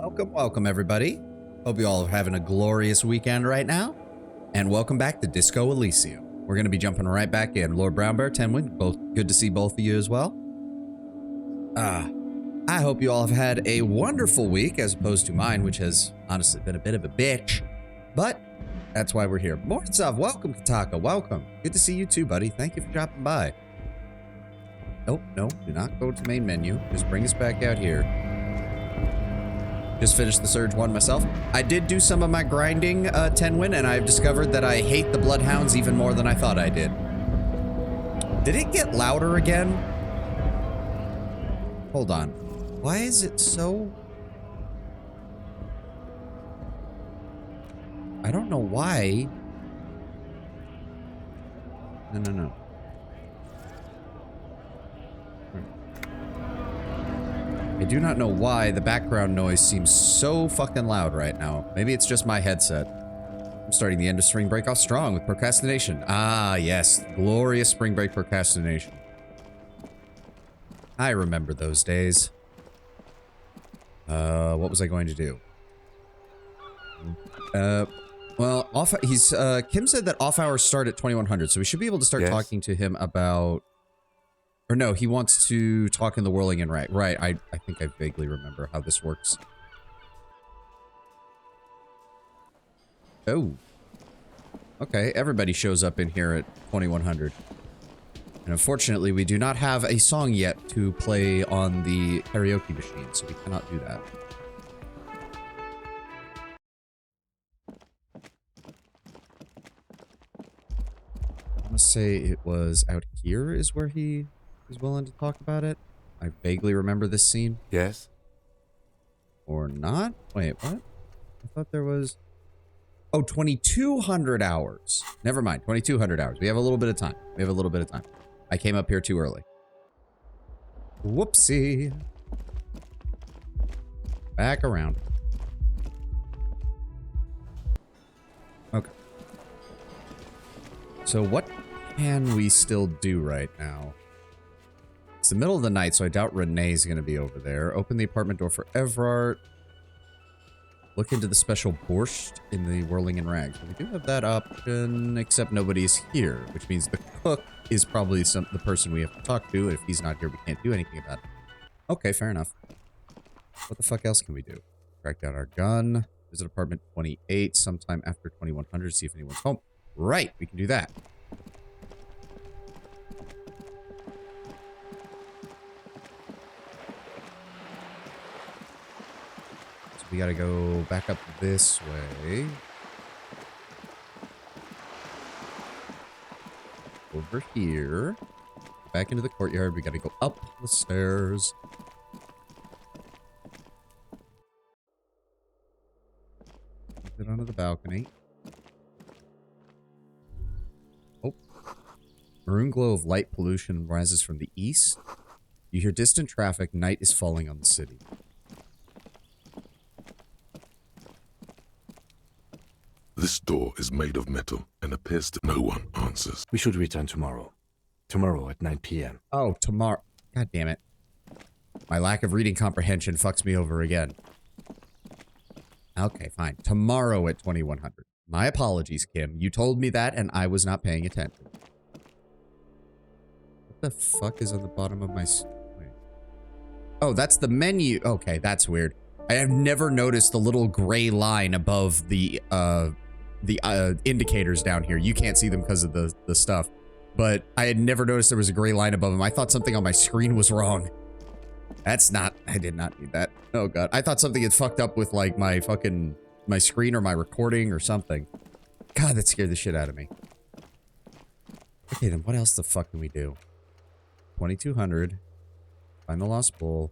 Welcome, welcome everybody. Hope you all are having a glorious weekend right now. And welcome back to Disco Elysium. We're going to be jumping right back in. Lord Brown Bear, Tenwin, both good to see both of you as well. I hope you all have had a wonderful week as opposed to mine, which has honestly been a bit of a bitch. But that's why we're here. Mortzov, welcome, Kataka, welcome. Good to see you too, buddy. Thank you for dropping by. Nope, no, do not go to main menu. Just bring us back out here. Just finished the Surge 1 myself. I did do some of my grinding, Tenwin, and I've discovered that I hate the Bloodhounds even more than I thought I did. Did it get louder again? Hold on. Why is it so... I don't know why. No. I do not know why the background noise seems so fucking loud right now. Maybe it's just my headset. I'm starting the end of spring break off strong with procrastination. Ah, yes. Glorious spring break procrastination. I remember those days. What was I going to do? Well, Kim said that off hours start at 2100, so we should be able to start talking to him about... Or no, he wants to talk in the Whirling and Rag. Right, I think I vaguely remember how this works. Oh. Okay, everybody shows up in here at 2100. And unfortunately, we do not have a song yet to play on the karaoke machine, so we cannot do that. I want to say it was out here is where he... is willing to talk about it. I vaguely remember this scene. Yes? Or not? Wait, what? I thought there was... Oh, 2200 hours. Never mind, 2200 hours. We have a little bit of time. I came up here too early. Whoopsie. Back around. Okay. So what can we still do right now? It's the middle of the night, so I doubt Renee's going to be over there. Open the apartment door for Evrart. Look into the special borscht in the Whirling and Rags. We do have that option, except nobody's here, which means the cook is probably the person we have to talk to. If he's not here, we can't do anything about it. Okay, fair enough. What the fuck else can we do? Track down our gun. Visit apartment 28 sometime after 2100. See if anyone's home. Right, we can do that. We gotta go back up this way. Over here. Back into the courtyard. We gotta go up the stairs. Get onto the balcony. Oh. Maroon glow of light pollution rises from the east. You hear distant traffic. Night is falling on the city. This door is made of metal and appears to no one answers. We should return tomorrow. Tomorrow at 9 p.m. Oh, tomorrow. God damn it. My lack of reading comprehension fucks me over again. Okay, fine. Tomorrow at 2100. My apologies, Kim. You told me that and I was not paying attention. What the fuck is on the bottom of my... Wait. Oh, that's the menu. Okay, that's weird. I have never noticed the little gray line above the indicators down here. You can't see them because of the stuff. But I had never noticed there was a gray line above them. I thought something on my screen was wrong. That's not... I did not need that. Oh, God. I thought something had fucked up with, like, my fucking... my screen or my recording or something. God, that scared the shit out of me. Okay, then what else the fuck can we do? 2200. Find the Lost Bull.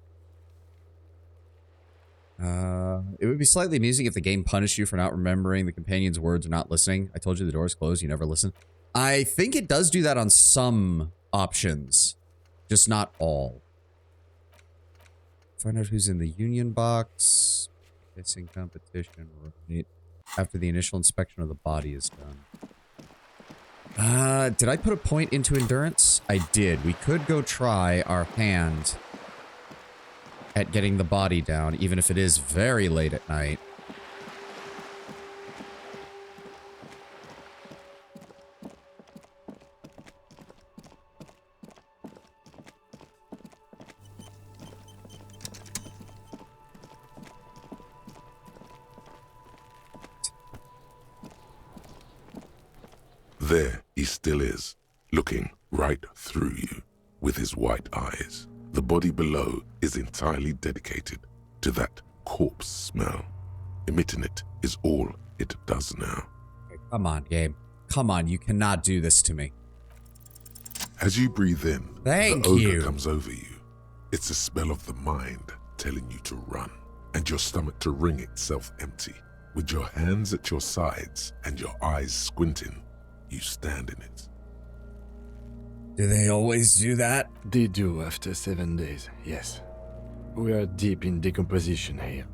It would be slightly amusing if the game punished you for not remembering the companion's words or not listening. I told you the door's closed, you never listen. I think it does do that on some options, just not all. Find out who's in the union box. Missing competition. Right. After the initial inspection of the body is done. Did I put a point into endurance? I did. We could go try our hand at getting the body down, even if it is very late at night. There he still is, looking right through you with his white eyes. The body below is entirely dedicated to that corpse smell. Emitting it is all it does now. Okay, come on, game. Come on, you cannot do this to me. As you breathe in, Thank the odor you. comes over you. It's the smell of the mind telling you to run, and your stomach to wring itself empty. With your hands at your sides and your eyes squinting, you stand in it. Do they always do that? They do after 7 days, yes. We are deep in decomposition here.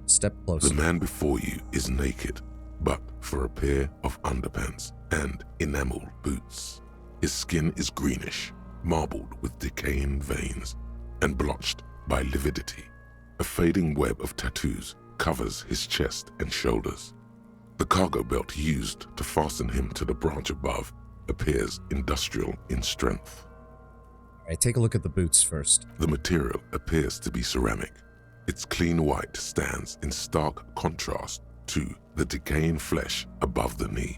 Step closer. The man before you is naked, but for a pair of underpants and enameled boots. His skin is greenish, marbled with decaying veins, and blotched by lividity. A fading web of tattoos covers his chest and shoulders. The cargo belt used to fasten him to the branch above appears industrial in strength. Alright, take a look at the boots first. The material appears to be ceramic. Its clean white stands in stark contrast to the decaying flesh above the knee.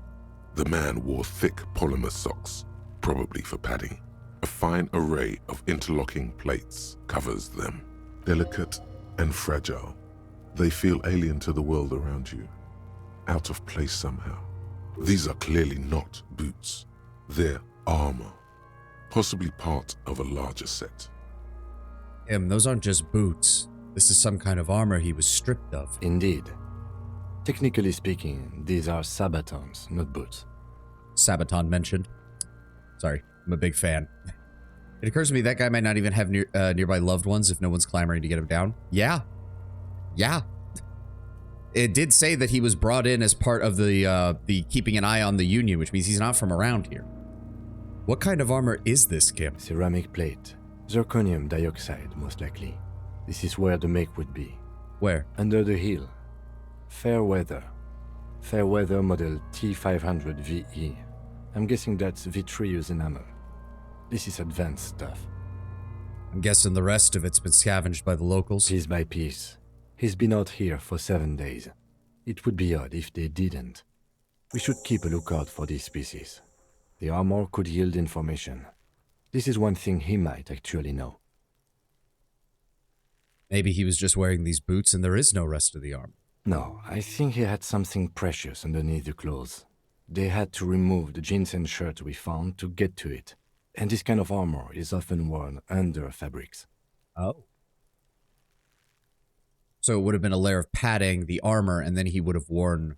The man wore thick polymer socks, probably for padding. A fine array of interlocking plates covers them. Delicate and fragile, they feel alien to the world around you, out of place somehow. These are clearly not boots. They're armor, possibly part of a larger set. Those aren't just boots. This is some kind of armor he was stripped of. Indeed. Technically speaking, these are sabatons, not boots. Sabaton mentioned. Sorry, I'm a big fan. It occurs to me that guy might not even have nearby loved ones if no one's clamoring to get him down. Yeah. Yeah. It did say that he was brought in as part of the keeping an eye on the Union, which means he's not from around here. What kind of armor is this, Kim? Ceramic plate. Zirconium dioxide, most likely. This is where the make would be. Where? Under the hill. Fairweather. Fairweather model T500 VE. I'm guessing that's vitreous enamel. This is advanced stuff. I'm guessing the rest of it's been scavenged by the locals. Piece by piece. He's been out here for 7 days. It would be odd if they didn't. We should keep a lookout for these species. The armor could yield information. This is one thing he might actually know. Maybe he was just wearing these boots and there is no rest of the armor. No, I think he had something precious underneath the clothes. They had to remove the jeans and shirt we found to get to it. And this kind of armor is often worn under fabrics. Oh. So it would have been a layer of padding, the armor, and then he would have worn...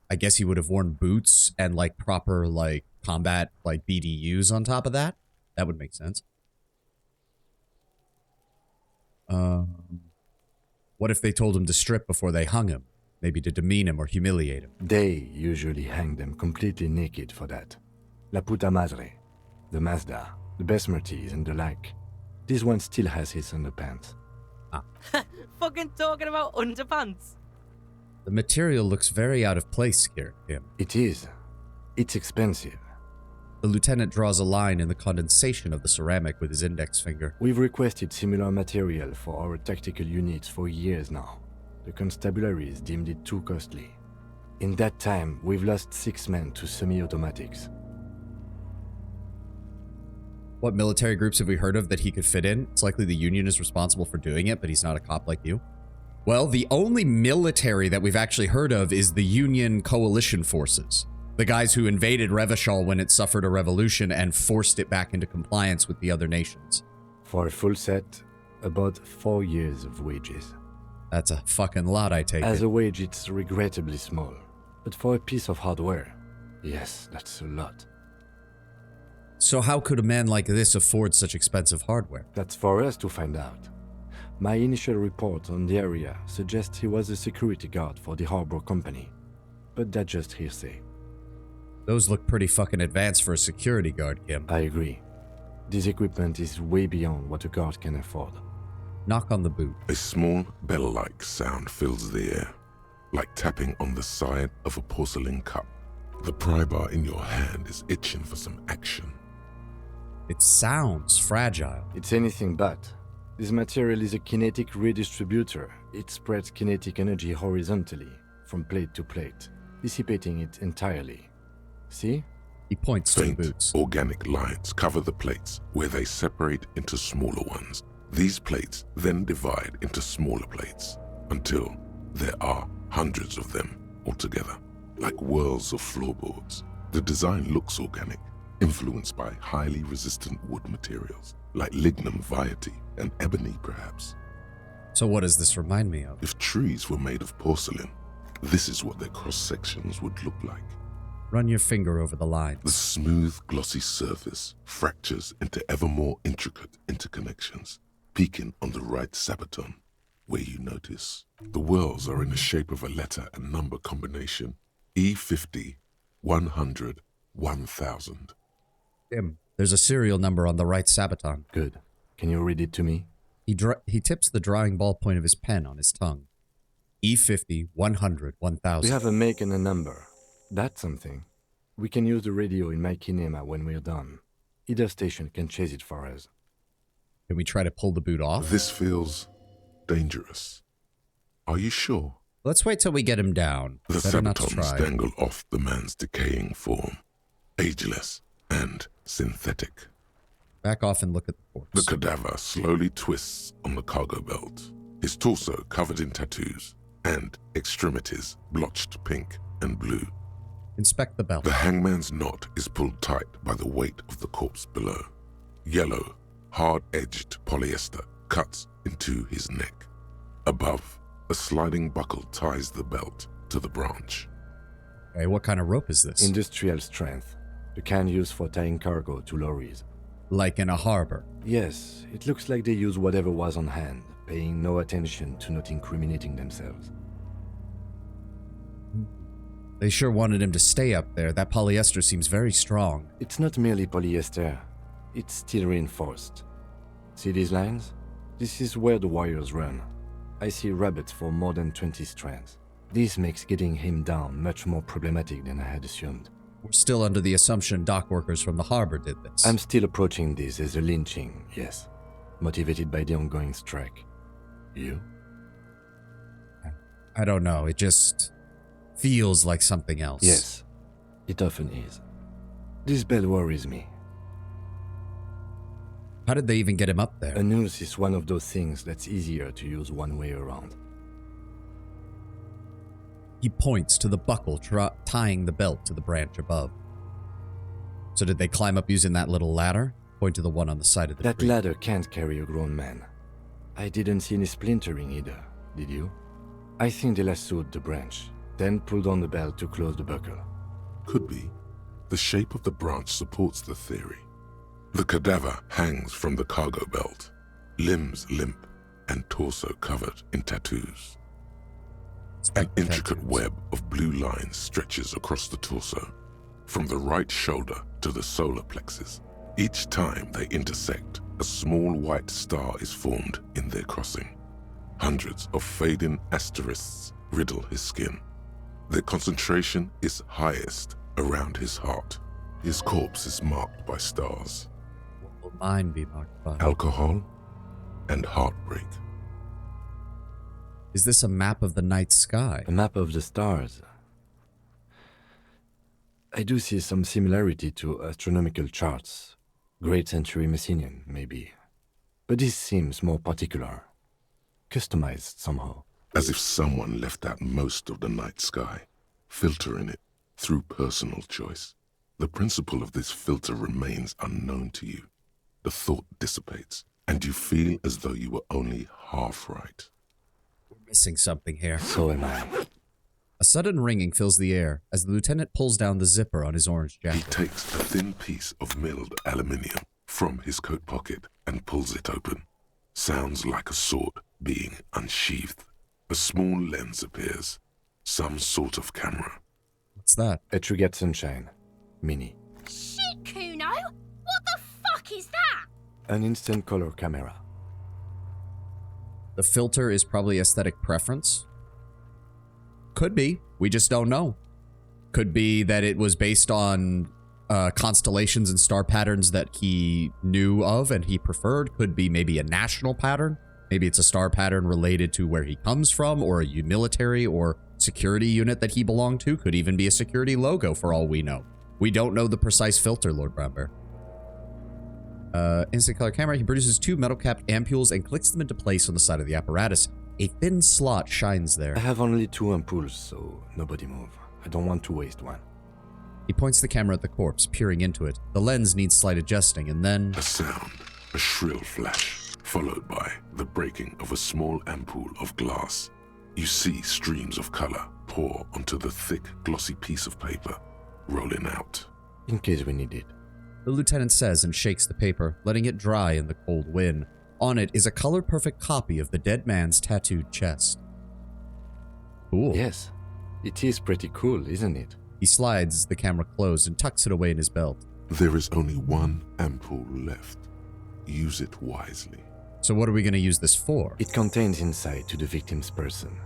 I guess he would have worn boots and, like, proper, like, combat, like, BDUs on top of that? That would make sense. What if they told him to strip before they hung him? Maybe to demean him or humiliate him. They usually hang them completely naked for that. La puta madre, the Mazda, the Besmerties, and the like. This one still has his underpants. Fucking talking about underpants. The material looks very out of place here, Kim. It is. It's expensive. The lieutenant draws a line in the condensation of the ceramic with his index finger. We've requested similar material for our tactical units for years now. The constabularies deemed it too costly. In that time, we've lost 6 men to semi-automatics. What military groups have we heard of that he could fit in? It's likely the Union is responsible for doing it, but he's not a cop like you. Well, the only military that we've actually heard of is the Union coalition forces. The guys who invaded Revachol when it suffered a revolution and forced it back into compliance with the other nations. For a full set, about 4 years of wages. That's a fucking lot, I take As it. a wage, it's regrettably small. But for a piece of hardware, yes, that's a lot. So how could a man like this afford such expensive hardware? That's for us to find out. My initial report on the area suggests he was a security guard for the harbor company. But that's just hearsay. Those look pretty fucking advanced for a security guard, Kim. I agree. This equipment is way beyond what a guard can afford. Knock on the boot. A small bell-like sound fills the air, like tapping on the side of a porcelain cup. The pry bar in your hand is itching for some action. It sounds fragile. It's anything but. This material is a kinetic redistributor. It spreads kinetic energy horizontally, from plate to plate, dissipating it entirely. See? He points to the Faint, boots. organic lines cover the plates where they separate into smaller ones. These plates then divide into smaller plates until there are hundreds of them altogether, like whirls of floorboards. The design looks organic, influenced by highly resistant wood materials, like lignum vitae and ebony perhaps. So what does this remind me of? If trees were made of porcelain, this is what their cross-sections would look like. Run your finger over the The lines. smooth, glossy surface fractures into ever more intricate interconnections, peaking on the right sabaton, where you notice the whirls are in the shape of a letter and number combination: E50, 100, 1000. Tim, there's a serial number on the right sabaton. Good. Can you read it to me? He tips the drawing ballpoint of his pen on his tongue. E50, 100, 1000. We have a make and a number. That's something. We can use the radio in my kinema when we're done. Either station can chase it for us. Can we try to pull the boot off? This feels dangerous. Are you sure? Let's wait till we get him down. The Better not to sabatons try. dangle off the man's decaying form, ageless and synthetic. Back off and look at the corpse. The cadaver slowly twists on the cargo belt, his torso covered in tattoos, and extremities blotched pink and blue. Inspect the belt. The hangman's knot is pulled tight by the weight of the corpse below. Yellow, hard-edged polyester cuts into his neck. Above, a sliding buckle ties the belt to the branch. Okay, what kind of rope is this? Industrial strength. The kind used for tying cargo to lorries. Like in a harbor. Yes, it looks like they use whatever was on hand, paying no attention to not incriminating themselves. They sure wanted him to stay up there. That polyester seems very strong. It's not merely polyester. It's steel reinforced. See these lines? This is where the wires run. I see rabbits for more than 20 strands. This makes getting him down much more problematic than I had assumed. We're still under the assumption dock workers from the harbor did this. I'm still approaching this as a lynching, yes. Motivated by the ongoing strike. You? I don't know. It just feels like something else. Yes, it often is. This bell worries me. How did they even get him up there? A noose is one of those things that's easier to use one way around. He points to the buckle tying the belt to the branch above. So did they climb up using that little ladder? Point to the one on the side of the That tree. ladder can't carry a grown man. I didn't see any splintering either, did you? I think they lassoed the branch, then pulled on the belt to close the buckle. Could be. The shape of the branch supports the theory. The cadaver hangs from the cargo belt, limbs limp and torso covered in tattoos. An Inspect the intricate tattoos. web of blue lines stretches across the torso, from the right shoulder to the solar plexus. Each time they intersect, a small white star is formed in their crossing. Hundreds of fading asterisks riddle his skin. Their concentration is highest around his heart. His corpse is marked by stars, What will mine be marked by? alcohol, and heartbreak. Is this a map of the night sky? A map of the stars. I do see some similarity to astronomical charts. Great Century Messinian, maybe. But this seems more particular. Customized somehow. As if someone left out most of the night sky, filtering it through personal choice. The principle of this filter remains unknown to you. The thought dissipates, and you feel as though you were only half right. We're missing something here. So am I. A sudden ringing fills the air as the lieutenant pulls down the zipper on his orange He jacket. takes a thin piece of milled aluminium from his coat pocket and pulls it open. Sounds like a sword being unsheathed. A small lens appears, some sort of camera. What's that? A Trigat Sunshine. Mini. Shit, Kuno! What the fuck is that? An instant color camera. The filter is probably aesthetic preference. Could be. We just don't know. Could be that it was based on constellations and star patterns that he knew of and he preferred. Could be maybe a national pattern. Maybe it's a star pattern related to where he comes from, or a military or security unit that he belonged to. Could even be a security logo for all we know. We don't know the precise filter, Lord Brownbear. Instant color camera. He produces 2 metal-capped ampules and clicks them into place on the side of the apparatus. A thin slot shines there. I have only 2 ampoules, so nobody move. I don't want to waste one. He points the camera at the corpse, peering into it. The lens needs slight adjusting, and then... A sound, a shrill flash, followed by the breaking of a small ampoule of glass. You see streams of color pour onto the thick, glossy piece of paper, rolling out. In case we need it. The lieutenant says and shakes the paper, letting it dry in the cold wind. On it is a color-perfect copy of the dead man's tattooed chest. Cool. Yes, it is pretty cool, isn't it? He slides the camera closed and tucks it away in his belt. There is only 1 ampoule left. Use it wisely. So what are we going to use this for? It contains insight to the victim's person.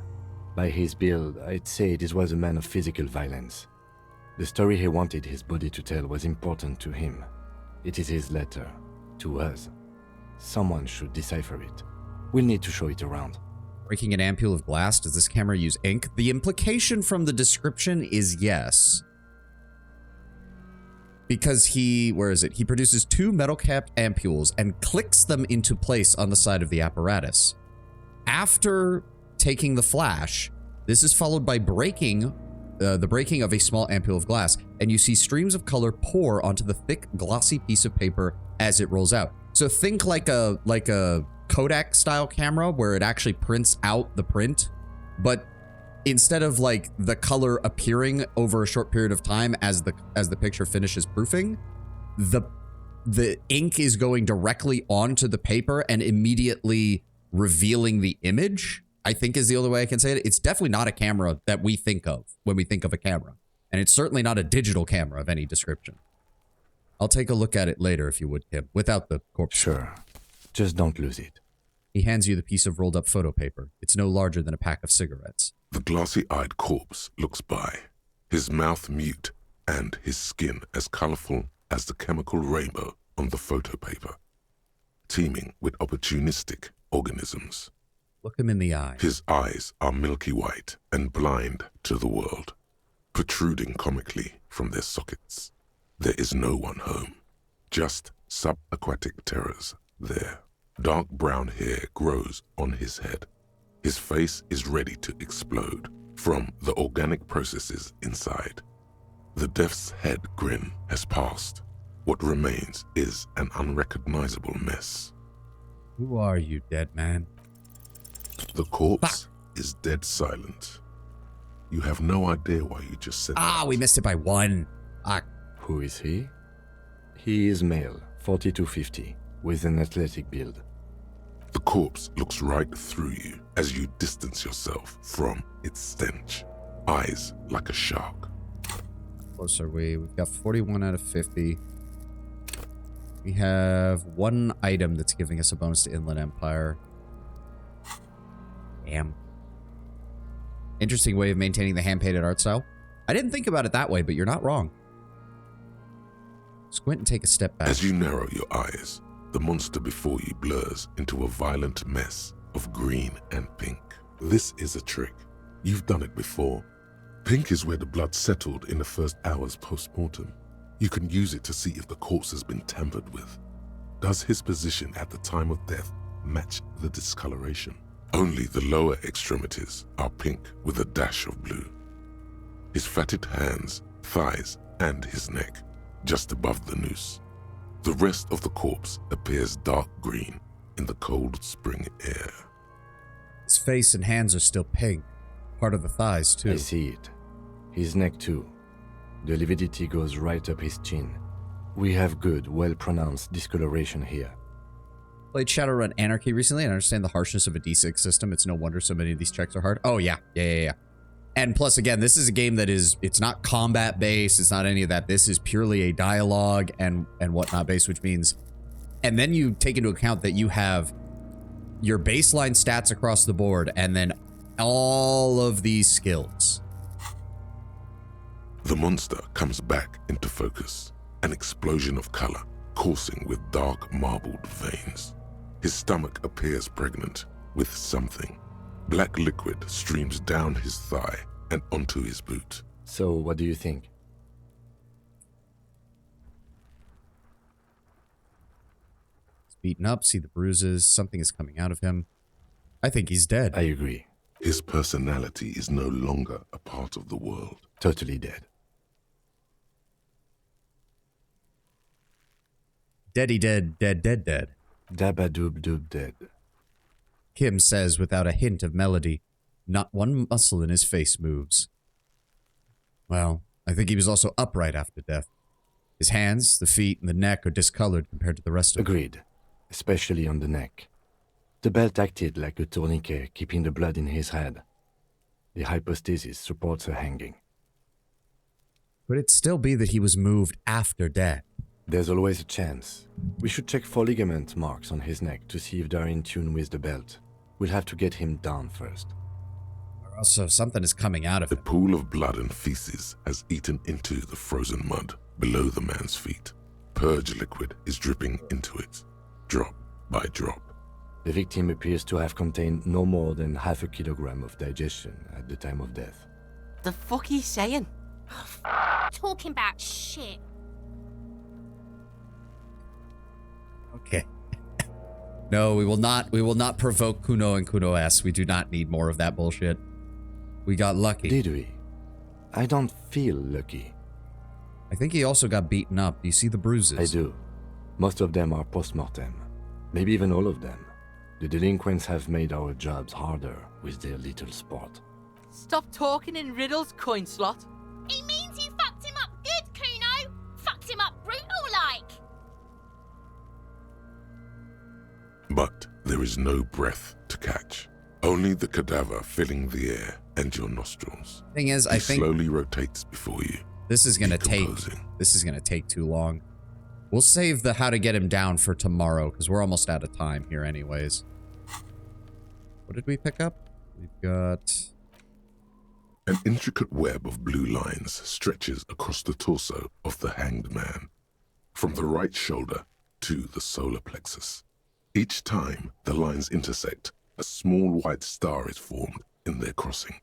By his build, I'd say this was a man of physical violence. The story he wanted his body to tell was important to him. It is his letter. To us. Someone should decipher it. We'll need to show it around. Breaking an ampule of glass, does this camera use ink? The implication from the description is yes. Because where is it? He produces 2 metal-capped ampules and clicks them into place on the side of the apparatus. After taking the flash, this is followed by the breaking of a small ampule of glass, and you see streams of color pour onto the thick, glossy piece of paper as it rolls out. So think like a Kodak-style camera where it actually prints out the print, but instead of like the color appearing over a short period of time as the picture finishes proofing, the ink is going directly onto the paper and immediately revealing the image, I think is the only way I can say it. It's definitely not a camera that we think of when we think of a camera. And it's certainly not a digital camera of any description. I'll take a look at it later if you would, Kim, without the corpse. Sure. Just don't lose it. He hands you the piece of rolled up photo paper. It's no larger than a pack of cigarettes. The glossy-eyed corpse looks by, his mouth mute and his skin as colorful as the chemical rainbow on the photo paper, teeming with opportunistic organisms. Look him in the eye. His eyes are milky white and blind to the world, protruding comically from their sockets. There is no one home, just subaquatic terrors there. Dark brown hair grows on his head. His face is ready to explode from the organic processes inside. The death's head grin has passed. What remains is an unrecognizable mess. Who are you, dead man? The corpse is dead silent. You have no idea why you just said that. We missed it by 1. Who is he? He is male, 4250, with an athletic build. The corpse looks right through you as you distance yourself from its stench. Eyes like a shark. Close are we? We've got 41 out of 50. We have 1 item that's giving us a bonus to Inland Empire. Damn. Interesting way of maintaining the hand-painted art style. I didn't think about it that way, but you're not wrong. Squint and take a step back. As you narrow your eyes, the monster before you blurs into a violent mess of green and pink. This is a trick. You've done it before. Pink is where the blood settled in the first hours post-mortem. You can use it to see if the corpse has been tampered with. Does his position at the time of death match the discoloration? Only the lower extremities are pink with a dash of blue. His fatted hands, thighs, and his neck, just above the noose. The rest of the corpse appears dark green in the cold spring air. His face and hands are still pink. Part of the thighs, too. I see it. His neck, too. The lividity goes right up his chin. We have good, well-pronounced discoloration here. Played Shadowrun Anarchy recently and I understand the harshness of a D6 system. It's no wonder so many of these checks are hard. Oh, yeah. Yeah. And plus, again, this is a game that it's not combat-based. It's not any of that. This is purely a dialogue and whatnot based, which means... And then you take into account that you have your baseline stats across the board, and then all of these skills. The monster comes back into focus, an explosion of color, coursing with dark marbled veins. His stomach appears pregnant with something. Black liquid streams down his thigh and onto his boot. So, what do you think? He's beaten up, see the bruises, something is coming out of him. I think he's dead. I agree. His personality is no longer a part of the world. Totally dead. Deady dead, dead, dead, dead. Dabba-doob-doob dead. Kim says without a hint of melody. Not one muscle in his face moves. Well, I think he was also upright after death. His hands, the feet, and the neck are discolored compared to the rest of him. Agreed. Especially on the neck. The belt acted like a tourniquet, keeping the blood in his head. The hypostasis supports a hanging. Could it still be that he was moved after death? There's always a chance. We should check for ligament marks on his neck to see if they're in tune with the belt. We'll have to get him down first. Or also something is coming out of The him. pool of blood and feces has eaten into the frozen mud below the man's feet. Purge liquid is dripping into it, drop by drop. The victim appears to have contained no more than half a kilogram of digestion at the time of death. The fuck he's saying? Talking about shit. Okay. No, we will not provoke Kuno and Kuno S. We do not need more of that bullshit. We got lucky. Did we? I don't feel lucky. I think he also got beaten up. Do you see the bruises? I do. Most of them are post-mortem. Maybe even all of them. The delinquents have made our jobs harder with their little sport. Stop talking in riddles, coin slot. He means you fucked him up good, Kuno. Fucked him up brutal-like. But there is no breath to catch. Only the cadaver filling the air and your nostrils. Thing is, He I think slowly rotates before you. this is gonna take too long. We'll save the how to get him down for tomorrow because we're almost out of time here, anyways. What did we pick up? We've got. An intricate web of blue lines stretches across the torso of the hanged man, from the right shoulder to the solar plexus. Each time the lines intersect, a small white star is formed in their crossing.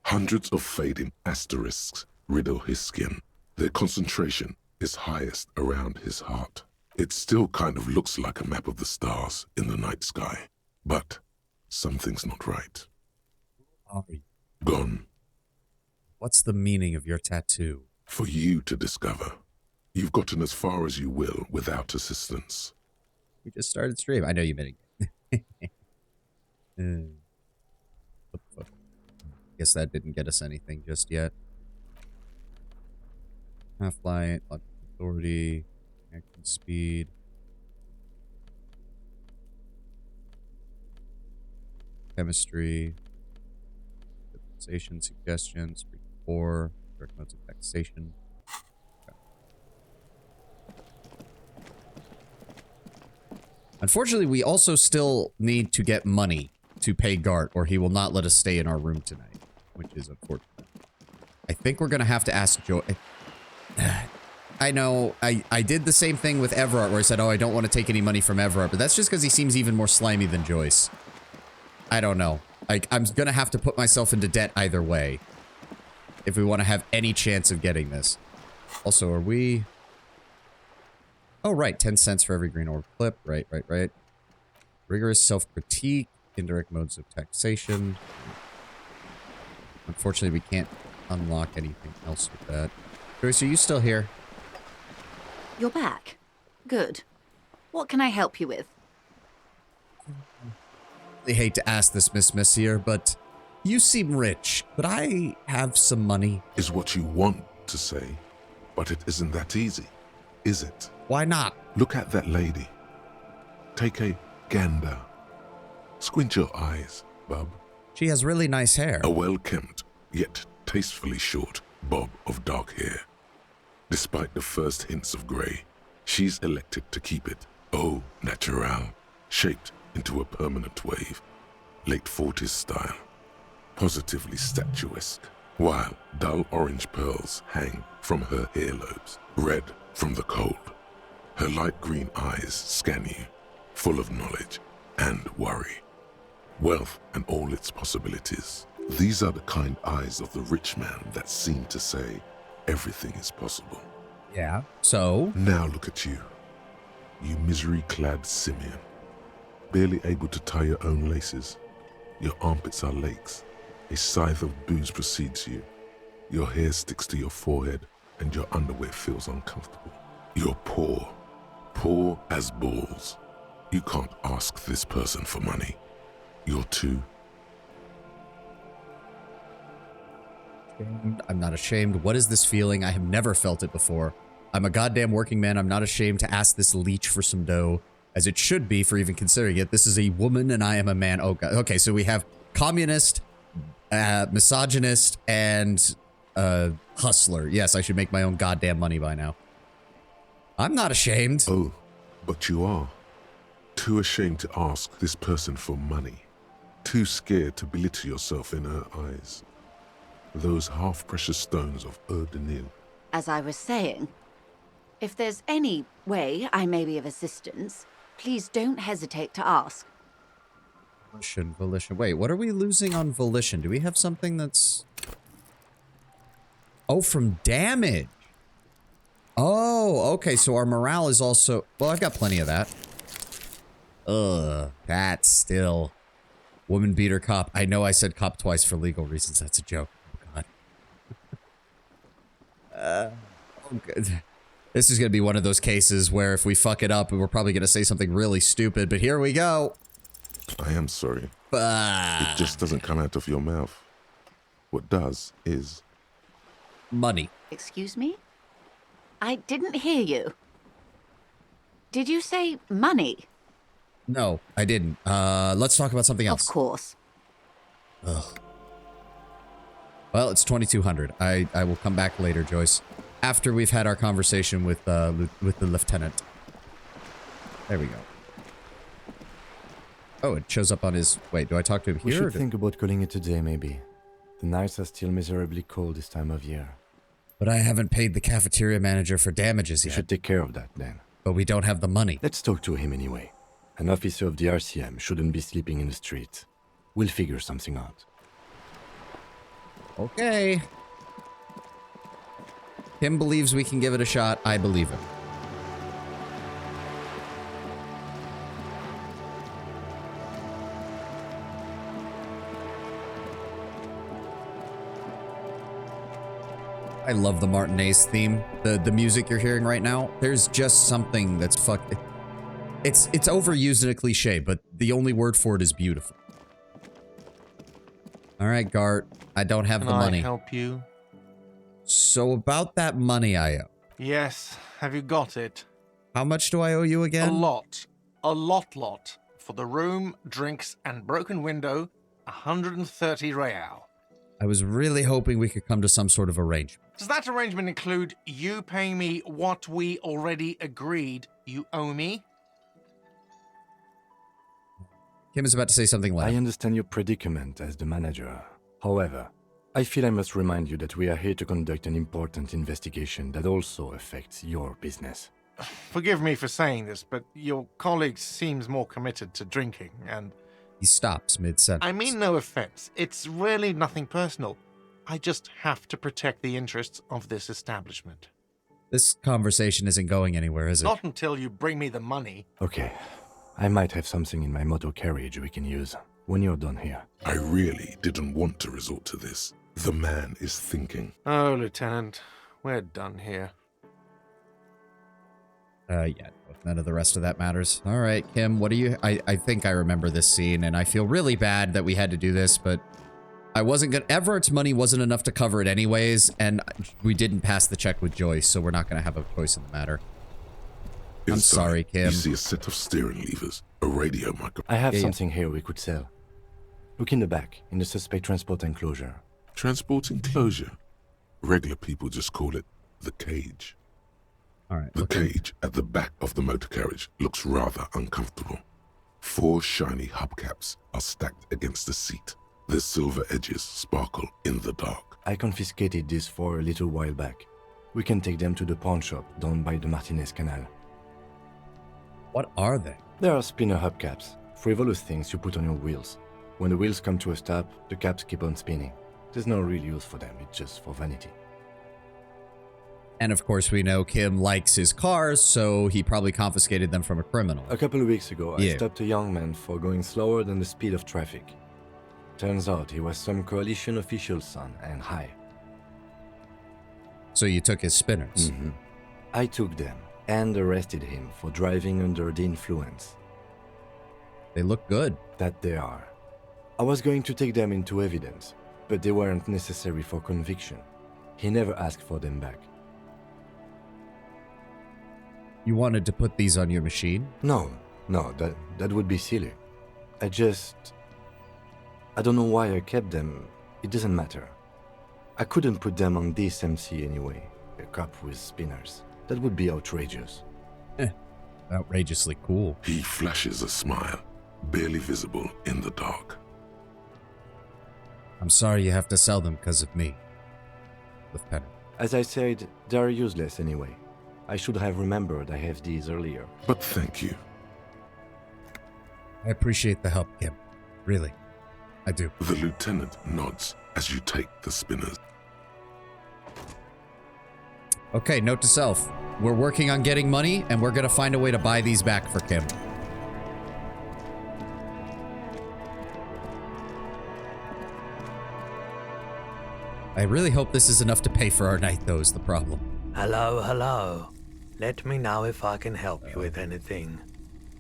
Hundreds of fading asterisks riddle his skin. Their concentration is highest around his heart. It still kind of looks like a map of the stars in the night sky, but something's not right. Gone. What's the meaning of your tattoo? For you to discover. You've gotten as far as you will without assistance. We just started stream. I know you meant it. Guess that didn't get us anything just yet. Half-light, logical authority, action speed. Chemistry. Taxation suggestions. 4. Direct modes of taxation. Okay. Unfortunately, we also still need to get money to pay Gart, or he will not let us stay in our room tonight, which is unfortunate. I think we're going to have to ask Joy. I know, I did the same thing with Everard, where I said, oh, I don't want to take any money from Everard, but that's just because he seems even more slimy than Joyce. I don't know. I'm going to have to put myself into debt either way, if we want to have any chance of getting this. Also, are we... Oh, right. 10 cents for every green orb clip. Right. Rigorous self-critique. Indirect modes of taxation. Unfortunately, we can't unlock anything else with that. Joyce, are you still here? You're back. Good. What can I help you with? I hate to ask this, Miss Messier, but you seem rich. Could I have some money? Is what you want to say, but it isn't that easy, is it? Why not? Look at that lady. Take a gander. Squint your eyes, bub. She has really nice hair. A well-kempt, yet tastefully short bob of dark hair. Despite the first hints of grey, she's elected to keep it au naturel, shaped into a permanent wave, late 40s style, positively statuesque, while dull orange pearls hang from her earlobes, red from the cold. Her light green eyes scan you, full of knowledge and worry. Wealth and all its possibilities. These are the kind eyes of the rich man that seem to say, everything is possible. Yeah. So? Now look at you. You misery-clad simian. Barely able to tie your own laces. Your armpits are lakes. A scythe of booze precedes you. Your hair sticks to your forehead and your underwear feels uncomfortable. You're poor. Poor as balls. You can't ask this person for money. You're too... I'm not ashamed. What is this feeling? I have never felt it before. I'm a goddamn working man. I'm not ashamed to ask this leech for some dough, as it should be for even considering it. This is a woman and I am a man. Oh, God. Okay, so we have communist, misogynist, and hustler. Yes, I should make my own goddamn money by now. I'm not ashamed. Oh, but you are. Too ashamed to ask this person for money. Too scared to belittle yourself in her eyes. Those half-precious stones of Ur-Denil. As I was saying, if there's any way I may be of assistance, please don't hesitate to ask. Volition. Wait, what are we losing on volition? Do we have something that's... Oh, from damage. Oh, okay, so our morale is also... Well, I've got plenty of that. Ugh, that's still... Woman beater cop. I know I said cop twice for legal reasons. That's a joke. Oh, God. Oh, good. This is going to be one of those cases where if we fuck it up, we're probably going to say something really stupid, but here we go. I am sorry. It just doesn't come out of your mouth. What does is... Money. Excuse me? I didn't hear you. Did you say money? No, I didn't. Let's talk about something else. Of course. Ugh. Well, it's 2200. I will come back later, Joyce. After we've had our conversation with the lieutenant. There we go. Oh, it shows up on his... Wait, do I talk to him We here? should think about calling it a day, maybe. The nights are still miserably cold this time of year. But I haven't paid the cafeteria manager for damages We yet. should take care of that then. But we don't have the money. Let's talk to him anyway. An officer of the RCM shouldn't be sleeping in the streets. We'll figure something out. Okay. Kim believes we can give it a shot. I believe him. I love the Martinez theme. The music you're hearing right now. There's just something that's It's overused in a cliche, but the only word for it is beautiful. All right, Gart. I don't have the money. Can I help you? So about that money I owe. Yes. Have you got it? How much do I owe you again? A lot. A lot. For the room, drinks, and broken window, 130 real. I was really hoping we could come to some sort of arrangement. Does that arrangement include you paying me what we already agreed you owe me? Kim is about to say something loud. I understand your predicament as the manager. However, I feel I must remind you that we are here to conduct an important investigation that also affects your business. Forgive me for saying this, but your colleague seems more committed to drinking, and... He stops mid-sentence. I mean no offense. It's really nothing personal. I just have to protect the interests of this establishment. This conversation isn't going anywhere, is it? Not until you bring me the money. Okay, I might have something in my motor carriage we can use when you're done here. I really didn't want to resort to this. The man is thinking. Oh, Lieutenant, we're done here. Yeah, none of the rest of that matters. All right, Kim, what do you... I think I remember this scene, and I feel really bad that we had to do this, but I wasn't gonna... Everett's money wasn't enough to cover it anyways, and we didn't pass the check with Joyce, so we're not going to have a choice in the matter. I'm Inside, sorry, Kim. You see a set of steering levers, a radio microphone. I have Yeah. something here we could sell. Look in the back, in the suspect transport enclosure. Transport enclosure. Regular people just call it the cage. All right. The cage at the back of the motor carriage looks rather uncomfortable. 4 shiny hubcaps are stacked against the seat. Their silver edges sparkle in the dark. I confiscated these 4 a little while back. We can take them to the pawn shop down by the Martinez Canal. What are they? They are spinner hubcaps, frivolous things you put on your wheels. When the wheels come to a stop, the caps keep on spinning. There's no real use for them, it's just for vanity. And of course, we know Kim likes his cars, so he probably confiscated them from a criminal. A couple of weeks ago, I Yeah. stopped a young man for going slower than the speed of traffic. Turns out he was some coalition official's son and high. So you took his spinners. I took them and arrested him for driving under the influence. They look good. That they are. I was going to take them into evidence, but they weren't necessary for conviction. He never asked for them back. You wanted to put these on your machine? No, that would be silly. I don't know why I kept them. It doesn't matter. I couldn't put them on this MC anyway. A cop with spinners. That would be outrageous. Outrageously cool. He flashes a smile, barely visible in the dark. I'm sorry you have to sell them because of me, Lieutenant. As I said, they're useless anyway. I should have remembered I have these earlier. But thank you. I appreciate the help, Kim. Really. I do. The lieutenant nods as you take the spinners. Okay, note to self. We're working on getting money, and we're gonna find a way to buy these back for Kim. I really hope this is enough to pay for our night, though, is the problem. Hello. Let me know if I can help you with anything.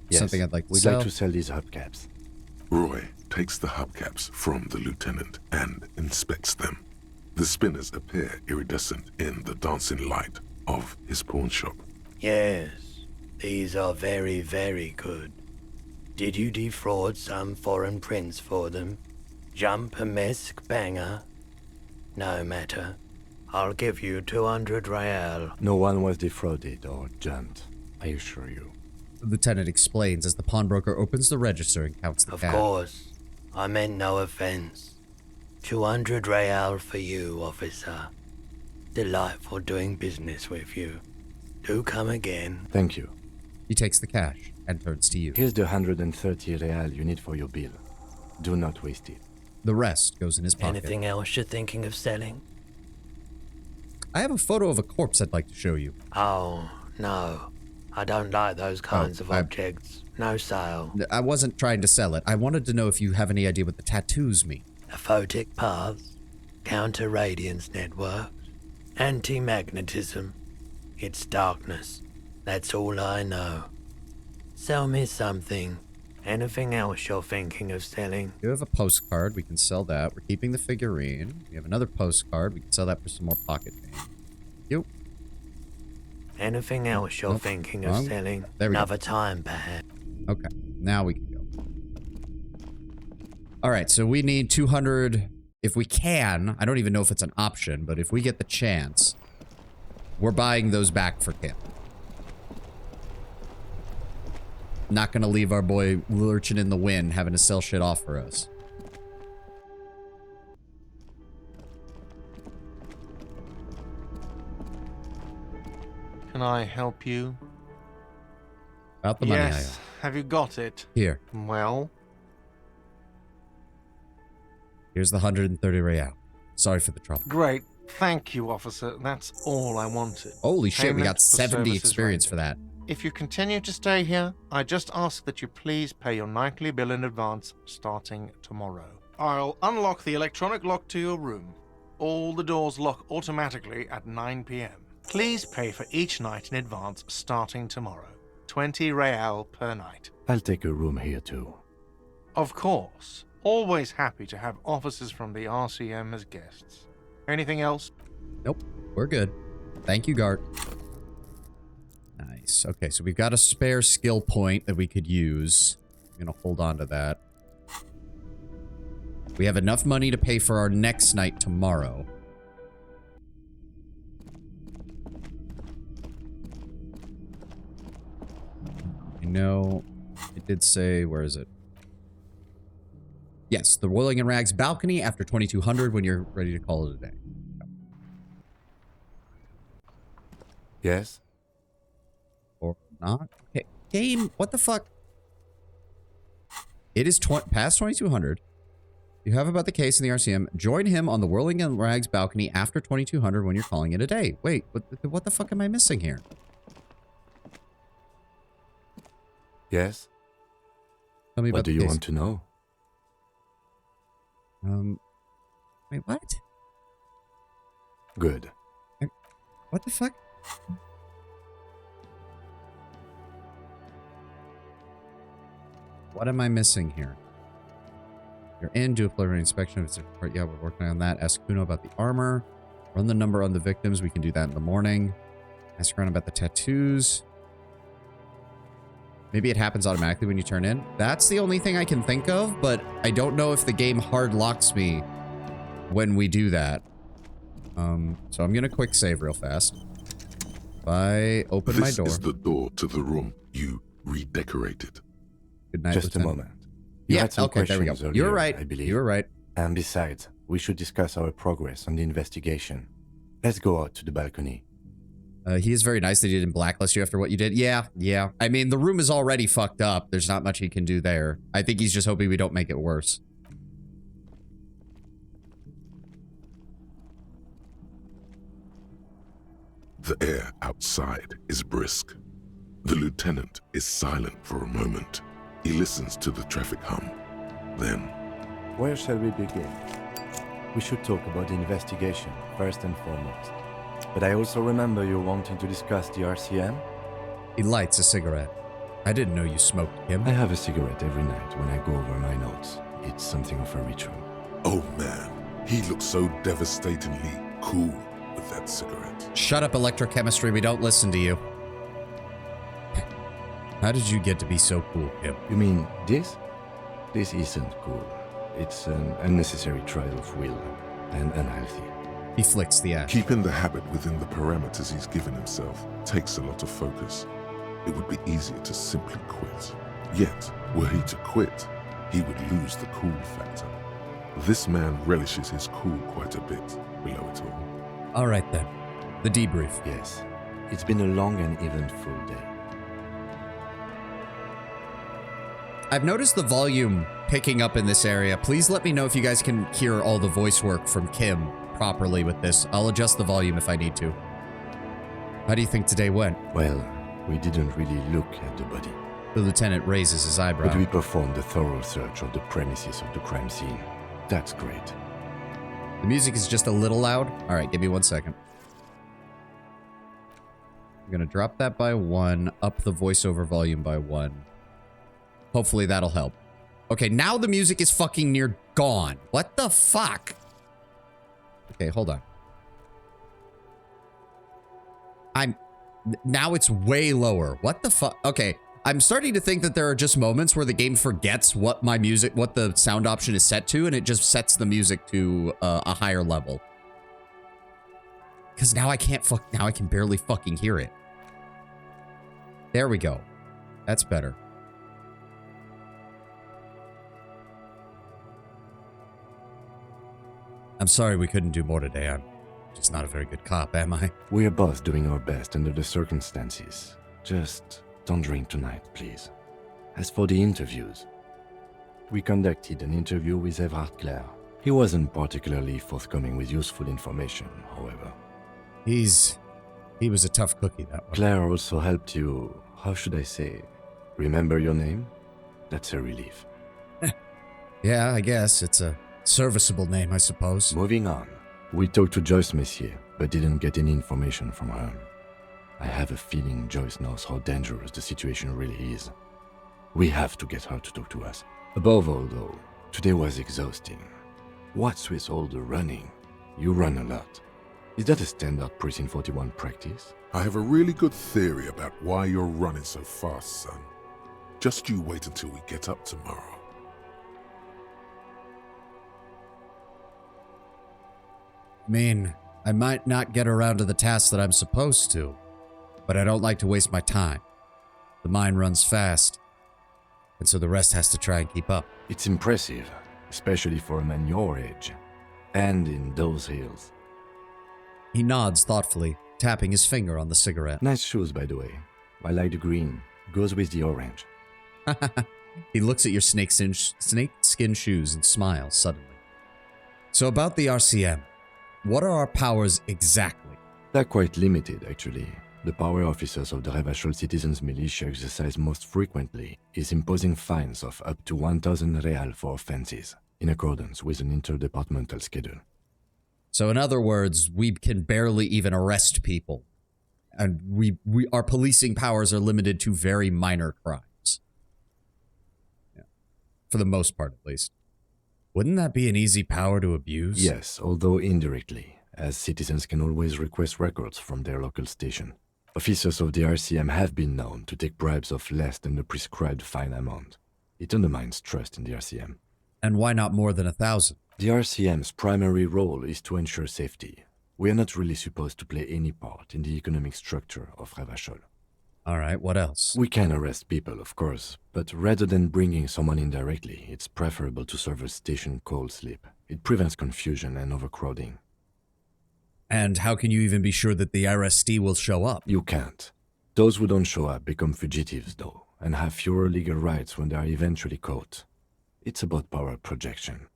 Yes, Something I'd like to we'd sell. like to sell these hubcaps. Roy takes the hubcaps from the lieutenant and inspects them. The spinners appear iridescent in the dancing light of his pawn shop. Yes, these are very, very good. Did you defraud some foreign prince for them? Jump a mesk banger? No matter. I'll give you 200 real. No one was defrauded or jumped, I assure you. The lieutenant explains as the pawnbroker opens the register and counts the Of cash. course, I meant no offense. 200 real for you, officer. Delightful doing business with you. Do come again. Thank you. He takes the cash and turns to you. Here's the 130 real you need for your bill. Do not waste it. The rest goes in his pocket. Anything else you're thinking of selling? I have a photo of a corpse I'd like to show you. Oh, no. I don't like those kinds of objects. No sale. I wasn't trying to sell it. I wanted to know if you have any idea what the tattoos mean. Aphotic paths, counter-radiance networks, anti-magnetism. It's darkness. That's all I know. Sell me something. Anything else you're thinking of selling? You have a postcard. We can sell that. We're keeping the figurine. We have another postcard. We can sell that for some more pocket paint. You. Anything else you're Nope. thinking of Wrong. selling? There we go. Another time, perhaps. Okay. Now we can go. All right. So we need 200. If we can, I don't even know if it's an option, but if we get the chance, we're buying those back for Kim. Not gonna leave our boy lurching in the wind having to sell shit off for us. Can I help you? About the money I Yes. Have you got it? owe. Here. Well, Here's the 130 real. Sorry for the trouble. great. Thank you, officer. That's all I wanted. Holy shit, we Payment got for 70 services experience for rendered. that. If you continue to stay here, I just ask that you please pay your nightly bill in advance starting tomorrow. I'll unlock the electronic lock to your room. All the doors lock automatically at 9 p.m. Please pay for each night in advance starting tomorrow. 20 real per night. I'll take a room here too. Of course. Always happy to have officers from the RCM as guests. Anything else? Nope, we're good. Thank you, Gart. Nice. Okay, so we've got a spare skill point that we could use. I'm gonna hold on to that. We have enough money to pay for our next night tomorrow. I know I It did say, where is it? Yes, the Rolling in Rags balcony after 2200 when you're ready to call it a day. Yes? Or not? Okay, game, what the fuck? It is past 2200. You have about the case in the RCM. Join him on the Whirling in Rags balcony after 2200 when you're calling it a day. Wait, what the fuck am I missing here? Yes? Tell me about What do the you case. want to know? Wait, what? Good. What the fuck? What am I missing here? You're in, do a preliminary inspection of its report. Yeah, we're working on that. Ask Kuno about the armor. Run the number on the victims. We can do that in the morning. Ask around about the tattoos. Maybe it happens automatically when you turn in. That's the only thing I can think of, but I don't know if the game hard locks me when we do that. So I'm gonna quick save real fast. If I open my door. This is the door to the room you redecorated. Good night, Just Lieutenant. a moment. You had some okay, there we go. questions You were earlier, right. I believe. You were right. And besides, we should discuss our progress on the investigation. Let's go out to the balcony. He is very nice that he didn't blacklist you after what you did. Yeah. I mean, the room is already fucked up. There's not much he can do there. I think he's just hoping we don't make it worse. The air outside is brisk. The lieutenant is silent for a moment. He listens to the traffic hum. Then, Where shall we begin? We should talk about the investigation, first and foremost. But I also remember you wanting to discuss the RCM. He lights a cigarette. I didn't know you smoked him. I have a cigarette every night when I go over my notes. It's something of a ritual. oh man, he looks so devastatingly cool with that cigarette. Shut up, electrochemistry. We don't listen to you. How did you get to be so cool, Kim? You mean this? This isn't cool. It's an unnecessary trial of will and unhealthy. He flicks the ash. Keeping the habit within the parameters he's given himself takes a lot of focus. It would be easier to simply quit. Yet, were he to quit, he would lose the cool factor. This man relishes his cool quite a bit below it all. All right, then. The debrief. Yes, it's been a long and eventful day. I've noticed the volume picking up in this area. Please let me know if you guys can hear all the voice work from Kim properly with this. I'll adjust the volume if I need to. How do you think today went? Well, we didn't really look at the body, The lieutenant raises his eyebrow. but we performed a thorough search of the premises of the crime scene. That's great. The music is just a little loud. All right, give me 1 second. I'm going to drop that by 1, up the voiceover volume by 1. Hopefully that'll help. Okay, now the music is fucking near gone. What the fuck? Okay, hold on. Now it's way lower. What the fuck? Okay, I'm starting to think that there are just moments where the game forgets what the sound option is set to, and it just sets the music to a higher level. Because now I can barely fucking hear it. There we go. That's better. I'm sorry we couldn't do more today. I'm just not a very good cop, am I? We're both doing our best under the circumstances. Just don't drink tonight, please. As for the interviews, we conducted an interview with Everard Clare. He wasn't particularly forthcoming with useful information, however. He was a tough cookie, that one. Claire also helped you, how should I say, remember your name? That's a relief. Yeah, I guess. It's a serviceable name, I suppose. Moving on. We talked to Joyce Messier, but didn't get any information from her. I have a feeling Joyce knows how dangerous the situation really is. We have to get her to talk to us. Above all, though, today was exhausting. What's with all the running? You run a lot. Is that a standard Precinct 41 practice? I have a really good theory about why you're running so fast, son. Just you wait until we get up tomorrow. I mean, I might not get around to the tasks that I'm supposed to, but I don't like to waste my time. The mind runs fast. and so the rest has to try and keep up. It's impressive, especially for a man your age. And in those hills. He nods thoughtfully, tapping his finger on the cigarette. Nice shoes, by the way. I like the green. Goes with the orange. He looks at your snakeskin shoes and smiles suddenly. So about the RCM, what are our powers exactly? They're quite limited, actually. The power officers of the Revachol Citizens Militia exercise most frequently is imposing fines of up to 1,000 real for offenses, in accordance with an interdepartmental schedule. So in other words, we can barely even arrest people. And our policing powers are limited to very minor crimes. Yeah. For the most part, at least. Wouldn't that be an easy power to abuse? Yes, although indirectly, as citizens can always request records from their local station. Officers of the RCM have been known to take bribes of less than the prescribed fine amount. It undermines trust in the RCM. And why not more than 1,000? The RCM's primary role is to ensure safety. We are not really supposed to play any part in the economic structure of Revachol. All right, what else? We can arrest people, of course, but rather than bringing someone in directly, it's preferable to serve a station cold sleep. It prevents confusion and overcrowding. And how can you even be sure that the RSD will show up? You can't. Those who don't show up become fugitives, though, and have fewer legal rights when they are eventually caught. It's about power projection.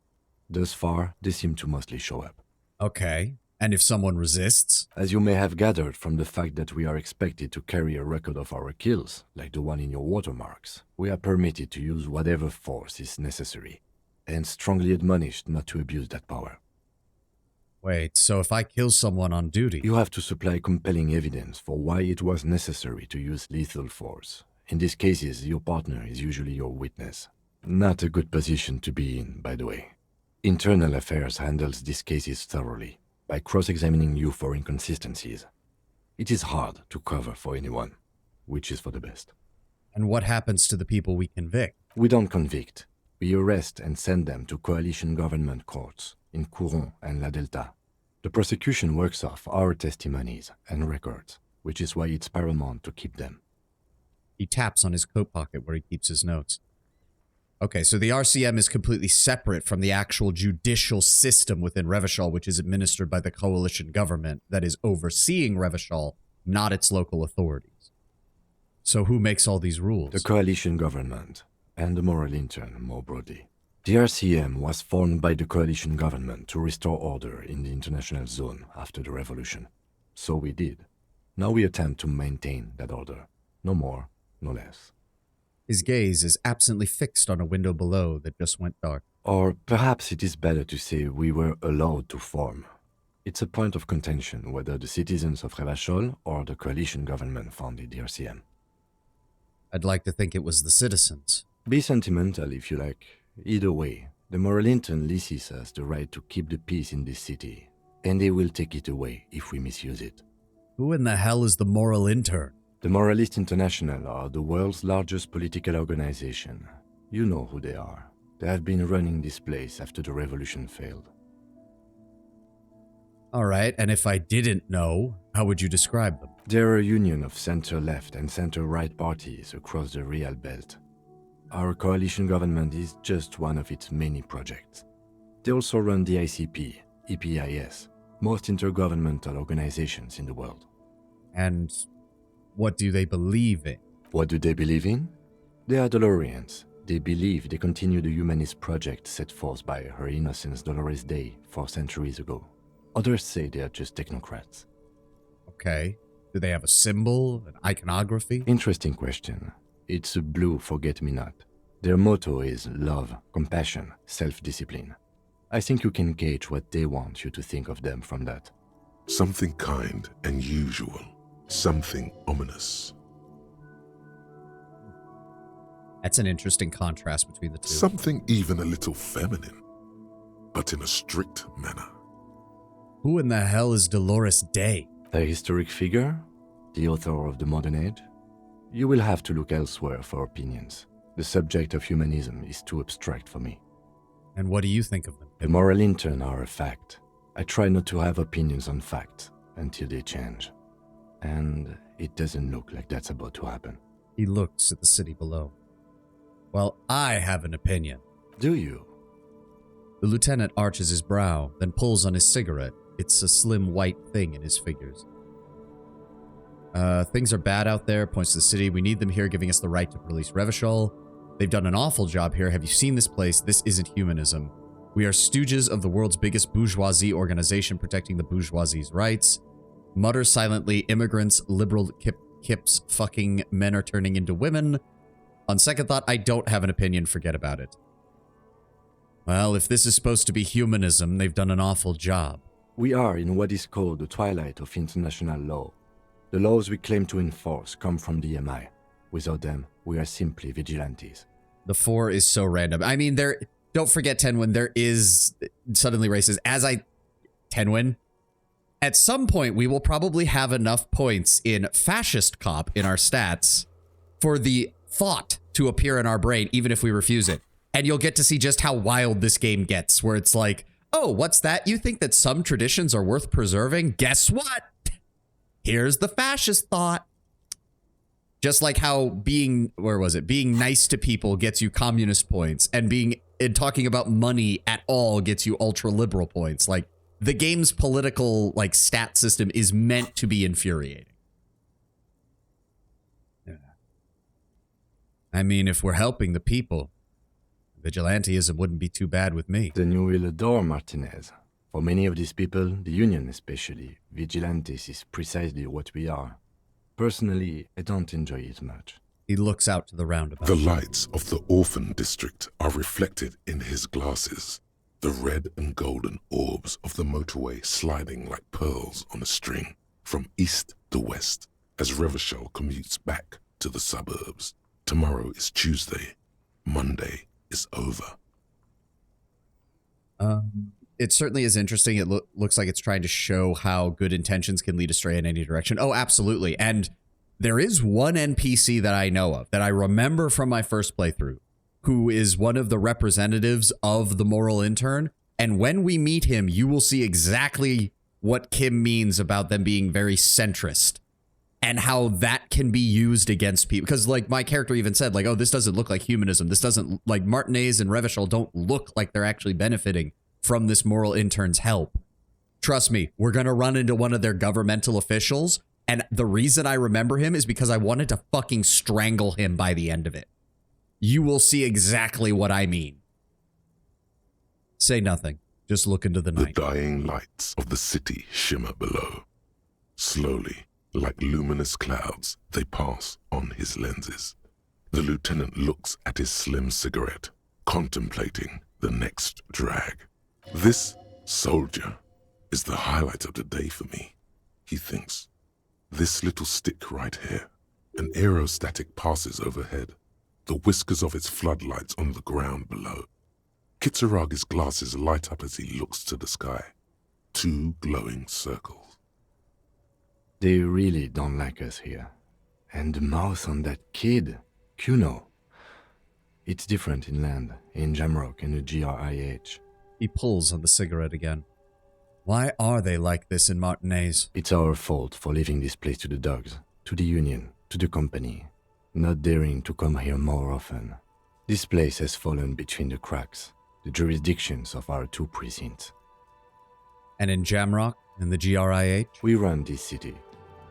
Thus far, they seem to mostly show up. Okay. And if someone resists? As you may have gathered from the fact that we are expected to carry a record of our kills, like the one in your watermarks, we are permitted to use whatever force is necessary, and strongly admonished not to abuse that power. Wait, so if I kill someone on duty... You have to supply compelling evidence for why it was necessary to use lethal force. In these cases, your partner is usually your witness. Not a good position to be in, by the way. Internal Affairs handles these cases thoroughly, by cross-examining you for inconsistencies. It is hard to cover for anyone, which is for the best. And what happens to the people we convict? We don't convict. We arrest and send them to coalition government courts in Couronne and La Delta. The prosecution works off our testimonies and records, which is why it's paramount to keep them. He taps on his coat pocket where he keeps his notes. Okay, so the RCM is completely separate from the actual judicial system within Revachol, which is administered by the coalition government that is overseeing Revachol, not its local authorities. So who makes all these rules? The coalition government, and the moral intern more broadly. The RCM was formed by the coalition government to restore order in the international zone after the revolution. So we did. Now we attempt to maintain that order. No more, no less. His gaze is absently fixed on a window below that just went dark. Or perhaps it is better to say we were allowed to form. It's a point of contention whether the citizens of Revachol or the coalition government founded the RCM. I'd like to think it was the citizens. Be sentimental if you like. Either way, the moral intern leases us the right to keep the peace in this city, and they will take it away if we misuse it. Who in the hell is the moral intern? The Moralists International are the world's largest political organization. You know who they are. They have been running this place after the revolution failed. Alright, and if I didn't know, how would you describe them? They're a union of center-left and center-right parties across the Real Belt. Our coalition government is just one of its many projects. They also run the ICP, EPIS, most intergovernmental organizations in the world. And what do they believe in? What do they believe in? They are Dolorians. They believe they continue the humanist project set forth by Her Innocence Dolores Day 4 centuries ago. Others say they are just technocrats. Okay. Do they have a symbol, an iconography? Interesting question. It's a blue forget-me-not. Their motto is love, compassion, self-discipline. I think you can gauge what they want you to think of them from that. Something kind and usual. Something ominous. That's an interesting contrast between the two. Something even a little feminine, but in a strict manner. Who in the hell is Dolores Day? A historic figure? The author of the modern age? You will have to look elsewhere for opinions. The subject of humanism is too abstract for me. And what do you think of them? The moral intern are a fact. I try not to have opinions on facts until they change. And it doesn't look like that's about to happen. He looks at the city below. Well, I have an opinion. Do you? The lieutenant arches his brow, then pulls on his cigarette. It's a slim white thing in his figures. Things are bad out there, points to the city. We need them here, giving us the right to release Revachol. They've done an awful job here. Have you seen this place? This isn't humanism. We are stooges of the world's biggest bourgeoisie organization protecting the bourgeoisie's rights. Mutter silently, immigrants, liberal kips, fucking men are turning into women. On second thought, I don't have an opinion, forget about it. Well, if this is supposed to be humanism, they've done an awful job. We are in what is called the twilight of international law. The laws we claim to enforce come from the MI. Without them, we are simply vigilantes. The 4 is so random. I mean, don't forget, Tenwin, there is suddenly races. Tenwin, at some point, we will probably have enough points in Fascist Cop in our stats for the thought to appear in our brain, even if we refuse it. And you'll get to see just how wild this game gets, where it's like, oh, what's that? You think that some traditions are worth preserving? Guess what? Here's the fascist thought. Just like how being nice to people gets you communist points, and talking about money at all gets you ultra liberal points. Like, the game's political, like, stat system is meant to be infuriating. Yeah. I mean, if we're helping the people, vigilantism wouldn't be too bad with me. Then you will adore Martinez. For many of these people, the Union especially, vigilantes is precisely what we are. Personally, I don't enjoy it much. He looks out to the roundabout. The lights of the orphan district are reflected in his glasses. The red and golden orbs of the motorway sliding like pearls on a string from east to west as Revachol commutes back to the suburbs. Tomorrow is Tuesday. Monday is over. It certainly is interesting. It looks like it's trying to show how good intentions can lead astray in any direction. Oh, absolutely. And there is one NPC that I know of that I remember from my first playthrough, who is one of the representatives of the moral intern. And when we meet him, you will see exactly what Kim means about them being very centrist and how that can be used against people. Because, like, my character even said, like, oh, this doesn't look like humanism. This doesn't, like, Martinez and Revachol don't look like they're actually benefiting from this moral intern's help. Trust me, we're going to run into one of their governmental officials. And the reason I remember him is because I wanted to fucking strangle him by the end of it. You will see exactly what I mean. Say nothing. Just look into the night. The dying lights of the city shimmer below. Slowly, like luminous clouds, they pass on his lenses. The lieutenant looks at his slim cigarette, contemplating the next drag. This soldier is the highlight of the day for me, he thinks. This little stick right here. An aerostatic passes overhead, the whiskers of its floodlights on the ground below. Kitsuragi's glasses light up as he looks to the sky. 2 glowing circles. They really don't like us here. And the mouth on that kid, Kuno. It's different inland, in Jamrock and the GRIH. He pulls on the cigarette again. Why are they like this in Martinez? It's our fault for leaving this place to the dogs, to the Union, to the company, not daring to come here more often. This place has fallen between the cracks, the jurisdictions of our 2 precincts. And in Jamrock, in the GRIH? We run this city.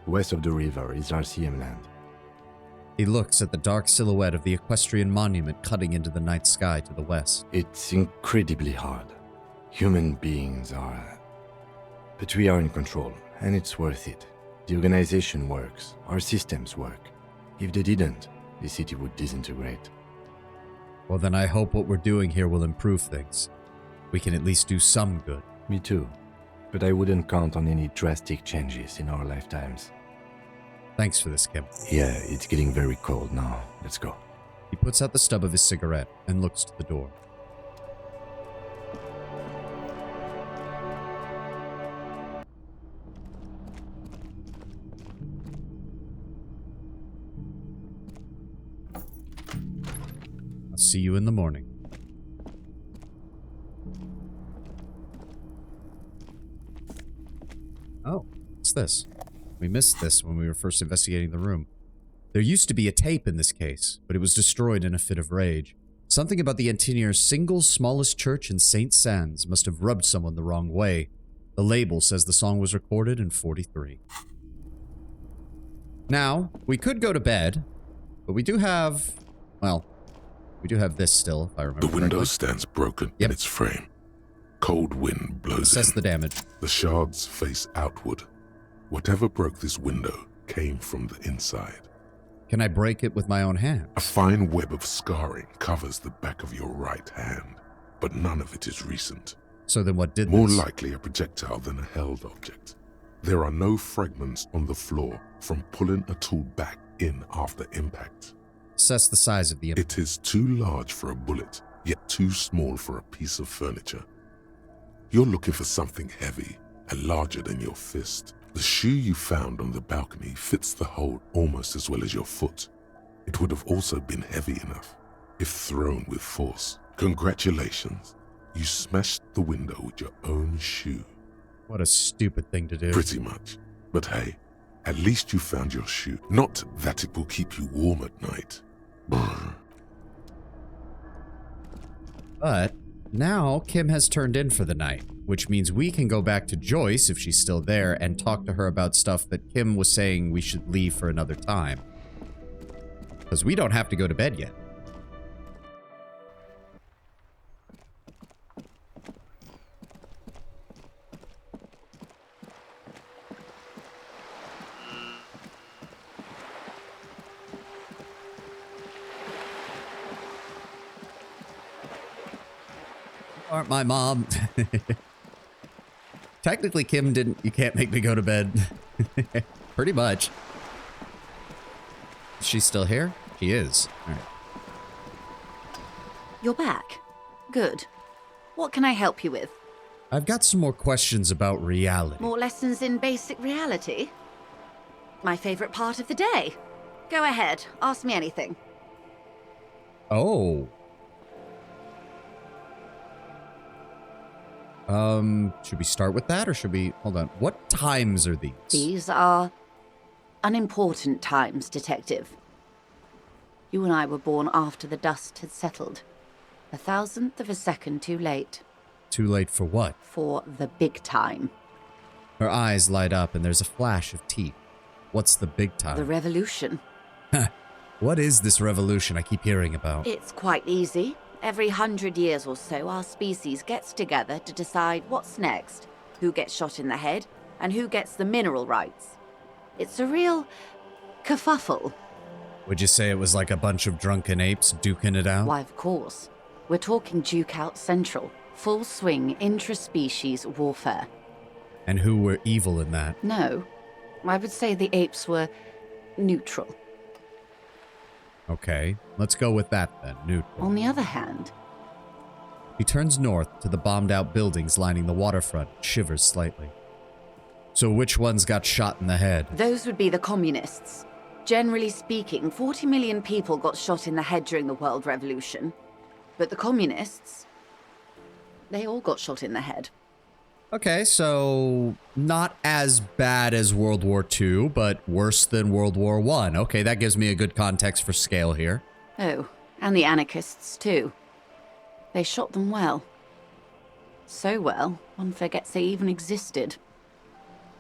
West of the river is RCM land. He looks at the dark silhouette of the equestrian monument cutting into the night sky to the west. It's incredibly hard. Human beings are... But we are in control, and it's worth it. The organization works. Our systems work. If they didn't, the city would disintegrate. Well, then I hope what we're doing here will improve things. We can at least do some good. Me too. But I wouldn't count on any drastic changes in our lifetimes. Thanks for this, Kim. Yeah, it's getting very cold now. Let's go. He puts out the stub of his cigarette and looks to the door. I'll see you in the morning. Oh, what's this? We missed this when we were first investigating the room. There used to be a tape in this case, but it was destroyed in a fit of rage. Something about the Antinier's single smallest church in St. Sands must have rubbed someone the wrong way. The label says the song was recorded in 43. Now, we could go to bed, but we do have, well, we do have this still, if I remember The window correctly. stands broken Yep. in its frame. Cold wind blows Assess in. the damage. The shards face outward. Whatever broke this window came from the inside. Can I break it with my own hand? A fine web of scarring covers the back of your right hand, but none of it is recent. So then what did More this? likely a projectile than a held object. There are no fragments on the floor from pulling a tool back in after impact. Assess the size of the impact. It is too large for a bullet, yet too small for a piece of furniture. You're looking for something heavy and larger than your fist. The shoe you found on the balcony fits the hole almost as well as your foot. It would have also been heavy enough if thrown with force. Congratulations, you smashed the window with your own shoe. What a stupid thing to do. Pretty much. But hey, at least you found your shoe. Not that it will keep you warm at night. Brr. But now Kim has turned in for the night, which means we can go back to Joyce if she's still there and talk to her about stuff that Kim was saying we should leave for another time. Because we don't have to go to bed yet. Aren't my mom. Technically, Kim didn't. You can't make me go to bed. Pretty much. Is she still here? She is. All right. You're back. Good. What can I help you with? I've got some more questions about reality. More lessons in basic reality? My favorite part of the day. Go ahead, ask me anything. Oh. Should we start with that or should we... Hold on. What times are these? These are unimportant times, Detective. You and I were born after the dust had settled. 1,000th of a second too late. Too late for what? For the big time. Her eyes light up and there's a flash of teeth. What's the big time? The revolution. What is this revolution I keep hearing about? It's quite easy. Every 100 years or so, our species gets together to decide what's next, who gets shot in the head, and who gets the mineral rights. It's a real kerfuffle. Would you say it was like a bunch of drunken apes duking it out? Why, of course. We're talking Duke Out Central. Full swing intraspecies warfare. And who were evil in that? No, I would say the apes were neutral. Okay, let's go with that then, neutral. On the other hand, He turns north to the bombed-out buildings lining the waterfront, shivers slightly. So which ones got shot in the head? those would be the communists. Generally speaking, 40 million people got shot in the head during the World Revolution. But the communists, they all got shot in the head. Okay, so not as bad as World War II, but worse than World War I. Okay, that gives me a good context for scale here. Oh, and the anarchists too. They shot them well. So well, one forgets they even existed.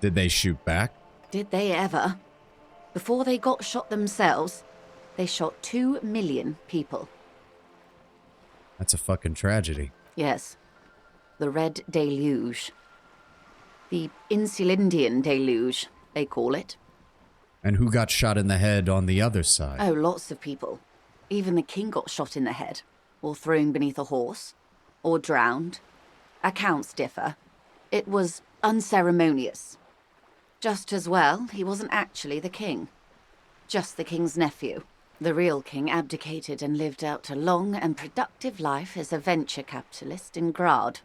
Did they shoot back? Did they ever? Before they got shot themselves, they shot 2 million people. That's a fucking tragedy. Yes. The Red Deluge. The Insulindian Deluge, they call it. And who got shot in the head on the other side? Oh, lots of people. Even the king got shot in the head, or thrown beneath a horse, or drowned. Accounts differ. It was unceremonious. Just as well, he wasn't actually the king. Just the king's nephew. The real king abdicated and lived out a long and productive life as a venture capitalist in Grad.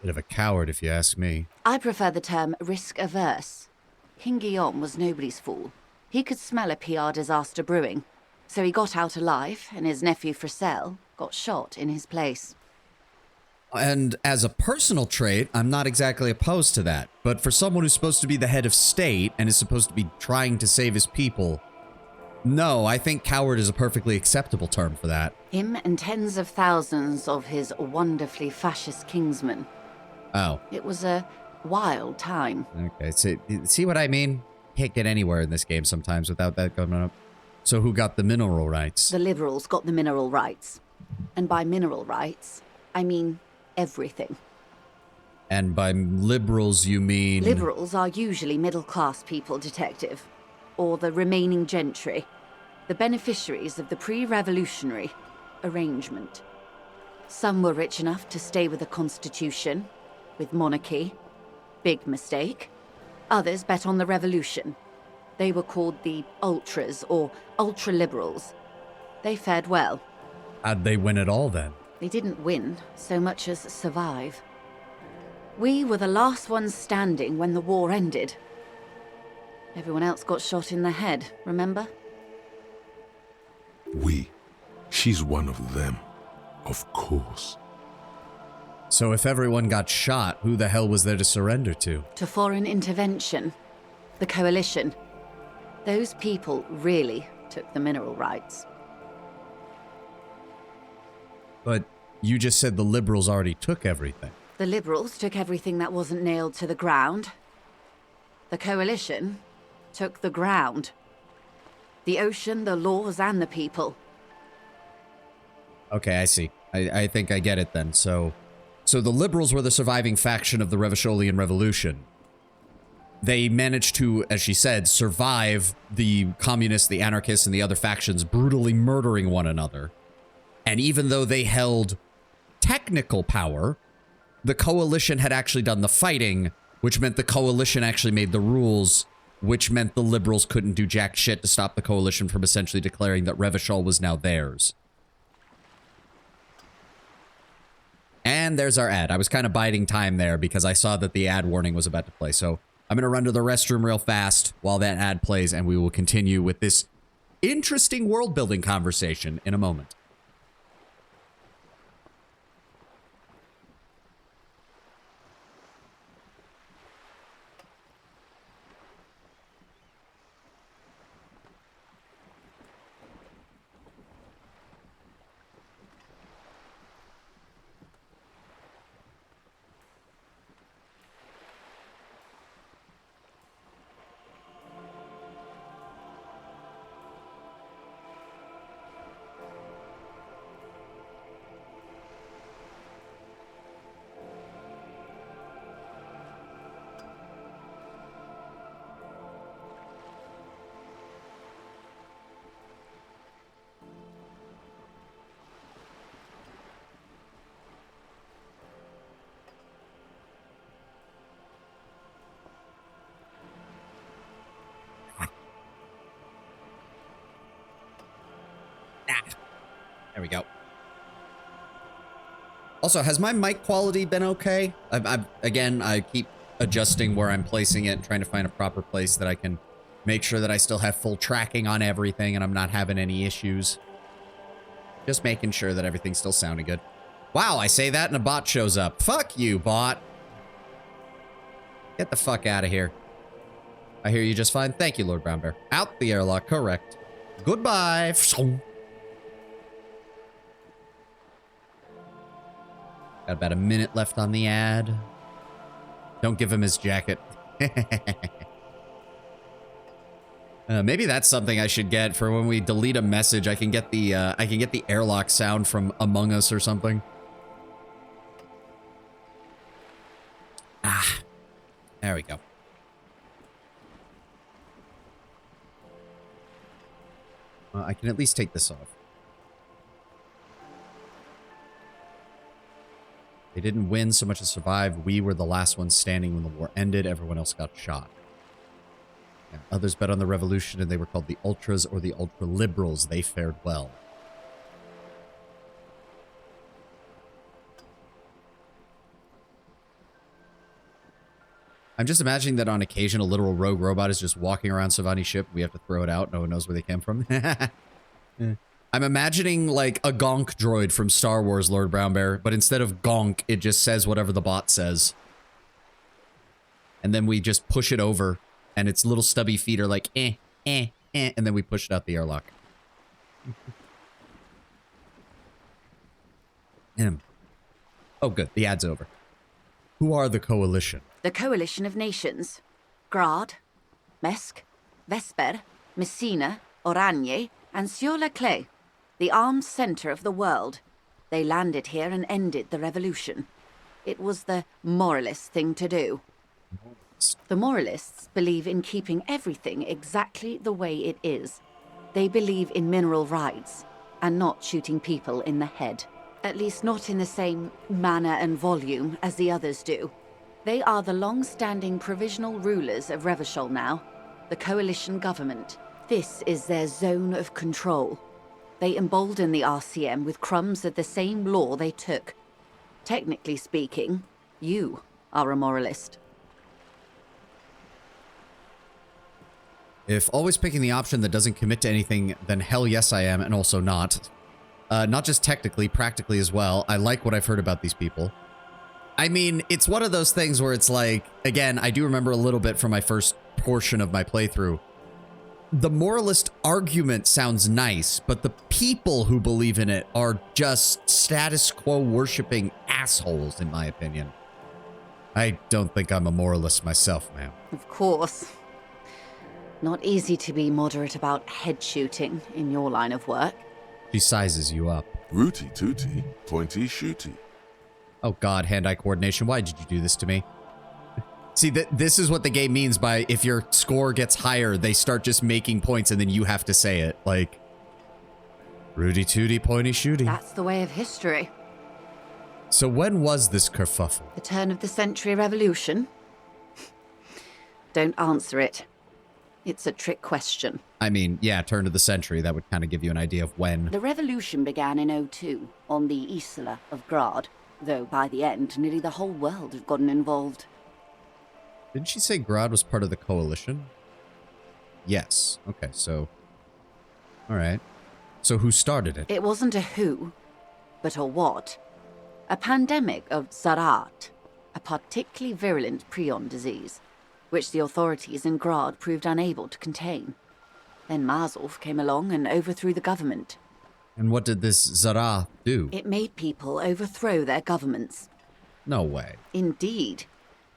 Bit of a coward, if you ask me. I prefer the term risk-averse. King Guillaume was nobody's fool. He could smell a PR disaster brewing, so he got out alive, and his nephew Fricelle got shot in his place. And as a personal trait, I'm not exactly opposed to that. But for someone who's supposed to be the head of state and is supposed to be trying to save his people, no, I think coward is a perfectly acceptable term for that. Him and tens of thousands of his wonderfully fascist kingsmen. Oh. It was a wild time. Okay, so, see what I mean? Can't get anywhere in this game sometimes without that going up. So who got the mineral rights? The liberals got the mineral rights. And by mineral rights, I mean everything. And by liberals, you mean... Liberals are usually middle-class people, Detective. Or the remaining gentry. The beneficiaries of the pre-revolutionary arrangement. Some were rich enough to stay with the Constitution, with monarchy. Big mistake. Others bet on the revolution. They were called the Ultras, or Ultra-Liberals. They fared well. How'd they win it all, then? They didn't win so much as survive. We were the last ones standing when the war ended. Everyone else got shot in the head, remember? She's one of them. Of course. So if everyone got shot, who the hell was there to surrender to? To foreign intervention. The Coalition. Those people really took the mineral rights. But you just said the liberals already took everything. The liberals took everything that wasn't nailed to the ground. The Coalition took the ground. The ocean, the laws, and the people. Okay, I see. I think I get it then. So the liberals were the surviving faction of the Revacholian Revolution. They managed to, as she said, survive the communists, the anarchists, and the other factions brutally murdering one another. And even though they held technical power, the Coalition had actually done the fighting, which meant the Coalition actually made the rules, which meant the liberals couldn't do jack shit to stop the Coalition from essentially declaring that Revachol was now theirs. And there's our ad. I was kind of biding time there because I saw that the ad warning was about to play. So I'm going to run to the restroom real fast while that ad plays, and we will continue with this interesting world-building conversation in a moment. There we go. Also, has my mic quality been okay? Again, I keep adjusting where I'm placing it, trying to find a proper place that I can make sure that I still have full tracking on everything and I'm not having any issues. Just making sure that everything's still sounding good. Wow, I say that and a bot shows up. Fuck you, bot. Get the fuck out of here. I hear you just fine. Thank you, Lord Brown Bear. Out the airlock, correct. Goodbye. Got about a minute left on the ad. Don't give him his jacket. Maybe that's something I should get for when we delete a message. I can get the airlock sound from Among Us or something. Ah, there we go. I can at least take this off. They didn't win so much as survive. We were the last ones standing when the war ended. Everyone else got shot. Yeah, others bet on the revolution, and they were called the Ultras or the Ultra-Liberals. They fared well. I'm just imagining that on occasion a literal rogue robot is just walking around Savani's ship. We have to throw it out. No one knows where they came from. I'm imagining like a gonk droid from Star Wars, Lord Brownbear, but instead of gonk, it just says whatever the bot says. And then we just push it over, and its little stubby feet are like, and then we push it out the airlock. Oh, good. The ad's over. Who are the Coalition? The Coalition of Nations. Grad, Mesk, Vesper, Messina, Oranje, and Sur-la-Clay. The armed center of the world. They landed here and ended the revolution. It was the moralist thing to do. The moralists believe in keeping everything exactly the way it is. They believe in mineral rights, and not shooting people in the head. At least not in the same manner and volume as the others do. They are the long-standing provisional rulers of Revachol now, the coalition government. This is their zone of control. They embolden the RCM with crumbs of the same law they took. Technically speaking, you are a moralist. If always picking the option that doesn't commit to anything, then hell yes I am, and also not. Not just technically, practically as well. I like what I've heard about these people. I mean, it's one of those things where it's like, again, I do remember a little bit from my first portion of my playthrough. The moralist argument sounds nice, but the people who believe in it are just status quo worshipping assholes, in my opinion. I don't think I'm a moralist myself, ma'am. Of course. Not easy to be moderate about head shooting in your line of work. She sizes you up. Rooty tooty, pointy shooty. Oh god, hand-eye coordination, why did you do this to me? See, this is what the game means by if your score gets higher, they start just making points and then you have to say it. Like, Rudy tooty, pointy shooty. That's the way of history. So when was this kerfuffle? The turn of the century revolution? Don't answer it. It's a trick question. I mean, yeah, turn of the century, that would kind of give you an idea of when. The revolution began in 02 on the Isla of Grad, though by the end, nearly the whole world had gotten involved. Didn't she say Grad was part of the coalition? Yes. Okay, so... Alright. So who started it? It wasn't a who, but a what. A pandemic of Zarat, a particularly virulent prion disease, which the authorities in Grad proved unable to contain. Then Mazov came along and overthrew the government. And what did this Zara do? It made people overthrow their governments. No way. Indeed.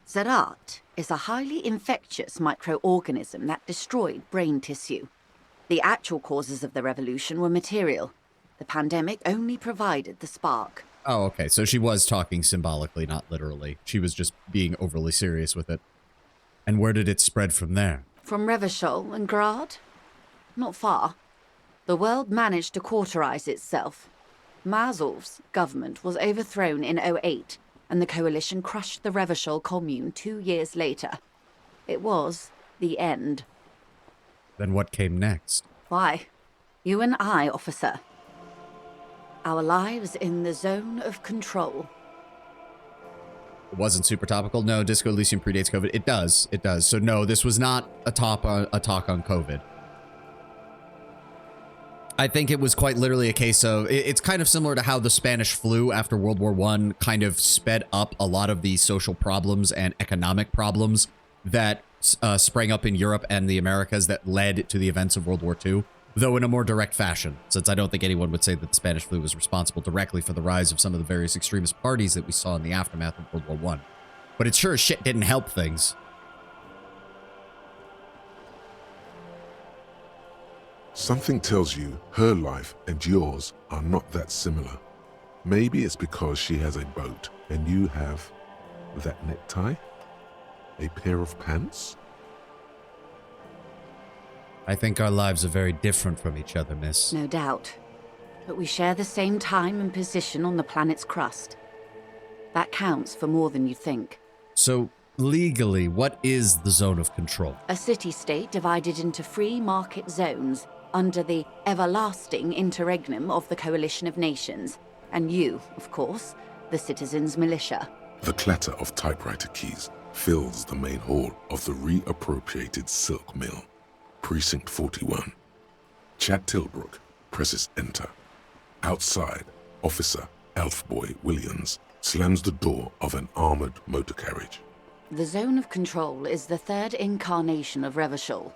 Zarat is a highly infectious microorganism that destroyed brain tissue. The actual causes of the revolution were material. The pandemic only provided the spark. Oh, okay. So she was talking symbolically, not literally. She was just being overly serious with it. And where did it spread from there? From Revachol and Grad? Not far. The world managed to cauterize itself. Mazov's government was overthrown in 08, and the coalition crushed the Revachol commune 2 years later. It was the end. Then what came next? Why? You and I, officer. Our lives in the zone of control. It wasn't super topical. No, Disco Elysium predates COVID. It does. It does. So no, this was not a talk on COVID. I think it was quite literally a case of, it's kind of similar to how the Spanish flu after World War I kind of sped up a lot of the social problems and economic problems that sprang up in Europe and the Americas that led to the events of World War II, though in a more direct fashion, since I don't think anyone would say that the Spanish flu was responsible directly for the rise of some of the various extremist parties that we saw in the aftermath of World War I. But it sure as shit didn't help things. Something tells you her life and yours are not that similar. Maybe it's because she has a boat and you have that necktie? A pair of pants? I think our lives are very different from each other, miss. No doubt. But we share the same time and position on the planet's crust. That counts for more than you think. So, legally, what is the zone of control? A city-state divided into free market zones under the everlasting interregnum of the Coalition of Nations. And you, of course, the citizens' militia. The clatter of typewriter keys fills the main hall of the reappropriated silk mill. Precinct 41. Chad Tilbrook, presses enter. Outside, Officer Elfboy Williams slams the door of an armored motor carriage. The Zone of Control is the third incarnation of Revachol,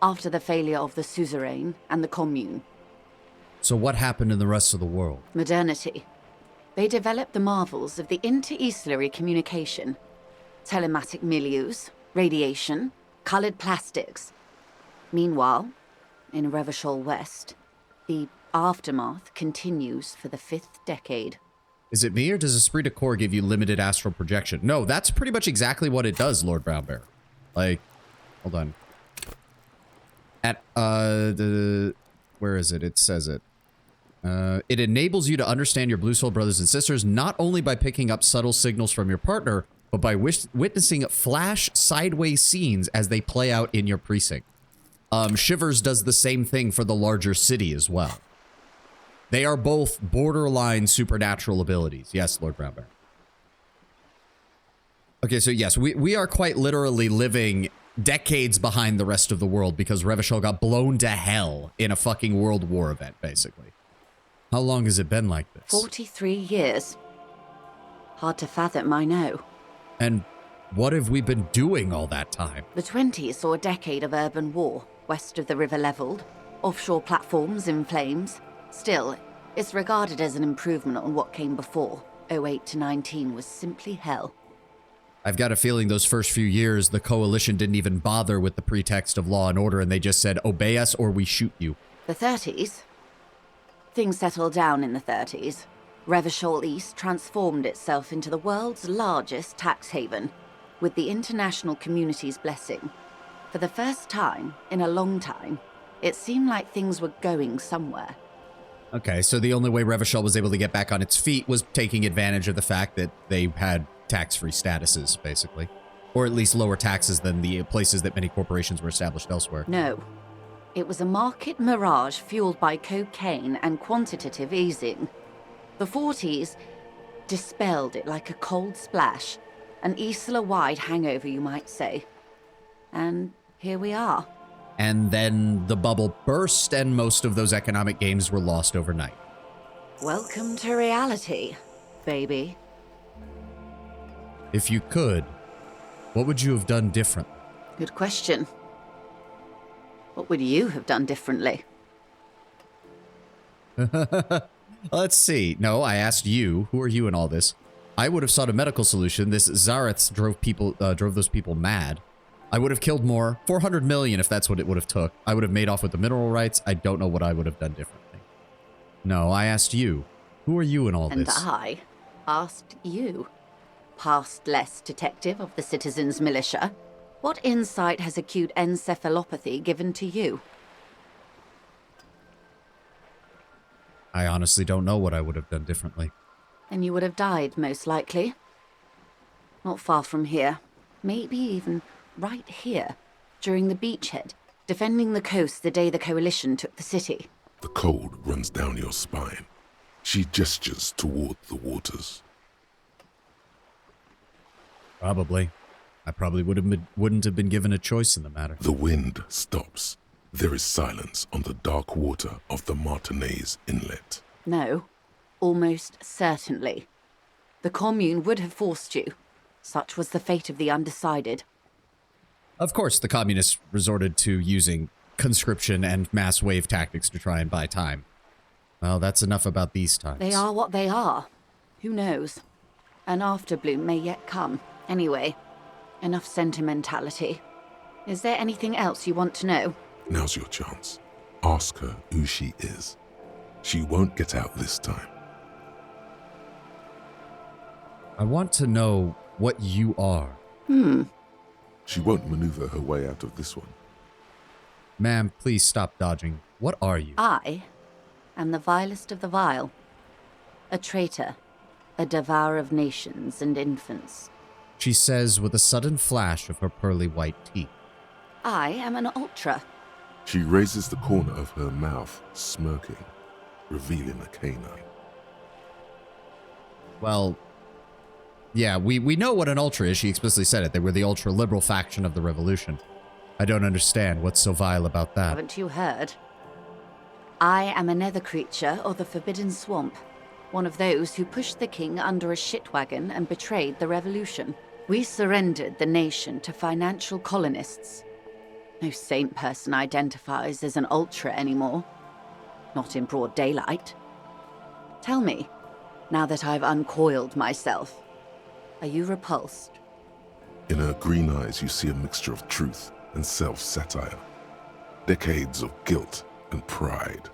after the failure of the Suzerain and the Commune. So what happened in the rest of the world? Modernity. They developed the marvels of the inter-eastlery communication, telematic milieus, radiation, colored plastics. Meanwhile, in Revachol West, the aftermath continues for the 5th decade. Is it me, or does Esprit de Corps give you limited astral projection? No, that's pretty much exactly what it does, Lord Brownbear. Like, hold on. At, where is it? It says it. It enables you to understand your Blue Soul brothers and sisters, not only by picking up subtle signals from your partner, but by witnessing flash sideways scenes as they play out in your precinct. Shivers does the same thing for the larger city as well. They are both borderline supernatural abilities. Yes, Lord Brownbear. Okay, so yes, we are quite literally living decades behind the rest of the world because Revachol got blown to hell in a fucking World War event, basically. How long has it been like this? 43 years. Hard to fathom, I know. And what have we been doing all that time? The 20s saw a decade of urban war, west of the river leveled, offshore platforms in flames. Still, it's regarded as an improvement on what came before. 08 to 19 was simply hell. I've got a feeling those first few years, the Coalition didn't even bother with the pretext of law and order, and they just said, obey us or we shoot you. The 30s? Things settled down in the 30s. Revachol East transformed itself into the world's largest tax haven, with the international community's blessing. For the first time in a long time, it seemed like things were going somewhere. Okay, so the only way Revachol was able to get back on its feet was taking advantage of the fact that they had tax-free statuses, basically. Or at least lower taxes than the places that many corporations were established elsewhere. No. It was a market mirage fueled by cocaine and quantitative easing. The 40s dispelled it like a cold splash. An Isla-wide hangover, you might say. And here we are. And then the bubble burst and most of those economic gains were lost overnight. Welcome to reality, baby. If you could, what would you have done differently? Good question. What would you have done differently? Let's see. No, I asked you. Who are you in all this? I would have sought a medical solution. This Zareth drove those people mad. I would have killed more. 400 million if that's what it would have took. I would have made off with the mineral rights. I don't know what I would have done differently. No, I asked you. Who are you in all And this? I asked you, past-less detective of the Citizens Militia, what insight has acute encephalopathy given to you? I honestly don't know what I would have done differently. And you would have died, most likely. Not far from here. Maybe even right here, during the beachhead, defending the coast the day the Coalition took the city. The cold runs down your spine. She gestures toward the waters. Probably. I probably wouldn't have been given a choice in the matter. The wind stops. There is silence on the dark water of the Martinez Inlet. No, almost certainly. The Commune would have forced you. Such was the fate of the undecided. Of course, the communists resorted to using conscription and mass wave tactics to try and buy time. Well, that's enough about these times. They are what they are. Who knows? An afterbloom may yet come. Anyway, enough sentimentality. Is there anything else you want to know? Now's your chance. Ask her who she is. She won't get out this time. I want to know what you are. She won't maneuver her way out of this one. Ma'am, please stop dodging. What are you? I am the vilest of the vile. A traitor. A devourer of nations and infants. She says with a sudden flash of her pearly white teeth. I am an ultra. She raises the corner of her mouth, smirking, revealing a canine. Well, yeah, we know what an ultra is. She explicitly said it. They were the ultra-liberal faction of the revolution. I don't understand. What's so vile about that? Haven't you heard? I am a nether creature of the Forbidden Swamp, one of those who pushed the king under a shitwagon and betrayed the revolution. We surrendered the nation to financial colonists. No saint person identifies as an ultra anymore. Not in broad daylight. Tell me, now that I've uncoiled myself, are you repulsed? In her green eyes, you see a mixture of truth and self-satire. Decades of guilt and pride.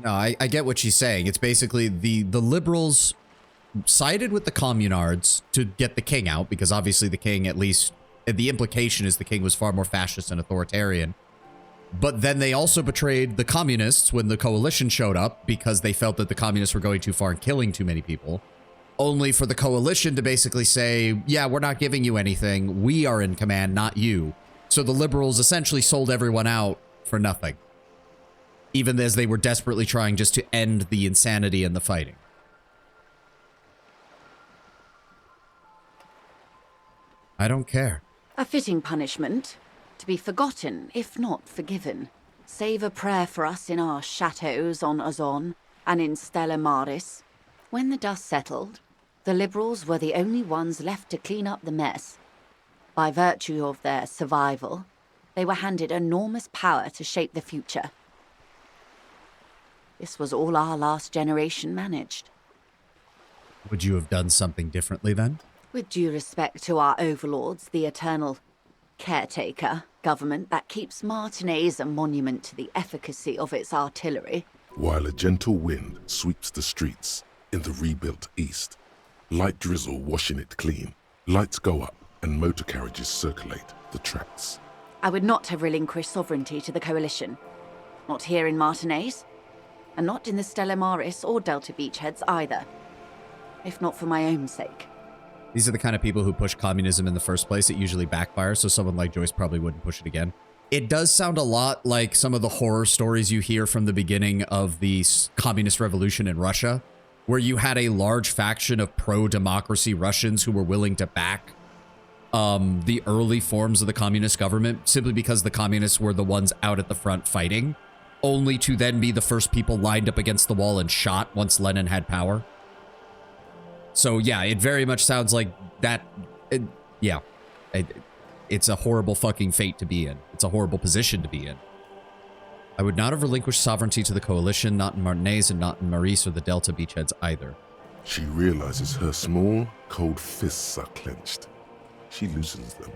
No, I get what she's saying. It's basically the liberals sided with the communards to get the king out, because obviously the king, at least the implication is the king was far more fascist and authoritarian. But then they also betrayed the communists when the coalition showed up, because they felt that the communists were going too far and killing too many people. Only for the coalition to basically say, yeah, we're not giving you anything. We are in command, not you. So the liberals essentially sold everyone out for nothing, even as they were desperately trying just to end the insanity and the fighting. I don't care. A fitting punishment, to be forgotten, if not forgiven. Save a prayer for us in our chateaus on Azon and in Stella Maris. When the dust settled, the liberals were the only ones left to clean up the mess. By virtue of their survival, they were handed enormous power to shape the future. This was all our last generation managed. Would you have done something differently then? With due respect to our overlords, the eternal caretaker government that keeps Martinaise a monument to the efficacy of its artillery. While a gentle wind sweeps the streets in the rebuilt east, light drizzle washing it clean, lights go up and motor carriages circulate the tracks. I would not have relinquished sovereignty to the Coalition. Not here in Martinaise, and not in the Stella Maris or Delta Beachheads either. If not for my own sake. These are the kind of people who push communism in the first place. It usually backfires, so someone like Joyce probably wouldn't push it again. It does sound a lot like some of the horror stories you hear from the beginning of the communist revolution in Russia, where you had a large faction of pro-democracy Russians who were willing to back the early forms of the communist government simply because the communists were the ones out at the front fighting, only to then be the first people lined up against the wall and shot once Lenin had power. So yeah, it very much sounds like that. It's a horrible fucking fate to be in. It's a horrible position to be in. I would not have relinquished sovereignty to the Coalition, not in Martinaise and not in Maurice or the Delta Beachheads either. She realizes her small, cold fists are clenched. She loosens them.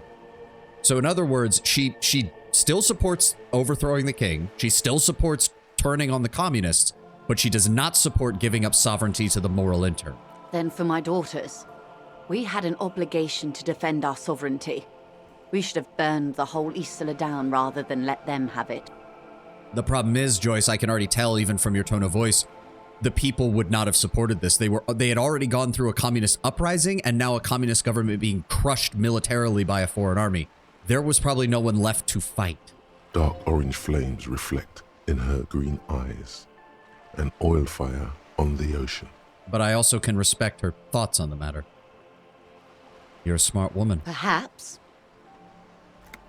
So in other words, she still supports overthrowing the king. She still supports turning on the communists, but she does not support giving up sovereignty to the moral intern. Then for my daughters, we had an obligation to defend our sovereignty. We should have burned the whole Isola down rather than let them have it. The problem is, Joyce, I can already tell even from your tone of voice, the people would not have supported this. They had already gone through a communist uprising and now a communist government being crushed militarily by a foreign army. There was probably no one left to fight. Dark orange flames reflect in her green eyes. An oil fire on the ocean. But I also can respect her thoughts on the matter. You're a smart woman. Perhaps.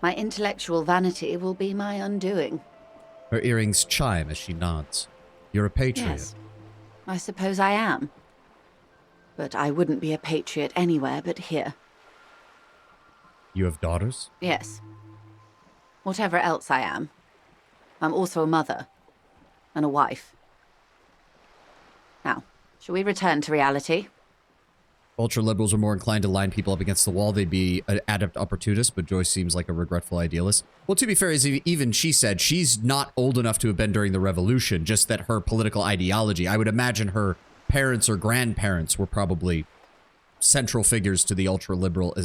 My intellectual vanity will be my undoing. Her earrings chime as she nods. You're a patriot. Yes, I suppose I am. But I wouldn't be a patriot anywhere but here. You have daughters? Yes. Whatever else I am, I'm also a mother and a wife. Now, shall we return to reality? Ultra-liberals are more inclined to line people up against the wall. They'd be an adept opportunist, but Joyce seems like a regretful idealist. Well, to be fair, as even she said, she's not old enough to have been during the revolution, just that her political ideology, I would imagine her parents or grandparents were probably central figures to the ultra-liberal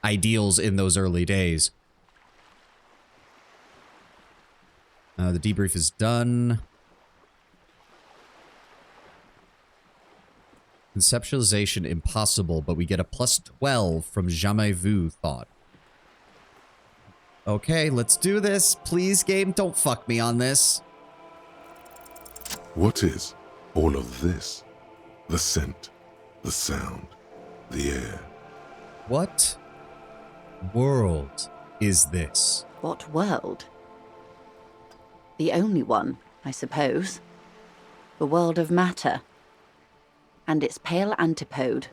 ideals in those early days. The debrief is done. Conceptualization impossible, but we get a +12 from Jamais Vu thought. Okay, let's do this. Please, game, don't fuck me on this. What is all of this? The scent, the sound, the air. What world is this? What world? The only one I suppose. The world of matter. And its pale antipode.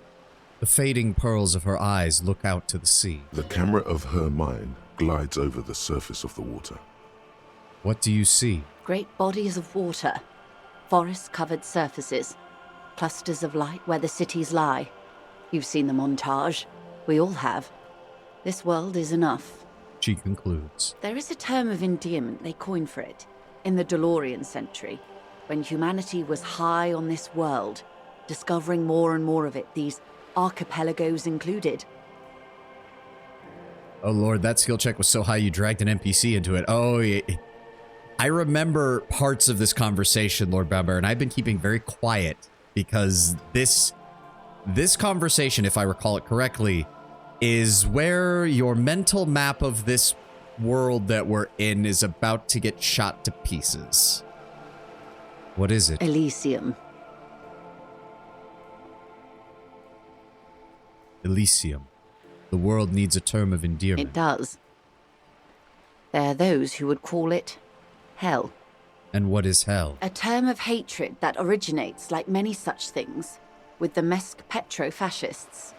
The fading pearls of her eyes look out to the sea. The camera of her mind glides over the surface of the water. What do you see? Great bodies of water. Forest-covered surfaces. Clusters of light where the cities lie. You've seen the montage. We all have. This world is enough. She concludes. There is a term of endearment they coined for it in the DeLorean century, when humanity was high on this world, discovering more and more of it, these archipelagos included. Oh lord, that skill check was so high you dragged an NPC into it. Oh, yeah. I remember parts of this conversation, Lord Brownbear, and I've been keeping very quiet because this conversation, if I recall it correctly, is where your mental map of this world that we're in is about to get shot to pieces. What is it? Elysium. Elysium. The world needs a term of endearment. It does. There are those who would call it hell. And what is hell? A term of hatred that originates, like many such things, with the Mesk petro-fascists.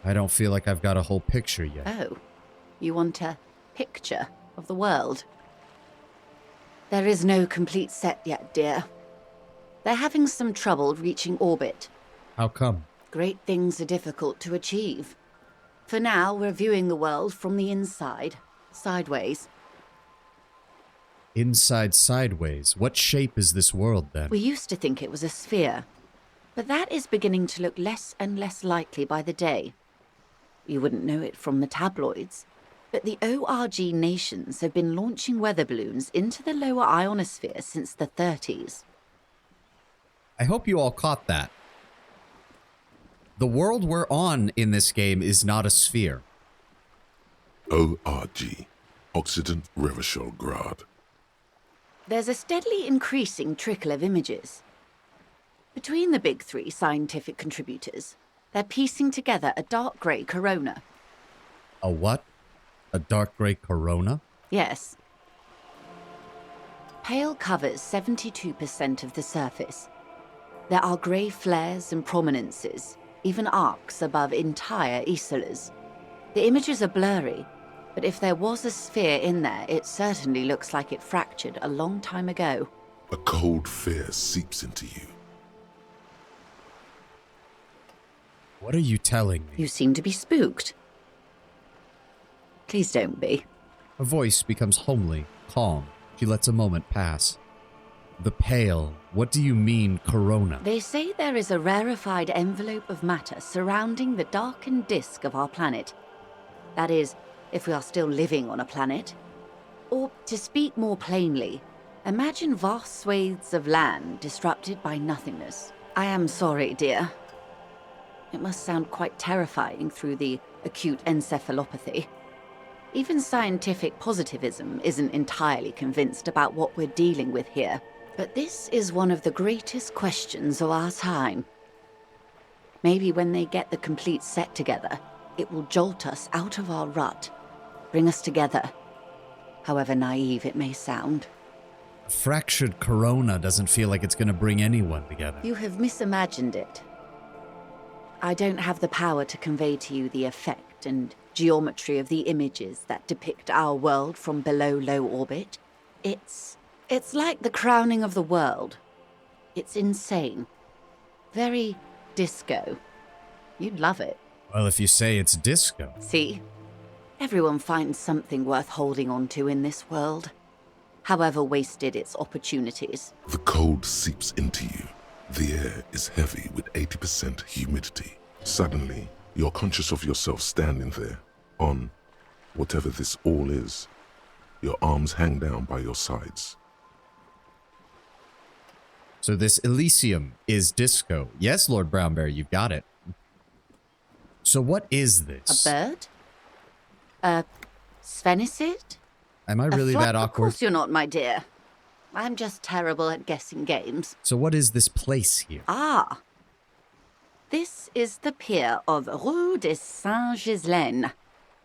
I don't feel like I've got a whole picture yet. Oh, you want a picture of the world? There is no complete set yet, dear. They're having some trouble reaching orbit. How come? Great things are difficult to achieve. For now, we're viewing the world from the inside, sideways. Inside sideways. What shape is this world then? We used to think it was a sphere, but that is beginning to look less and less likely by the day. You wouldn't know it from the tabloids, but the ORG nations have been launching weather balloons into the lower ionosphere since the 30s. I hope you all caught that. The world we're on in this game is not a sphere. ORG, Occident Revachol Grad. There's a steadily increasing trickle of images. Between the big three scientific contributors, they're piecing together a dark grey corona. A what? A dark grey corona? Yes. Pale covers 72% of the surface. There are grey flares and prominences, even arcs above entire isolas. The images are blurry, but if there was a sphere in there, it certainly looks like it fractured a long time ago. A cold fear seeps into you. What are you telling me? You seem to be spooked. Please don't be. Her voice becomes homely, calm. She lets a moment pass. The pale, what do you mean, corona? They say there is a rarefied envelope of matter surrounding the darkened disk of our planet. That is, if we are still living on a planet. Or, to speak more plainly, imagine vast swathes of land disrupted by nothingness. I am sorry, dear. It must sound quite terrifying through the acute encephalopathy. Even scientific positivism isn't entirely convinced about what we're dealing with here. But this is one of the greatest questions of our time. Maybe when they get the complete set together, it will jolt us out of our rut, bring us together, however naive it may sound. A fractured corona doesn't feel like it's going to bring anyone together. You have misimagined it. I don't have the power to convey to you the effect and geometry of the images that depict our world from below low orbit. It's like the crowning of the world. It's insane. Very disco. You'd love it. Well, if you say it's disco. See? Everyone finds something worth holding on to in this world, however wasted its opportunities. The cold seeps into you. The air is heavy with 80% humidity. Suddenly, you're conscious of yourself standing there, on whatever this all is. Your arms hang down by your sides. So this Elysium is disco. Yes, Lord Brownbear, you've got it. So what is this? A bird? A sphenicid? Am I really A flock? that Of awkward? course you're not, my dear. I'm just terrible at guessing games. So what is this place here? Ah. This is the pier of Rue de Saint-Ghislaine,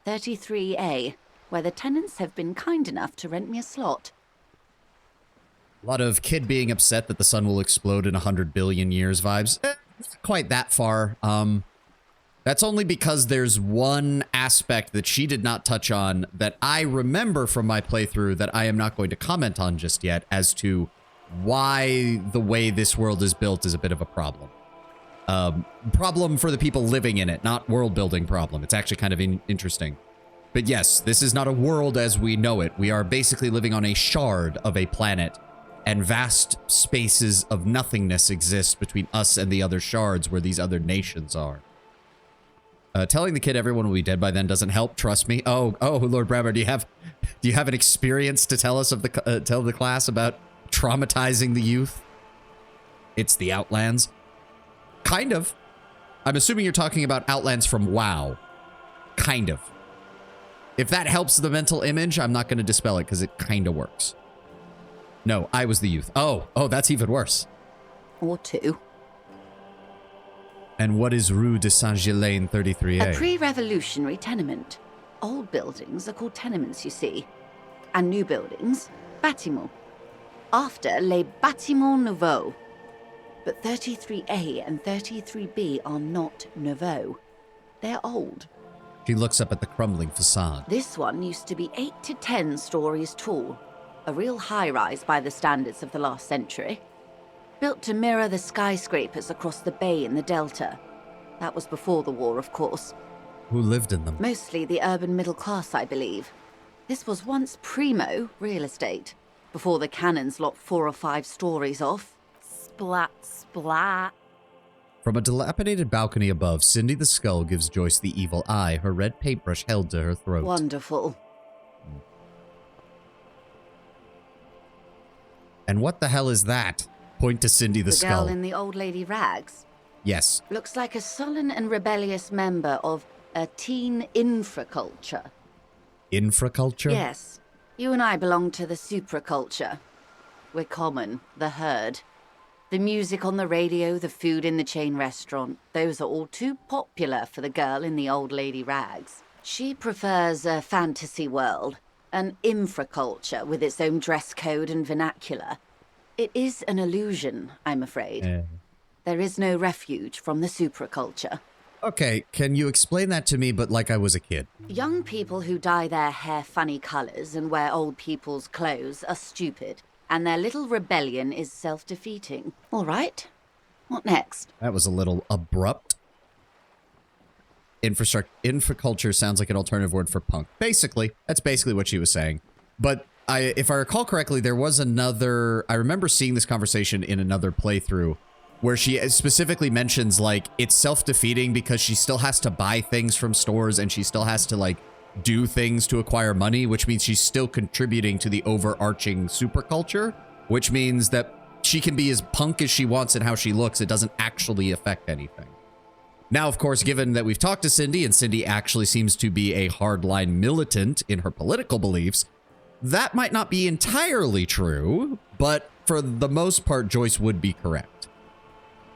33A, where the tenants have been kind enough to rent me a slot. A lot of kid being upset that the sun will explode in 100 billion years vibes. Not quite that far. That's only because there's one aspect that she did not touch on that I remember from my playthrough that I am not going to comment on just yet as to why the way this world is built is a bit of a problem. Problem for the people living in it, not world building problem. It's actually kind of interesting. But yes, this is not a world as we know it. We are basically living on a shard of a planet, and vast spaces of nothingness exist between us and the other shards where these other nations are. Telling the kid everyone will be dead by then doesn't help. Trust me. Oh, Lord Brammer, do you have an experience to tell us of tell the class about traumatizing the youth? It's the Outlands. Kind of. I'm assuming you're talking about Outlands from WoW. Kind of. If that helps the mental image, I'm not going to dispel it because it kind of works. No, I was the youth. Oh, that's even worse. Or two. And what is Rue de Saint-Ghislain 33A? A pre-revolutionary tenement. Old buildings are called tenements, you see. And new buildings, bâtiments. After les bâtiments nouveaux. But 33A and 33B are not nouveaux. They're old. She looks up at the crumbling facade. This one used to be 8 to 10 stories tall. A real high-rise by the standards of the last century. Built to mirror the skyscrapers across the bay in the Delta. That was before the war, of course. Who lived in them? Mostly the urban middle class, I believe. This was once primo real estate, before the cannons lopped 4 or 5 stories off. Splat, splat. From a dilapidated balcony above, Cindy the Skull gives Joyce the evil eye, her red paintbrush held to her throat. Wonderful. And what the hell is that? Point to Cindy the Skull. The girl in the old lady rags? Yes. Looks like a sullen and rebellious member of a teen infraculture. Infraculture? Yes. You and I belong to the supraculture. We're common, the herd. The music on the radio, the food in the chain restaurant, those are all too popular for the girl in the old lady rags. She prefers a fantasy world, an infraculture with its own dress code and vernacular. It is an illusion, I'm afraid. There is no refuge from the supraculture. Okay, can you explain that to me, but like I was a kid? Young people who dye their hair funny colors and wear old people's clothes are stupid, and their little rebellion is self-defeating. All right, what next? That was a little abrupt. Infraculture sounds like an alternative word for punk. Basically, that's basically what she was saying. But if I recall correctly, there was another... I remember seeing this conversation in another playthrough where she specifically mentions, like, it's self-defeating because she still has to buy things from stores and she still has to, like, do things to acquire money, which means she's still contributing to the overarching superculture, which means that she can be as punk as she wants and how she looks. It doesn't actually affect anything. Now, of course, given that we've talked to Cindy, and Cindy actually seems to be a hardline militant in her political beliefs, that might not be entirely true, but for the most part, Joyce would be correct.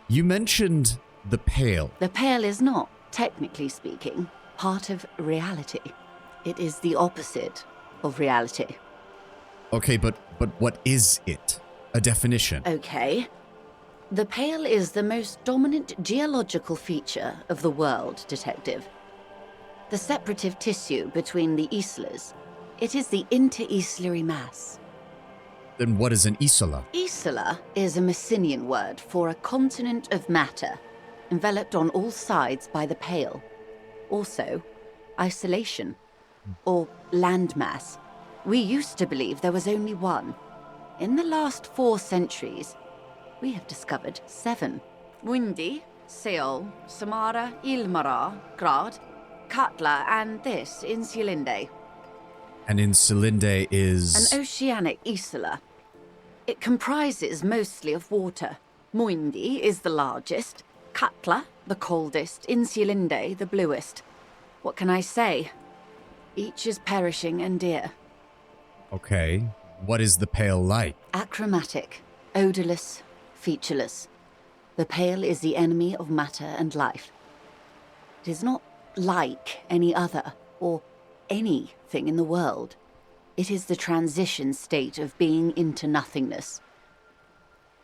You mentioned the Pale. The Pale is not, technically speaking, part of reality. It is the opposite of reality. Okay, but what is it? A definition. Okay. The Pale is the most dominant geological feature of the world, Detective. The separative tissue between the islas. It is the inter-islary mass. Then what is an isla? Isla is a Messinian word for a continent of matter, enveloped on all sides by the Pale. Also, isolation, or landmass. We used to believe there was only one. In the last 4 centuries, we have discovered 7. Windy, Seol, Samara, Ilmara, Grad, Katla, and this, Insulinde. And Insulinde is... An oceanic isla. It comprises mostly of water. Muindi is the largest, Katla the coldest, Insulinde the bluest. What can I say? Each is perishing and dear. Okay. What is the Pale like? Achromatic, odorless, featureless. The Pale is the enemy of matter and life. It is not like any other, or anything in the world. It is the transition state of being into nothingness,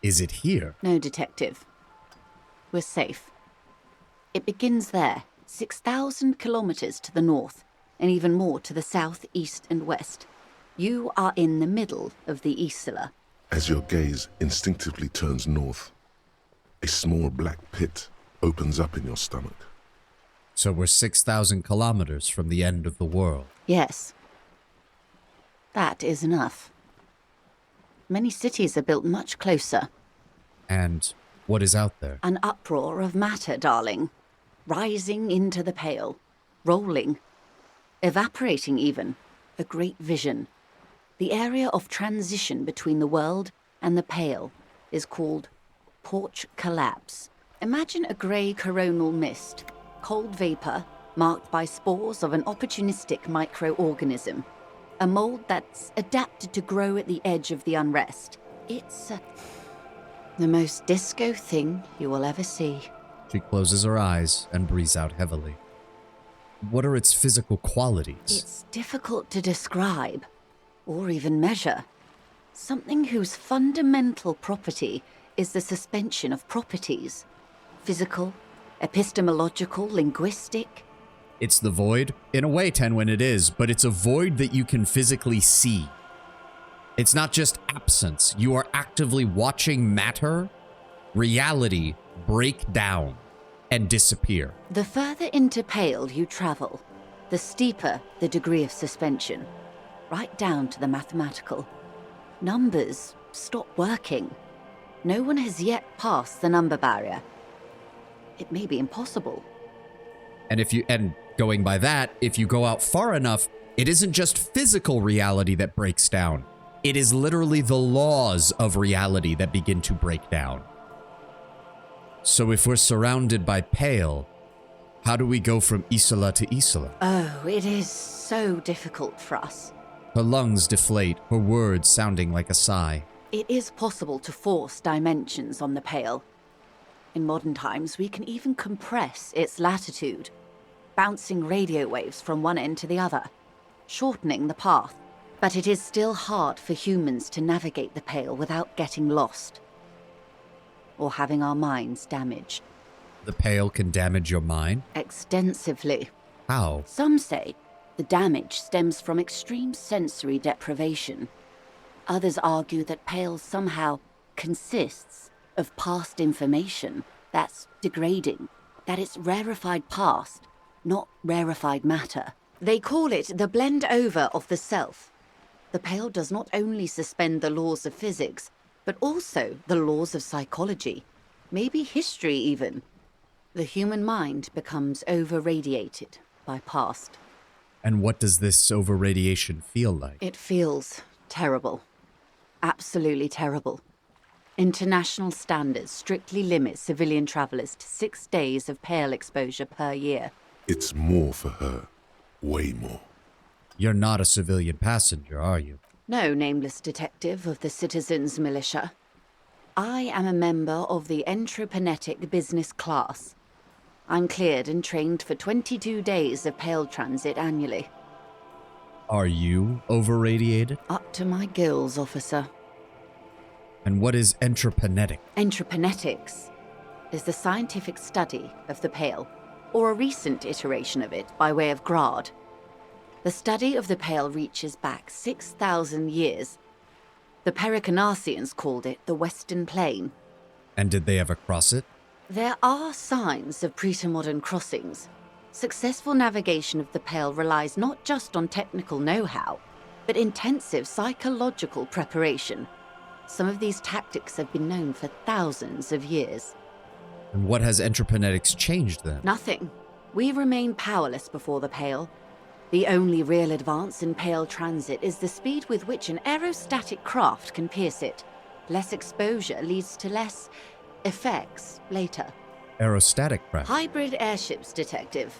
Is it here? No, Detective. We're safe. It begins there, 6,000 kilometers to the north, and even more to the south, east, and west. You are in the middle of the Isla. As your gaze instinctively turns north, a small black pit opens up in your stomach. So we're 6,000 kilometers from the end of the world. Yes. That is enough. Many cities are built much closer. And what is out there? An uproar of matter, darling. Rising into the pale. Rolling. Evaporating even. A great vision. The area of transition between the world and the pale is called porch collapse. Imagine a grey coronal mist. Cold vapor marked by spores of an opportunistic microorganism. A mold that's adapted to grow at the edge of the unrest. It's the most disco thing you will ever see. She closes her eyes and breathes out heavily. What are its physical qualities? It's difficult to describe, or even measure. Something whose fundamental property is the suspension of properties. Physical, epistemological, linguistic. It's the void? In a way, Tenwin, it is, but it's a void that you can physically see. It's not just absence. You are actively watching matter, reality, break down and disappear. The further into Pale you travel, the steeper the degree of suspension, right down to the mathematical. Numbers stop working. No one has yet passed the number barrier. It may be impossible. And going by that, if you go out far enough, it isn't just physical reality that breaks down. It is literally the laws of reality that begin to break down. So if we're surrounded by Pale, how do we go from Isla to Isla? Oh, it is so difficult for us. Her lungs deflate, her words sounding like a sigh. It is possible to force dimensions on the Pale. In modern times, we can even compress its latitude, bouncing radio waves from one end to the other, shortening the path. But it is still hard for humans to navigate the Pale without getting lost, or having our minds damaged. The Pale can damage your mind? Extensively. How? Some say the damage stems from extreme sensory deprivation. Others argue that Pale somehow consists of past information that's degrading, that it's rarefied past, not rarefied matter. They call it the blend over of the self. The Pale does not only suspend the laws of physics, but also the laws of psychology, maybe history even. The human mind becomes over-radiated by past. And what does this over-radiation feel like? It feels terrible. Absolutely terrible. International standards strictly limit civilian travelers to 6 days of Pale exposure per year. It's more for her. Way more. You're not a civilian passenger, are you? No, nameless detective of the Citizens Militia. I am a member of the Entropanetic Business Class. I'm cleared and trained for 22 days of Pale transit annually. Are you over-radiated? Up to my gills, officer. And what is entropanetic? Entropanetics is the scientific study of the Pale, or a recent iteration of it by way of Grad. The study of the Pale reaches back 6,000 years. The Pericarnassians called it the Western Plain. And did they ever cross it? There are signs of pretermodern crossings. Successful navigation of the Pale relies not just on technical know-how, but intensive psychological preparation. Some of these tactics have been known for thousands of years. And what has entropanetics changed then? Nothing. We remain powerless before the Pale. The only real advance in Pale transit is the speed with which an aerostatic craft can pierce it. Less exposure leads to less effects later. Aerostatic craft? Hybrid airships, detective.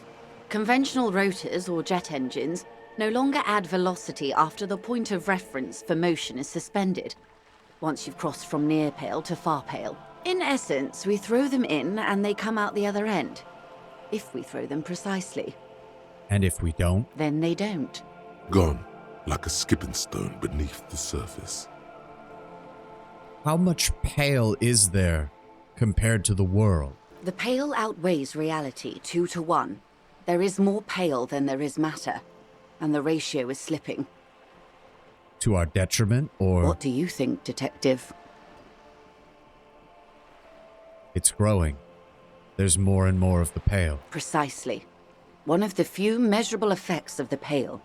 Conventional rotors or jet engines no longer add velocity after the point of reference for motion is suspended, once you've crossed from near Pale to far Pale. In essence, we throw them in and they come out the other end. If we throw them precisely. And if we don't? Then they don't. Gone, like a skipping stone beneath the surface. How much Pale is there compared to the world? The Pale outweighs reality 2 to 1. There is more Pale than there is matter, and the ratio is slipping. To our detriment, or... What do you think, Detective? It's growing. There's more and more of the Pale. Precisely. One of the few measurable effects of the Pale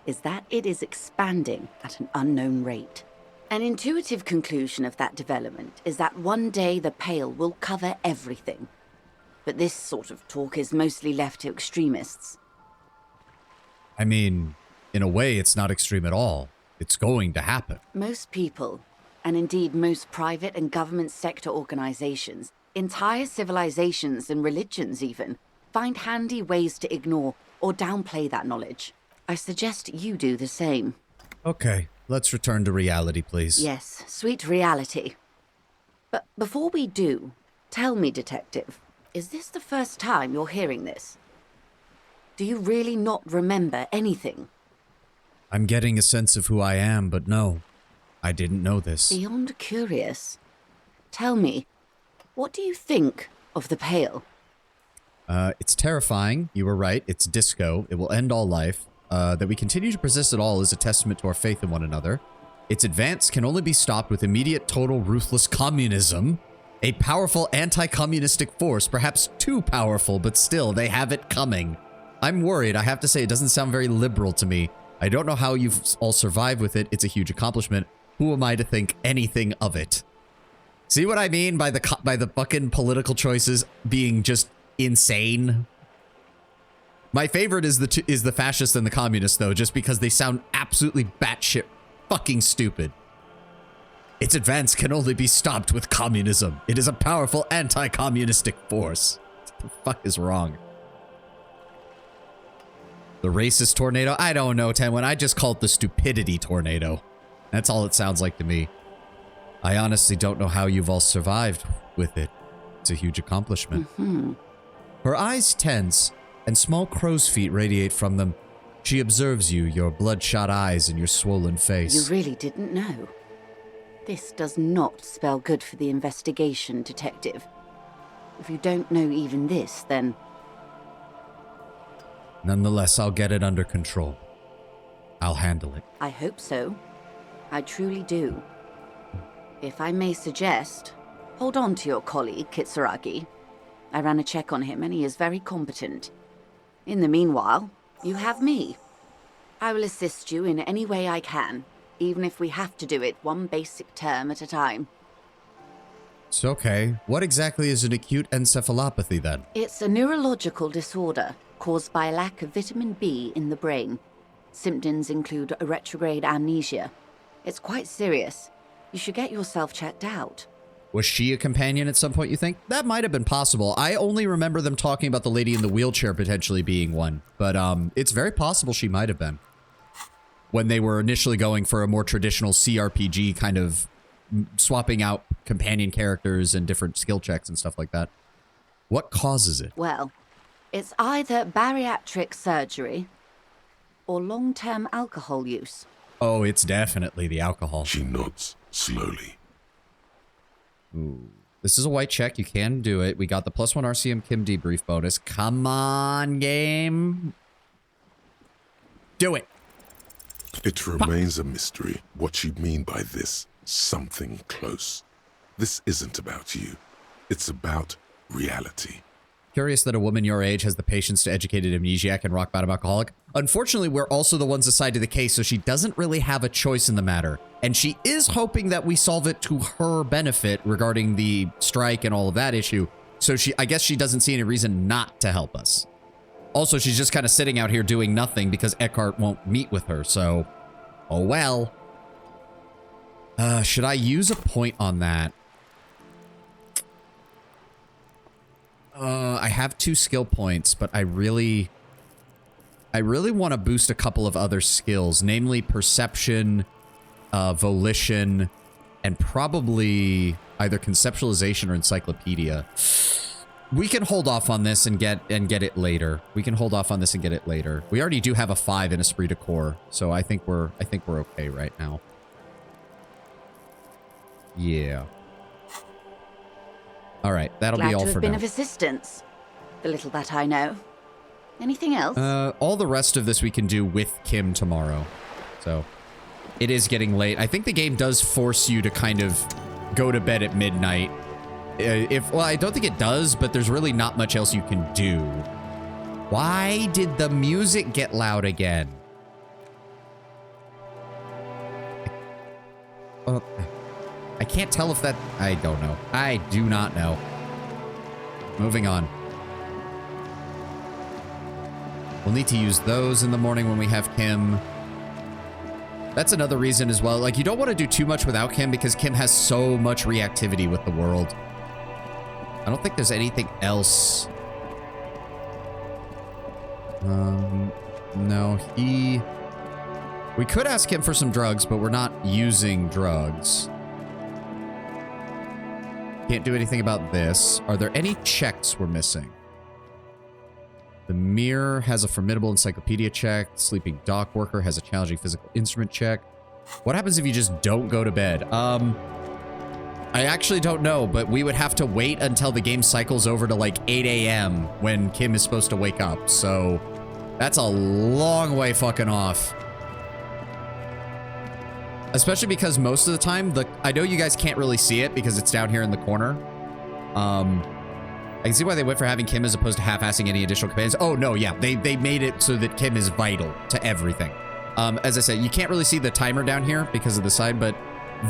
is that it is expanding at an unknown rate. An intuitive conclusion of that development is that one day the Pale will cover everything. But this sort of talk is mostly left to extremists. I mean, in a way, it's not extreme at all. It's going to happen. Most people, and indeed most private and government sector organizations, entire civilizations and religions even, find handy ways to ignore or downplay that knowledge. I suggest you do the same. Okay, let's return to reality, please. Yes, sweet reality. But before we do, tell me, Detective, is this the first time you're hearing this? Do you really not remember anything? I'm getting a sense of who I am, but no, I didn't know this. Beyond curious. Tell me, what do you think of the Pale? It's terrifying. You were right. It's disco. It will end all life. That we continue to persist at all is a testament to our faith in one another. Its advance can only be stopped with immediate, total, ruthless communism. A powerful anti-communistic force, perhaps too powerful, but still, they have it coming. I'm worried. I have to say, it doesn't sound very liberal to me. I don't know how you've all survived with it. It's a huge accomplishment. Who am I to think anything of it? See what I mean by the fucking political choices being just insane? My favorite is the fascist and the communist, though, just because they sound absolutely batshit fucking stupid. Its advance can only be stopped with communism. It is a powerful anti-communistic force. What the fuck is wrong? The racist tornado? I don't know, Tenwin. I just call it the stupidity tornado. That's all it sounds like to me. I honestly don't know how you've all survived with it. It's a huge accomplishment. Her eyes tense, and small crow's feet radiate from them. She observes you, your bloodshot eyes and your swollen face. You really didn't know. This does not spell good for the investigation, Detective. If you don't know even this, then... Nonetheless, I'll get it under control. I'll handle it. I hope so. I truly do. If I may suggest, hold on to your colleague, Kitsuragi. I ran a check on him and he is very competent. In the meanwhile, you have me. I will assist you in any way I can, even if we have to do it one basic term at a time. It's okay. What exactly is an acute encephalopathy, then? It's a neurological disorder caused by a lack of vitamin B in the brain. Symptoms include a retrograde amnesia. It's quite serious. You should get yourself checked out. Was she a companion at some point, you think? That might have been possible. I only remember them talking about the lady in the wheelchair potentially being one. But it's very possible she might have been. When they were initially going for a more traditional CRPG kind of swapping out companion characters and different skill checks and stuff like that. What causes it? Well, it's either bariatric surgery or long-term alcohol use. Oh, it's definitely the alcohol. She nods slowly. Ooh. This is a white check. You can do it. We got the +1 RCM Kim debrief bonus. Come on, game. Do it. It remains a mystery what you mean by this something close. This isn't about you. It's about reality. Curious that a woman your age has the patience to educate an amnesiac and rock bottom alcoholic. Unfortunately, we're also the ones assigned to the case, so she doesn't really have a choice in the matter. And she is hoping that we solve it to her benefit regarding the strike and all of that issue. So I guess she doesn't see any reason not to help us. Also, she's just kind of sitting out here doing nothing because Eckhart won't meet with her, so... Oh well. Should I use a point on that? I have 2 skill points, but I really want to boost a couple of other skills, namely perception, volition, and probably either conceptualization or encyclopedia. We can hold off on this and get it later. We already do have a 5 in Esprit de Corps, so I think we're okay right now. Yeah. All right, that'll Glad be all to have for been now. of assistance. The little that I know. Anything else? All the rest of this we can do with Kim tomorrow. So, it is getting late. I think the game does force you to kind of go to bed at midnight. Well, I don't think it does, but there's really not much else you can do. Why did the music get loud again? I can't tell if that... I don't know. I do not know. Moving on. We'll need to use those in the morning when we have Kim. That's another reason as well. Like, you don't want to do too much without Kim because Kim has so much reactivity with the world. I don't think there's anything else. No, we could ask him for some drugs, but we're not using drugs. Can't do anything about this. Are there any checks we're missing? The Mirror has a formidable encyclopedia check. Sleeping dock worker has a challenging physical instrument check. What happens if you just don't go to bed? I actually don't know, but we would have to wait until the game cycles over to like 8 a.m. when Kim is supposed to wake up. So that's a long way fucking off. Especially because most of the time, I know you guys can't really see it because it's down here in the corner. I can see why they went for having Kim as opposed to half-assing any additional companions. Oh, no, yeah. They made it so that Kim is vital to everything. As I said, you can't really see the timer down here because of the side, but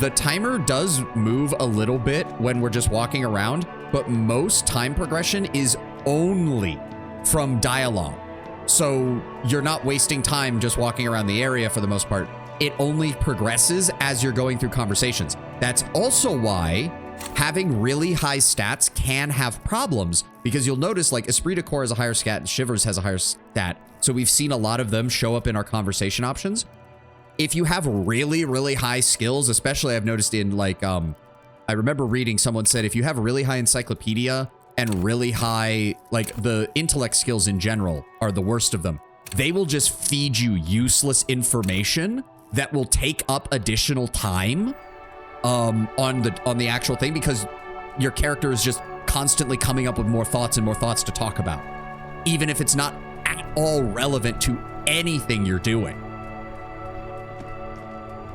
the timer does move a little bit when we're just walking around, but most time progression is only from dialogue. So you're not wasting time just walking around the area for the most part. It only progresses as you're going through conversations. That's also why having really high stats can have problems, because you'll notice like Esprit de Corps has a higher stat and Shivers has a higher stat. So we've seen a lot of them show up in our conversation options. If you have really, really high skills, especially I've noticed in like, I remember reading someone said, if you have really high encyclopedia and really high, like the intellect skills in general are the worst of them. They will just feed you useless information that will take up additional time on the actual thing, because your character is just constantly coming up with more thoughts and more thoughts to talk about, even if it's not at all relevant to anything you're doing.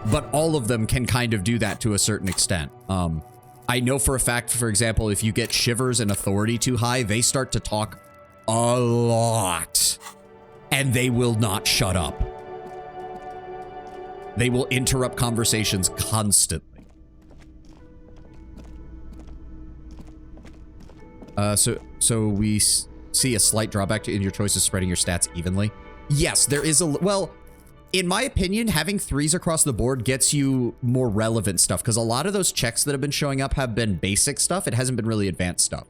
But all of them can kind of do that to a certain extent. I know for a fact, for example, if you get Shivers and Authority too high, they start to talk a lot and they will not shut up. They will interrupt conversations constantly. So we see a slight drawback in your choice of spreading your stats evenly. Yes, there is well, in my opinion, having 3s across the board gets you more relevant stuff, because a lot of those checks that have been showing up have been basic stuff. It hasn't been really advanced stuff.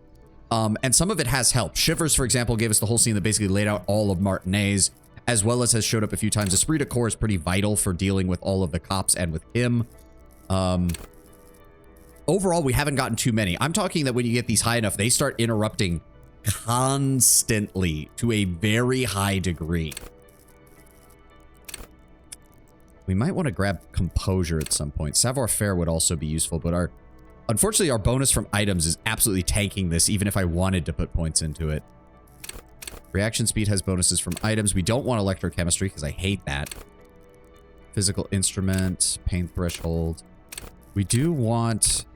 And some of it has helped. Shivers, for example, gave us the whole scene that basically laid out all of Martinez, as well as has showed up a few times. Esprit de Corps is pretty vital for dealing with all of the cops and with him. Overall, we haven't gotten too many. I'm talking that when you get these high enough, they start interrupting constantly to a very high degree. We might want to grab Composure at some point. Savoir-faire would also be useful, but unfortunately, our bonus from items is absolutely tanking this, even if I wanted to put points into it. Reaction speed has bonuses from items. We don't want electrochemistry because I hate that. Physical instrument, pain threshold. We do want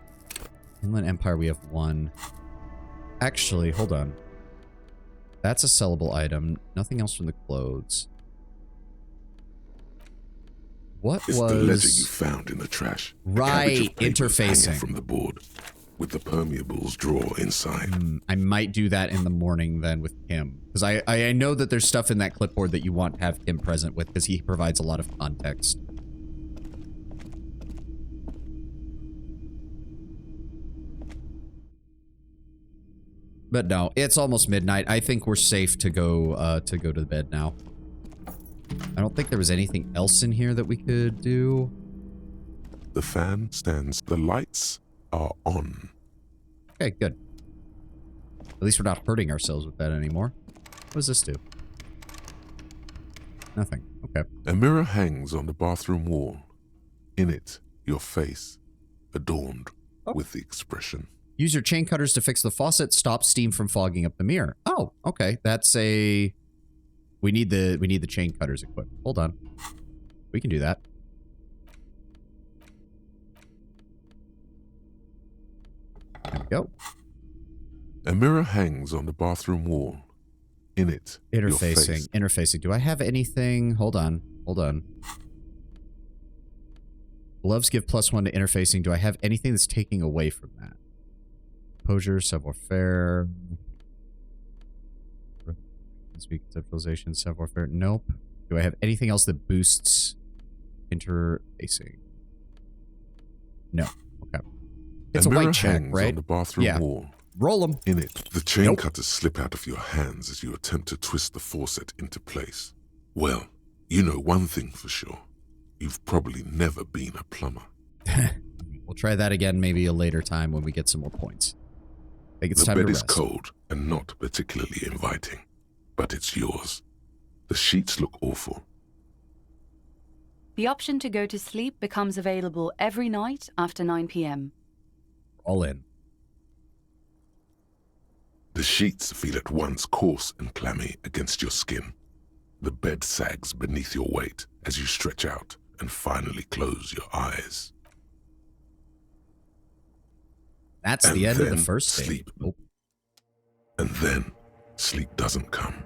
Inland Empire. We have 1. Actually, hold on. That's a sellable item. Nothing else from the clothes. What It's was the letter you found in the trash. Right, interfacing hanging from the board with the permeables drawer inside. I might do that in the morning then with Kim, because I know that there's stuff in that clipboard that you want to have Kim present with, because he provides a lot of context. But no, it's almost midnight. I think we're safe to go to bed now. I don't think there was anything else in here that we could do. The fan stands. The lights are on. Okay, good. At least we're not hurting ourselves with that anymore. What does this do? Nothing. Okay. A mirror hangs on the bathroom wall. In it, your face. adorned with the expression. Use your chain cutters to fix the faucet. Stop steam from fogging up the mirror. Oh, okay. That's a... We need the chain cutters equipped. Hold on. We can do that. There we go. A mirror hangs on the bathroom wall. In it, your face. Interfacing. Do I have anything? Hold on. Gloves give +1 to interfacing. Do I have anything that's taking away from that? Composure, savoir-faire. Speak conceptualization, savoir-faire. Nope. Do I have anything else that boosts interfacing? No. Okay. It's a white check, hangs right? on the bathroom wall. Roll them. In it, the chain cutters slip out of your hands as you attempt to twist the faucet into place. Well, you know one thing for sure. You've probably never been a plumber. We'll try that again maybe a later time when we get some more points. I think it's time to The bed rest. is cold and not particularly inviting, but it's yours. The sheets look awful. The option to go to sleep becomes available every night after 9 p.m. All in. The sheets feel at once coarse and clammy against your skin. The bed sags beneath your weight as you stretch out and finally close your eyes. That's And the end of the then first stage. sleep. Oh. And then sleep doesn't come.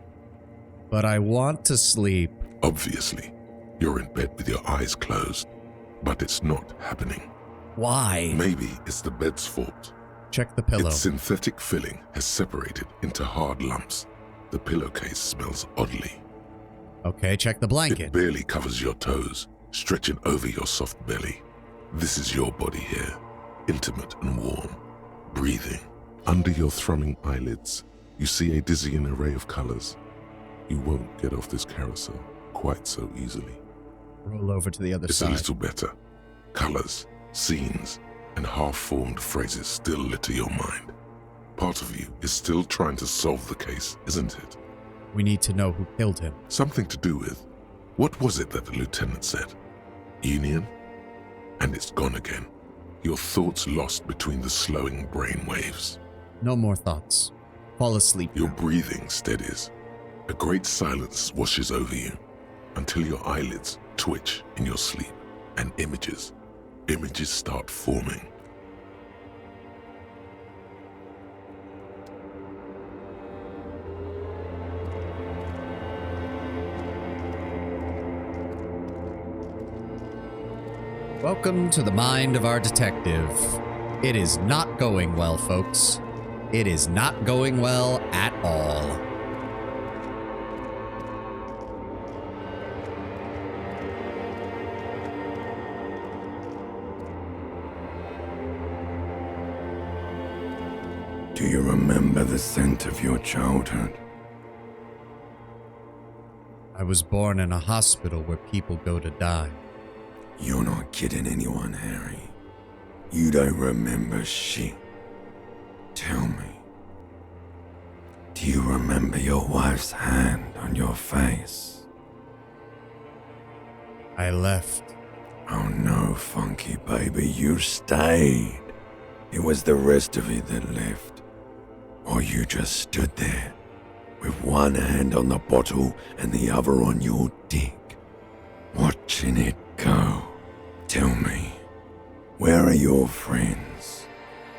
But I want to sleep. Obviously, you're in bed with your eyes closed, but it's not happening. Why? Maybe it's the bed's fault. Check the pillow. Its synthetic filling has separated into hard lumps. The pillowcase smells oddly. Okay, check the blanket. It barely covers your toes, stretching over your soft belly. This is your body here, intimate and warm, breathing. Under your thrumming eyelids, you see a dizzying array of colors. You won't get off this carousel quite so easily. Roll over to the other It's side. a little better. Colors, scenes, and half-formed phrases still litter your mind. Part of you is still trying to solve the case, isn't it? We need to know who killed him. Something to do with, what was it that the lieutenant said? Union? And it's gone again. Your thoughts lost between the slowing brain waves. No more thoughts. Fall asleep. Your breathing steadies. A great silence washes over you until your eyelids twitch in your sleep and images start forming. Welcome to the mind of our detective. It is not going well, folks. It is not going well at all. Do you remember the scent of your childhood? I was born in a hospital where people go to die. You're not kidding anyone, Harry. You don't remember shit. Tell me. Do you remember your wife's hand on your face? I left. Oh no, Funky baby, you stayed. It was the rest of it that left. Or you just stood there, with one hand on the bottle and the other on your dick, watching it go. Tell me, where are your friends?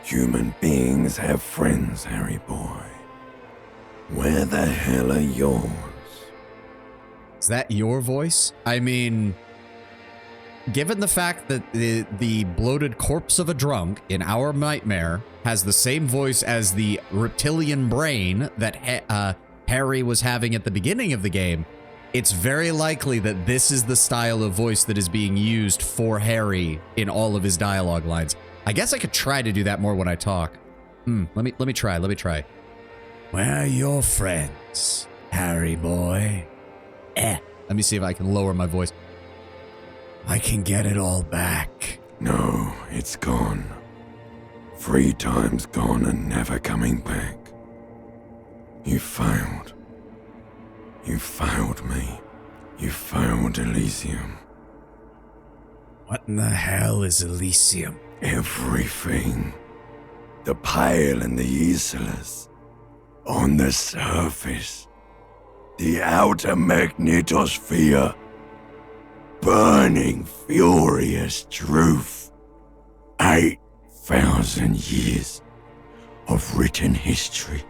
Human beings have friends, Harry boy. Where the hell are yours? Is that your voice? I mean, given the fact that the bloated corpse of a drunk in our nightmare has the same voice as the reptilian brain that Harry was having at the beginning of the game, it's very likely that this is the style of voice that is being used for Harry in all of his dialogue lines. I guess I could try to do that more when I talk. Let me try. Where are your friends, Harry boy? Let me see if I can lower my voice. I can get it all back. No, it's gone. 3 times gone and never coming back. You failed. You failed me. You failed Elysium. What in the hell is Elysium? Everything. The Pale and the Islas. On the surface. The outer magnetosphere. Burning, furious truth. 8,000 years of written history.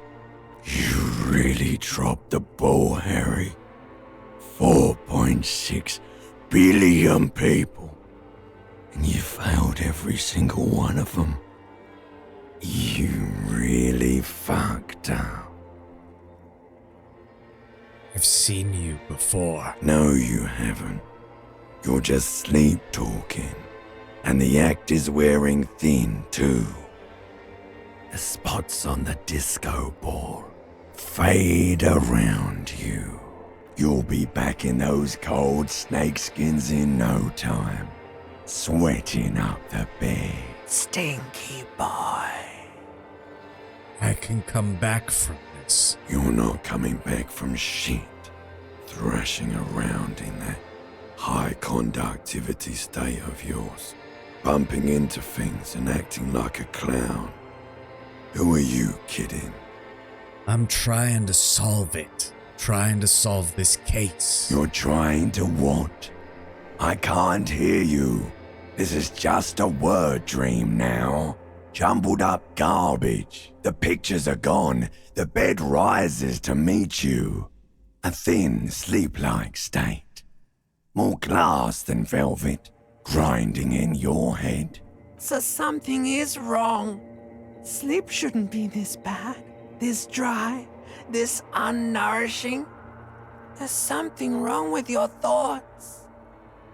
You really dropped the ball, Harry. 4.6 billion people. And you failed every single one of them. You really fucked up. I've seen you before. No, you haven't. You're just sleep talking. And the act is wearing thin, too. The spots on the disco ball fade around you. You'll be back in those cold snakeskins in no time. Sweating up the bed. Stinky boy. I can come back from this. You're not coming back from shit. Thrashing around in that high conductivity state of yours. Bumping into things and acting like a clown. Who are you kidding? I'm trying to solve it. Trying to solve this case. You're trying to what? I can't hear you. This is just a word dream now. Jumbled up garbage. The pictures are gone. The bed rises to meet you. A thin, sleep-like state. More glass than velvet. Grinding in your head. So something is wrong. Sleep shouldn't be this bad, this dry, this unnourishing. There's something wrong with your thoughts.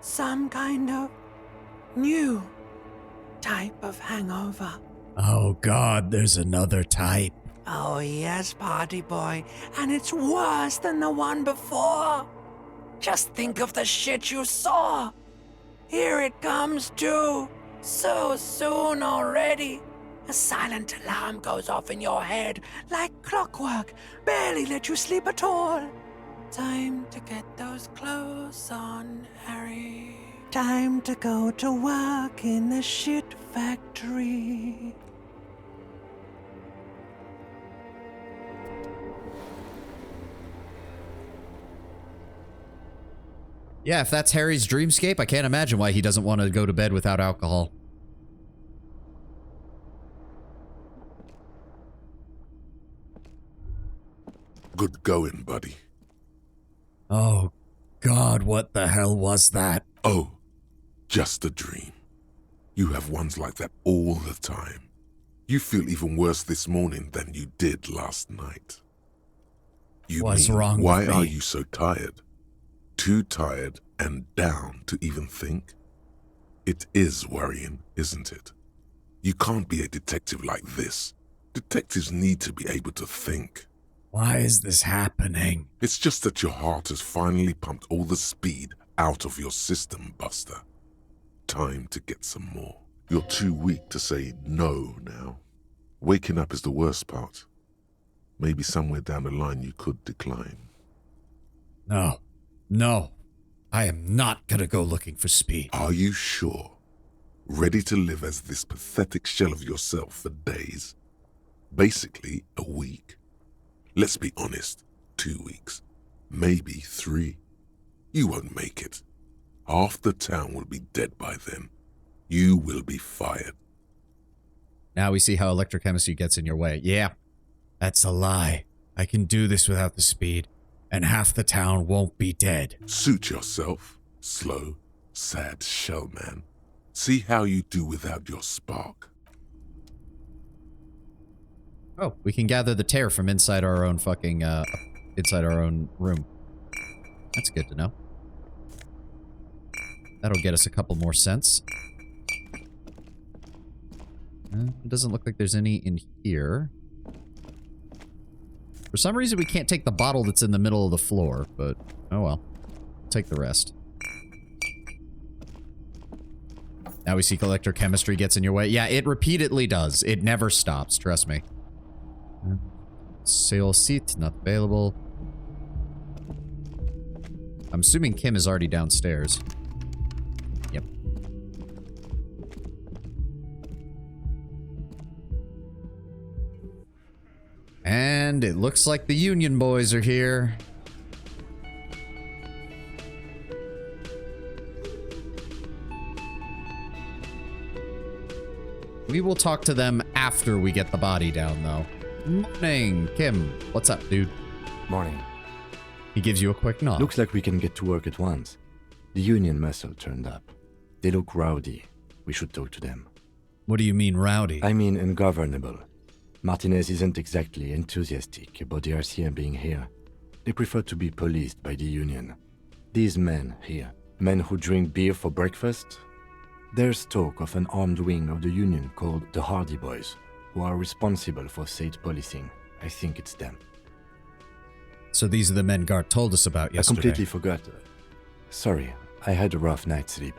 Some kind of new type of hangover. Oh God, there's another type. Oh yes, party boy, and it's worse than the one before. Just think of the shit you saw. Here it comes too, so soon already. A silent alarm goes off in your head like clockwork, barely let you sleep at all. Time to get those clothes on, Harry. Time to go to work in the shit factory. Yeah, if that's Harry's dreamscape, I can't imagine why he doesn't want to go to bed without alcohol. Good going, buddy. Oh, God, what the hell was that? Oh, just a dream. You have ones like that all the time. You feel even worse this morning than you did last night. What's wrong why with me? are you so tired? Too tired and down to even think? It is worrying, isn't it? You can't be a detective like this. Detectives need to be able to think. Why is this happening? It's just that your heart has finally pumped all the speed out of your system, Buster. Time to get some more. You're too weak to say no now. Waking up is the worst part. Maybe somewhere down the line you could decline. No. No. I am not gonna go looking for speed. Are you sure? Ready to live as this pathetic shell of yourself for days? Basically, a week. Let's be honest, 2 weeks. Maybe 3. You won't make it. Half the town will be dead by then. You will be fired. Now we see how electrochemistry gets in your way. Yeah, that's a lie. I can do this without the speed, and half the town won't be dead. Suit yourself, slow, sad shell man. See how you do without your spark. Oh, we can gather the tear from inside our own fucking, inside our own room. That's good to know. That'll get us a couple more cents. It doesn't look like there's any in here. For some reason, we can't take the bottle that's in the middle of the floor, but oh well. Take the rest. Now we see electrochemistry gets in your way. Yeah, it repeatedly does. It never stops, trust me. Sale seat, not available. I'm assuming Kim is already downstairs. Yep. And it looks like the Union boys are here. We will talk to them after we get the body down, though. Morning, Kim. What's up, dude? Morning. He gives you a quick nod. Looks like we can get to work at once. The Union muscle turned up. They look rowdy. We should talk to them. What do you mean, rowdy? I mean ungovernable. Martinez isn't exactly enthusiastic about the RCM being here. They prefer to be policed by the Union. These men here, men who drink beer for breakfast, there's talk of an armed wing of the Union called the Hardy Boys, who are responsible for state policing. I think it's them. So these are the men Gart told us about yesterday. I completely forgot. Sorry, I had a rough night's sleep.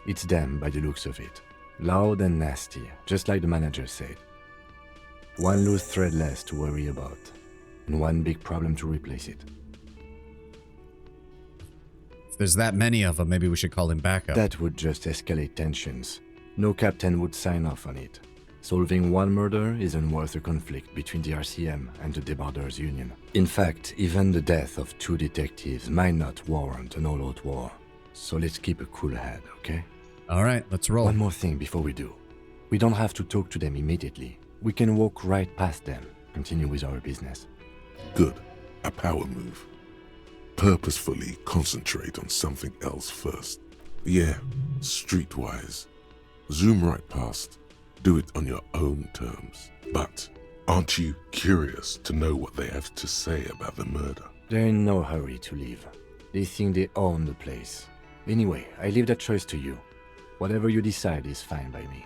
It's them by the looks of it. Loud and nasty, just like the manager said. One loose thread less to worry about, and one big problem to replace it. If there's that many of them, maybe we should call him back up. That would just escalate tensions. No captain would sign off on it. Solving one murder isn't worth a conflict between the RCM and the Debarders Union. In fact, even the death of 2 detectives might not warrant an all-out war. So let's keep a cool head, okay? Alright, let's roll. One more thing before we do. We don't have to talk to them immediately. We can walk right past them, continue with our business. Good. A power move. Purposefully concentrate on something else first. Yeah, streetwise. Zoom right past. Do it on your own terms. But aren't you curious to know what they have to say about the murder? They're in no hurry to leave. They think they own the place. Anyway, I leave that choice to you. Whatever you decide is fine by me.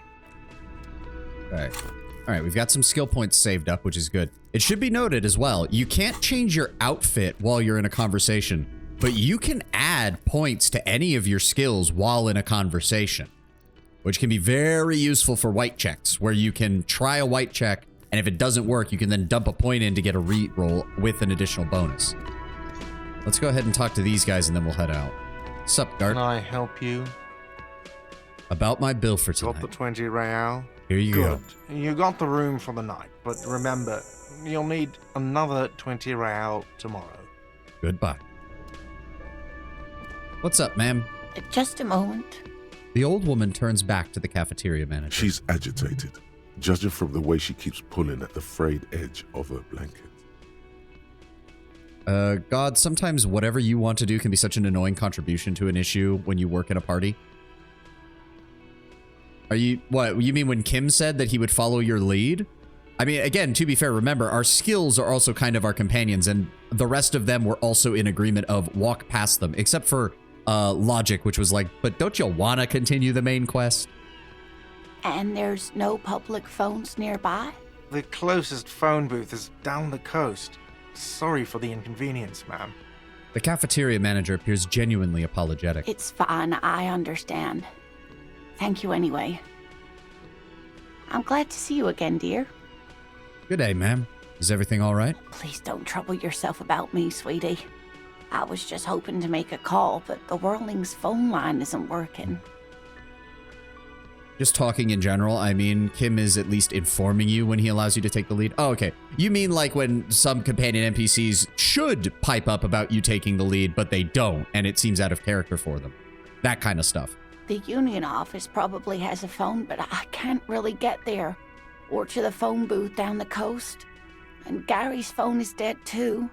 Alright, we've got some skill points saved up, which is good. It should be noted as well, you can't change your outfit while you're in a conversation, but you can add points to any of your skills while in a conversation, which can be very useful for white checks, where you can try a white check, and if it doesn't work, you can then dump a point in to get a re-roll with an additional bonus. Let's go ahead and talk to these guys, and then we'll head out. Sup, Gart? Can I help you? About my bill for tonight. Got the 20 real? Here you go. Good. You got the room for the night, but remember, you'll need another 20 real tomorrow. Goodbye. What's up, ma'am? Just a moment. The old woman turns back to the cafeteria manager. She's agitated, judging from the way she keeps pulling at the frayed edge of her blanket. God, sometimes whatever you want to do can be such an annoying contribution to an issue when you work at a party. What, you mean when Kim said that he would follow your lead? I mean, again, to be fair, remember, our skills are also kind of our companions, and the rest of them were also in agreement of walk past them, except for Logic, which was like, but don't you want to continue the main quest? And there's no public phones nearby? The closest phone booth is down the coast. Sorry for the inconvenience, ma'am. The cafeteria manager appears genuinely apologetic. It's fine, I understand. Thank you anyway. I'm glad to see you again, dear. Good day, ma'am. Is everything all right? Please don't trouble yourself about me, sweetie. I was just hoping to make a call, but the Whirling's phone line isn't working. Just talking in general, I mean, Kim is at least informing you when he allows you to take the lead. Oh, okay. You mean like when some companion NPCs should pipe up about you taking the lead, but they don't, and it seems out of character for them. That kind of stuff. The Union office probably has a phone, but I can't really get there. Or to the phone booth down the coast. And Gary's phone is dead too.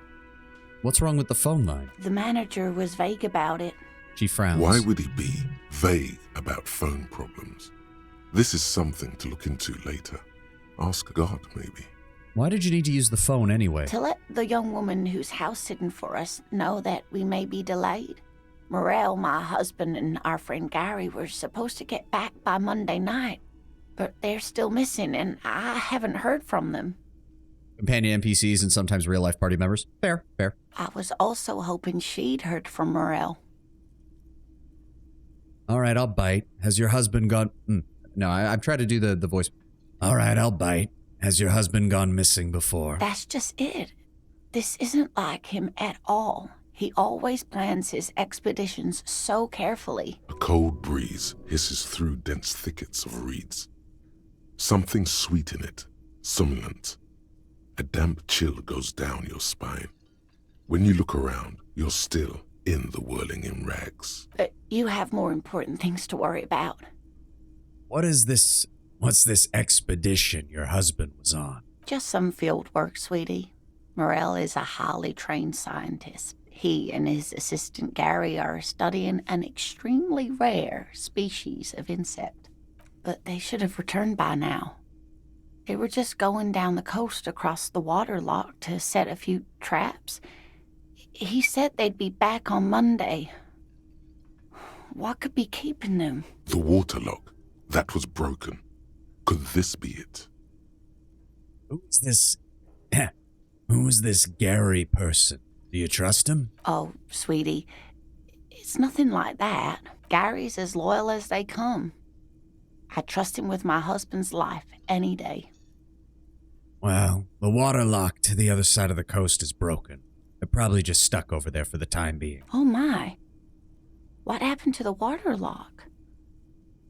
What's wrong with the phone line? The manager was vague about it. She frowns. Why would he be vague about phone problems? This is something to look into later. Ask God, maybe. Why did you need to use the phone anyway? To let the young woman who's house-sitting for us know that we may be delayed. Morel, my husband, and our friend Gary were supposed to get back by Monday night, but they're still missing, and I haven't heard from them. Companion NPCs and sometimes real-life party members. Fair, fair. I was also hoping she'd heard from Morel. All right, I'll bite. Has your husband gone... No, I'm trying to do the voice. All right, I'll bite. Has your husband gone missing before? That's just it. This isn't like him at all. He always plans his expeditions so carefully. A cold breeze hisses through dense thickets of reeds. Something sweet in it, somnolent. A damp chill goes down your spine. When you look around, you're still in the whirling in rags. But you have more important things to worry about. What's this expedition your husband was on? Just some field work, sweetie. Morel is a highly trained scientist. He and his assistant Gary are studying an extremely rare species of insect. But they should have returned by now. They were just going down the coast across the waterlock to set a few traps. He said they'd be back on Monday. What could be keeping them? The waterlock. That was broken. Could this be it? Who's this Gary person? Do you trust him? Oh, sweetie, it's nothing like that. Gary's as loyal as they come. I trust him with my husband's life any day. Well, the waterlock to the other side of the coast is broken. They're probably just stuck over there for the time being. Oh my. What happened to the waterlock?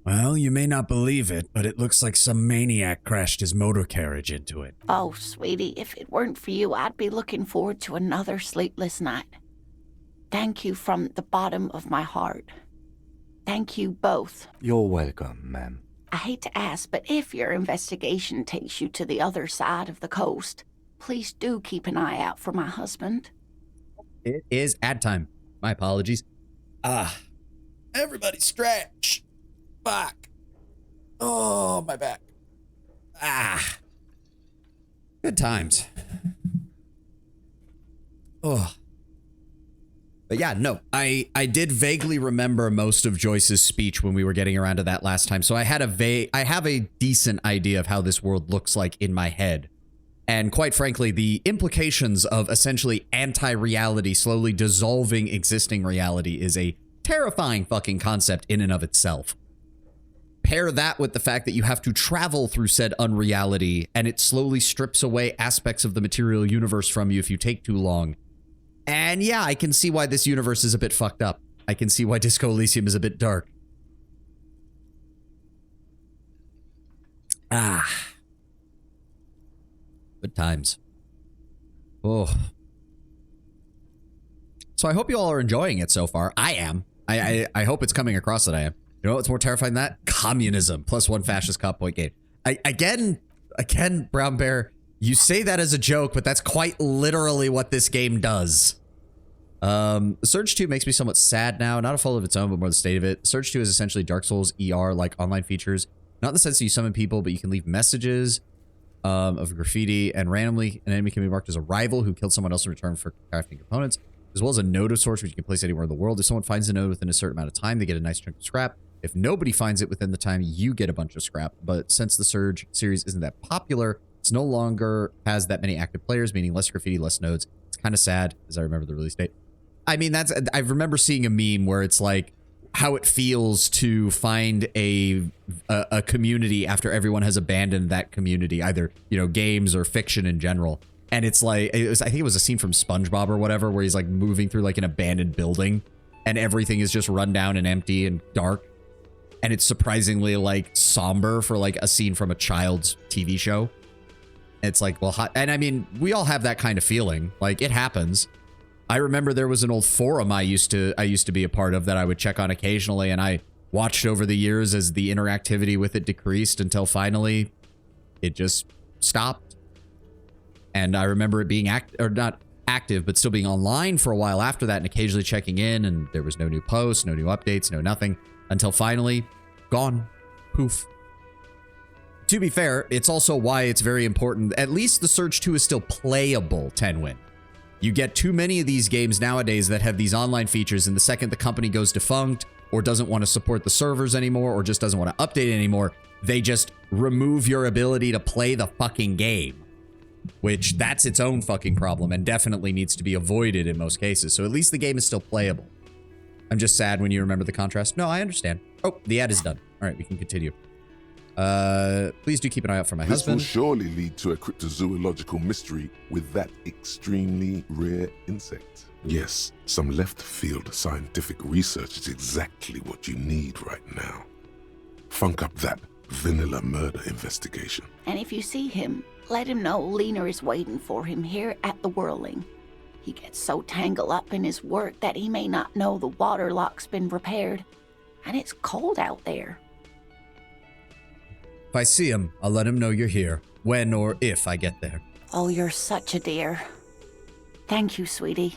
Well, you may not believe it, but it looks like some maniac crashed his motor carriage into it. Oh, sweetie, if it weren't for you, I'd be looking forward to another sleepless night. Thank you from the bottom of my heart. Thank you both. You're welcome, ma'am. I hate to ask, but if your investigation takes you to the other side of the coast, please do keep an eye out for my husband. It is ad time. My apologies. Everybody stretch. Fuck. Oh, my back. Good times. Oh. But yeah, no, I did vaguely remember most of Joyce's speech when we were getting around to that last time. So I have a decent idea of how this world looks like in my head. And quite frankly, the implications of essentially anti-reality slowly dissolving existing reality is a terrifying fucking concept in and of itself. Pair that with the fact that you have to travel through said unreality, and it slowly strips away aspects of the material universe from you if you take too long. And yeah, I can see why this universe is a bit fucked up. I can see why Disco Elysium is a bit dark. Good times. Oh. So I hope you all are enjoying it so far. I am. I hope it's coming across that I am. You know what's more terrifying than that? Communism. +1 fascist cop point gain. Again, Brown Bear, you say that as a joke, but that's quite literally what this game does. Surge 2 makes me somewhat sad now. Not a fault of its own, but more the state of it. Surge 2 is essentially Dark Souls ER-like online features. Not in the sense that you summon people, but you can leave messages of graffiti, and randomly an enemy can be marked as a rival who killed someone else in return for crafting components, as well as a node of sorts which you can place anywhere in the world. If someone finds a node within a certain amount of time, they get a nice chunk of scrap. If nobody finds it within the time, you get a bunch of scrap. But since the Surge series isn't that popular, it's no longer has that many active players, meaning less graffiti, less nodes. It's kind of sad, as I remember the release date. I mean, I remember seeing a meme where it's like how it feels to find a community after everyone has abandoned that community, either, you know, games or fiction in general. And it's like, I think it was a scene from SpongeBob or whatever, where he's like moving through like an abandoned building and everything is just run down and empty and dark. And it's surprisingly like somber for like a scene from a child's TV show. It's like, well, and I mean, we all have that kind of feeling. Like, it happens. I remember there was an old forum I used to be a part of that I would check on occasionally, and I watched over the years as the interactivity with it decreased until finally it just stopped. And I remember it being not active, but still being online for a while after that, and occasionally checking in, and there was no new posts, no new updates, no nothing, until finally gone. Poof. To be fair, it's also why it's very important. At least the Surge 2 is still playable, Tenwin. You get too many of these games nowadays that have these online features, and the second the company goes defunct or doesn't want to support the servers anymore or just doesn't want to update it anymore, they just remove your ability to play the fucking game, which that's its own fucking problem and definitely needs to be avoided in most cases. So at least the game is still playable. I'm just sad when you remember the contrast. No, I understand. Oh, the ad is done. All right, we can continue. Please do keep an eye out for my husband. This will surely lead to a cryptozoological mystery with that extremely rare insect. Yes, some left-field scientific research is exactly what you need right now. Funk up that vanilla murder investigation. And if you see him, let him know Lena is waiting for him here at the Whirling. He gets so tangled up in his work that he may not know the water lock's been repaired, and it's cold out there. If I see him, I'll let him know you're here, when or if I get there. Oh, you're such a dear. Thank you, sweetie.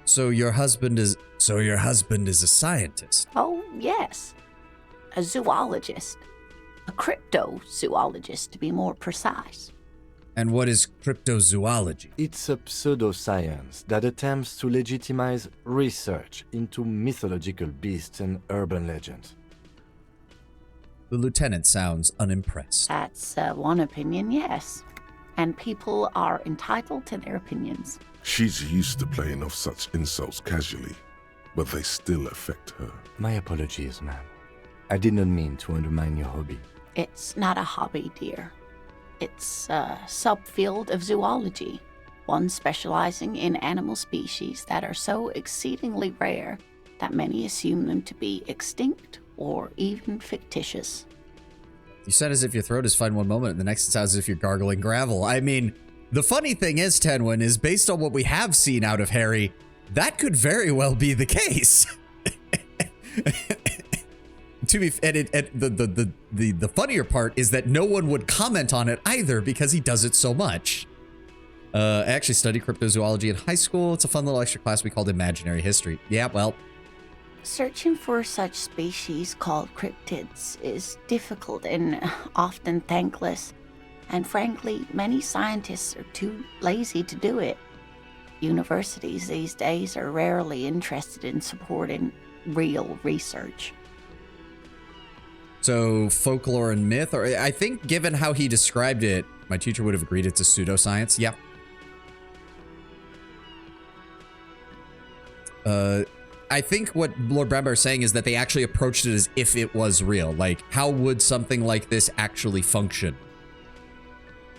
So your husband is a scientist? Oh, yes. A zoologist. A cryptozoologist, to be more precise. And what is cryptozoology? It's a pseudoscience that attempts to legitimize research into mythological beasts and urban legends. The lieutenant sounds unimpressed. That's one opinion, yes. And people are entitled to their opinions. She's used to playing off such insults casually, but they still affect her. My apologies, ma'am. I did not mean to undermine your hobby. It's not a hobby, dear. It's a subfield of zoology, one specializing in animal species that are so exceedingly rare that many assume them to be extinct or even fictitious. You said as if your throat is fine one moment, and the next it sounds as if you're gargling gravel. I mean, the funny thing is, Tenwin, is based on what we have seen out of Harry, that could very well be the case. To be the funnier part is that no one would comment on it either because he does it so much. I actually studied cryptozoology in high school. It's a fun little extra class we called Imaginary History. Yeah, well. Searching for such species called cryptids is difficult and often thankless. And frankly, many scientists are too lazy to do it. Universities these days are rarely interested in supporting real research. So folklore and myth, or I think given how he described it, my teacher would have agreed it's a pseudoscience. Yeah. I think what Lord Bramber is saying is that they actually approached it as if it was real. Like, how would something like this actually function?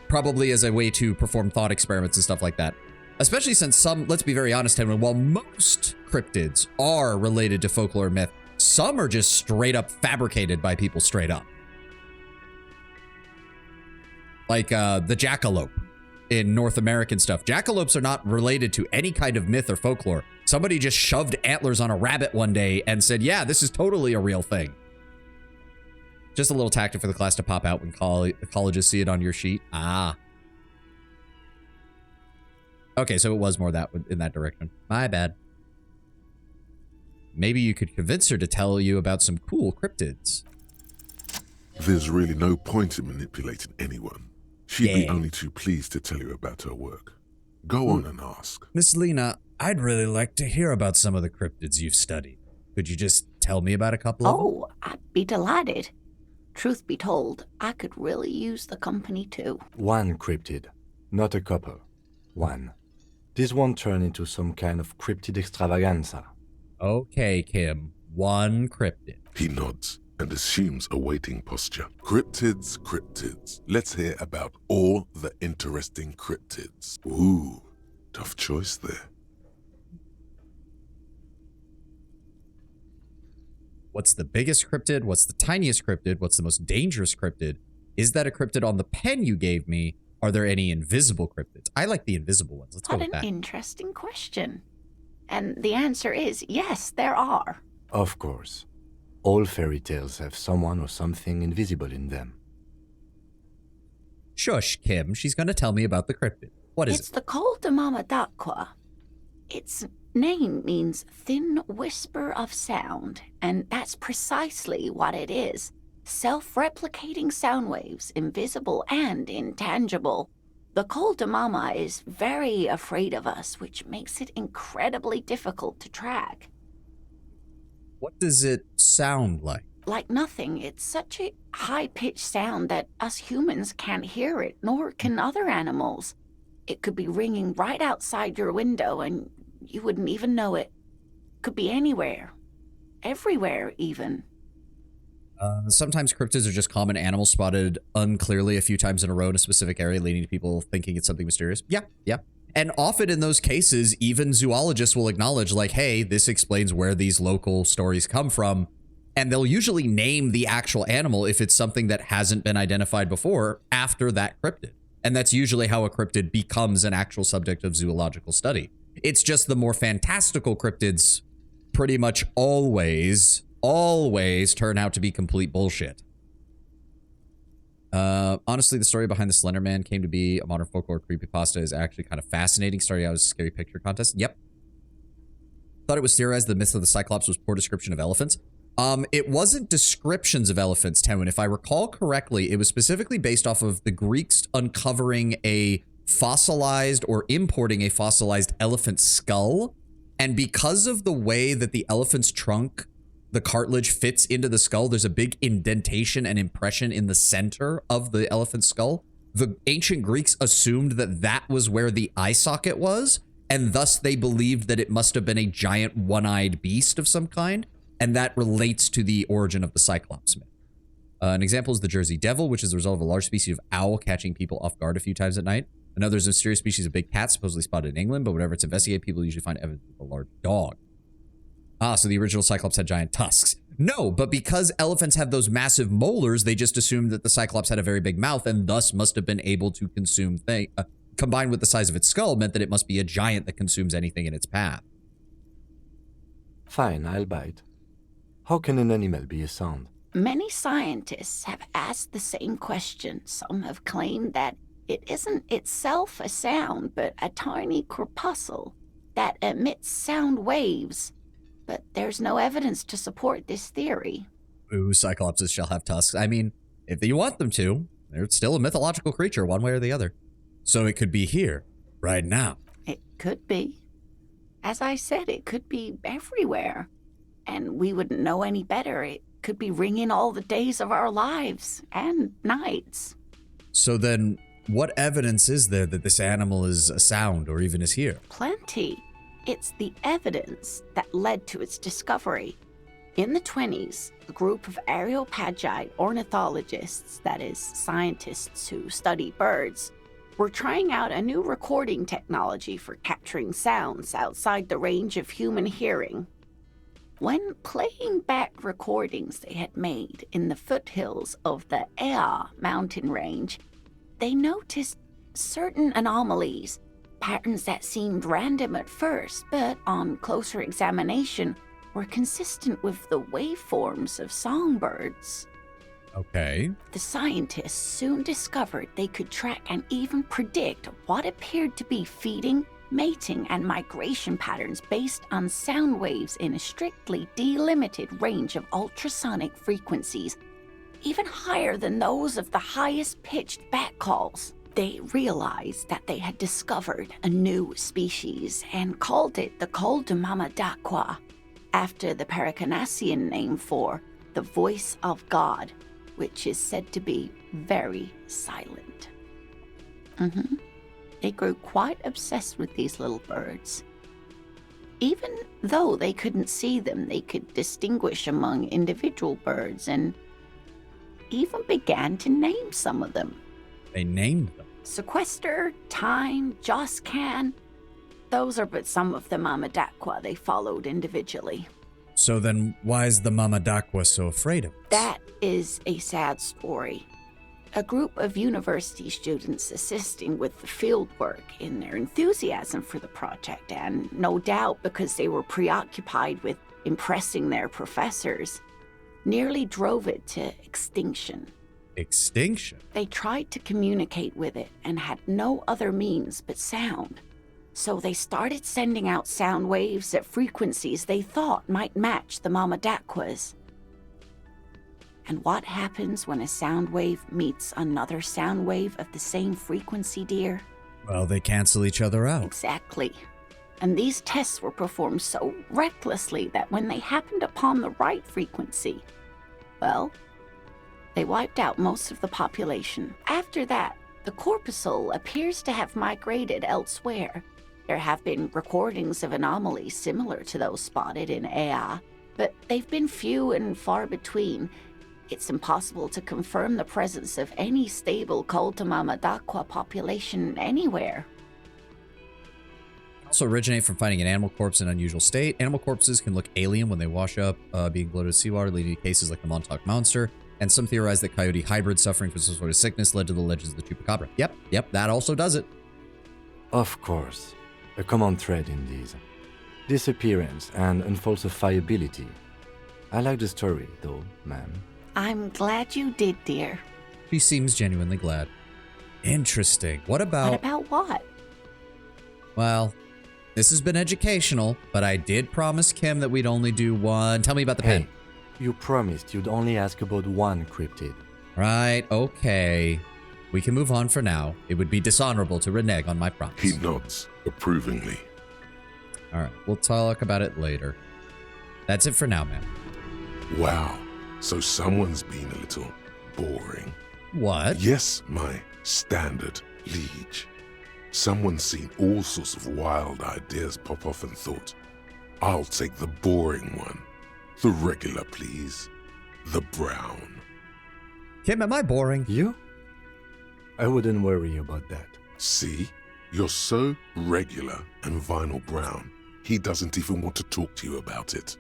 Probably as a way to perform thought experiments and stuff like that. Especially since some, let's be very honest, Henry, while most cryptids are related to folklore and myth, some are just straight up fabricated by people straight up. Like the jackalope in North American stuff. Jackalopes are not related to any kind of myth or folklore. Somebody just shoved antlers on a rabbit one day and said, yeah, this is totally a real thing. Just a little tactic for the class to pop out when colleges see it on your sheet. Ah. Okay, so it was more that in that direction. My bad. Maybe you could convince her to tell you about some cool cryptids. There's really no point in manipulating anyone. She'd be only too pleased to tell you about her work. Go on and ask. Miss Lena, I'd really like to hear about some of the cryptids you've studied. Could you just tell me about a couple of them? Oh, I'd be delighted. Truth be told, I could really use the company too. One cryptid, not a couple. One. This won't turn into some kind of cryptid extravaganza. Okay, Kim. One cryptid. He nods and assumes a waiting posture. Cryptids, cryptids. Let's hear about all the interesting cryptids. Ooh, tough choice there. What's the biggest cryptid? What's the tiniest cryptid? What's the most dangerous cryptid? Is that a cryptid on the pen you gave me? Are there any invisible cryptids? I like the invisible ones. Let's go with that. What an interesting question. And the answer is yes, there are. Of course. All fairy tales have someone or something invisible in them. Shush, Kim. She's going to tell me about the cryptid. What is it? It's the Koldamama Dakwa. Its name means thin whisper of sound, and that's precisely what it is. Self-replicating sound waves, invisible and intangible. The Koldamama is very afraid of us, which makes it incredibly difficult to track. What does it sound like? Like nothing. It's such a high-pitched sound that us humans can't hear it, nor can other animals. It could be ringing right outside your window and you wouldn't even know it. Could be anywhere. Everywhere, even. Sometimes cryptids are just common animals spotted unclearly a few times in a row in a specific area, leading to people thinking it's something mysterious. Yeah. And often in those cases, even zoologists will acknowledge, like, hey, this explains where these local stories come from. And they'll usually name the actual animal if it's something that hasn't been identified before after that cryptid. And that's usually how a cryptid becomes an actual subject of zoological study. It's just the more fantastical cryptids pretty much always turn out to be complete bullshit. Honestly, the story behind the Slender Man came to be a modern folklore creepypasta is actually kind of fascinating. Starting out as a scary picture contest. Yep. Thought it was theorized the myth of the Cyclops was poor description of elephants. It wasn't descriptions of elephants, Tenwin. If I recall correctly, it was specifically based off of the Greeks uncovering a fossilized or importing a fossilized elephant skull. And because of the way that the elephant's trunk, the cartilage fits into the skull, there's a big indentation and impression in the center of the elephant skull. The ancient Greeks assumed that that was where the eye socket was, and thus they believed that it must have been a giant one-eyed beast of some kind, and that relates to the origin of the Cyclops myth. An example is the Jersey Devil, which is the result of a large species of owl catching people off guard a few times at night. Another is a mysterious species of big cat supposedly spotted in England, but whenever it's investigated, people usually find evidence of a large dog. Ah, so the original Cyclops had giant tusks. No, but because elephants have those massive molars, they just assumed that the Cyclops had a very big mouth and thus must have been able to consume things. Combined with the size of its skull meant that it must be a giant that consumes anything in its path. Fine, I'll bite. How can an animal be a sound? Many scientists have asked the same question. Some have claimed that it isn't itself a sound, but a tiny corpuscle that emits sound waves. But there's no evidence to support this theory. Ooh, Cyclopses shall have tusks. I mean, if you want them to, they're still a mythological creature, one way or the other. So it could be here, right now. It could be. As I said, it could be everywhere. And we wouldn't know any better. It could be ringing all the days of our lives and nights. So then, what evidence is there that this animal is a sound or even is here? Plenty. It's the evidence that led to its discovery. In the 1920s, a group of Areopagite ornithologists, that is, scientists who study birds, were trying out a new recording technology for capturing sounds outside the range of human hearing. When playing back recordings they had made in the foothills of the Ea mountain range, they noticed certain anomalies, patterns that seemed random at first, but on closer examination were consistent with the waveforms of songbirds. Okay. The scientists soon discovered they could track and even predict what appeared to be feeding, mating, and migration patterns based on sound waves in a strictly delimited range of ultrasonic frequencies, even higher than those of the highest-pitched bat calls. They realized that they had discovered a new species and called it the Koldumama after the Paracanassian name for the voice of God, which is said to be very silent. They grew quite obsessed with these little birds. Even though they couldn't see them, they could distinguish among individual birds and even began to name some of them. They named them? Sequester, Time, Joscan. Those are but some of the Mamadakwa they followed individually. So then why is the Mamadakwa so afraid of us? That is a sad story. A group of university students assisting with the field work in their enthusiasm for the project, and no doubt because they were preoccupied with impressing their professors, nearly drove it to extinction. Extinction? They tried to communicate with it and had no other means but sound. So they started sending out sound waves at frequencies they thought might match the Mamadakwas. And what happens when a sound wave meets another sound wave of the same frequency, dear? Well, they cancel each other out. Exactly. And these tests were performed so recklessly that when they happened upon the right frequency, well, they wiped out most of the population. After that, the corpuscle appears to have migrated elsewhere. There have been recordings of anomalies similar to those spotted in Ea, but they've been few and far between. It's impossible to confirm the presence of any stable Koldumama population anywhere. Also originate from finding an animal corpse in an unusual state. Animal corpses can look alien when they wash up, being bloated with seawater, leading to cases like the Montauk Monster. And some theorize that coyote hybrids suffering from some sort of sickness led to the legends of the chupacabra. Yep, that also does it. Of course. A common thread in these. Disappearance and unfalsifiability. I like the story, though, ma'am. I'm glad you did, dear. She seems genuinely glad. Interesting. What about... What about what? Well, this has been educational, but I did promise Kim that we'd only do one. Tell me about the pen. You promised you'd only ask about one cryptid. Right, okay. We can move on for now. It would be dishonorable to renege on my promise. He nods approvingly. All right, we'll talk about it later. That's it for now, ma'am. Wow, so someone's been a little boring. What? Yes, my standard liege. Someone's seen all sorts of wild ideas pop off and thought, I'll take the boring one. The regular, please. The brown. Kim, am I boring? You? I wouldn't worry about that. See? You're so regular and vinyl brown, he doesn't even want to talk to you about it.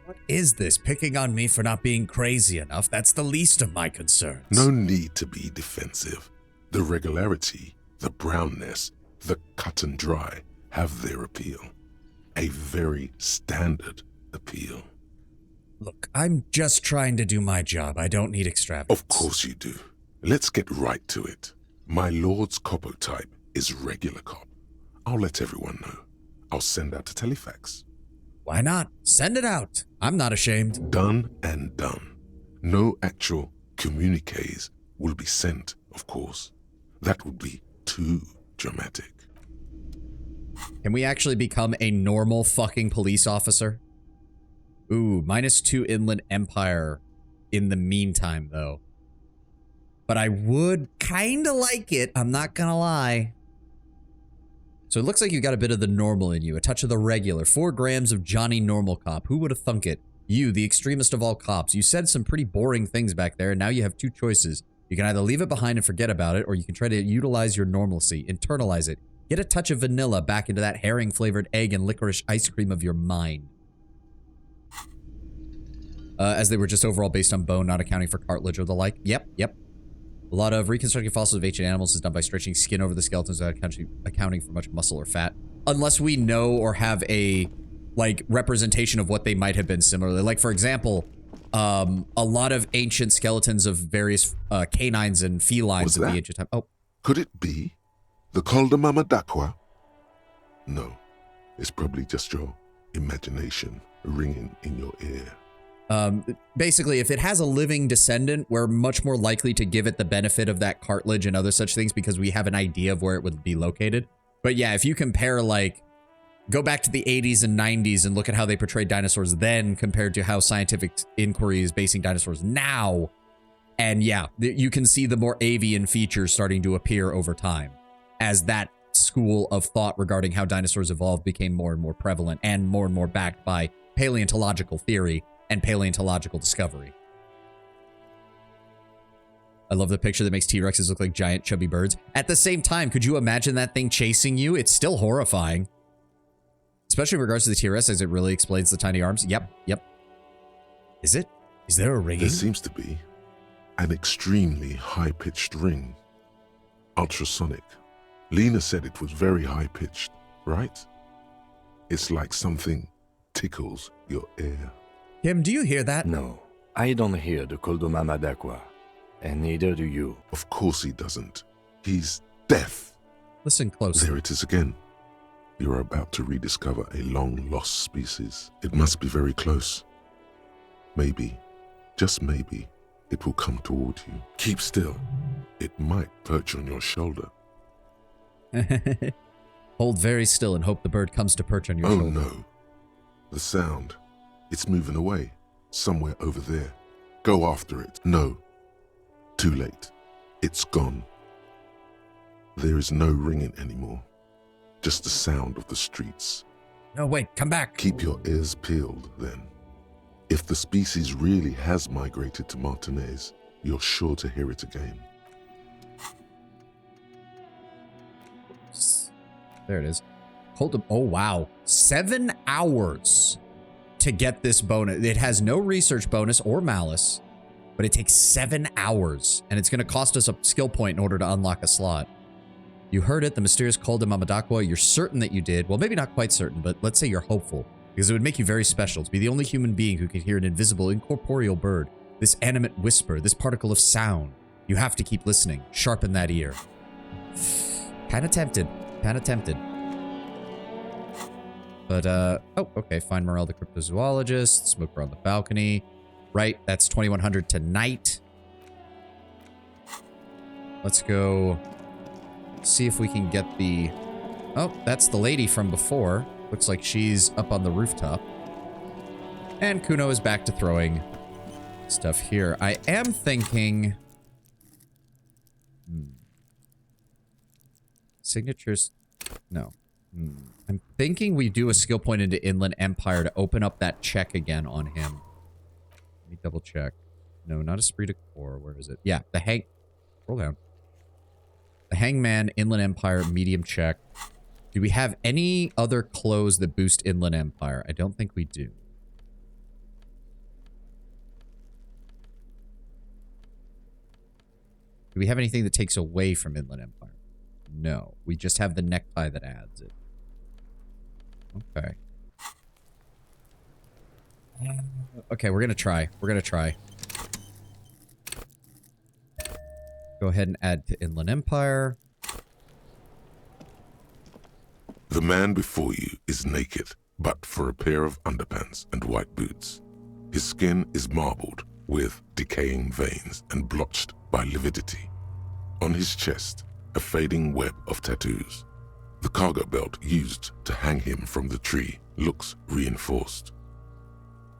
What is this? Picking on me for not being crazy enough? That's the least of my concerns. No need to be defensive. The regularity, the brownness, the cut and dry have their appeal. A very standard appeal. Look, I'm just trying to do my job. I don't need extravagance. Of course you do. Let's get right to it. My lord's Copo type is regular cop. I'll let everyone know. I'll send out a telefax. Why not? Send it out. I'm not ashamed. Done and done. No actual communiques will be sent, of course. That would be too dramatic. Can we actually become a normal fucking police officer? Ooh, -2 Inland Empire in the meantime, though. But I would kind of like it. I'm not gonna lie. So it looks like you got a bit of the normal in you, a touch of the regular, 4 grams of Johnny Normal Cop. Who would have thunk it? You, the extremist of all cops. You said some pretty boring things back there, and now you have 2 choices. You can either leave it behind and forget about it, or you can try to utilize your normalcy, internalize it, get a touch of vanilla back into that herring-flavored egg and licorice ice cream of your mind. As they were just overall based on bone, not accounting for cartilage or the like. Yep. A lot of reconstructing fossils of ancient animals is done by stretching skin over the skeletons without accounting for much muscle or fat. Unless we know or have a, like, representation of what they might have been similarly. Like, for example, a lot of ancient skeletons of various canines and felines of the ancient time. Oh. Could it be the Coldamama Dakwa? No, it's probably just your imagination ringing in your ear. Basically, if it has a living descendant, we're much more likely to give it the benefit of that cartilage and other such things because we have an idea of where it would be located. But yeah, if you compare, like, go back to the 80s and 90s and look at how they portrayed dinosaurs then compared to how scientific inquiry is basing dinosaurs now, and yeah, you can see the more avian features starting to appear over time as that school of thought regarding how dinosaurs evolved became more and more prevalent and more backed by paleontological theory and paleontological discovery. I love the picture that makes T-Rexes look like giant chubby birds. At the same time, could you imagine that thing chasing you? It's still horrifying. Especially in regards to the T-Rex, as it really explains the tiny arms. Yep. Is it? Is there a ringing? There seems to be an extremely high-pitched ring. Ultrasonic. Lena said it was very high-pitched, right? It's like something tickles your ear. Kim, do you hear that? No, I don't hear the Coldamama Dakwa, and neither do you. Of course he doesn't. He's deaf. Listen closely. There it is again. You're about to rediscover a long-lost species. It must be very close. Maybe, just maybe, it will come toward you. Keep still. It might perch on your shoulder. Hold very still and hope the bird comes to perch on your shoulder. Oh no. The sound. It's moving away. Somewhere over there. Go after it. No. Too late. It's gone. There is no ringing anymore. Just the sound of the streets. No, wait, come back. Keep your ears peeled, then. If the species really has migrated to Martinez, you're sure to hear it again. There it is. Hold up. Oh, wow. 7 hours. to get this bonus. It has no research bonus or malice, but it takes 7 hours, and it's going to cost us a skill point in order to unlock a slot. You heard it, the mysterious call to Mamadakwa. You're certain that you did. Well, maybe not quite certain, but let's say you're hopeful, because it would make you very special to be the only human being who can hear an invisible, incorporeal bird, this animate whisper, this particle of sound. You have to keep listening. Sharpen that ear. Kind of tempted. Kind of tempted. But, oh, okay. Find Morel the cryptozoologist. Smoke her on the balcony. Right, that's 2100 tonight. Let's go see if we can get the... Oh, that's the lady from before. Looks like she's up on the rooftop. And Kuno is back to throwing stuff here. I am thinking... Signatures... No. I'm thinking we do a skill point into Inland Empire to open up that check again on him. Let me double check. No, not Esprit de Corps. Where is it? Yeah, the hang... Scroll down. The Hangman, Inland Empire, medium check. Do we have any other clothes that boost Inland Empire? I don't think we do. Do we have anything that takes away from Inland Empire? No. We just have the necktie that adds it. Okay. Okay, we're gonna try. We're gonna try. Go ahead and add to Inland Empire. The man before you is naked, but for a pair of underpants and white boots. His skin is marbled with decaying veins and blotched by lividity. On his chest, a fading web of tattoos. The cargo belt used to hang him from the tree looks reinforced.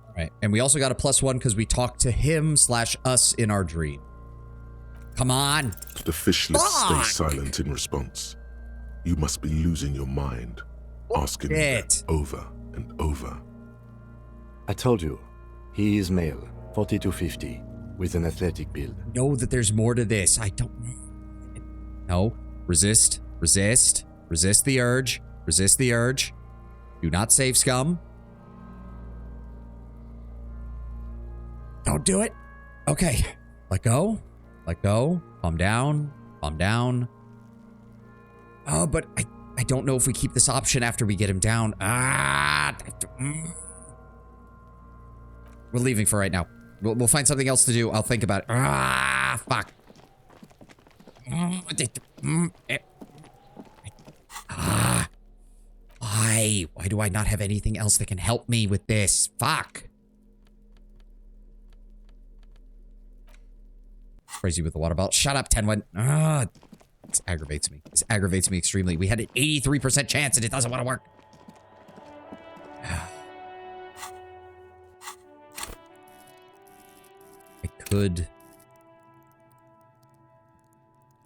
All right, and we also got a +1 because we talked to him/us in our dream. Come on! The fishlets stay silent in response. You must be losing your mind, asking that over and over. I told you, he is male, 40 to 50, with an athletic build. Know that there's more to this. I don't... No. Resist. Resist. Resist the urge. Resist the urge. Do not save scum. Don't do it. Okay. Let go. Let go. Calm down. Calm down. Oh, but I don't know if we keep this option after we get him down. We're leaving for right now. We'll find something else to do. I'll think about it. Fuck. Why? Why do I not have anything else that can help me with this? Fuck. Crazy with the water bottle. Shut up, Tenwin. This aggravates me. This aggravates me extremely. We had an 83% chance and it doesn't want to work. I could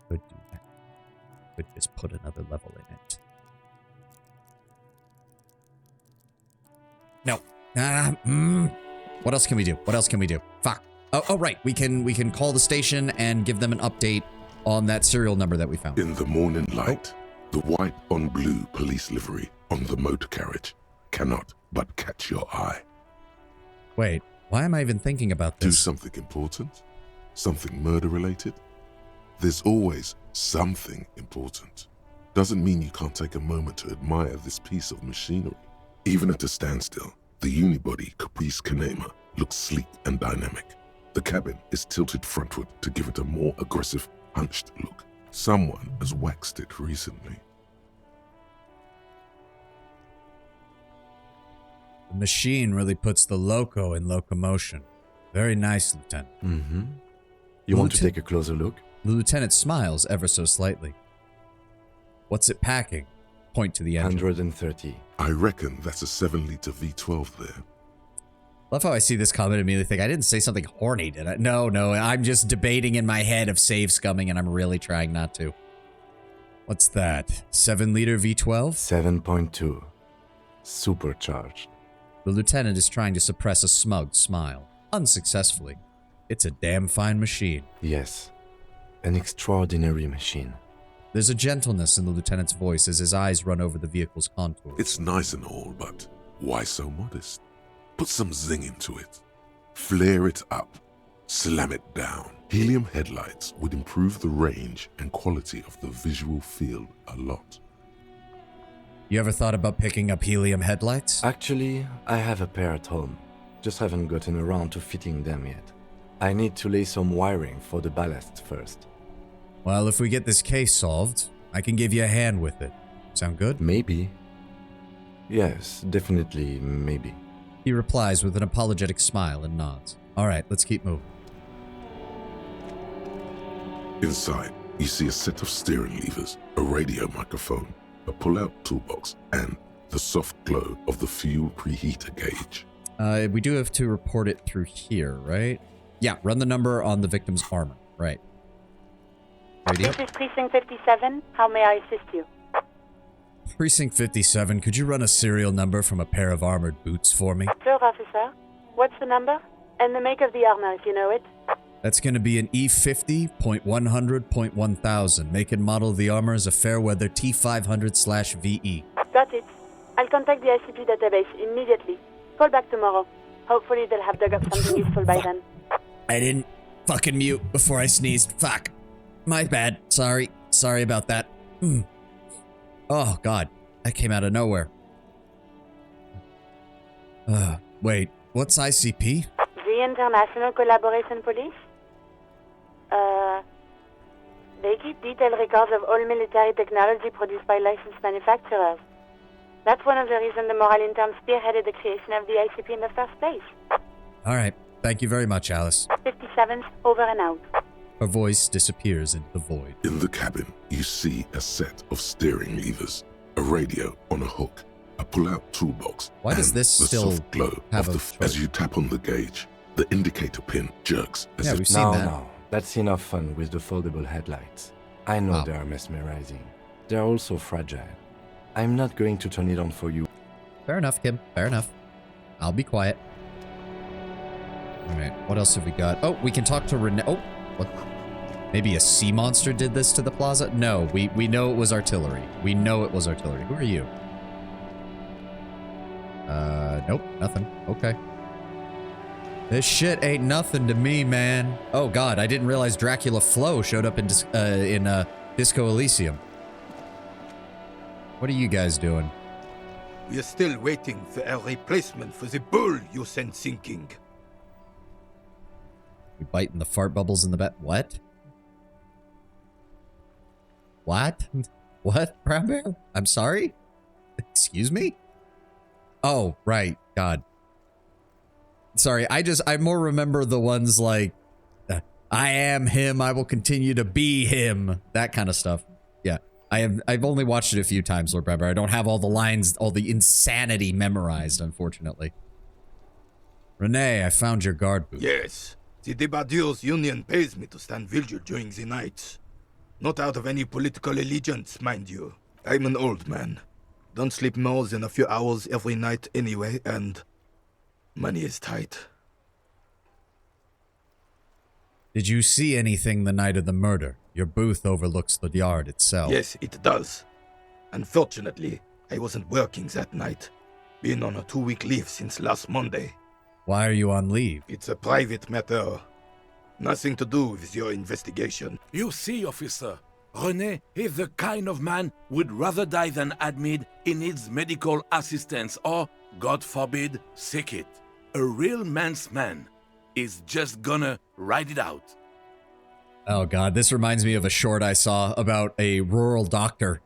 do that. Could just put another level in it. No. What else can we do? What else can we do? Fuck. Oh, right. We can call the station and give them an update on that serial number that we found. In the morning light, the white on blue police livery on the motor carriage cannot but catch your eye. Wait, why am I even thinking about this? Do something important? Something murder-related? There's always something important. Doesn't mean you can't take a moment to admire this piece of machinery. Even at a standstill, the unibody Caprice Kanema looks sleek and dynamic. The cabin is tilted frontward to give it a more aggressive, hunched look. Someone has waxed it recently. The machine really puts the loco in locomotion. Very nice, Lieutenant. Mm-hmm. You want to take a closer look? The lieutenant smiles ever so slightly. What's it packing? Point to the engine. 130. I reckon that's a 7-liter V12 there. Love how I see this comment and immediately think, I didn't say something horny, did I? No, I'm just debating in my head of save scumming and I'm really trying not to. What's that? 7-liter V12? 7.2. Supercharged. The lieutenant is trying to suppress a smug smile. Unsuccessfully. It's a damn fine machine. Yes. An extraordinary machine. There's a gentleness in the lieutenant's voice as his eyes run over the vehicle's contours. It's nice and all, but why so modest? Put some zing into it. Flare it up. Slam it down. Helium headlights would improve the range and quality of the visual field a lot. You ever thought about picking up helium headlights? Actually, I have a pair at home. Just haven't gotten around to fitting them yet. I need to lay some wiring for the ballast first. Well, if we get this case solved, I can give you a hand with it. Sound good? Maybe. Yes, definitely maybe. He replies with an apologetic smile and nods. All right, let's keep moving. Inside, you see a set of steering levers, a radio microphone, a pull-out toolbox, and the soft glow of the fuel preheater gauge. We do have to report it through here, right? Yeah, run the number on the victim's armor. Right. Radio? This is Precinct 57. How may I assist you? Precinct 57, could you run a serial number from a pair of armored boots for me? Sure, officer. What's the number? And the make of the armor, if you know it. That's going to be an E50.100.1000. Make and model of the armor is a Fairweather T500/VE. Got it. I'll contact the ICP database immediately. Call back tomorrow. Hopefully they'll have dug up something useful by then. I didn't fucking mute before I sneezed. Fuck. My bad. Sorry. Sorry about that. Oh, God. That came out of nowhere. Wait. What's ICP? The International Collaboration Police? They keep detailed records of all military technology produced by licensed manufacturers. That's one of the reasons the Moral Intern spearheaded the creation of the ICP in the first place. All right. Thank you very much, Alice. 57's over and out. Her voice disappears into the void. In the cabin, you see a set of steering levers, a radio on a hook, a pull-out toolbox. Why does and this the still soft glow have of a the as you tap on the gauge, the indicator pin jerks as Yeah, if we've seen that. No, that's enough fun with the foldable headlights. I know they are mesmerizing. They're also fragile. I'm not going to turn it on for you. Fair enough, Kim. Fair enough. I'll be quiet. All right. What else have we got? Oh, we can talk to Renee. Oh, what? Maybe a sea monster did this to the plaza? No, we know it was artillery. We know it was artillery. Who are you? Nope, nothing. Okay. This shit ain't nothing to me, man. Oh God, I didn't realize Dracula Flo showed up in Disco Elysium. What are you guys doing? We are still waiting for a replacement for the bull you sent sinking. You biting the fart bubbles in the back? What? What? What, Brown Bear? I'm sorry? Excuse me? Oh, right. God. Sorry, I more remember the ones like, I am him, I will continue to be him. That kind of stuff. Yeah. I've only watched it a few times, Lord Brown Bear. I don't have all the lines, all the insanity memorized, unfortunately. Renee, I found your guard booth. Yes. The Debardeurs Union pays me to stand vigil during the nights. Not out of any political allegiance, mind you. I'm an old man. Don't sleep more than a few hours every night anyway, and money is tight. Did you see anything the night of the murder? Your booth overlooks the yard itself. Yes, it does. Unfortunately, I wasn't working that night. Been on a 2-week leave since last Monday. Why are you on leave? It's a private matter. Nothing to do with your investigation. You see, officer, René is the kind of man would rather die than admit he needs medical assistance or, God forbid, sick it. A real man's man is just gonna ride it out. Oh God, this reminds me of a short I saw about a rural doctor.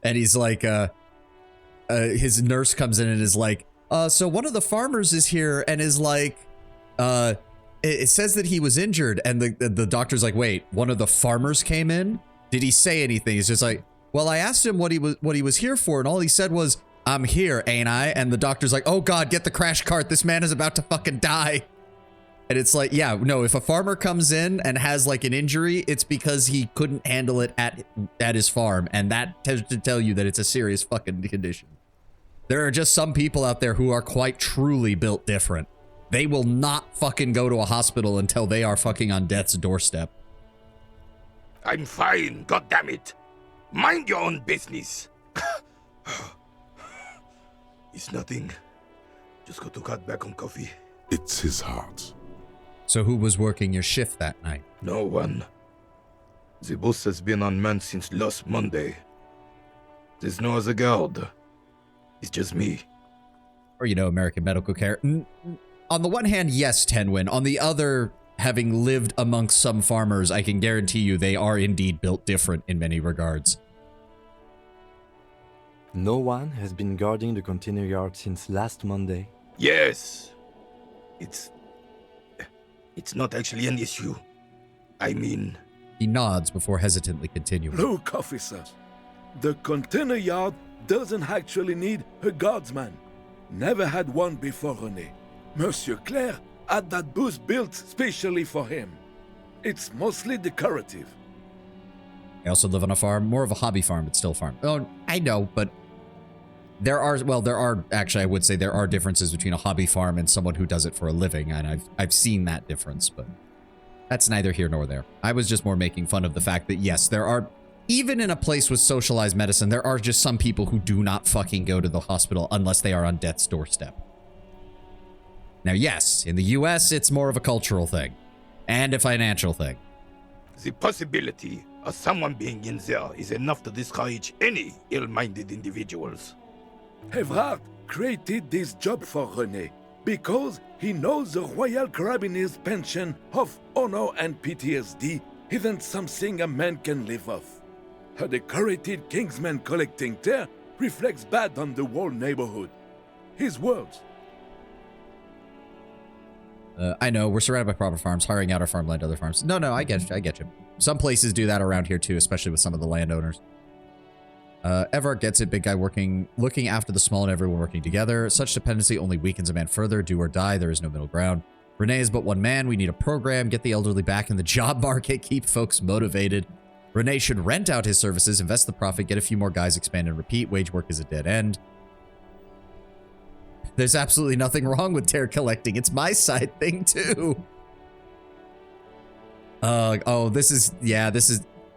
And he's like, his nurse comes in and is like, so one of the farmers is here and is like, it says that he was injured. And the doctor's like, wait, one of the farmers came in? Did he say anything? He's just like, well, I asked him what he was here for. And all he said was, I'm here, ain't I? And the doctor's like, oh God, get the crash cart. This man is about to fucking die. And it's like, yeah, no, if a farmer comes in and has like an injury, it's because he couldn't handle it at his farm. And that tends to tell you that it's a serious fucking condition. There are just some people out there who are quite truly built different. They will not fucking go to a hospital until they are fucking on death's doorstep. I'm fine, goddammit. Mind your own business. It's nothing. Just got to cut back on coffee. It's his heart. So who was working your shift that night? No one. The boss has been unmanned since last Monday. There's no other guard. It's just me. Or, American medical care. On the one hand, yes, Tenwin. On the other, having lived amongst some farmers, I can guarantee you they are indeed built different in many regards. No one has been guarding the container yard since last Monday. Yes. It's not actually an issue. I mean... He nods before hesitantly continuing. Look, officer. The container yard doesn't actually need a guardsman. Never had one before René. Monsieur Claire had that booth built specially for him. It's mostly decorative. I also live on a farm, more of a hobby farm, but still farm. Oh, I know, but there are differences between a hobby farm and someone who does it for a living, and I've seen that difference, but that's neither here nor there. I was just more making fun of the fact that, yes, there are, even in a place with socialized medicine, there are just some people who do not fucking go to the hospital unless they are on death's doorstep. Now, yes, in the US, it's more of a cultural thing and a financial thing. The possibility of someone being in there is enough to discourage any ill-minded individuals. Evrard created this job for René because he knows the Royal Carabiniers' pension of honor and PTSD isn't something a man can live off. A decorated Kingsman collecting tear reflects bad on the whole neighborhood. His words. I know, we're surrounded by proper farms, hiring out our farmland to other farms. No, I get you. Some places do that around here too, especially with some of the landowners. Evrard gets it, big guy looking after the small and everyone working together. Such dependency only weakens a man further. Do or die, there is no middle ground. René is but one man. We need a program, get the elderly back in the job market, keep folks motivated. René should rent out his services, invest the profit, get a few more guys, expand and repeat. Wage work is a dead end. There's absolutely nothing wrong with tear collecting. It's my side thing too. This is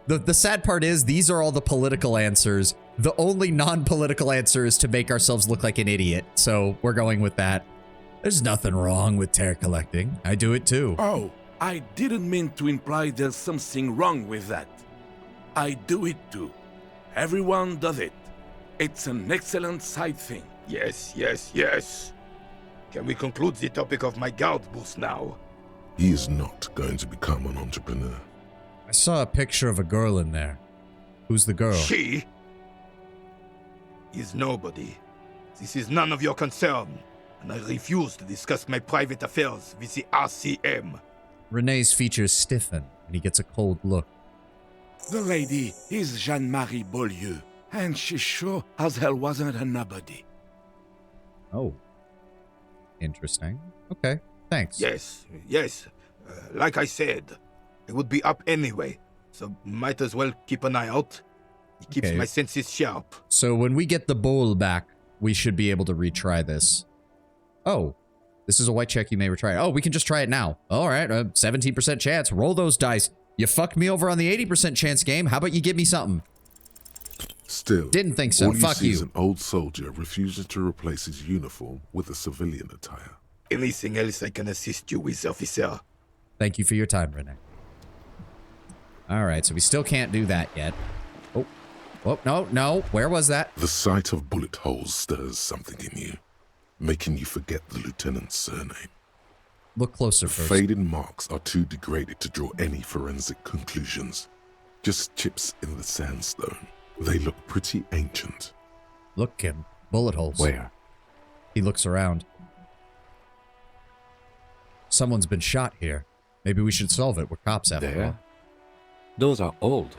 the sad part is these are all the political answers. The only non-political answer is to make ourselves look like an idiot. So we're going with that. There's nothing wrong with tear collecting. I do it too. Oh, I didn't mean to imply there's something wrong with that. I do it too. Everyone does it. It's an excellent side thing. Yes. Can we conclude the topic of my guard boost now? He is not going to become an entrepreneur. I saw a picture of a girl in there. Who's the girl? She is nobody. This is none of your concern, and I refuse to discuss my private affairs with the RCM. René's features stiffen, and he gets a cold look. The lady is Jeanne-Marie Beaulieu, and she sure as hell wasn't a nobody. Oh. Interesting. Okay, thanks. Yes. Like I said, I would be up anyway, so might as well keep an eye out. It keeps my senses sharp. So when we get the bowl back, we should be able to retry this. Oh, this is a white check. You may retry it. Oh, we can just try it now. All right, 17% chance. Roll those dice. You fucked me over on the 80% chance game. How about you give me something? Still, didn't think so. All Fuck see you. Is an old soldier refusing to replace his uniform with a civilian attire. Anything else I can assist you with, officer? Thank you for your time, René. All right, so we still can't do that yet. Oh, no. Where was that? The sight of bullet holes stirs something in you, making you forget the lieutenant's surname. Look closer first. Faded marks are too degraded to draw any forensic conclusions. Just chips in the sandstone. They look pretty ancient. Look, Kim. Bullet holes. Where? He looks around. Someone's been shot here. Maybe we should solve it. We're cops after all. Those are old.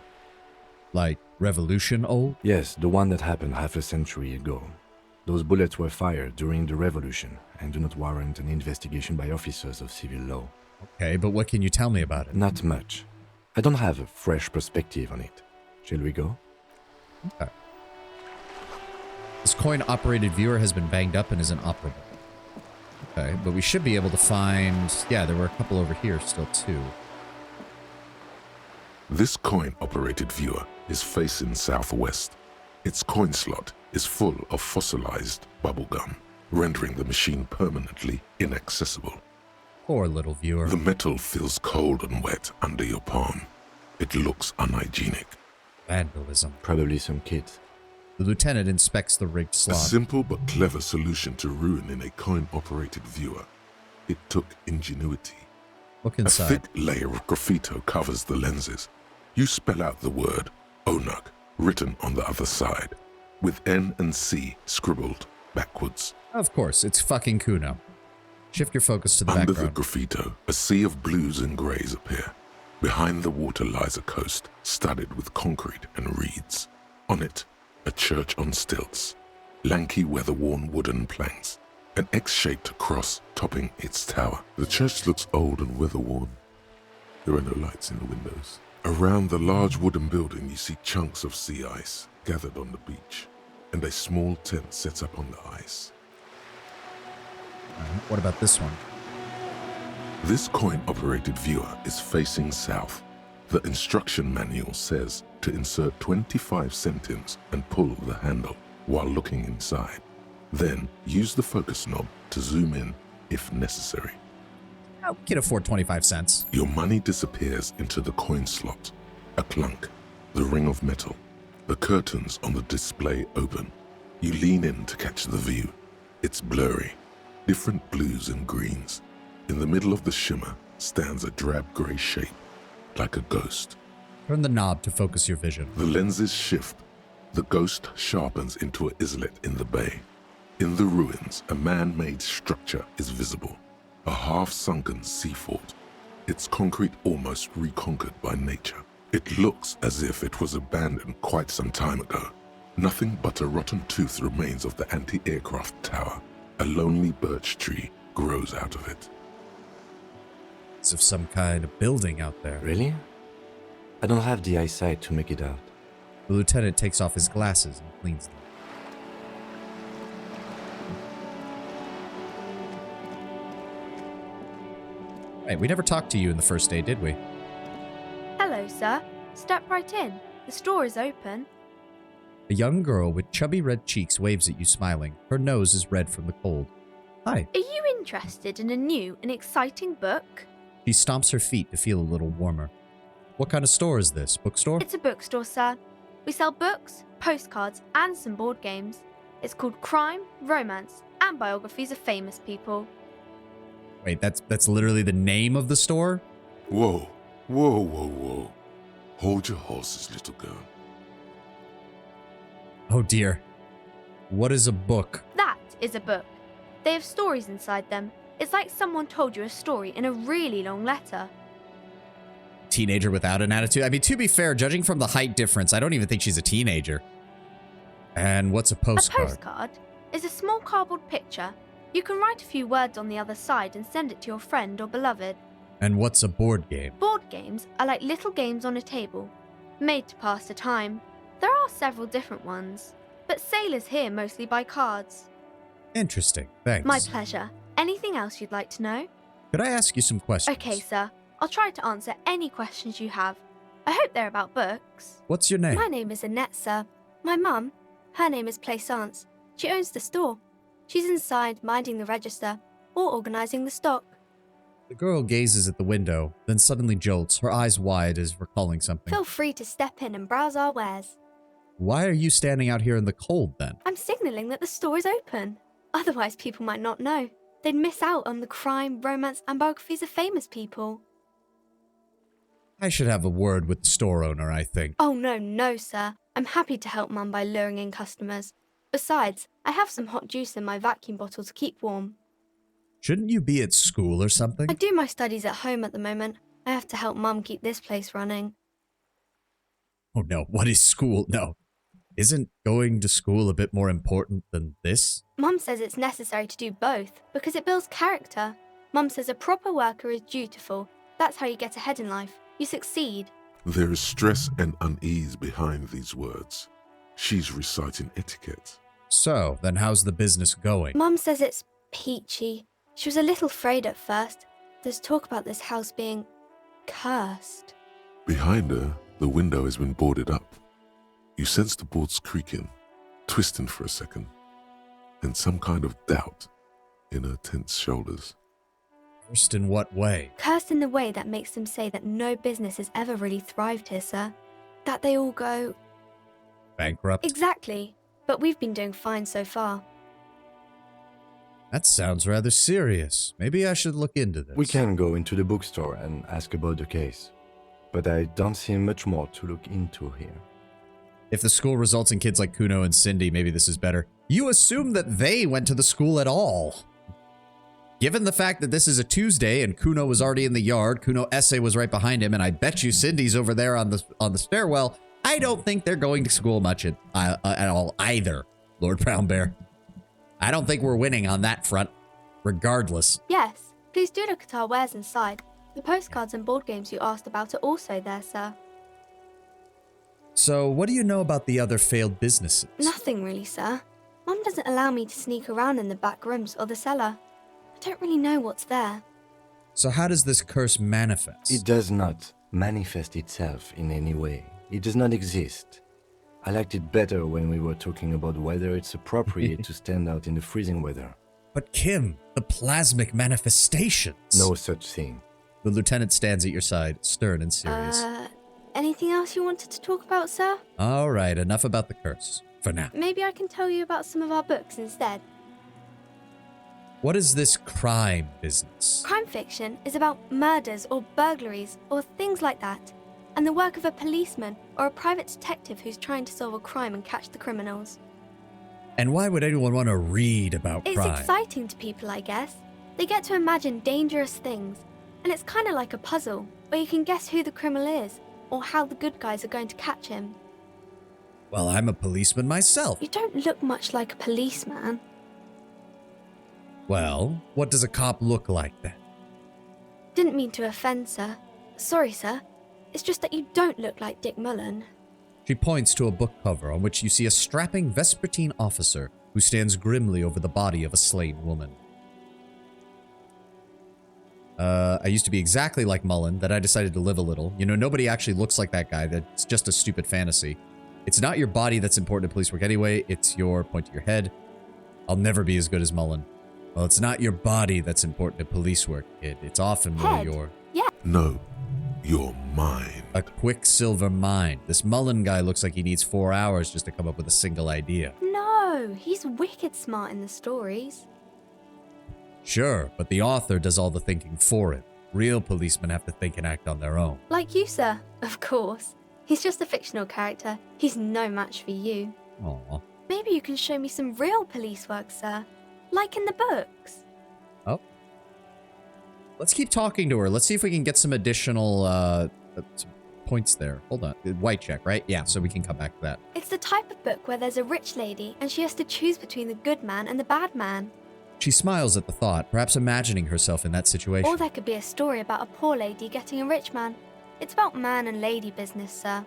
Like Revolution old? Yes, the one that happened half a century ago. Those bullets were fired during the Revolution and do not warrant an investigation by officers of civil law. Okay, but what can you tell me about it? Not much. I don't have a fresh perspective on it. Shall we go? Okay. This coin-operated viewer has been banged up and is inoperable. Okay, but we should be able to find... Yeah, there were a couple over here still, too. This coin-operated viewer is facing southwest. Its coin slot is full of fossilized bubblegum. rendering the machine permanently inaccessible. Poor little viewer. The metal feels cold and wet under your palm. It looks unhygienic. Vandalism. Probably some kids. The lieutenant inspects the rigged A slot. simple but clever solution to ruin in a coin-operated viewer. It took ingenuity. Look A inside. thick layer of graffito covers the lenses. You spell out the word Onuk written on the other side, with N and C scribbled backwards. Of course, it's fucking Kuno. Shift your focus to the Under background. the graffito, a sea of blues and greys appear. Behind the water lies a coast studded with concrete and reeds. On it, a church on stilts, lanky weather-worn wooden planks, an X-shaped cross topping its tower. The church looks old and weather-worn. There are no lights in the windows. Around the large wooden building, you see chunks of sea ice gathered on the beach, and a small tent set up on the ice. What about this one? This coin-operated viewer is facing south. The instruction manual says to insert 25 centimes and pull the handle while looking inside. Then use the focus knob to zoom in if necessary. I can afford 25 cents. Your money disappears into the coin slot. A clunk, the ring of metal. The curtains on the display open. You lean in to catch the view. It's blurry, different blues and greens. In the middle of the shimmer stands a drab grey shape, like a ghost. Turn the knob to focus your vision. The lenses shift. The ghost sharpens into an islet in the bay. In the ruins, a man-made structure is visible. A half-sunken sea fort. Its concrete almost reconquered by nature. It looks as if it was abandoned quite some time ago. Nothing but a rotten tooth remains of the anti-aircraft tower. A lonely birch tree grows out of it. As if some kind of building out there. Really? I don't have the eyesight to make it out. The lieutenant takes off his glasses and cleans them. Right, we never talked to you in the first day, did we? Hello, sir. Step right in. The store is open. A young girl with chubby red cheeks waves at you smiling. Her nose is red from the cold. Hi. Are you interested in a new and exciting book? She stomps her feet to feel a little warmer. What kind of store is this? Bookstore? It's a bookstore, sir. We sell books, postcards, and some board games. It's called Crime, Romance, and Biographies of Famous People. Wait, that's literally the name of the store? Whoa, whoa, whoa, whoa. Hold your horses, little girl. Oh dear. What is a book? That is a book. They have stories inside them. It's like someone told you a story in a really long letter. Teenager without an attitude? I mean, to be fair, judging from the height difference, I don't even think she's a teenager. And what's a postcard? A postcard is a small cardboard picture. You can write a few words on the other side and send it to your friend or beloved. And what's a board game? Board games are like little games on a table, made to pass the time. There are several different ones, but sailors here mostly buy cards. Interesting, thanks. My pleasure. Anything else you'd like to know? Could I ask you some questions? Okay, sir. I'll try to answer any questions you have. I hope they're about books. What's your name? My name is Annette, sir. My mum, her name is Plaisance. She owns the store. She's inside minding the register or organising the stock. The girl gazes at the window, then suddenly jolts, her eyes wide as recalling something. Feel free to step in and browse our wares. Why are you standing out here in the cold then? I'm signalling that the store is open. Otherwise, people might not know. They'd miss out on the crime, romance, and biographies of famous people. I should have a word with the store owner, I think. Oh, no, sir. I'm happy to help Mum by luring in customers. Besides, I have some hot juice in my vacuum bottle to keep warm. Shouldn't you be at school or something? I do my studies at home at the moment. I have to help Mum keep this place running. Oh no, what is school? No. Isn't going to school a bit more important than this? Mum says it's necessary to do both because it builds character. Mum says a proper worker is dutiful. That's how you get ahead in life. You succeed. There is stress and unease behind these words. She's reciting etiquette. So, then how's the business going? Mum says it's peachy. She was a little afraid at first. There's talk about this house being cursed. Behind her, the window has been boarded up. You sense the boards creaking, twisting for a second, and some kind of doubt in her tense shoulders. Cursed in what way? Cursed in the way that makes them say that no business has ever really thrived here, sir. That they all go... Bankrupt? Exactly. But we've been doing fine so far. That sounds rather serious. Maybe I should look into this. We can go into the bookstore and ask about the case. But I don't see much more to look into here. If the school results in kids like Kuno and Cindy, maybe this is better. You assume that they went to the school at all. Given the fact that this is a Tuesday and Kuno was already in the yard, Kuno Esse was right behind him, and I bet you Cindy's over there on the stairwell, I don't think they're going to school much at all either, Lord Brown Bear. I don't think we're winning on that front, regardless. Yes, please do look at our wares inside. The postcards and board games you asked about are also there, sir. So, what do you know about the other failed businesses? Nothing really, sir. Mum doesn't allow me to sneak around in the back rooms or the cellar. I don't really know what's there. So how does this curse manifest? It does not manifest itself in any way. It does not exist. I liked it better when we were talking about whether it's appropriate to stand out in the freezing weather. But Kim, the plasmic manifestations. No such thing. The lieutenant stands at your side, stern and serious. Anything else you wanted to talk about, sir? All right, enough about the curse. For now. Maybe I can tell you about some of our books instead. What is this crime business? Crime fiction is about murders or burglaries or things like that, and the work of a policeman or a private detective who's trying to solve a crime and catch the criminals. And why would anyone want to read about It's crime? exciting to people, I guess. They get to imagine dangerous things, and it's kind of like a puzzle, where you can guess who the criminal is, or how the good guys are going to catch him. Well, I'm a policeman myself. You don't look much like a policeman. Well, what does a cop look like then? Didn't mean to offend, sir. Sorry, sir. It's just that you don't look like Dick Mullen. She points to a book cover on which you see a strapping Vespertine officer who stands grimly over the body of a slain woman. I used to be exactly like Mullen, that I decided to live a little. You know, nobody actually looks like that guy. That's just a stupid fantasy. It's not your body that's important in police work anyway. It's your point to your head. I'll never be as good as Mullen. Well, it's not your body that's important in police work, kid. It's often more your... Yeah. No, your mind. A quicksilver mind. This Mullen guy looks like he needs 4 hours just to come up with a single idea. No, he's wicked smart in the stories. Sure, but the author does all the thinking for him. Real policemen have to think and act on their own. Like you, sir. Of course. He's just a fictional character. He's no match for you. Aw. Maybe you can show me some real police work, sir. Like in the books. Oh. Let's keep talking to her. Let's see if we can get some additional some points there. Hold on. White check, right? Yeah, so we can come back to that. It's the type of book where there's a rich lady and she has to choose between the good man and the bad man. She smiles at the thought, perhaps imagining herself in that situation. Or there could be a story about a poor lady getting a rich man. It's about man and lady business, sir.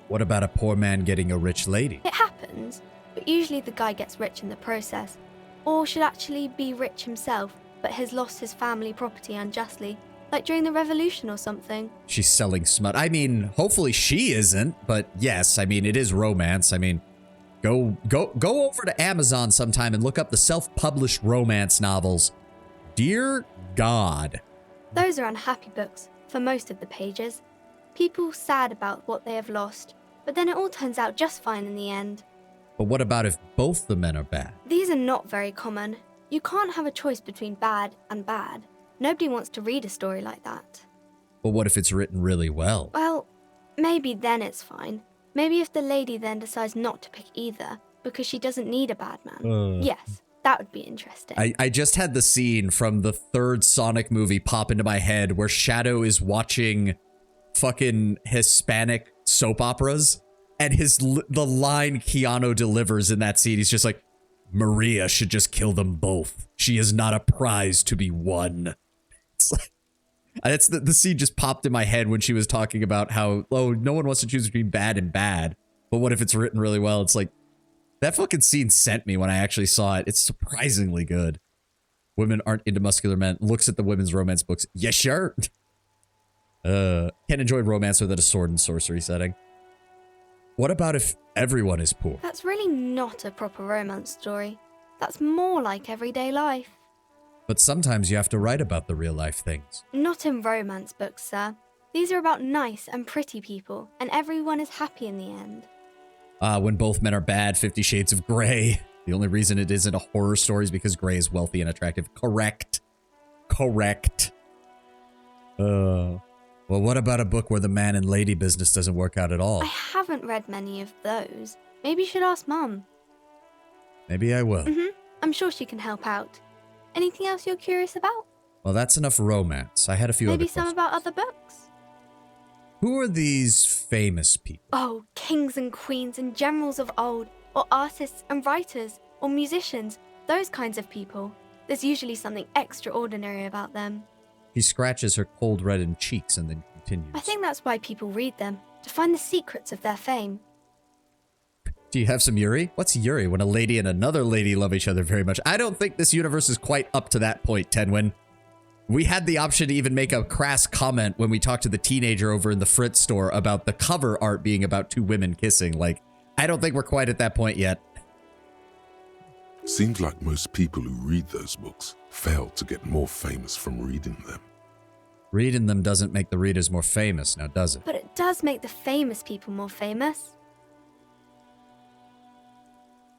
What about a poor man getting a rich lady? It happens, but usually the guy gets rich in the process. Or should actually be rich himself, but has lost his family property unjustly, like during the revolution or something. She's selling smut. I mean, hopefully she isn't, but yes, I mean, it is romance. I mean, go over to Amazon sometime and look up the self-published romance novels. Dear God. Those are unhappy books, for most of the pages. People sad about what they have lost, but then it all turns out just fine in the end. But what about if both the men are bad? These are not very common. You can't have a choice between bad and bad. Nobody wants to read a story like that. But what if it's written really well? Well, maybe then it's fine. Maybe if the lady then decides not to pick either, because she doesn't need a bad man. Yes, that would be interesting. I just had the scene from the third Sonic movie pop into my head where Shadow is watching fucking Hispanic soap operas, and the line Keanu delivers in that scene, he's just like, Maria should just kill them both. She is not a prize to be won. It's like, that's the scene just popped in my head when she was talking about how, oh, no one wants to choose between bad and bad, but what if it's written really well? It's like, that fucking scene sent me when I actually saw it. It's surprisingly good. Women aren't into muscular men. Looks at the women's romance books. Yeah, sure. Can't enjoy romance without a sword and sorcery setting. What about if everyone is poor? That's really not a proper romance story. That's more like everyday life. But sometimes you have to write about the real life things. Not in romance books, sir. These are about nice and pretty people, and everyone is happy in the end. When both men are bad, 50 Shades of Grey. The only reason it isn't a horror story is because Grey is wealthy and attractive. Correct. Correct. Well, what about a book where the man and lady business doesn't work out at all? I haven't read many of those. Maybe you should ask Mum. Maybe I will. I'm sure she can help out. Anything else you're curious about? Well, that's enough romance. I had a few Maybe other some questions. about other books? Who are these famous people? Oh, kings and queens and generals of old, or artists and writers, or musicians, those kinds of people. There's usually something extraordinary about them. He scratches her cold reddened cheeks and then continues. I think that's why people read them, to find the secrets of their fame. Do you have some Yuri? What's Yuri when a lady and another lady love each other very much? I don't think this universe is quite up to that point, Tenwin. We had the option to even make a crass comment when we talked to the teenager over in the Fritz store about the cover art being about two women kissing. Like, I don't think we're quite at that point yet. Seems like most people who read those books fail to get more famous from reading them. Reading them doesn't make the readers more famous, now does it? But it does make the famous people more famous.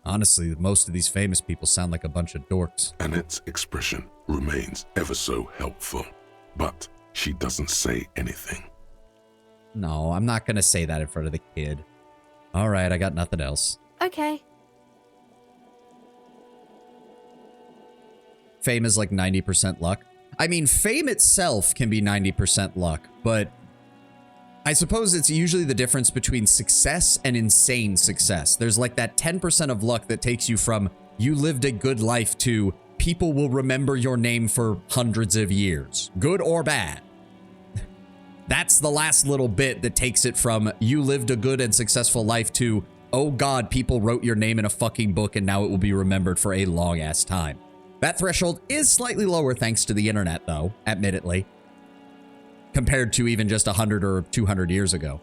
Honestly, most of these famous people sound like a bunch of dorks. Annette's expression remains ever so helpful, but she doesn't say anything. No, I'm not going to say that in front of the kid. All right, I got nothing else. Okay. Fame is like 90% luck. I mean, fame itself can be 90% luck, but I suppose it's usually the difference between success and insane success. There's like that 10% of luck that takes you from you lived a good life to people will remember your name for hundreds of years, good or bad. That's the last little bit that takes it from you lived a good and successful life to, oh God, people wrote your name in a fucking book and now it will be remembered for a long ass time. That threshold is slightly lower thanks to the internet though, admittedly, compared to even just 100 or 200 years ago.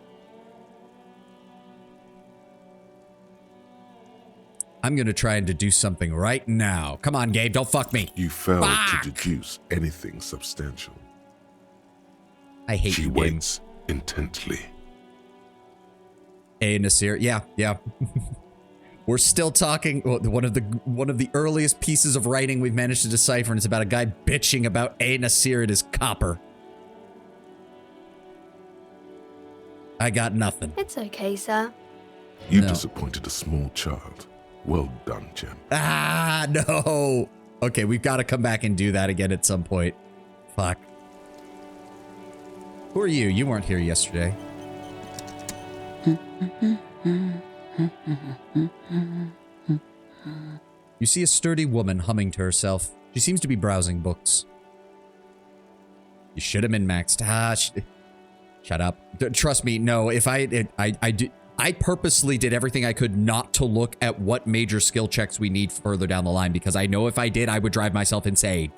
I'm going to try and deduce something right now. Come on, Gabe, don't fuck me. You failed Fuck! to deduce anything substantial. I hate She you, Gabe. waits intently. A. Nasir, yeah. We're still talking, one of the earliest pieces of writing we've managed to decipher, and it's about a guy bitching about A. Nasir and his copper. I got nothing. It's okay, sir. You No. disappointed a small child. Well done, Jem. Ah, no. Okay, we've got to come back and do that again at some point. Fuck. Who are you? You weren't here yesterday. You see a sturdy woman humming to herself. She seems to be browsing books. You should have min-maxed. Shut up. Trust me, no. If I purposely did everything I could not to look at what major skill checks we need further down the line, because I know if I did, I would drive myself insane.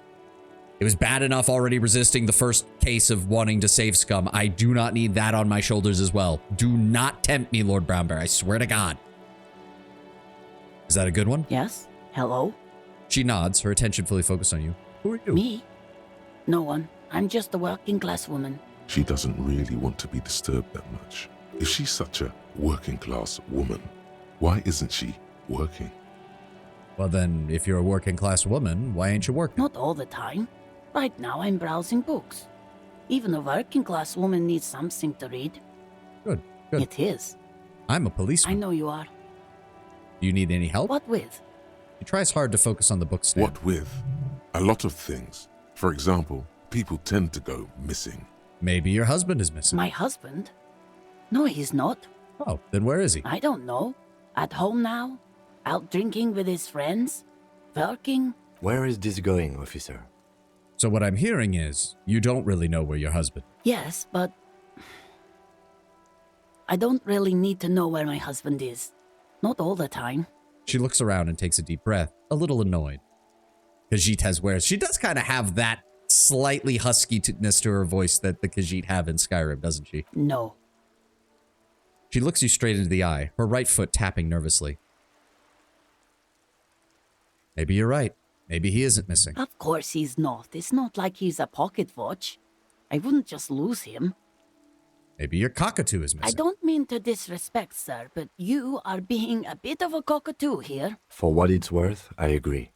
It was bad enough already resisting the first case of wanting to save scum. I do not need that on my shoulders as well. Do not tempt me, Lord Brownbear. I swear to God. Is that a good one? Yes? Hello? She nods, her attention fully focused on you. Who are you? Me? No one. I'm just a working class woman. She doesn't really want to be disturbed that much. If she's such a working class woman, why isn't she working? Well then, if you're a working class woman, why ain't you working? Not all the time. Right now I'm browsing books. Even a working class woman needs something to read. Good. It is. I'm a I policeman. know you are. Do you need any help? What with? He tries hard to focus on the book stand. What with? A lot of things. For example, people tend to go missing. Maybe your husband is missing. My husband? No, he's not. Oh, then where is he? I don't know. At home now? Out drinking with his friends? Working? Where is this going, officer? So what I'm hearing is, you don't really know where your husband... Yes, but I don't really need to know where my husband is. Not all the time. She looks around and takes a deep breath, a little annoyed. Khajiit has wears. She does kind of have that slightly huskiness to her voice that the Khajiit have in Skyrim, doesn't she? No. She looks you straight into the eye, her right foot tapping nervously. Maybe you're right. Maybe he isn't missing. Of course he's not. It's not like he's a pocket watch. I wouldn't just lose him. Maybe your cockatoo is missing. I don't mean to disrespect, sir, but you are being a bit of a cockatoo here. For what it's worth, I agree.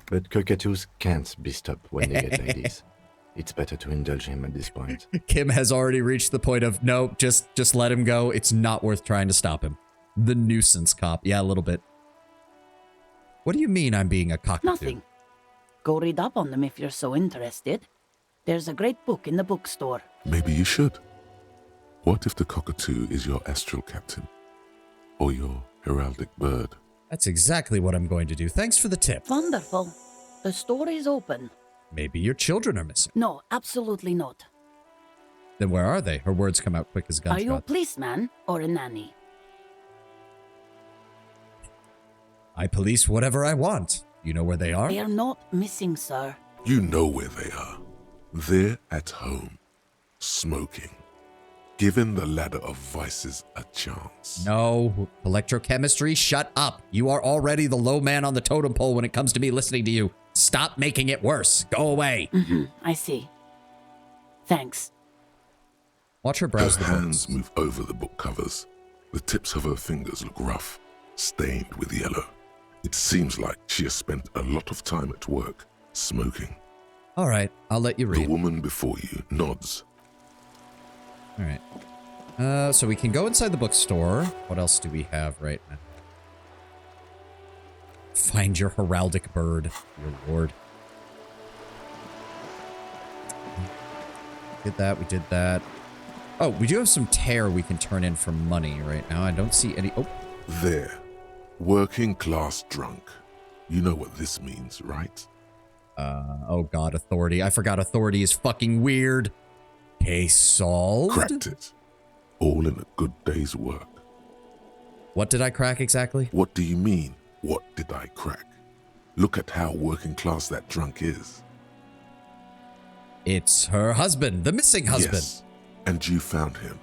But cockatoos can't be stopped when they get ladies. It's better to indulge him at this point. Kim has already reached the point of, no, just let him go. It's not worth trying to stop him. The nuisance cop. Yeah, a little bit. What do you mean I'm being a cockatoo? Nothing. Go read up on them if you're so interested. There's a great book in the bookstore. Maybe you should. What if the cockatoo is your astral captain? Or your heraldic bird? That's exactly what I'm going to do. Thanks for the tip. Wonderful. The store is open. Maybe your children are missing. No, absolutely not. Then where are they? Her words come out quick as gunshots. Are you a policeman or a nanny? I police whatever I want. You know where they are? They are not missing, sir. You know where they are. They're at home, smoking, giving the ladder of vices a chance. No, electrochemistry, shut up. You are already the low man on the totem pole when it comes to me listening to you. Stop making it worse. Go away. I see. Thanks. Watch her browse her the hands books. move over the book covers. The tips of her fingers look rough, stained with yellow. It seems like she has spent a lot of time at work, smoking. All right, I'll let you read. The woman before you nods. All right. So we can go inside the bookstore. What else do we have right now? Find your heraldic bird, your lord. Did that, we did that. Oh, we do have some tear we can turn in for money right now. I don't see any... Oh. There. Working class drunk. You know what this means, right? Oh god, authority. I forgot authority is fucking weird. Case solved? Cracked it. All in a good day's work. What did I crack exactly? What do you mean, what did I crack? Look at how working class that drunk is. It's her husband, the missing husband. Yes, and you found him.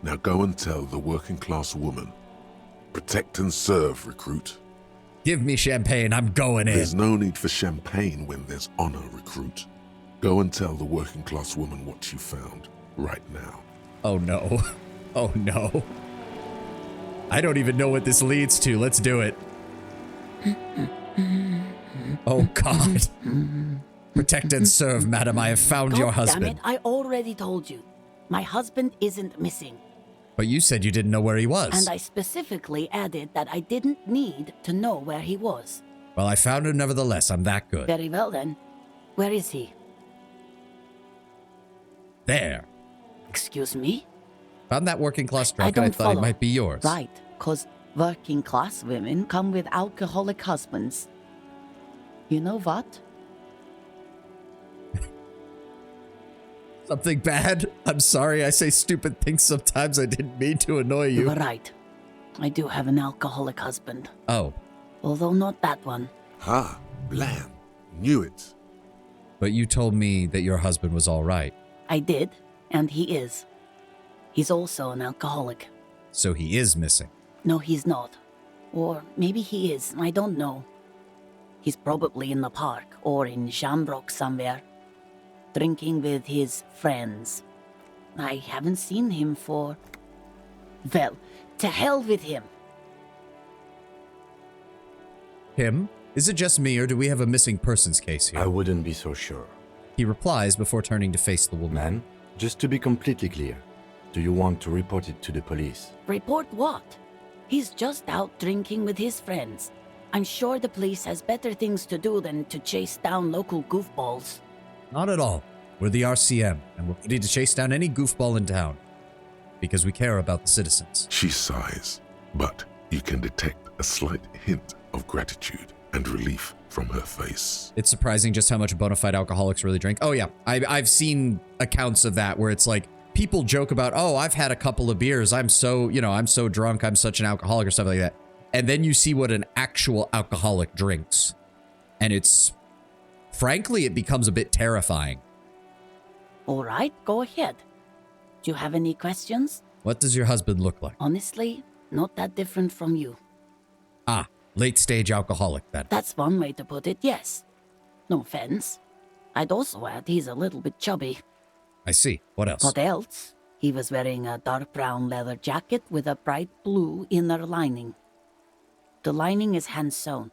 Now go and tell the working class woman. Protect and serve, recruit. Give me champagne, I'm going in. There's no need for champagne when there's honor, recruit. Go and tell the working class woman what you found, right now. Oh no. Oh no. I don't even know what this leads to. Let's do it. Oh god. Protect and serve, madam. I have found your husband. Damn it, I already told you. My husband isn't missing. But you said you didn't know where he was. And I specifically added that I didn't need to know where he was. Well, I found him nevertheless. I'm that good. Very well then. Where is he? There. Excuse me? Found that working class drunk and I thought it might be yours. Right, because working class women come with alcoholic husbands. You know what? Something bad? I'm sorry, I say stupid things sometimes. I didn't mean to annoy you. You were right. I do have an alcoholic husband. Oh. Although not that one. Ha, blam. Knew it. But you told me that your husband was all right. I did, and he is. He's also an alcoholic. So he is missing. No, he's not. Or maybe he is, I don't know. He's probably in the park or in Shamrock somewhere, drinking with his friends. I haven't seen him for... Well, to hell with him. Him? Is it just me or do we have a missing persons case here? I wouldn't be so sure. He replies before turning to face the woman. Man, just to be completely clear, do you want to report it to the police? Report what? He's just out drinking with his friends. I'm sure the police has better things to do than to chase down local goofballs. Not at all. We're the RCM, and we're ready to chase down any goofball in town. Because we care about the citizens. She sighs, but you can detect a slight hint of gratitude and relief from her face. It's surprising just how much bona fide alcoholics really drink. Oh yeah, I've seen accounts of that where it's like, people joke about, oh, I've had a couple of beers, I'm so drunk, I'm such an alcoholic or stuff like that. And then you see what an actual alcoholic drinks. And it's, frankly, it becomes a bit terrifying. All right, go ahead. Do you have any questions? What does your husband look like? Honestly, not that different from you. Ah, late-stage alcoholic, then. That's one way to put it, yes. No offense. I'd also add he's a little bit chubby. I see. What else? What else? He was wearing a dark brown leather jacket with a bright blue inner lining. The lining is hand-sewn.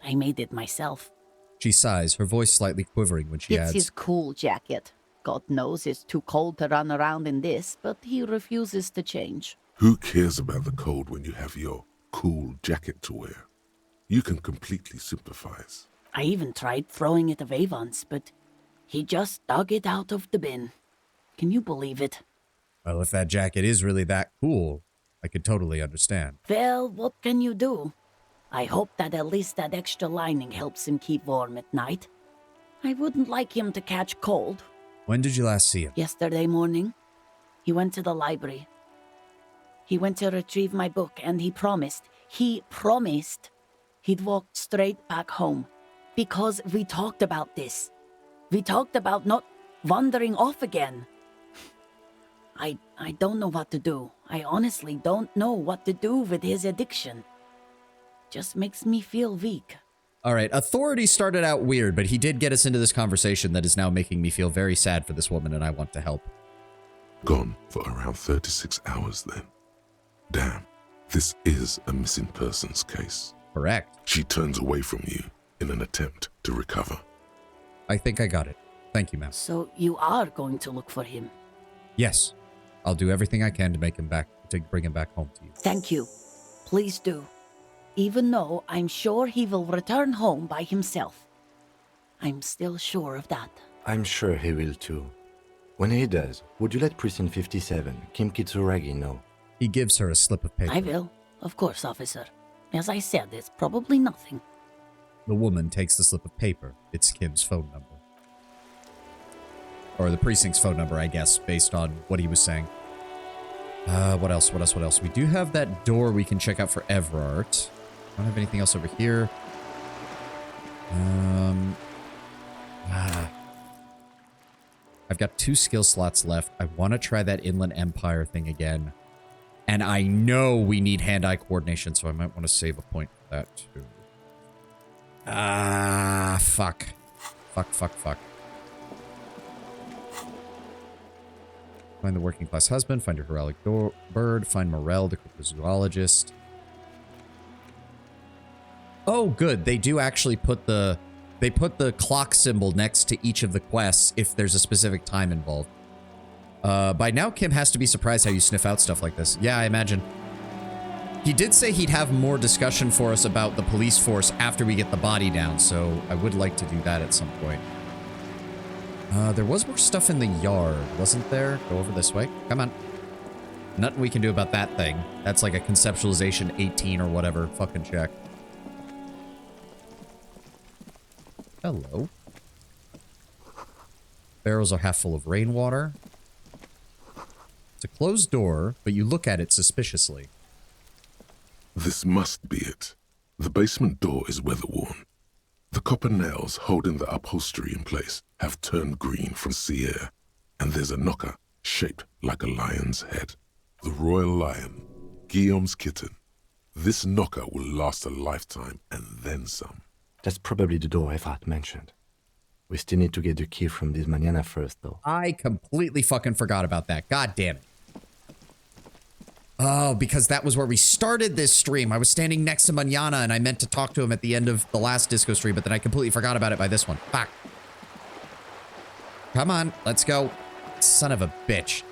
I made it myself. She sighs, her voice slightly quivering when she It's adds, his cool jacket. God knows it's too cold to run around in this, but he refuses to change. Who cares about the cold when you have your cool jacket to wear? You can completely sympathize. I even tried throwing it away once, but he just dug it out of the bin. Can you believe it? Well, if that jacket is really that cool, I could totally understand. Well, what can you do? I hope that at least that extra lining helps him keep warm at night. I wouldn't like him to catch cold. When did you last see him? Yesterday morning. He went to the library. He went to retrieve my book, and he promised he'd walk straight back home. Because we talked about this. We talked about not wandering off again. I don't know what to do. I honestly don't know what to do with his addiction. Just makes me feel weak. All right, authority started out weird, but he did get us into this conversation that is now making me feel very sad for this woman, and I want to help. Gone for around 36 hours then. Damn, this is a missing persons case. Correct. She turns away from you in an attempt to recover. I think I got it. Thank you, ma'am. So you are going to look for him? Yes. I'll do everything I can to bring him back home to you. Thank you. Please do. Even though I'm sure he will return home by himself. I'm still sure of that. I'm sure he will too. When he does, would you let Precinct 57, Kim Kitsuragi, know? He gives her a slip of paper. I will. Of course, officer. As I said, it's probably nothing. The woman takes the slip of paper. It's Kim's phone number. Or the precinct's phone number, I guess, based on what he was saying. What else? We do have that door we can check out for Everard. I don't have anything else over here. I've got 2 skill slots left. I want to try that Inland Empire thing again. And I know we need hand-eye coordination, so I might want to save a point for that too. Fuck. Fuck. Find the working class husband, find your heraldic bird, find Morel, the cryptozoologist. Oh, good. They do actually put the clock symbol next to each of the quests if there's a specific time involved. By now, Kim has to be surprised how you sniff out stuff like this. Yeah, I imagine. He did say he'd have more discussion for us about the police force after we get the body down, so I would like to do that at some point. There was more stuff in the yard, wasn't there? Go over this way. Come on. Nothing we can do about that thing. That's like a conceptualization 18 or whatever. Fucking check. Hello. Barrels are half full of rainwater. It's a closed door, but you look at it suspiciously. This must be it. The basement door is weather-worn. The copper nails holding the upholstery in place have turned green from sea air, and there's a knocker shaped like a lion's head. The royal lion, Guillaume's kitten. This knocker will last a lifetime and then some. That's probably the door Everard mentioned. We still need to get the key from this manana first, though. I completely fucking forgot about that. God damn it. Oh, because that was where we started this stream. I was standing next to Manana and I meant to talk to him at the end of the last disco stream, but then I completely forgot about it by this one. Fuck. Come on, let's go. Son of a bitch.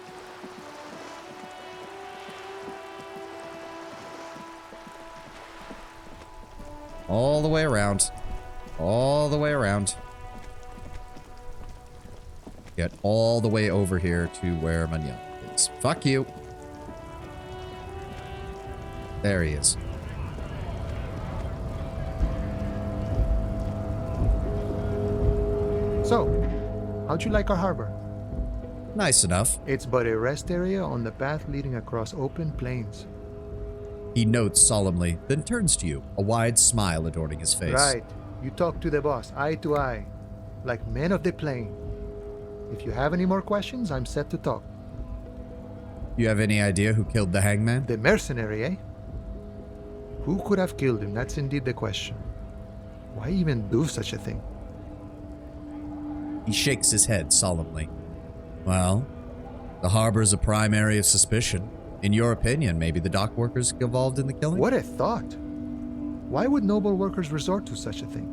All the way around. All the way around. Get all the way over here to where Manana is. Fuck you. There he is. So, how'd you like our harbor? Nice enough. It's but a rest area on the path leading across open plains. He notes solemnly, then turns to you, a wide smile adorning his face. Right. You talk to the boss, eye to eye, like men of the plain. If you have any more questions, I'm set to talk. You have any idea who killed the hangman? The mercenary, eh? Who could have killed him? That's indeed the question. Why even do such a thing? He shakes his head solemnly. Well, the harbor is a prime area of suspicion. In your opinion, maybe the dock workers involved in the killing? What a thought. Why would noble workers resort to such a thing?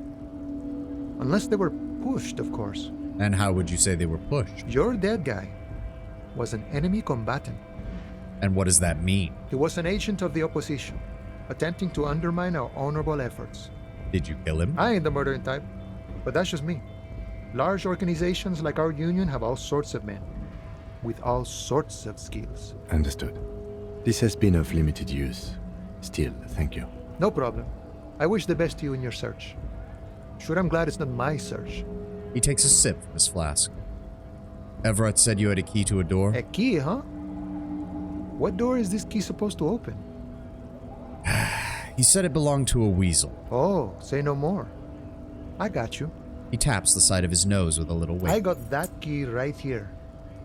Unless they were pushed, of course. And how would you say they were pushed? Your dead guy was an enemy combatant. And what does that mean? He was an agent of the opposition, attempting to undermine our honorable efforts. Did you kill him? I ain't the murdering type, but that's just me. Large organizations like our union have all sorts of men, with all sorts of skills. Understood. This has been of limited use. Still, thank you. No problem. I wish the best to you in your search. Sure, I'm glad it's not my search. He takes a sip from his flask. Everett said you had a key to a door? A key, huh? What door is this key supposed to open? He said it belonged to a weasel. Oh, say no more. I got you. He taps the side of his nose with a little wink. I got that key right here.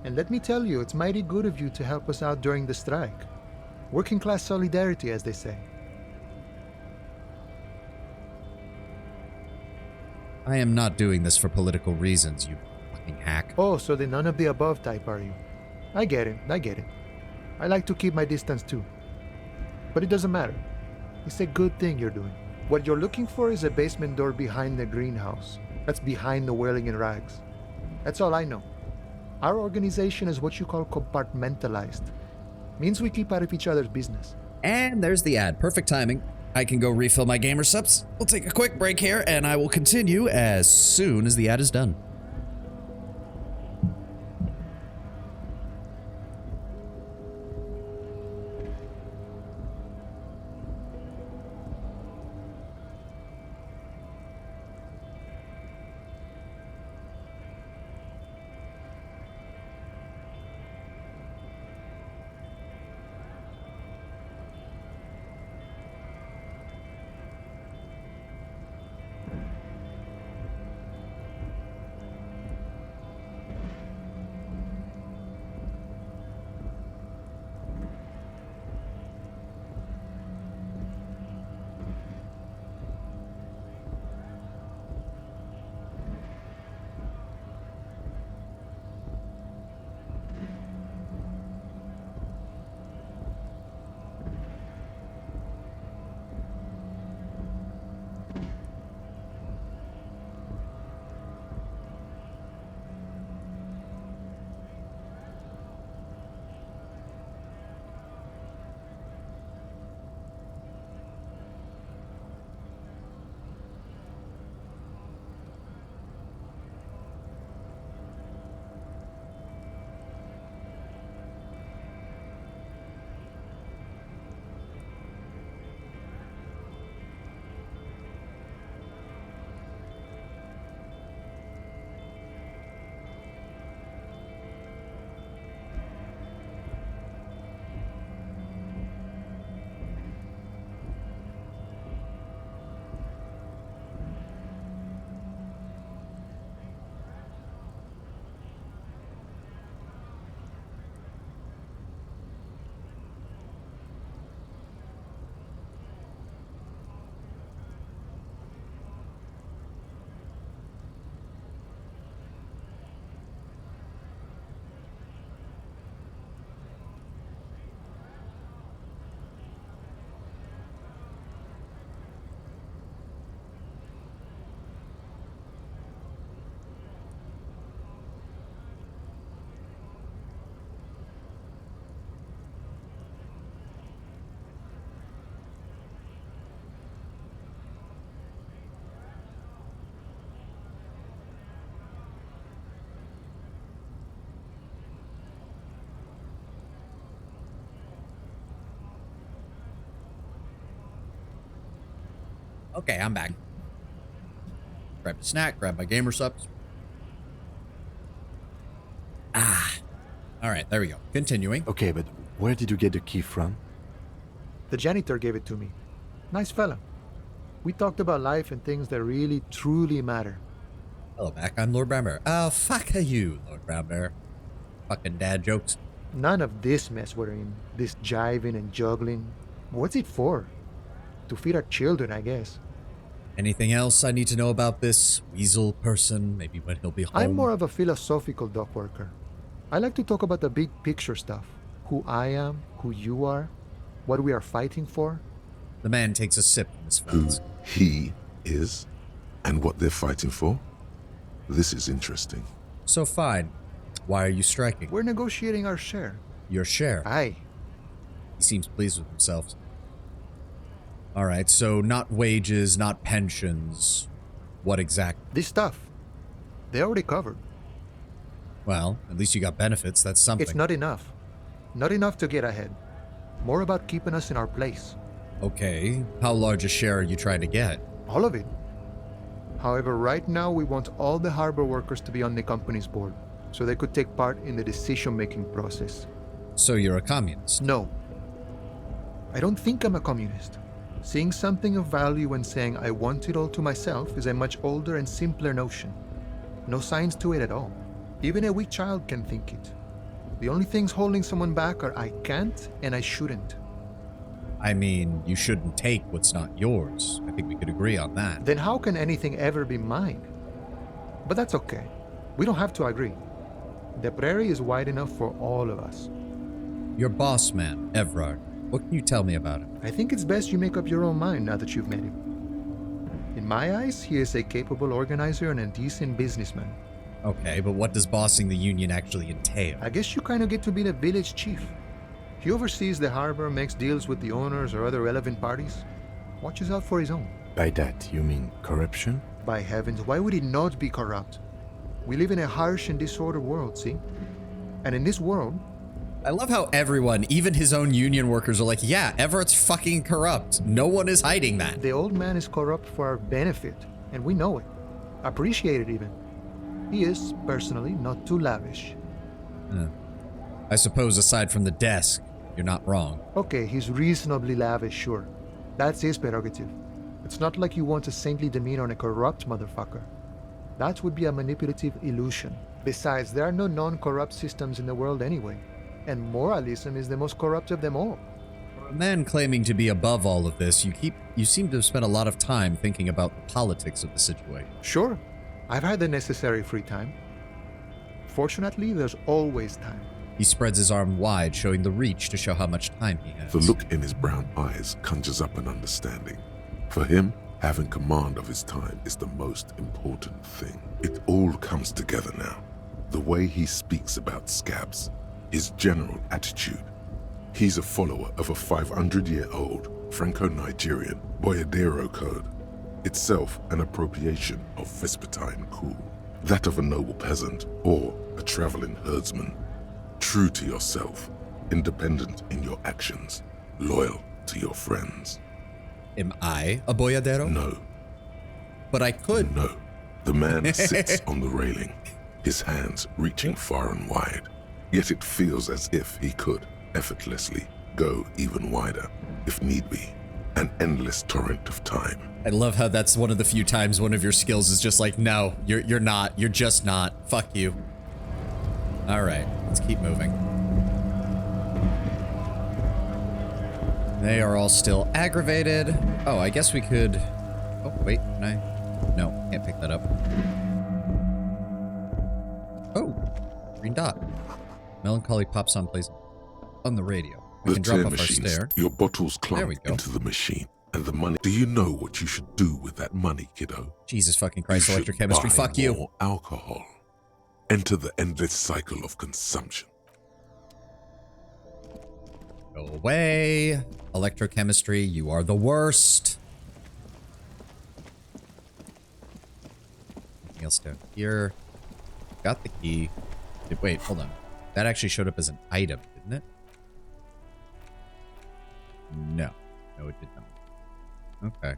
And let me tell you, it's mighty good of you to help us out during the strike. Working class solidarity, as they say. I am not doing this for political reasons, you fucking hack. Oh, so the none of the above type, are you? I get it. I like to keep my distance too. But it doesn't matter. It's a good thing you're doing. What you're looking for is a basement door behind the greenhouse. That's behind the Wailing in Rags. That's all I know. Our organization is what you call compartmentalized. Means we keep out of each other's business. And there's the ad. Perfect timing. I can go refill my gamer subs. We'll take a quick break here, and I will continue as soon as the ad is done. Okay, I'm back. Grab a snack, grab my gamer subs. Alright, there we go. Continuing. Okay, but where did you get the key from? The janitor gave it to me. Nice fella. We talked about life and things that really, truly matter. Hello, back. I'm Lord Brownbear. Oh, fuck you, Lord Brownbear. Fucking dad jokes. None of this mess we're in. This jiving and juggling. What's it for? To feed our children, I guess. Anything else I need to know about this weasel person? Maybe when he'll be home? I'm more of a philosophical dock worker. I like to talk about the big picture stuff. Who I am, who you are, what we are fighting for. The man takes a sip from his Who flask. he is and what they're fighting for? This is interesting. So fine. Why are you striking? We're negotiating our share. Your share? Aye. He seems pleased with himself. Alright, so not wages, not pensions. What exactly? This stuff. They already covered. Well, at least you got benefits. That's something. It's not enough. Not enough to get ahead. More about keeping us in our place. Okay. How large a share are you trying to get? All of it. However, right now we want all the harbor workers to be on the company's board, so they could take part in the decision-making process. So you're a communist? No. I don't think I'm a communist. Seeing something of value and saying I want it all to myself is a much older and simpler notion. No science to it at all. Even a weak child can think it. The only things holding someone back are I can't and I shouldn't. I mean, you shouldn't take what's not yours. I think we could agree on that. Then how can anything ever be mine? But that's okay. We don't have to agree. The prairie is wide enough for all of us. Your boss man, Evrard. What can you tell me about him? I think it's best you make up your own mind now that you've met him. In my eyes, he is a capable organizer and a decent businessman. Okay, but what does bossing the union actually entail? I guess you kind of get to be the village chief. He oversees the harbor, makes deals with the owners or other relevant parties, watches out for his own. By that, you mean corruption? By heavens, why would he not be corrupt? We live in a harsh and disordered world, see? And in this world... I love how everyone, even his own union workers, are like, yeah, Everett's fucking corrupt. No one is hiding that. The old man is corrupt for our benefit, and we know it. Appreciate it even. He is, personally, not too lavish. I suppose aside from the desk, you're not wrong. Okay, he's reasonably lavish, sure. That's his prerogative. It's not like you want a saintly demeanor on a corrupt motherfucker. That would be a manipulative illusion. Besides, there are no non-corrupt systems in the world anyway. And moralism is the most corrupt of them all. For a man claiming to be above all of this, you seem to have spent a lot of time thinking about the politics of the situation. Sure. I've had the necessary free time. Fortunately, there's always time. He spreads his arm wide, showing the reach to show how much time he has. The look in his brown eyes conjures up an understanding. For him, having command of his time is the most important thing. It all comes together now. The way he speaks about scabs, his general attitude. He's a follower of a 500-year-old Franco-Nigerian Boyadero code, itself an appropriation of Vespertine cool, that of a noble peasant or a traveling herdsman. True to yourself, independent in your actions, loyal to your friends. Am I a boyadero? No. But I could. No. The man sits on the railing, his hands reaching far and wide. Yet it feels as if he could, effortlessly, go even wider, if need be. An endless torrent of time. I love how that's one of the few times one of your skills is just like, no, you're not. You're just not. Fuck you. All right, let's keep moving. They are all still aggravated. Oh, I guess we could... Oh, wait, can I? No, can't pick that up. Oh, green dot. Melancholy pop song plays on the radio. We can drop off our stair. Your bottles climb into the machine. And the money. Do you know what you should do with that money, kiddo? Jesus fucking Christ, electrochemistry, buy fuck you. More alcohol. Enter the endless cycle of consumption. Go away. Electrochemistry, you are the worst. Anything else down here? Got the key. Wait, hold on. That actually showed up as an item, didn't it? No. No, it did not. Okay.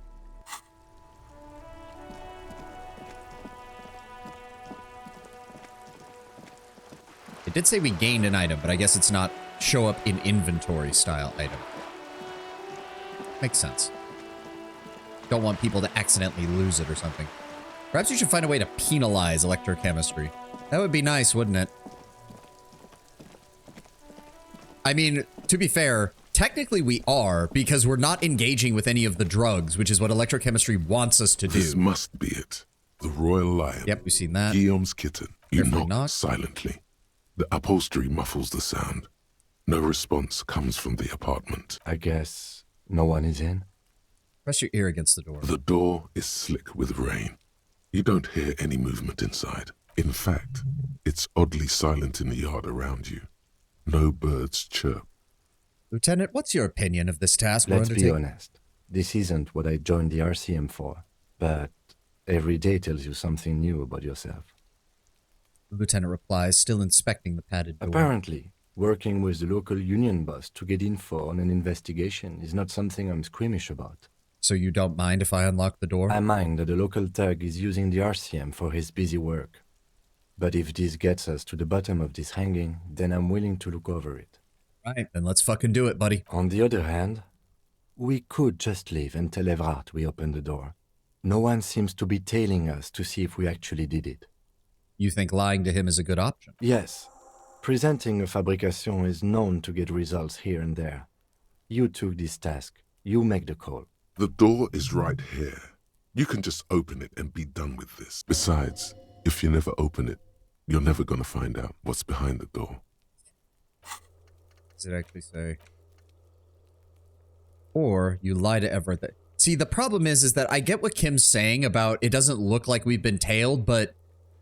It did say we gained an item, but I guess it's not show up in inventory style item. Makes sense. Don't want people to accidentally lose it or something. Perhaps you should find a way to penalize electrochemistry. That would be nice, wouldn't it? I mean, to be fair, technically we are, because we're not engaging with any of the drugs, which is what electrochemistry wants us to do. This must be it. The royal lion. Yep, we've seen that. Guillaume's kitten. You Carefully knock silently. The upholstery muffles the sound. No response comes from the apartment. I guess no one is in? Press your ear against the door. The door is slick with rain. You don't hear any movement inside. In fact, it's oddly silent in the yard around you. No birds chirp. Lieutenant, what's your opinion of this task we're Let's be undertaking? honest. This isn't what I joined the RCM for, but every day tells you something new about yourself. The lieutenant replies, still inspecting the padded door. Apparently, working with the local union boss to get info on an investigation is not something I'm squeamish about. So you don't mind if I unlock the door? I mind that the local thug is using the RCM for his busy work. But if this gets us to the bottom of this hanging, then I'm willing to look over it. Right, then let's fucking do it, buddy. On the other hand, we could just leave and tell Evrart we opened the door. No one seems to be tailing us to see if we actually did it. You think lying to him is a good option? Yes. Presenting a fabrication is known to get results here and there. You took this task. You make the call. The door is right here. You can just open it and be done with this. Besides, if you never open it, you're never going to find out what's behind the door. Does it actually say? Or you lie to Everett. See, the problem is that I get what Kim's saying about it doesn't look like we've been tailed, but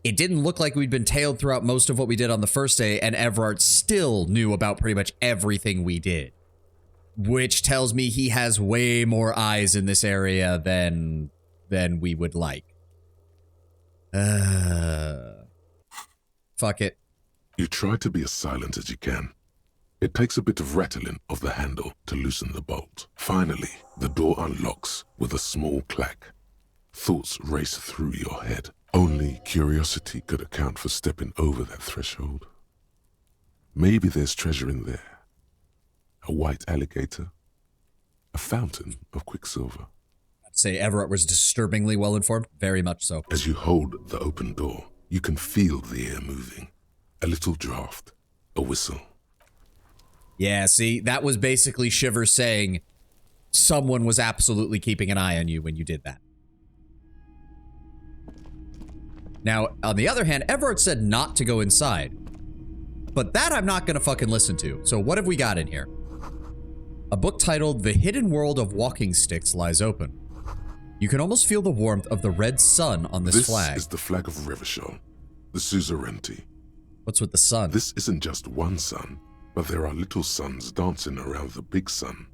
it didn't look like we'd been tailed throughout most of what we did on the first day, and Everard still knew about pretty much everything we did. Which tells me he has way more eyes in this area than we would like. Fuck it. You try to be as silent as you can. It takes a bit of rattling of the handle to loosen the bolt. Finally, the door unlocks with a small clack. Thoughts race through your head. Only curiosity could account for stepping over that threshold. Maybe there's treasure in there. A white alligator. A fountain of quicksilver. I'd say Everett was disturbingly well informed. Very much so. As you hold the open door, you can feel the air moving. A little draft. A whistle. Yeah, see, that was basically Shiver saying someone was absolutely keeping an eye on you when you did that. Now, on the other hand, Everett said not to go inside. But that I'm not gonna fucking listen to. So what have we got in here? A book titled The Hidden World of Walking Sticks lies open. You can almost feel the warmth of the red sun on this flag. This is the flag of Revachol, the suzerainty. What's with the sun? This isn't just one sun, but there are little suns dancing around the big sun.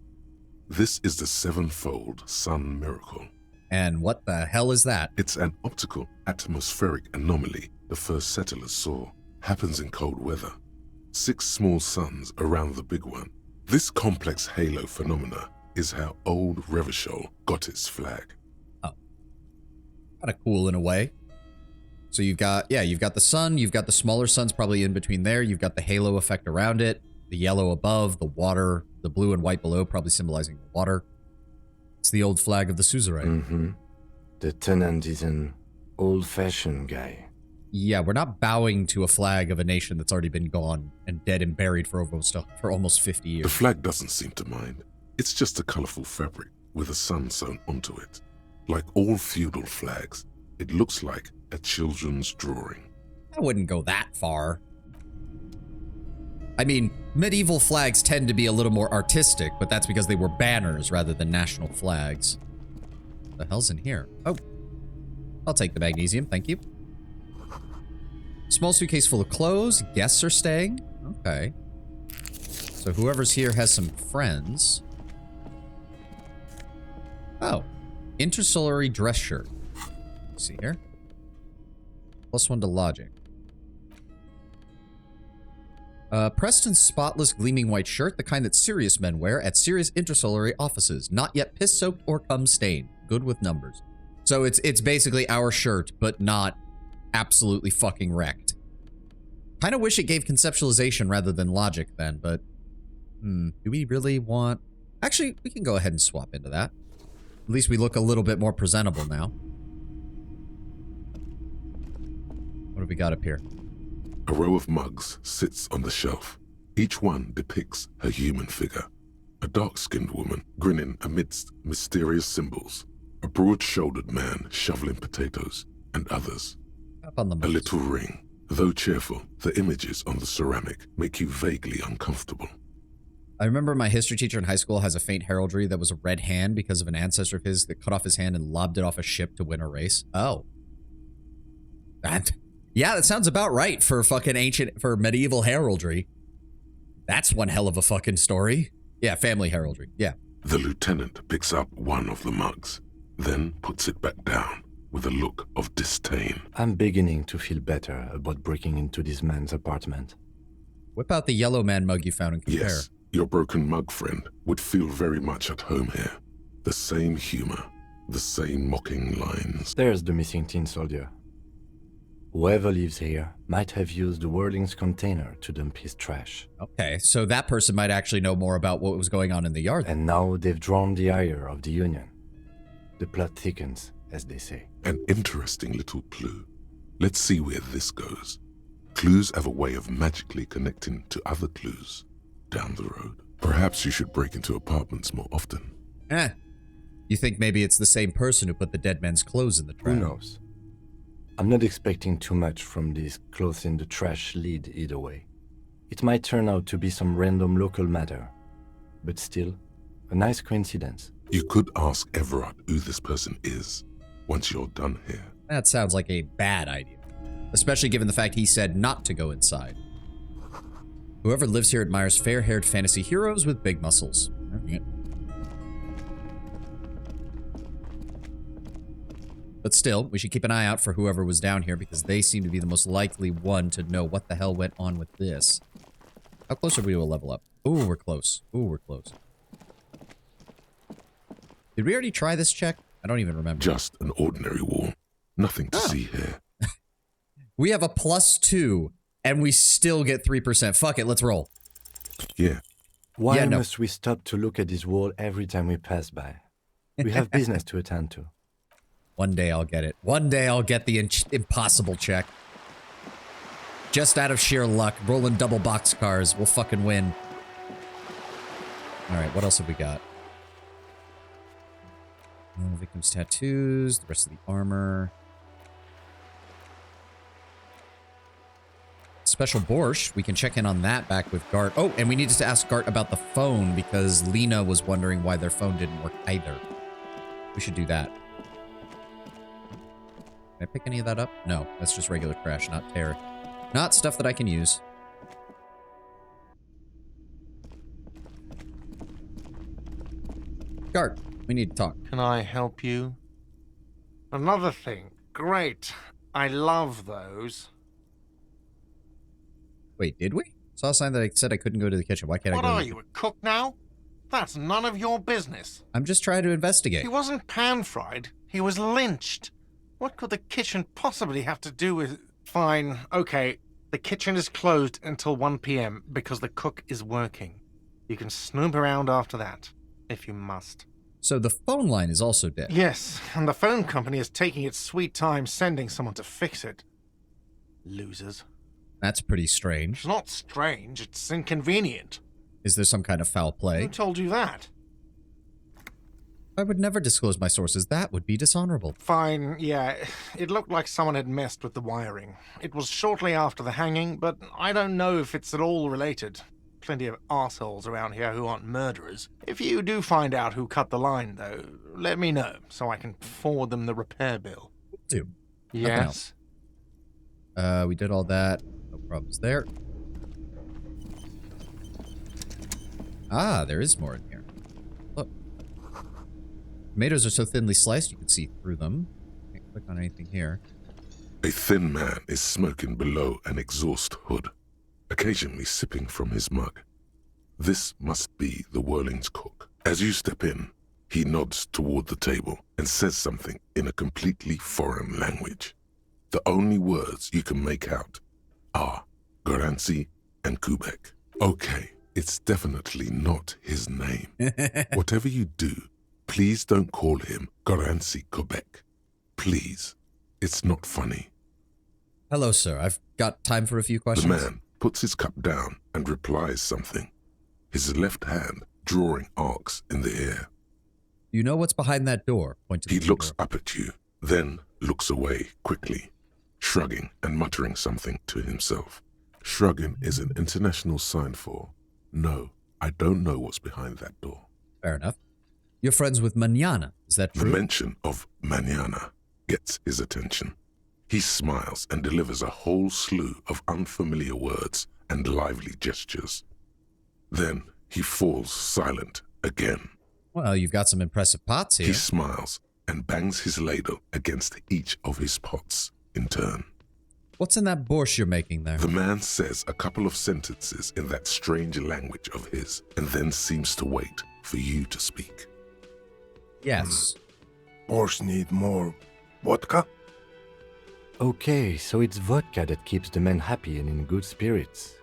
This is the sevenfold sun miracle. And what the hell is that? It's an optical atmospheric anomaly the first settlers saw. Happens in cold weather. 6 small suns around the big one. This complex halo phenomena is how old Revachol got its flag. Oh. Kind of cool in a way. So you've got the sun, you've got the smaller suns probably in between there, you've got the halo effect around it, the yellow above, the water, the blue and white below, probably symbolizing the water. It's the old flag of the suzerain. Mm-hmm. The tenant is an old-fashioned guy. Yeah, we're not bowing to a flag of a nation that's already been gone and dead and buried for almost 50 years. The flag doesn't seem to mind. It's just a colorful fabric with a sun sewn onto it. Like all feudal flags, it looks like a children's drawing. I wouldn't go that far. I mean, medieval flags tend to be a little more artistic, but that's because they were banners rather than national flags. What the hell's in here? Oh. I'll take the magnesium, thank you. Small suitcase full of clothes. Guests are staying. Okay. So whoever's here has some friends. Oh. Intersolary dress shirt. Let's see here. +1 to logic. Preston's spotless gleaming white shirt, the kind that serious men wear at serious intersolary offices. Not yet piss-soaked or cum-stained. Good with numbers. So it's basically our shirt, but not absolutely fucking wrecked. Kind of wish it gave conceptualization rather than logic then, but... do we really want... Actually, we can go ahead and swap into that. At least we look a little bit more presentable now. What have we got up here? A row of mugs sits on the shelf. Each one depicts a human figure. A dark-skinned woman grinning amidst mysterious symbols. A broad-shouldered man shoveling potatoes, and others. Up on the A little ring. Though cheerful, the images on the ceramic make you vaguely uncomfortable. I remember my history teacher in high school has a faint heraldry that was a red hand because of an ancestor of his that cut off his hand and lobbed it off a ship to win a race. Oh. Yeah, that sounds about right for for medieval heraldry. That's one hell of a fucking story. Yeah, family heraldry. Yeah. The lieutenant picks up one of the mugs, then puts it back down with a look of disdain. I'm beginning to feel better about breaking into this man's apartment. Whip out the yellow man mug you found and compare. Yes, your broken mug friend would feel very much at home here. The same humor, the same mocking lines. There's the missing tin soldier. Whoever lives here might have used the Whirling's container to dump his trash. Okay, so that person might actually know more about what was going on in the yard. And now they've drawn the ire of the Union. The plot thickens, as they say. An interesting little clue. Let's see where this goes. Clues have a way of magically connecting to other clues down the road. Perhaps you should break into apartments more often. You think maybe it's the same person who put the dead man's clothes in the trash? Who knows? I'm not expecting too much from this clothes in the trash lead either way. It might turn out to be some random local matter, but still, a nice coincidence. You could ask Everard who this person is once you're done here. That sounds like a bad idea, especially given the fact he said not to go inside. Whoever lives here admires fair-haired fantasy heroes with big muscles. All right. But still, we should keep an eye out for whoever was down here because they seem to be the most likely one to know what the hell went on with this. How close are we to a level up? Ooh, we're close. Ooh, we're close. Did we already try this check? I don't even remember. Just an ordinary wall. Nothing to see here. We have a +2, and we still get 3%. Fuck it, let's roll. Yeah. Why must we stop to look at this wall every time we pass by? We have business to attend to. One day I'll get it. One day I'll get the impossible check. Just out of sheer luck, rolling double boxcars. We'll fucking win. Alright, what else have we got? Victim's tattoos, the rest of the armor. Special borscht, we can check in on that back with Gart. Oh, and we needed to ask Gart about the phone because Lena was wondering why their phone didn't work either. We should do that. Can I pick any of that up? No, that's just regular trash, not terror. Not stuff that I can use. Gart, we need to talk. Can I help you? Another thing. Great. I love those. Wait, did we? Saw a sign that I said I couldn't go to the kitchen. Why can't I go? What are you, a cook now? That's none of your business. I'm just trying to investigate. He wasn't pan-fried. He was lynched. What could the kitchen possibly have to do with... Fine, okay. The kitchen is closed until 1 p.m. because the cook is working. You can snoop around after that, if you must. So the phone line is also dead? Yes, and the phone company is taking its sweet time sending someone to fix it. Losers. That's pretty strange. It's not strange, it's inconvenient. Is there some kind of foul play? Who told you that? I would never disclose my sources. That would be dishonorable. Fine, yeah. It looked like someone had messed with the wiring. It was shortly after the hanging, but I don't know if it's at all related. Plenty of arseholes around here who aren't murderers. If you do find out who cut the line, though, let me know, so I can forward them the repair bill. Do. Yes? We did all that. No problems there. Ah, there is more in here. Look. Tomatoes are so thinly sliced you can see through them. Can't click on anything here. A thin man is smoking below an exhaust hood, occasionally sipping from his mug. This must be the Whirling's cook. As you step in, he nods toward the table and says something in a completely foreign language. The only words you can make out are Garancy and Kubek. Okay, it's definitely not his name. Whatever you do, please don't call him Garancy Kubek. Please, it's not funny. Hello, sir. I've got time for a few questions. The man puts his cup down and replies something, his left hand drawing arcs in the air. You know what's behind that door? He looks up at you, then looks away quickly, shrugging and muttering something to himself. Shrugging is an international sign for, no, I don't know what's behind that door. Fair enough. You're friends with Mañana, is that true? The mention of Mañana gets his attention. He smiles and delivers a whole slew of unfamiliar words and lively gestures. Then he falls silent again. Well, you've got some impressive pots here. He smiles and bangs his ladle against each of his pots in turn. What's in that borscht you're making there? The man says a couple of sentences in that strange language of his and then seems to wait for you to speak. Yes. Borscht need more vodka? Okay, so it's vodka that keeps the men happy and in good spirits.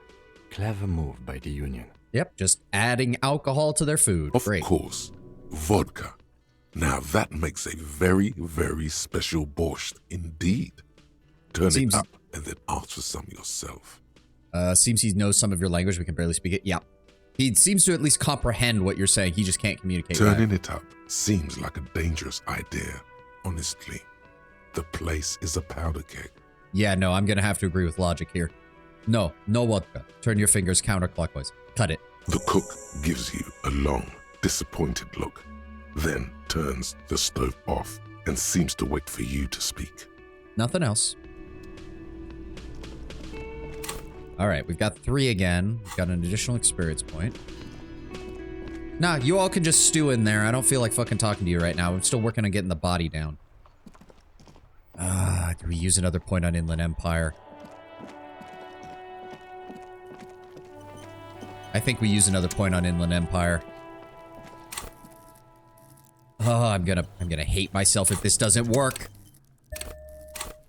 Clever move by the Union. Yep, just adding alcohol to their food. Of Great. course, vodka. Now that makes a very, very special borscht indeed. Turn it up and then ask for some yourself. Seems he knows some of your language. We can barely speak it. Yeah. He seems to at least comprehend what you're saying. He just can't communicate. Turning it up seems like a dangerous idea, honestly. The place is a powder keg. Yeah, no, I'm going to have to agree with logic here. No vodka. Turn your fingers counterclockwise. Cut it. The cook gives you a long, disappointed look, then turns the stove off and seems to wait for you to speak. Nothing else. All right, we've got 3 again. We've got an additional experience point. Nah, you all can just stew in there. I don't feel like fucking talking to you right now. I'm still working on getting the body down. Do we use another point on Inland Empire? I think we use another point on Inland Empire. Oh, I'm gonna hate myself if this doesn't work.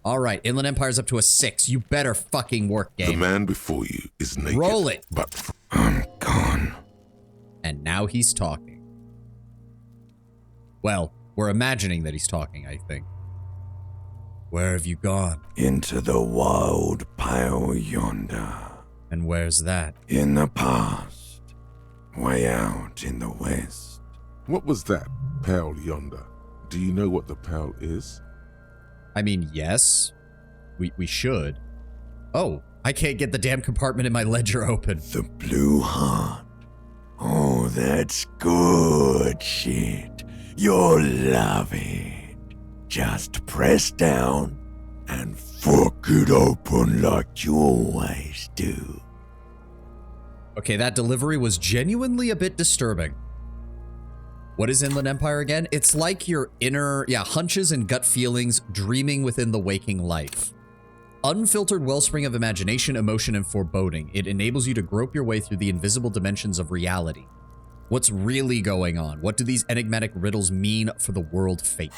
All right, Inland Empire's up to a 6. You better fucking work, game. The man before you is naked. Roll it. But I'm gone. And now he's talking. Well, we're imagining that he's talking, I think. Where have you gone? Into the wild pale yonder. And where's that? In the past. Way out in the west. What was that, pale yonder? Do you know what the pale is? I mean, yes. We should. Oh, I can't get the damn compartment in my ledger open. The Blue Heart. Oh, that's good shit. You'll love it. Just press down and fuck it open like you always do. Okay, that delivery was genuinely a bit disturbing. What is Inland Empire again? It's like your inner, hunches and gut feelings dreaming within the waking life. Unfiltered wellspring of imagination, emotion, and foreboding. It enables you to grope your way through the invisible dimensions of reality. What's really going on? What do these enigmatic riddles mean for the world fate?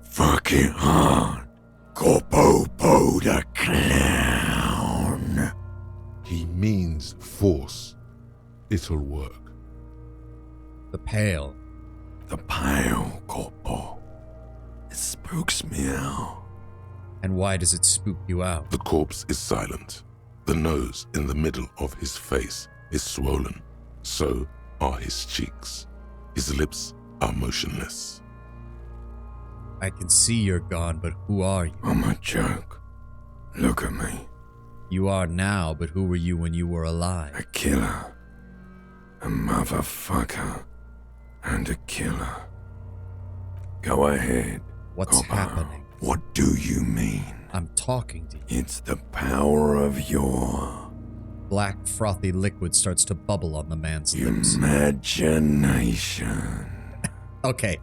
Fuck it hard. Corpopo the clown. He means force. It'll work. The pale. The pale, Corpo. It spooks me out. And why does it spook you out? The corpse is silent. The nose in the middle of his face is swollen. So are his cheeks. His lips are motionless. I can see you're gone, but who are you? I'm a joke. Look at me. You are now, but who were you when you were alive? A killer. A motherfucker. And a killer. Go ahead. What's happening? What do you mean? I'm talking to you. It's the power of your... Black, frothy liquid starts to bubble on the man's lips. Imagination. Okay.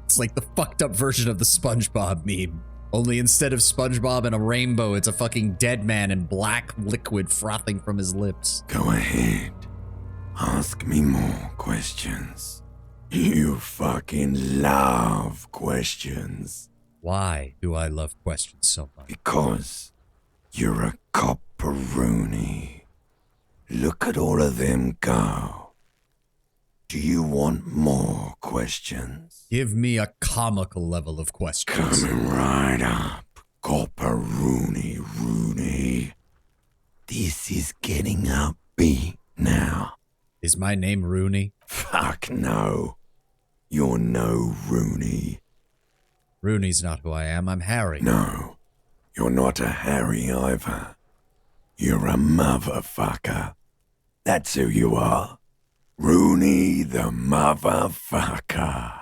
It's like the fucked up version of the SpongeBob meme. Only instead of SpongeBob and a rainbow, it's a fucking dead man and black liquid frothing from his lips. Go ahead. Ask me more questions. You fucking love questions. Why do I love questions so much? Because you're a copperoonie. Look at all of them go. Do you want more questions? Give me a comical level of questions. Coming right up, copperoonie Rooney. This is getting upbeat now. Is my name Rooney? Fuck no. You're no Rooney. Rooney's not who I am. I'm Harry. No, you're not a Harry either. You're a motherfucker. That's who you are. Rooney the motherfucker.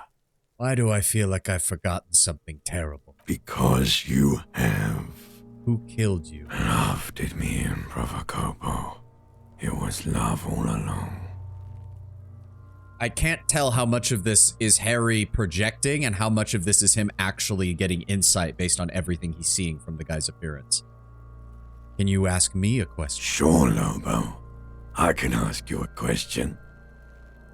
Why do I feel like I've forgotten something terrible? Because you have. Who killed you? Love did me in, Provocopo. It was love all along. I can't tell how much of this is Harry projecting and how much of this is him actually getting insight based on everything he's seeing from the guy's appearance. Can you ask me a question? Sure, Lobo. I can ask you a question.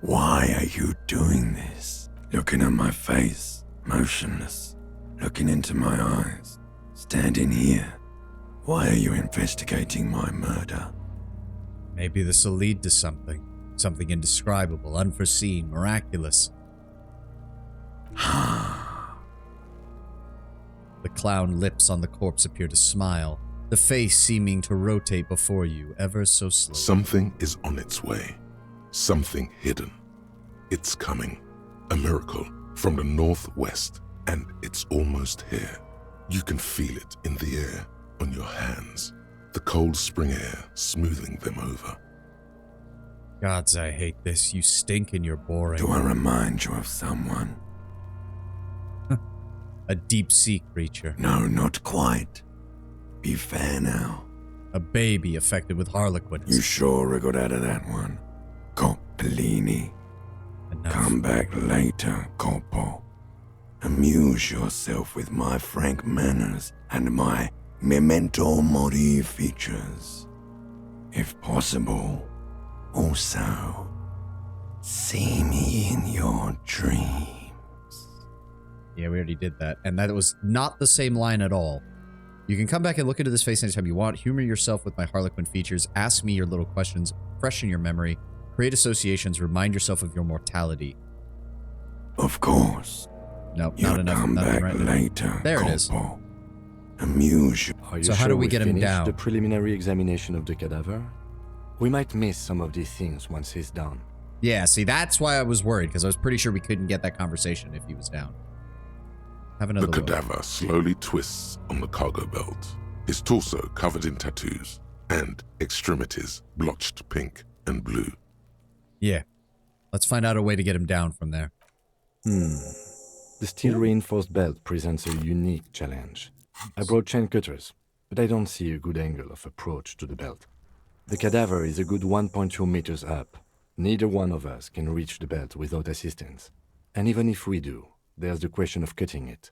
Why are you doing this? Looking at my face, motionless, looking into my eyes, standing here. Why are you investigating my murder? Maybe this will lead to something. Something indescribable, unforeseen, miraculous. The clown lips on the corpse appear to smile, the face seeming to rotate before you ever so slowly. Something is on its way. Something hidden. It's coming. A miracle from the northwest, and it's almost here. You can feel it in the air, on your hands. The cold spring air smoothing them over. Gods, I hate this. You stink and you're boring. Do I remind you of someone? A deep sea creature. No, not quite. Be fair now. A baby affected with harlequinism. You sure I got out of that one? Coppellini. Come back later, Corpo. Amuse yourself with my frank manners and my memento mori features. If possible, also, see me in your dreams. Yeah, we already did that. And that was not the same line at all. You can come back and look into this face anytime you want, humor yourself with my harlequin features, ask me your little questions, freshen your memory, create associations, remind yourself of your mortality. Of course. Nope, You'll not enough. Come back right later, there Corpo. it is. Amuse you. Are you So sure how do we we get him finished down? the preliminary examination of the cadaver? We might miss some of these things once he's done. Yeah, see, that's why I was worried, because I was pretty sure we couldn't get that conversation if he was down. Have another The look. cadaver slowly twists on the cargo belt, his torso covered in tattoos, and extremities blotched pink and blue. Yeah. Let's find out a way to get him down from there. The steel-reinforced belt presents a unique challenge. I brought chain cutters, but I don't see a good angle of approach to the belt. The cadaver is a good 1.2 meters up. Neither one of us can reach the belt without assistance. And even if we do, there's the question of cutting it.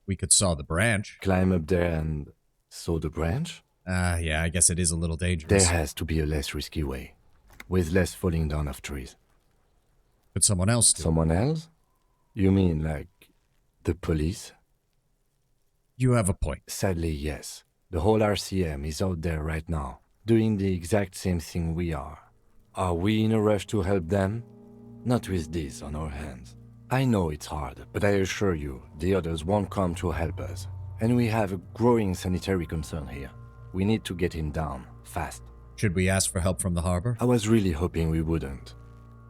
We could saw the branch. Climb up there and saw the branch? Yeah, I guess it is a little dangerous. There has to be a less risky way, with less falling down of trees. Could someone else do it? Someone else? You mean like the police? You have a point. Sadly, yes. The whole RCM is out there right now, doing the exact same thing we are. Are we in a rush to help them? Not with this on our hands. I know it's hard, but I assure you, the others won't come to help us. And we have a growing sanitary concern here. We need to get him down, fast. Should we ask for help from the harbor? I was really hoping we wouldn't.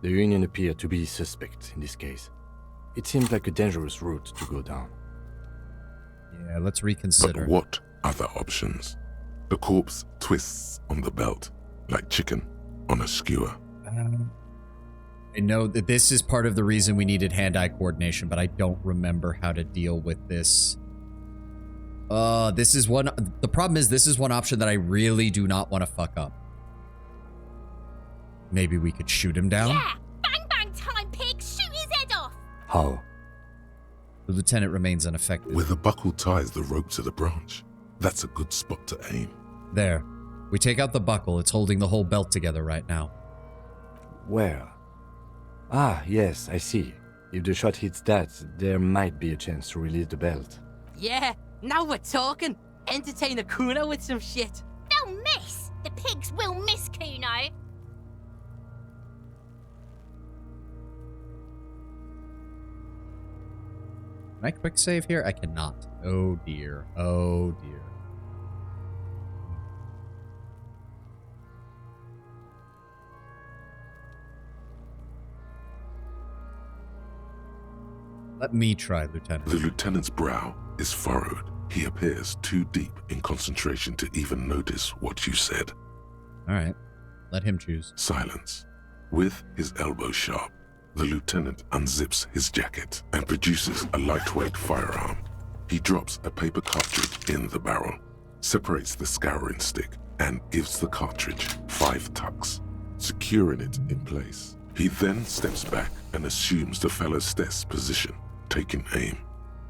The Union appeared to be suspect in this case. It seems like a dangerous route to go down. Yeah, let's reconsider. But what other options? The corpse twists on the belt, like chicken on a skewer. I know that this is part of the reason we needed hand-eye coordination, but I don't remember how to deal with this. This is one... The problem is this is one option that I really do not want to fuck up. Maybe we could shoot him down? Yeah! Bang bang time, pig! Shoot his head off! How? The lieutenant remains unaffected. Where the buckle ties the rope to the branch. That's a good spot to aim. There. We take out the buckle. It's holding the whole belt together right now. Where? Ah, yes, I see. If the shot hits that, there might be a chance to release the belt. Yeah, now we're talking. Entertain a Kuno with some shit. They'll miss! The pigs will miss Kuno! Can I quick save here? I cannot. Oh dear. Oh dear. Let me try, Lieutenant. The lieutenant's brow is furrowed. He appears too deep in concentration to even notice what you said. All right. Let him choose. Silence. With his elbow sharp, the lieutenant unzips his jacket and produces a lightweight firearm. He drops a paper cartridge in the barrel, separates the scouring stick, and gives the cartridge 5 tucks, securing it in place. He then steps back and assumes the fellow's desk position, taking aim.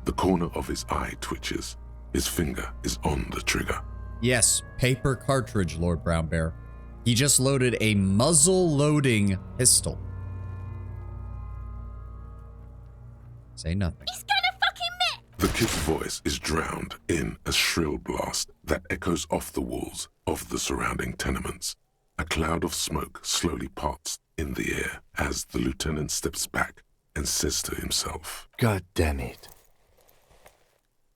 The corner of his eye twitches. His finger is on the trigger. Yes, paper cartridge, Lord Brown Bear. He just loaded a muzzle-loading pistol. Say nothing. He's gonna fucking miss! The kid's voice is drowned in a shrill blast that echoes off the walls of the surrounding tenements. A cloud of smoke slowly parts in the air as the lieutenant steps back and says to himself, God damn it.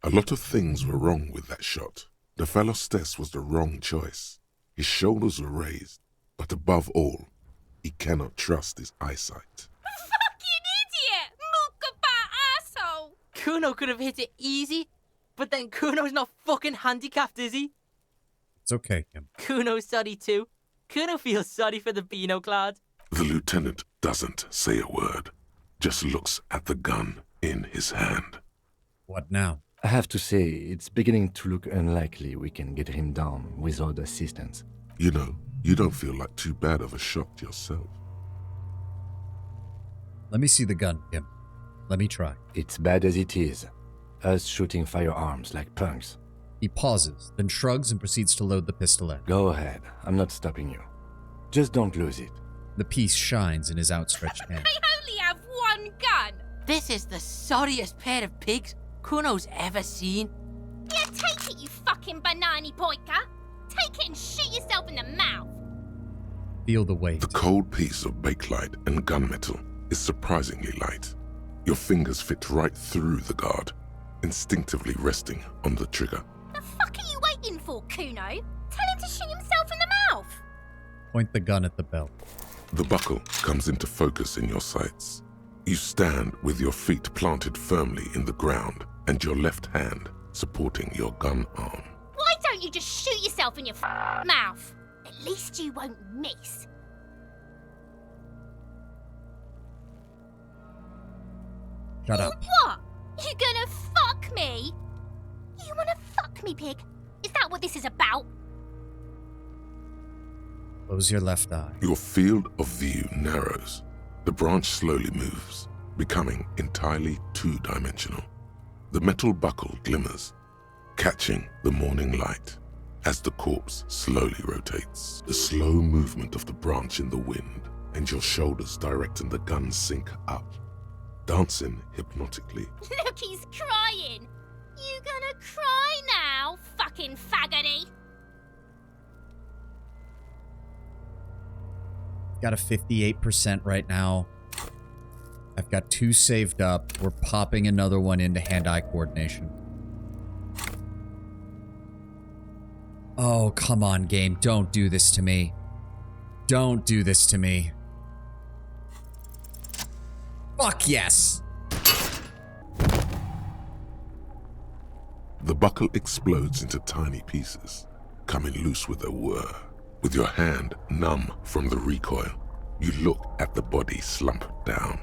A lot of things were wrong with that shot. The fellow's test was the wrong choice. His shoulders were raised, but above all, he cannot trust his eyesight. Fucking idiot! Mookabat asshole! Kuno could have hit it easy, but then Kuno's not fucking handicapped, is he? It's okay, Kim. Kuno's sorry too. Kuno feels sorry for the Beano Clad. The lieutenant doesn't say a word, just looks at the gun in his hand. What now? I have to say, it's beginning to look unlikely we can get him down without assistance. You know, you don't feel like too bad of a shot yourself. Let me see the gun, Kim. Let me try. It's bad as it is. Us shooting firearms like punks. He pauses, then shrugs and proceeds to load the pistolet. Go ahead. I'm not stopping you. Just don't lose it. The piece shines in his outstretched hand. I only have one gun! This is the sorriest pair of pigs Kuno's ever seen. Yeah, take it, you fucking banani poika! Take it and shoot yourself in the mouth! Feel the weight. The cold piece of bakelite and gunmetal is surprisingly light. Your fingers fit right through the guard, instinctively resting on the trigger. The fuck are you waiting for, Kuno? Tell him to shoot himself in the mouth! Point the gun at the belt. The buckle comes into focus in your sights. You stand with your feet planted firmly in the ground and your left hand supporting your gun arm. Why don't you just shoot yourself in your mouth? At least you won't miss. Shut up. What? You gonna fuck me? You wanna fuck me, pig? Is that what this is about? Close your left eye. Your field of view narrows. The branch slowly moves, becoming entirely two-dimensional. The metal buckle glimmers, catching the morning light as the corpse slowly rotates. The slow movement of the branch in the wind and your shoulders directing the gun sync up, dancing hypnotically. Look, he's crying. You gonna cry now, fucking faggoty? Got a 58% right now. I've got 2 saved up. We're popping another one into hand-eye coordination. Oh, come on, game. Don't do this to me. Don't do this to me. Fuck yes! The buckle explodes into tiny pieces, coming loose with a whir. With your hand numb from the recoil, you look at the body slump down.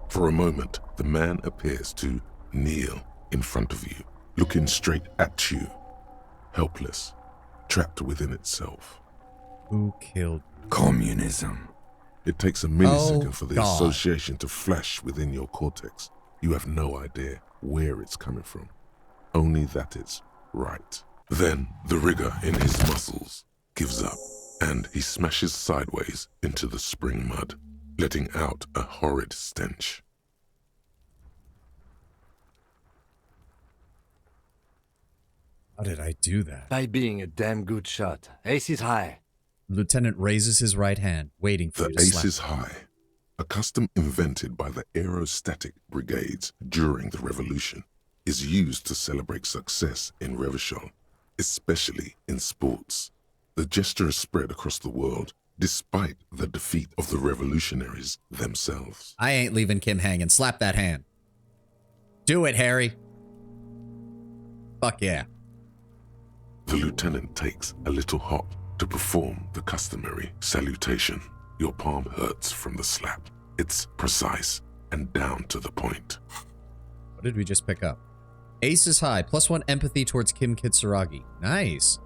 For a moment, the man appears to kneel in front of you, looking straight at you, helpless, trapped within itself. Who killed communism? It takes a millisecond Oh, for the God. association to flash within your cortex. You have no idea where it's coming from, only that it's right. Then the rigor in his muscles gives up, and he smashes sideways into the spring mud, letting out a horrid stench. How did I do that? By being a damn good shot. Ace is high. Lieutenant raises his right hand, waiting for The you to ace slap. is high, a custom invented by the aerostatic brigades during the revolution, is used to celebrate success in Revachol, especially in sports. The gesture is spread across the world, despite the defeat of the revolutionaries themselves. I ain't leaving Kim hanging. Slap that hand. Do it, Harry. Fuck yeah. The lieutenant takes a little hop to perform the customary salutation. Your palm hurts from the slap. It's precise and down to the point. What did we just pick up? Ace is high, +1 empathy towards Kim Kitsuragi. Nice.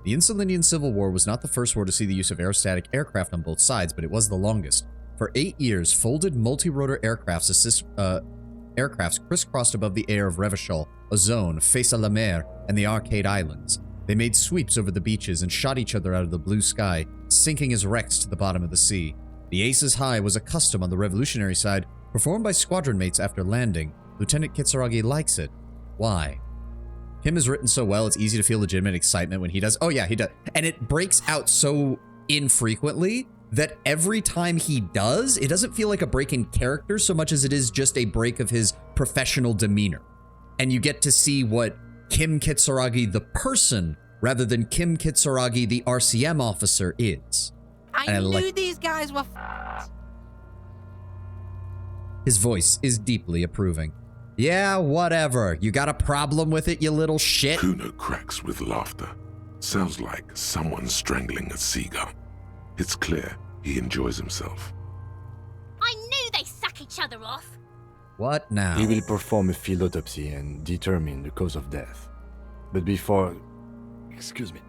The Insulindian Civil War was not the first war to see the use of aerostatic aircraft on both sides, but it was the longest. For 8 years, folded multi-rotor aircrafts crisscrossed above the air of Revachol, Ozone, Face à la Mer, and the Arcade Islands. They made sweeps over the beaches and shot each other out of the blue sky, sinking as wrecks to the bottom of the sea. The Aces High was a custom on the revolutionary side, performed by squadron mates after landing. Lieutenant Kitsuragi likes it. Why? Kim is written so well, it's easy to feel legitimate excitement when he does. Oh yeah, he does. And it breaks out so infrequently that every time he does, it doesn't feel like a break in character so much as it is just a break of his professional demeanor. And you get to see what Kim Kitsuragi, the person, rather than Kim Kitsuragi, the RCM officer, is. I knew these guys were His voice is deeply approving. Yeah, whatever. You got a problem with it, you little shit? Kuno cracks with laughter. Sounds like someone strangling a seagull. It's clear he enjoys himself. I knew they suck each other off. What now? He will perform a field autopsy and determine the cause of death. But before... Excuse me.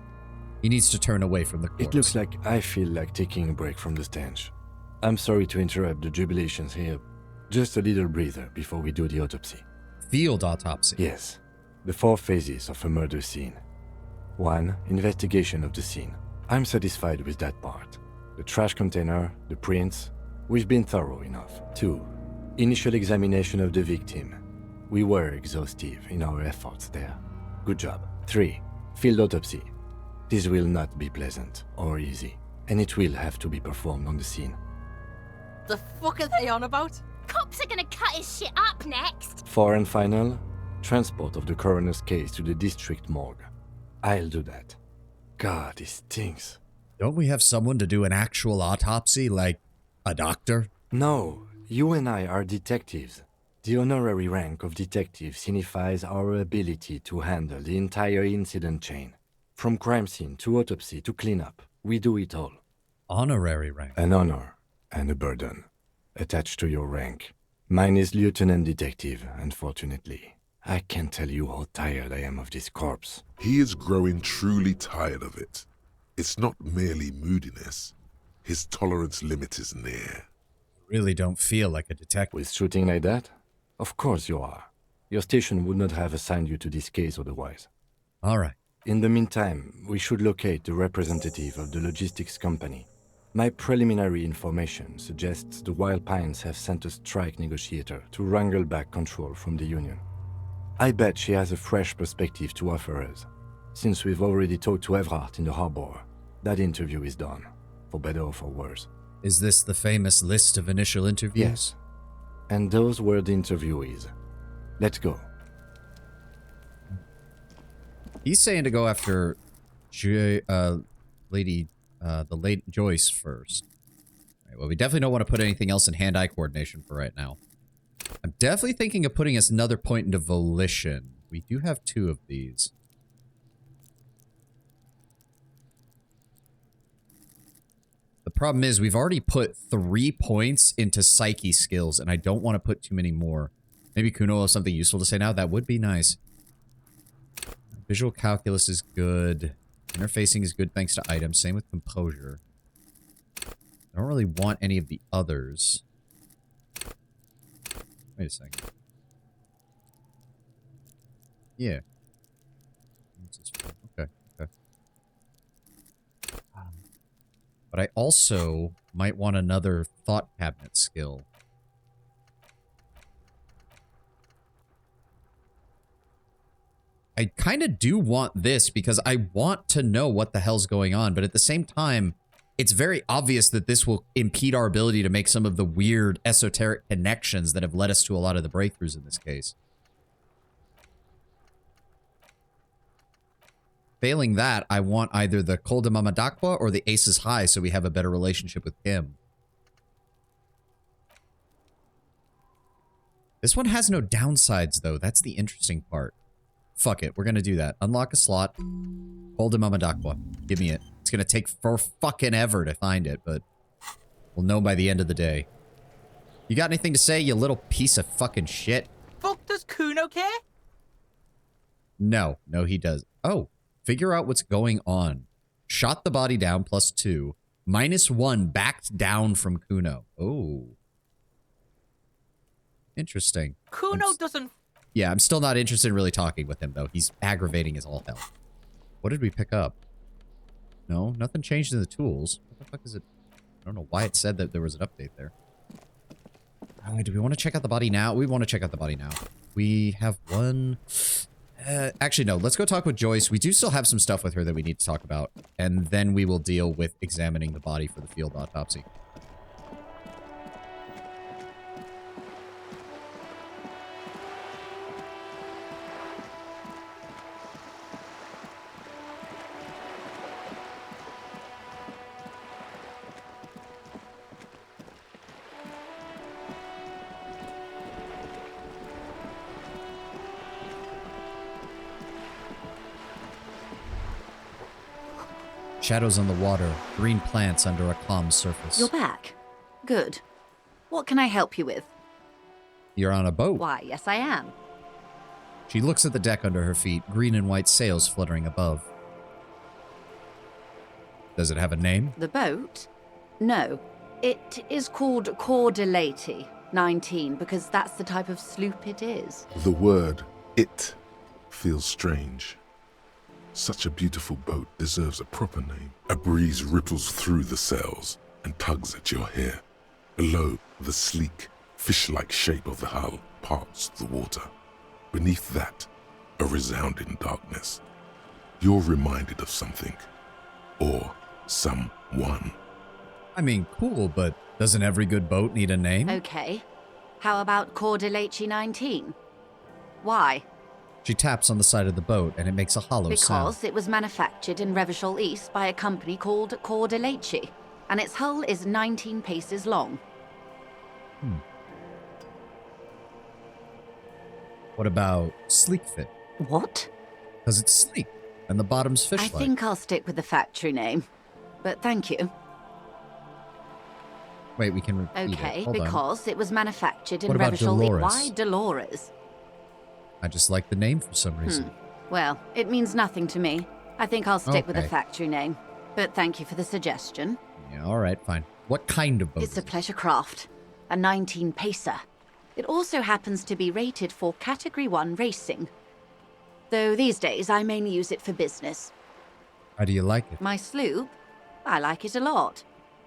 He needs to turn away from the corpse. It looks like I feel like taking a break from the stench. I'm sorry to interrupt the jubilations here. Just a little breather before we do the autopsy. Field autopsy? Yes. The 4 phases of a murder scene. 1. Investigation of the scene. I'm satisfied with that part. The trash container, the prints, we've been thorough enough. 2. Initial examination of the victim. We were exhaustive in our efforts there. Good job. 3. Field autopsy. This will not be pleasant or easy, and it will have to be performed on the scene. The fuck are they on about? Cops are gonna cut his shit up next. 4 and final, transport of the coroner's case to the district morgue. I'll do that. God, this stinks. Don't we have someone to do an actual autopsy, like a doctor? No, you and I are detectives. The honorary rank of detective signifies our ability to handle the entire incident chain. From crime scene to autopsy to cleanup, we do it all. Honorary rank? An honor and a burden attached to your rank. Mine is Lieutenant Detective, unfortunately. I can't tell you how tired I am of this corpse. He is growing truly tired of it. It's not merely moodiness. His tolerance limit is near. Really don't feel like a detective. With shooting like that? Of course you are. Your station would not have assigned you to this case otherwise. All right. In the meantime, we should locate the representative of the logistics company. My preliminary information suggests the Wild Pines have sent a strike negotiator to wrangle back control from the Union. I bet she has a fresh perspective to offer us. Since we've already talked to Evrart in the harbor, that interview is done, for better or for worse. Is this the famous list of initial interviews? Yes. And those were the interviewees. Let's go. He's saying to go after the late Joyce first. Right, well, we definitely don't want to put anything else in hand-eye coordination for right now. I'm definitely thinking of putting us another point into volition. We do have 2 of these. The problem is we've already put 3 points into psyche skills, and I don't want to put too many more. Maybe Kuno will have something useful to say now. That would be nice. Visual calculus is good. Interfacing is good thanks to items. Same with composure. I don't really want any of the others. Wait a second. Yeah. Okay, okay. But I also might want another thought cabinet skill. I kind of do want this because I want to know what the hell's going on, but at the same time, it's very obvious that this will impede our ability to make some of the weird esoteric connections that have led us to a lot of the breakthroughs in this case. Failing that, I want either the Col de Mamadakwa or the Aces High so we have a better relationship with Kim. This one has no downsides, though. That's the interesting part. Fuck it. We're going to do that. Unlock a slot. Hold him Mamadakwa. Give me it. It's going to take for fucking ever to find it, but we'll know by the end of the day. You got anything to say, you little piece of fucking shit? Fuck, does Kuno care? No. No, he does. Oh, figure out what's going on. Shot the body down, +2. -1 backed down from Kuno. Oh. Interesting. Kuno doesn't... Yeah, I'm still not interested in really talking with him, though. He's aggravating as all hell. What did we pick up? No, nothing changed in the tools. What the fuck is it? I don't know why it said that there was an update there. Do we want to check out the body now? We want to check out the body now. We have one... actually, no. Let's go talk with Joyce. We do still have some stuff with her that we need to talk about. And then we will deal with examining the body for the field autopsy. Shadows on the water, green plants under a calm surface. You're back. Good. What can I help you with? You're on a boat. Why, yes I am. She looks at the deck under her feet, green and white sails fluttering above. Does it have a name? The boat? No. It is called Cordelati 19 because that's the type of sloop it is. The word "it" feels strange. Such a beautiful boat deserves a proper name. A breeze ripples through the sails and tugs at your hair. Below, the sleek, fish-like shape of the hull parts the water. Beneath that, a resounding darkness. You're reminded of something. Or someone. I mean, cool, but doesn't every good boat need a name? Okay. How about Cordelati 19? Why? She taps on the side of the boat, and it makes a hollow sound. Because it was manufactured in Revachol East by a company called Cordelati, and its hull is 19 paces long. What about Sleek Fit? What? Because it's sleek, and the bottom's fish-like. I think I'll stick with the factory name, but thank you. Wait, we can repeat Okay, it. Hold on. because it was manufactured in What about Revachol East. Dolores? Why Dolores? I just like the name for some reason. Well, it means nothing to me. I think I'll stick with the Okay. factory name. But thank you for the suggestion. Yeah, all right, fine. What kind of boat? It's a pleasure craft. A 19 pacer. It also happens to be rated for Category 1 racing. Though these days I mainly use it for business. How do you like it? My sloop? I like it a lot.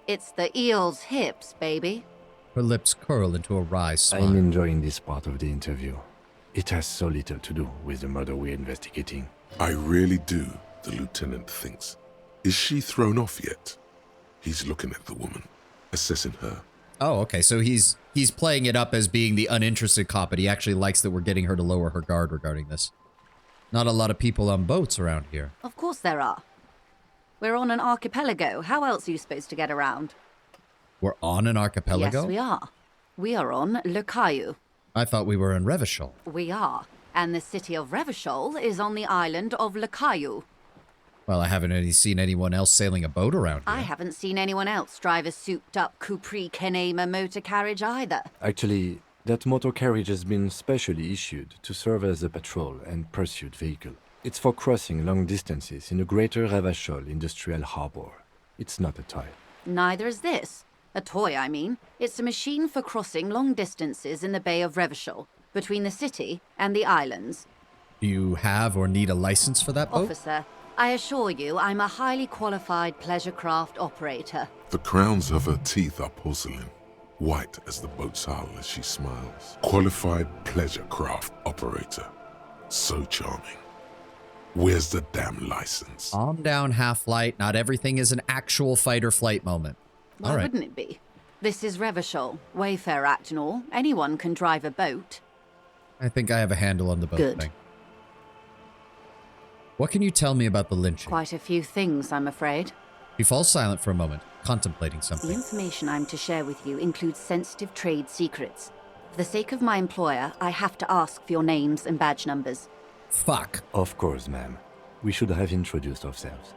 It's the eel's hips, baby. Her lips curl into a wry smile. I'm enjoying this part of the interview. It has so little to do with the murder we're investigating. I really do, the lieutenant thinks. Is she thrown off yet? He's looking at the woman, assessing her. Oh, okay. So he's playing it up as being the uninterested cop, but he actually likes that we're getting her to lower her guard regarding this. Not a lot of people on boats around here. Of course there are. We're on an archipelago. How else are you supposed to get around? We're on an archipelago? Yes, we are. We are on Le Caillou. I thought we were in Revachol. We are. And the city of Revachol is on the island of Le Caillou. Well, I haven't seen anyone else sailing a boat around here. I haven't seen anyone else drive a souped-up Capri Kenema motor carriage either. Actually, that motor carriage has been specially issued to serve as a patrol and pursuit vehicle. It's for crossing long distances in the greater Revachol industrial harbor. It's not a toy. Neither is this. A toy, I mean. It's a machine for crossing long distances in the Bay of Revachol, between the city and the islands. Do you have or need a license for that boat? Officer, I assure you I'm a highly qualified pleasure craft operator. The crowns of her teeth are porcelain, white as the boat's hull as she smiles. Qualified pleasure craft operator. So charming. Where's the damn license? Calm down, Half-Light. Not everything is an actual fight or flight moment. Why wouldn't it be? This is Revachol, Wayfair Act and all. Anyone can drive a boat. I think I have a handle on the boat Good. thing. What can you tell me about the lynching? Quite a few things, I'm afraid. He falls silent for a moment, contemplating The something. information I'm to share with you includes sensitive trade secrets. For the sake of my employer, I have to ask for your names and badge numbers. Fuck. Of course, ma'am. We should have introduced ourselves.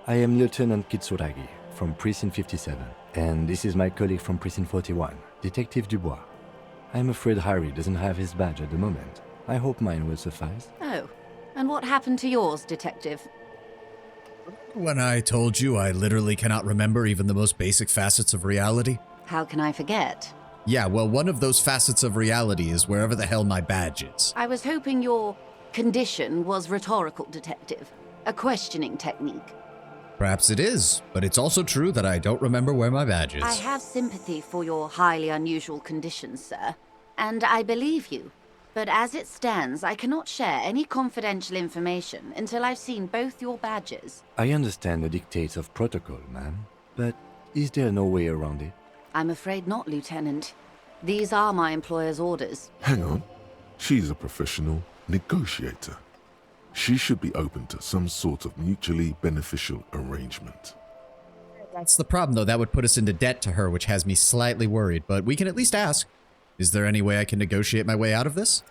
I am Lieutenant Kitsuragi from Precinct 57, and this is my colleague from Precinct 41, Detective Dubois. I'm afraid Harry doesn't have his badge at the moment. I hope mine will suffice. Oh, and what happened to yours, Detective? When I told you I literally cannot remember even the most basic facets of reality? How can I forget? Yeah, well, one of those facets of reality is wherever the hell my badge is. I was hoping your condition was rhetorical, Detective. A questioning technique. Perhaps it is, but it's also true that I don't remember where my badge is. I have sympathy for your highly unusual conditions, sir, and I believe you. But as it stands, I cannot share any confidential information until I've seen both your badges. I understand the dictates of protocol, ma'am, but is there no way around it? I'm afraid not, Lieutenant. These are my employer's orders. Hang on. She's a professional negotiator. She should be open to some sort of mutually beneficial arrangement. That's the problem, though. That would put us into debt to her, which has me slightly worried, but we can at least ask. Is there any way I can negotiate my way out of this?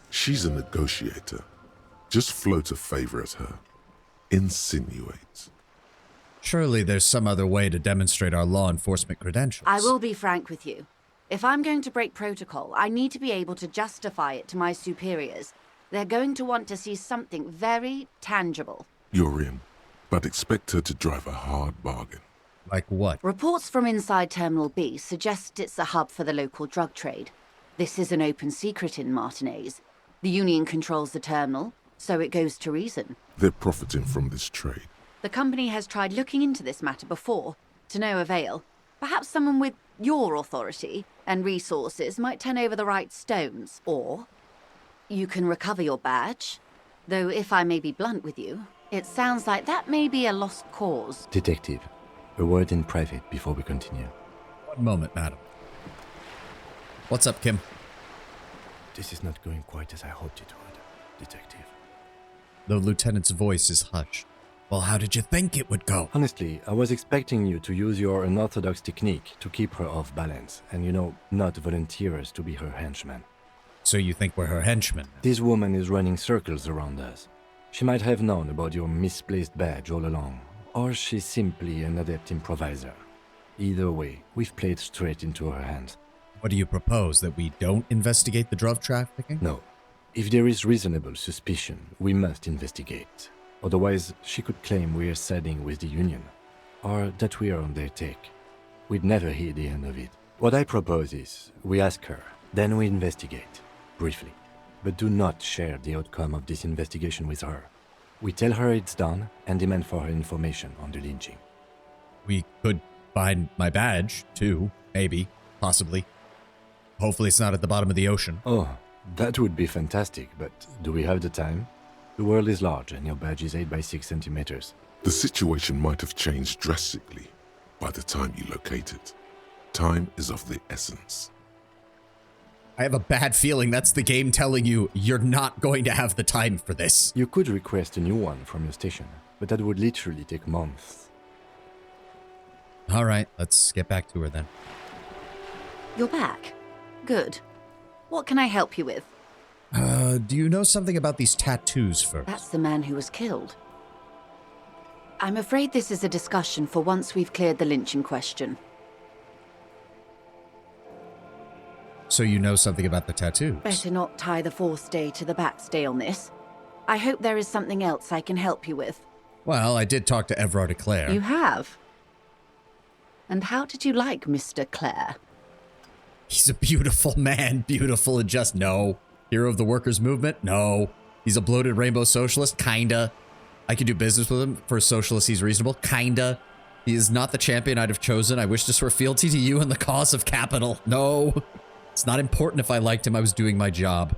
She's a negotiator. Just float a favor at her. Insinuate. Surely there's some other way to demonstrate our law enforcement credentials. I will be frank with you. If I'm going to break protocol, I need to be able to justify it to my superiors. They're going to want to see something very tangible. You're in, but expect her to drive a hard bargain. Like what? Reports from inside Terminal B suggest it's a hub for the local drug trade. This is an open secret in Martinez. The Union controls the terminal, so it goes to reason. They're profiting from this trade. The company has tried looking into this matter before, to no avail. Perhaps someone with your authority and resources might turn over the right stones, or you can recover your badge. Though if I may be blunt with you, it sounds like that may be a lost cause. Detective, a word in private before we continue. One moment, madam. What's up, Kim? This is not going quite as I hoped it would, Detective. The lieutenant's voice is hushed. Well, how did you think it would go? Honestly, I was expecting you to use your unorthodox technique to keep her off balance and, not volunteer us to be her henchmen. So you think we're her henchmen? This woman is running circles around us. She might have known about your misplaced badge all along, or she's simply an adept improviser. Either way, we've played straight into her hands. What do you propose, that we don't investigate the drug trafficking? No. If there is reasonable suspicion, we must investigate. Otherwise, she could claim we're siding with the Union, or that we are on their take. We'd never hear the end of it. What I propose is, we ask her, then we investigate, briefly. But do not share the outcome of this investigation with her. We tell her it's done and demand for her information on the lynching. We could find my badge, too. Maybe. Possibly. Hopefully it's not at the bottom of the ocean. Oh, that would be fantastic, but do we have the time? The world is large and your badge is 8 by 6 centimeters. The situation might have changed drastically by the time you locate it. Time is of the essence. I have a bad feeling that's the game telling you you're not going to have the time for this. You could request a new one from your station, but that would literally take months. All right, let's get back to her then. You're back. Good. What can I help you with? Do you know something about these tattoos first? That's the man who was killed. I'm afraid this is a discussion for once we've cleared the lynching question. So you know something about the tattoos? Better not tie the fourth day to the backstay on this. I hope there is something else I can help you with. Well, I did talk to Evrard Claire. You have? And how did you like Mr. Clare? He's a beautiful man, beautiful and just no. Hero of the workers' movement? No. He's a bloated rainbow socialist? Kinda. I could do business with him. For a socialist, he's reasonable? Kinda. He is not the champion I'd have chosen. I wish to swear fealty to you and the cause of capital. No. It's not important if I liked him. I was doing my job.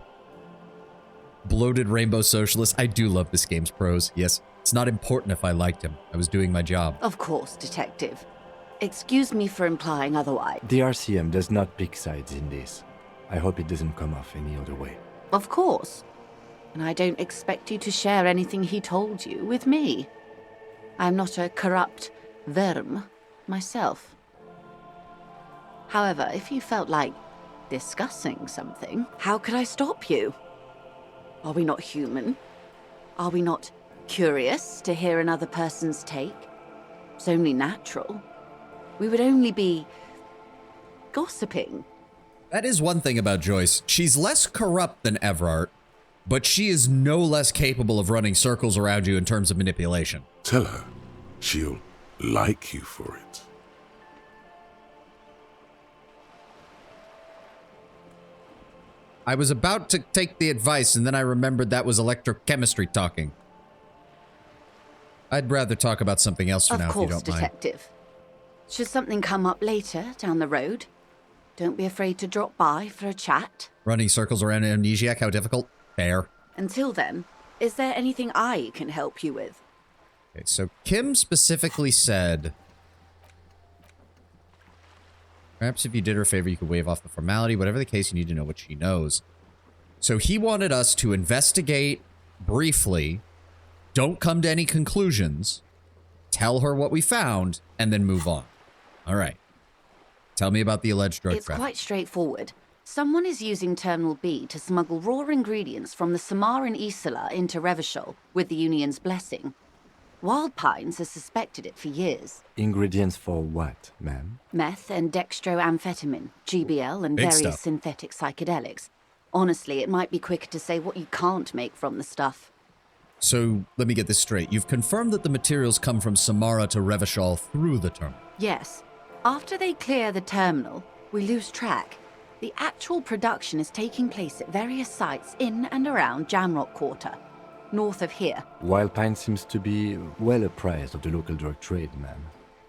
Bloated rainbow socialist. I do love this game's prose. Yes. It's not important if I liked him. I was doing my job. Of course, Detective. Excuse me for implying otherwise. The RCM does not pick sides in this. I hope it doesn't come off any other way. Of course. And I don't expect you to share anything he told you with me. I'm not a corrupt verm myself. However, if you felt like discussing something, how could I stop you? Are we not human? Are we not curious to hear another person's take? It's only natural. We would only be gossiping. That is one thing about Joyce. She's less corrupt than Evrart, but she is no less capable of running circles around you in terms of manipulation. Tell her she'll like you for it. I was about to take the advice, and then I remembered that was electrochemistry talking. I'd rather talk about something else for now, if you don't mind. Of course, Detective. Should something come up later down the road, don't be afraid to drop by for a chat. Running circles around an amnesiac, how difficult? Fair. Until then, is there anything I can help you with? Okay, so Kim specifically said, perhaps if you did her a favor, you could waive off the formality. Whatever the case, you need to know what she knows. So he wanted us to investigate briefly, don't come to any conclusions, tell her what we found, and then move on. All right. Tell me about the alleged drug It's traffic. quite straightforward. Someone is using Terminal B to smuggle raw ingredients from the Samaran Isola into Revachol with the Union's blessing. Wild Pines has suspected it for years. Ingredients for what, ma'am? Meth and dextroamphetamine, GBL, and Big various stuff. synthetic psychedelics. Honestly, it might be quicker to say what you can't make from the stuff. So let me get this straight. You've confirmed that the materials come from Samara to Revachol through the terminal. Yes. After they clear the terminal, we lose track. The actual production is taking place at various sites in and around Jamrock Quarter, north of here. Wild Pine seems to be well apprised of the local drug trade, ma'am.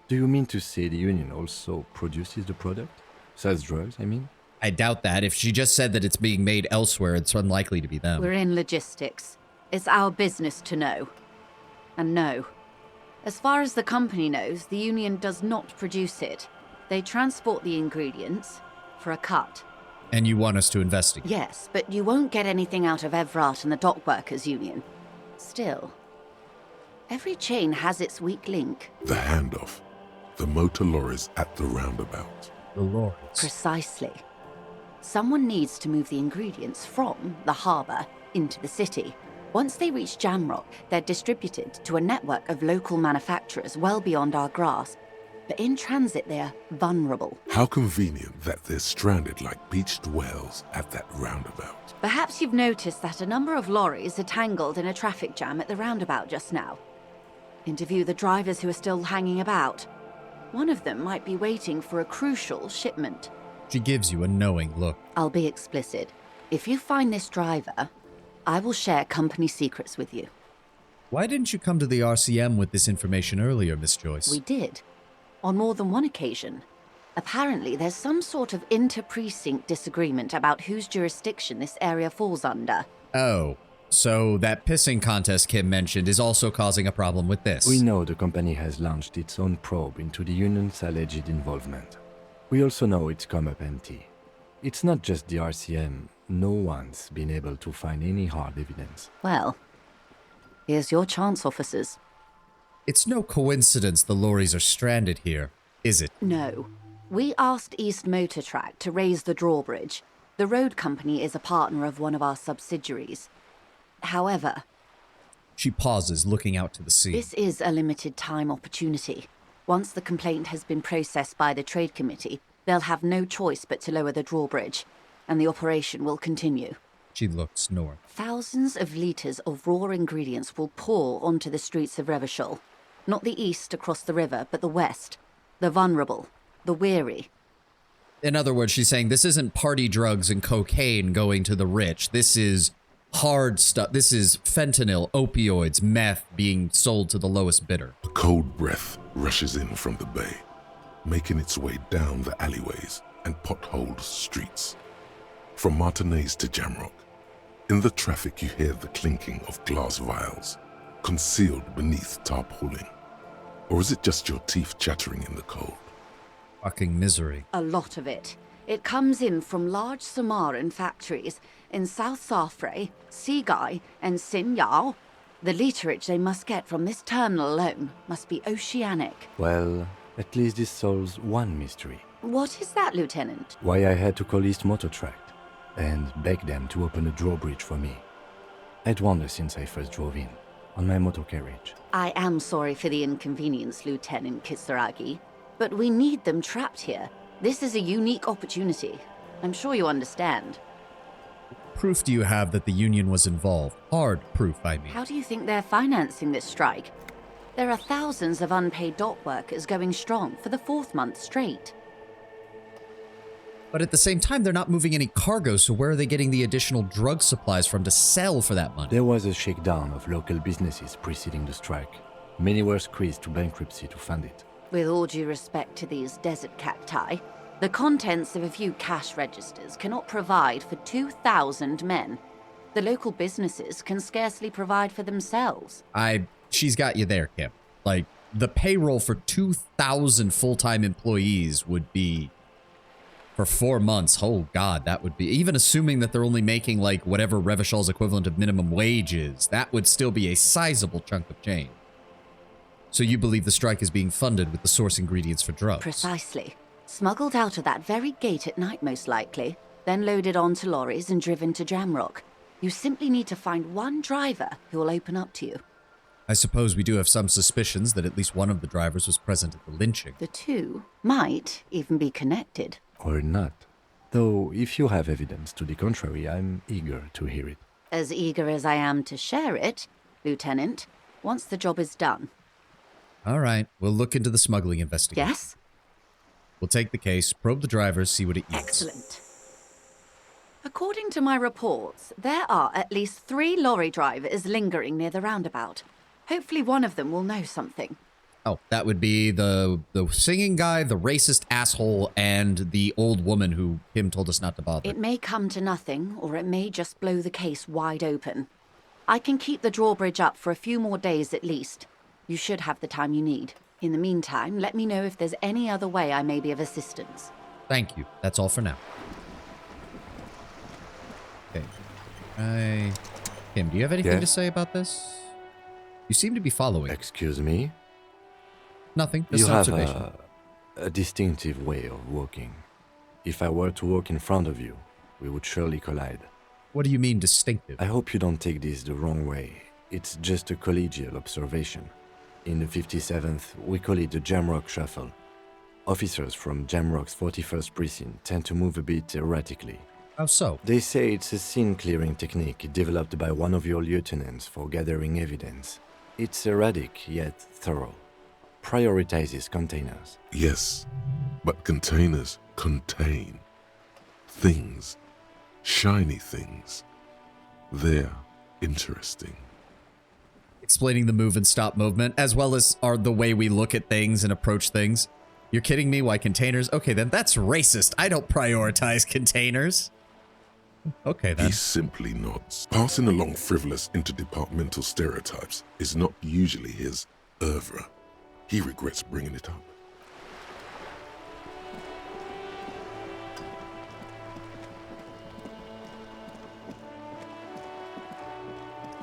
Do you mean to say the Union also produces the product? Sells drugs, I mean? I doubt that. If she just said that it's being made elsewhere, it's unlikely to be them. We're in logistics. It's our business to know. And no. As far as the company knows, the Union does not produce it. They transport the ingredients for a cut. And you want us to investigate? Yes, but you won't get anything out of Evrart and the Dock Workers Union. Still, every chain has its weak link. The handoff. The motor lorries at the roundabout. The lorries. Precisely. Someone needs to move the ingredients from the harbour into the city. Once they reach Jamrock, they're distributed to a network of local manufacturers well beyond our grasp. But in transit, they're vulnerable. How convenient that they're stranded like beached whales at that roundabout. Perhaps you've noticed that a number of lorries are tangled in a traffic jam at the roundabout just now. Interview the drivers who are still hanging about. One of them might be waiting for a crucial shipment. She gives you a knowing look. I'll be explicit. If you find this driver, I will share company secrets with you. Why didn't you come to the RCM with this information earlier, Miss Joyce? We did. On more than one occasion. Apparently, there's some sort of inter-precinct disagreement about whose jurisdiction this area falls under. Oh, so that pissing contest Kim mentioned is also causing a problem with this. We know the company has launched its own probe into the Union's alleged involvement. We also know it's come up empty. It's not just the RCM. No one's been able to find any hard evidence. Well, here's your chance, officers. It's no coincidence the lorries are stranded here, is it? No. We asked East Motor Track to raise the drawbridge. The road company is a partner of one of our subsidiaries. However... She pauses, looking out to the sea. This is a limited time opportunity. Once the complaint has been processed by the Trade Committee, they'll have no choice but to lower the drawbridge, and the operation will continue. She looks north. Thousands of litres of raw ingredients will pour onto the streets of Revachol. Not the east across the river, but the west. The vulnerable. The weary. In other words, she's saying this isn't party drugs and cocaine going to the rich. This is hard stuff. This is fentanyl, opioids, meth being sold to the lowest bidder. A cold breath rushes in from the bay, making its way down the alleyways and potholed streets. From Martinez to Jamrock, in the traffic you hear the clinking of glass vials, concealed beneath tarpaulin. Or is it just your teeth chattering in the cold? Fucking misery. A lot of it. It comes in from large Samaran factories in South Safre, Sigai, and Sinyao. The literage they must get from this terminal alone must be oceanic. Well, at least this solves one mystery. What is that, Lieutenant? Why I had to call East Motor Tract and beg them to open a drawbridge for me. I'd wandered since I first drove in, on my motor carriage. I am sorry for the inconvenience, Lieutenant Kisaragi, but we need them trapped here. This is a unique opportunity. I'm sure you understand. Proof do you have that the Union was involved? Hard proof, I mean. How do you think they're financing this strike? There are thousands of unpaid dock workers going strong for the 4th month straight. But at the same time, they're not moving any cargo, so where are they getting the additional drug supplies from to sell for that money? There was a shakedown of local businesses preceding the strike. Many were squeezed to bankruptcy to fund it. With all due respect to these desert cacti, the contents of a few cash registers cannot provide for 2,000 men. The local businesses can scarcely provide for themselves. She's got you there, Kim. Like, the payroll for 2,000 full-time employees would be, for 4 months, oh god, that would be, even assuming that they're only making, like, whatever Revachel's equivalent of minimum wage is, that would still be a sizable chunk of change. So you believe the strike is being funded with the source ingredients for drugs? Precisely. Smuggled out of that very gate at night, most likely, then loaded onto lorries and driven to Jamrock. You simply need to find one driver who will open up to you. I suppose we do have some suspicions that at least one of the drivers was present at the lynching. The two might even be connected. Or not. Though, if you have evidence to the contrary, I'm eager to hear it. As eager as I am to share it, Lieutenant, once the job is done. All right, we'll look into the smuggling investigation. Yes? We'll take the case, probe the drivers, see what it yields. Excellent. According to my reports, there are at least 3 lorry drivers lingering near the roundabout. Hopefully one of them will know something. Oh, that would be the singing guy, the racist asshole, and the old woman who Kim told us not to bother. It may come to nothing, or it may just blow the case wide open. I can keep the drawbridge up for a few more days at least. You should have the time you need. In the meantime, let me know if there's any other way I may be of assistance. Thank you. That's all for now. Okay. Kim, do you have anything to say about this? You seem to be following. Excuse me? Nothing. You Just an have observation. a distinctive way of walking. If I were to walk in front of you, we would surely collide. What do you mean distinctive? I hope you don't take this the wrong way. It's just a collegial observation. In the 57th, we call it the Jamrock Shuffle. Officers from Jamrock's 41st Precinct tend to move a bit erratically. How so? They say it's a scene-clearing technique developed by one of your lieutenants for gathering evidence. It's erratic, yet thorough. Prioritizes containers. Yes, but containers contain things. Shiny things. They're interesting. Explaining the move and stop movement, as well as the way we look at things and approach things. You're kidding me? Why containers? Okay, then that's racist. I don't prioritize containers. Okay, then. He simply nods. Passing along frivolous interdepartmental stereotypes is not usually his oeuvre. He regrets bringing it up.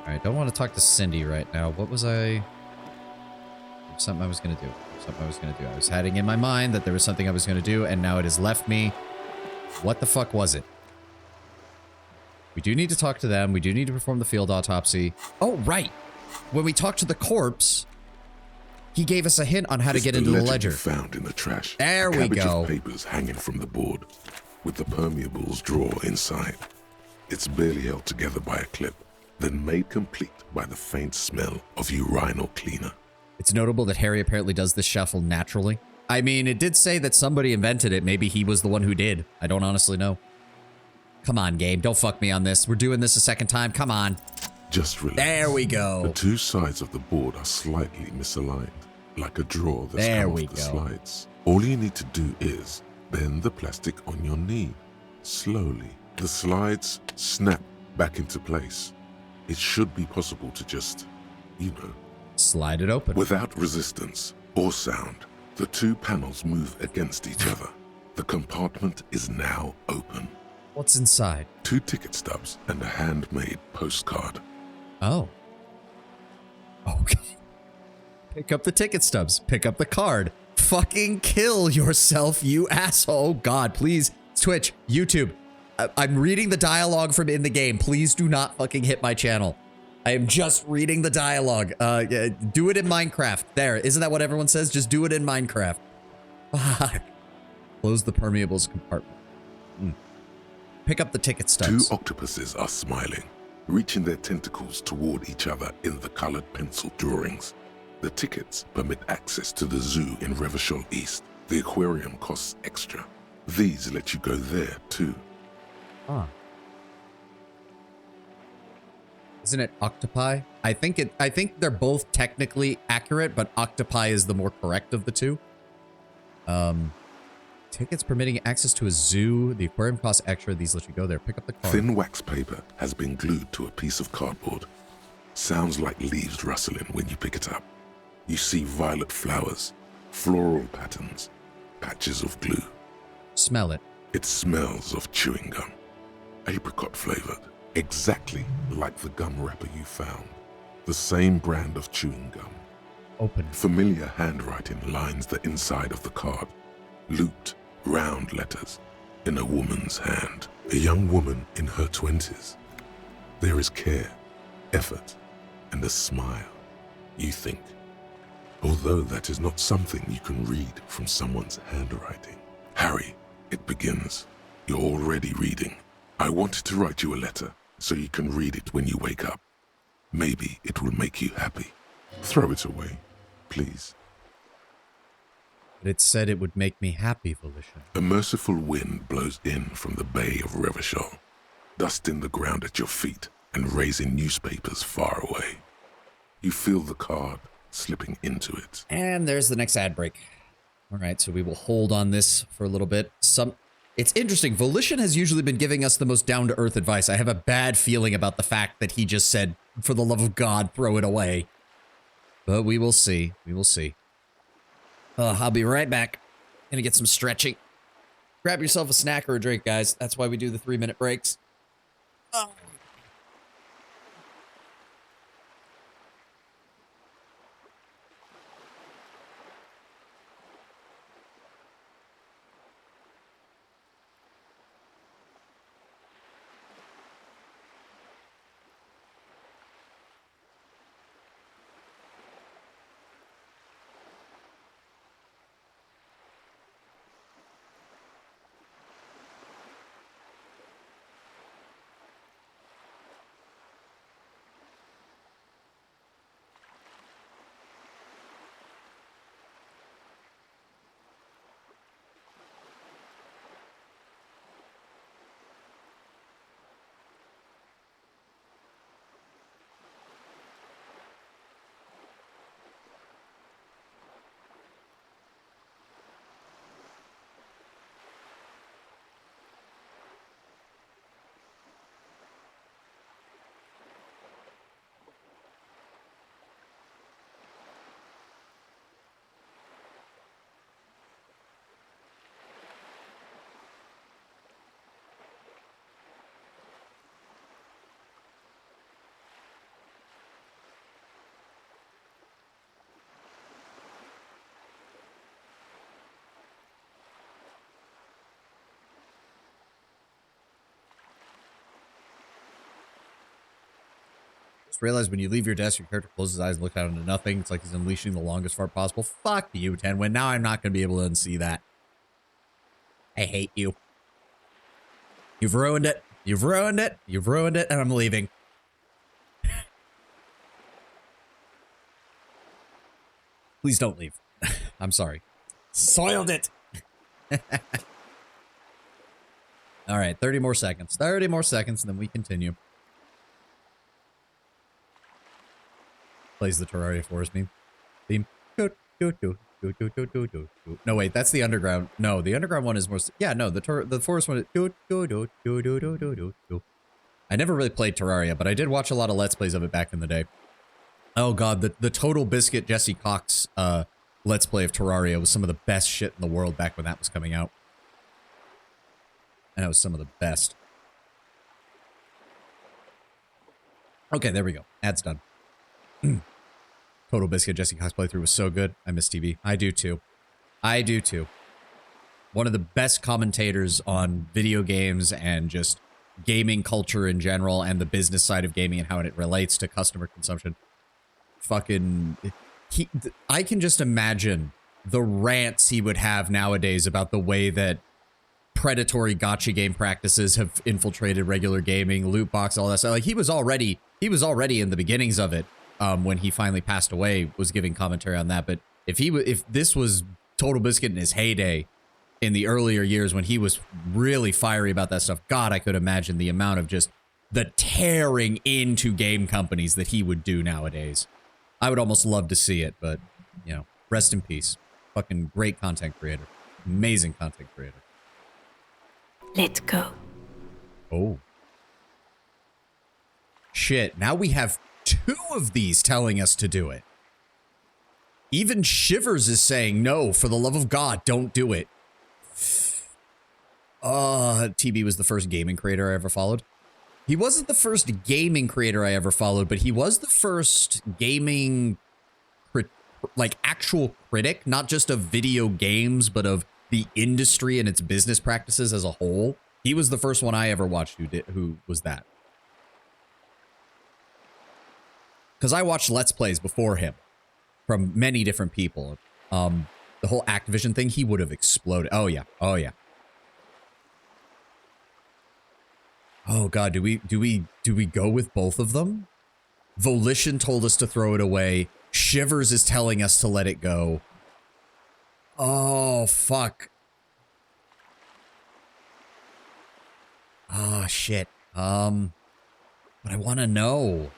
I don't want to talk to Cindy right now. What was I... Something I was going to do. I was having in my mind that there was something I was going to do, and now it has left me. What the fuck was it? We do need to talk to them. We do need to perform the field autopsy. Oh, right. When we talked to the corpse, he gave us a hint on how to get into the ledger. Found in the trash. There we go. Of papers hanging from the board, with the permeables drawer inside. It's barely held together by a clip, then made complete by the faint smell of urinal cleaner. It's notable that Harry apparently does this shuffle naturally. I mean, it did say that somebody invented it. Maybe he was the one who did. I don't honestly know. Come on, game. Don't fuck me on this. We're doing this a second time. Come on. Just relax. There we go. The two sides of the board are slightly misaligned, like a drawer that's come off the slides. All you need to do is bend the plastic on your knee, slowly. The slides snap back into place. It should be possible to just, slide it open. Without resistance or sound, the two panels move against each other. The compartment is now open. What's inside? 2 ticket stubs and a handmade postcard. Oh. Okay. Pick up the ticket stubs. Pick up the card. fucking kill yourself, you asshole. Oh God, please. Twitch, YouTube. I'm reading the dialogue from in the game. Please do not fucking hit my channel. I am just reading the dialogue. Do it in Minecraft. There, isn't that what everyone says? Just do it in Minecraft. Fuck. Close the permeables compartment. Pick up the ticket stubs. 2 octopuses are smiling, reaching their tentacles toward each other in the colored pencil drawings. The tickets permit access to the zoo in Revachol East. The aquarium costs extra. These let you go there too. Huh. Isn't it octopi? I think they're both technically accurate, but octopi is the more correct of the two. Tickets permitting access to a zoo. The aquarium costs extra. These let you go there. Pick up the card. Thin wax paper has been glued to a piece of cardboard. Sounds like leaves rustling when you pick it up. You see violet flowers, floral patterns, patches of glue. Smell it. It smells of chewing gum. Apricot flavored. Exactly like the gum wrapper you found. The same brand of chewing gum. Open. Familiar handwriting lines the inside of the card. Looped, round letters in a woman's hand. A young woman in her 20s. There is care, effort, and a smile, you think. Although that is not something you can read from someone's handwriting. Harry, it begins. You're already reading. I wanted to write you a letter so you can read it when you wake up. Maybe it will make you happy. Throw it away, please. But it said it would make me happy, Volition. A merciful wind blows in from the bay of Revachol, dusting the ground at your feet and raising newspapers far away. You feel the card slipping into it. And there's the next ad break. All right, so we will hold on this for a little bit. It's interesting. Volition has usually been giving us the most down-to-earth advice. I have a bad feeling about the fact that he just said, for the love of God, throw it away. But we will see. We will see. I'll be right back. Gonna get some stretching. Grab yourself a snack or a drink, guys. That's why we do the 3-minute breaks. Just realize when you leave your desk, your character closes his eyes and looks out into nothing. It's like he's unleashing the longest fart possible. Fuck you, Tenwin. Now I'm not going to be able to unsee that. I hate you. You've ruined it. You've ruined it. You've ruined it, and I'm leaving. Please don't leave. I'm sorry. Soiled it. All right, 30 more seconds. 30 more seconds, and then we continue. Plays the Terraria Forest theme. No, wait, that's the underground. No, the underground one is more. Yeah, no, the forest one is. I never really played Terraria, but I did watch a lot of Let's Plays of it back in the day. Oh god, the Total Biscuit Jesse Cox Let's Play of Terraria was some of the best shit in the world back when that was coming out. And it was some of the best. Okay, there we go. Ad's done. Total Biscuit Jesse Cox playthrough was so good. I miss TV. I do too. I do too. One of the best commentators on video games and just gaming culture in general and the business side of gaming and how it relates to customer consumption. Fucking... I can just imagine the rants he would have nowadays about the way that predatory gacha game practices have infiltrated regular gaming, loot box, all that stuff. Like he was already in the beginnings of it when he finally passed away, was giving commentary on that. But if this was Total Biscuit in his heyday in the earlier years when he was really fiery about that stuff, God, I could imagine the amount of just the tearing into game companies that he would do nowadays. I would almost love to see it, but, you know, rest in peace. Fucking great content creator. Amazing content creator. Let's go. Oh. Shit, now we have 2 of these telling us to do it. Even Shivers is saying, no, for the love of God, don't do it. TB was the first gaming creator I ever followed. He wasn't the first gaming creator I ever followed, but he was the first gaming, like, actual critic, not just of video games, but of the industry and its business practices as a whole. He was the first one I ever watched who was that. Because I watched Let's Plays before him from many different people. The whole Activision thing, he would have exploded. Oh, yeah. Oh, yeah. Oh God, do we go with both of them? Volition told us to throw it away. Shivers is telling us to let it go. Oh, fuck. Oh, shit. But I want to know.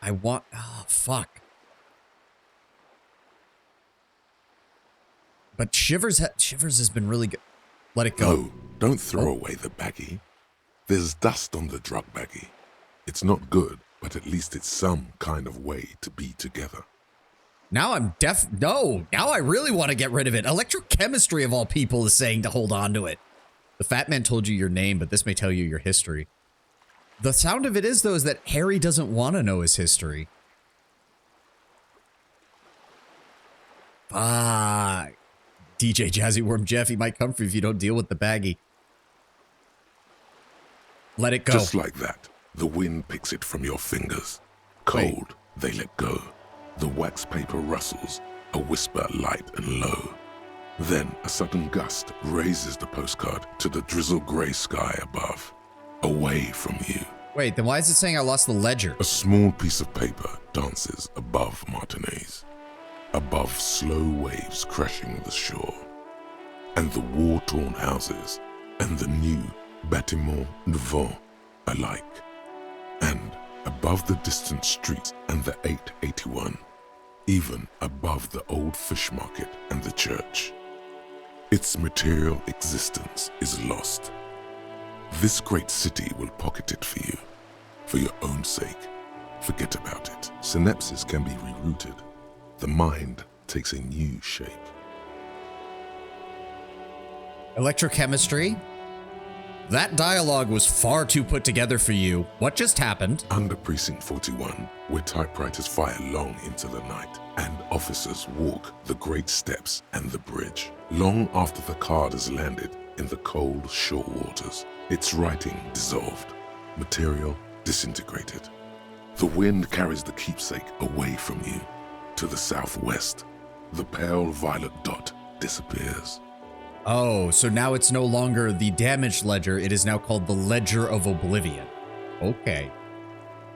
Oh, fuck. But Shivers has been really good. Let it go. No, don't throw away the baggie. There's dust on the drug baggie. It's not good, but at least it's some kind of way to be together. Now now I really want to get rid of it. Electrochemistry of all people is saying to hold on to it. The fat man told you your name, but this may tell you your history. The sound of it is, though, is that Harry doesn't want to know his history. Ah, DJ Jazzy Worm Jeff, he might come for you if you don't deal with the baggie. Let it go. Just like that, the wind picks it from your fingers. Cold, they let go. The wax paper rustles, a whisper light and low. Then a sudden gust raises the postcard to the drizzle gray sky above, away from you. Wait, then why is it saying I lost the ledger? A small piece of paper dances above Martinez, above slow waves crashing the shore, and the war-torn houses, and the new bâtiments nouveaux alike, and above the distant streets and the 881, even above the old fish market and the church. Its material existence is lost. This great city will pocket it for you, for your own sake. Forget about it. Synapses can be rerouted. The mind takes a new shape. Electrochemistry? That dialogue was far too put together for you. What just happened? Under Precinct 41, where typewriters fire long into the night, and officers walk the great steps and the bridge, long after the card has landed in the cold shore waters, its writing dissolved, material disintegrated. The wind carries the keepsake away from you. To the southwest, the pale violet dot disappears. Oh, so now it's no longer the damaged ledger, it is now called the Ledger of Oblivion. Okay.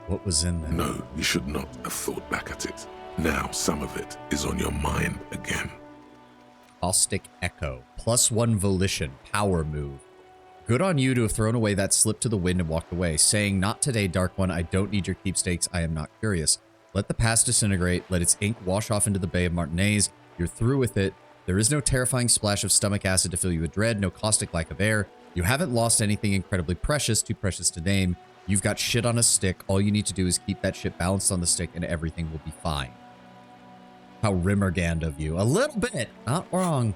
What was in there? No, you should not have thought back at it. Now some of it is on your mind again. Caustic Echo. +1 volition. Power move. Good on you to have thrown away that slip to the wind and walked away, saying, "Not today, Dark One. I don't need your keepsakes. I am not curious. Let the past disintegrate. Let its ink wash off into the Bay of Martinez. You're through with it. There is no terrifying splash of stomach acid to fill you with dread, no caustic lack of air. You haven't lost anything incredibly precious, too precious to name. You've got shit on a stick. All you need to do is keep that shit balanced on the stick and everything will be fine." How Rimmergand of you. A little bit. Not wrong.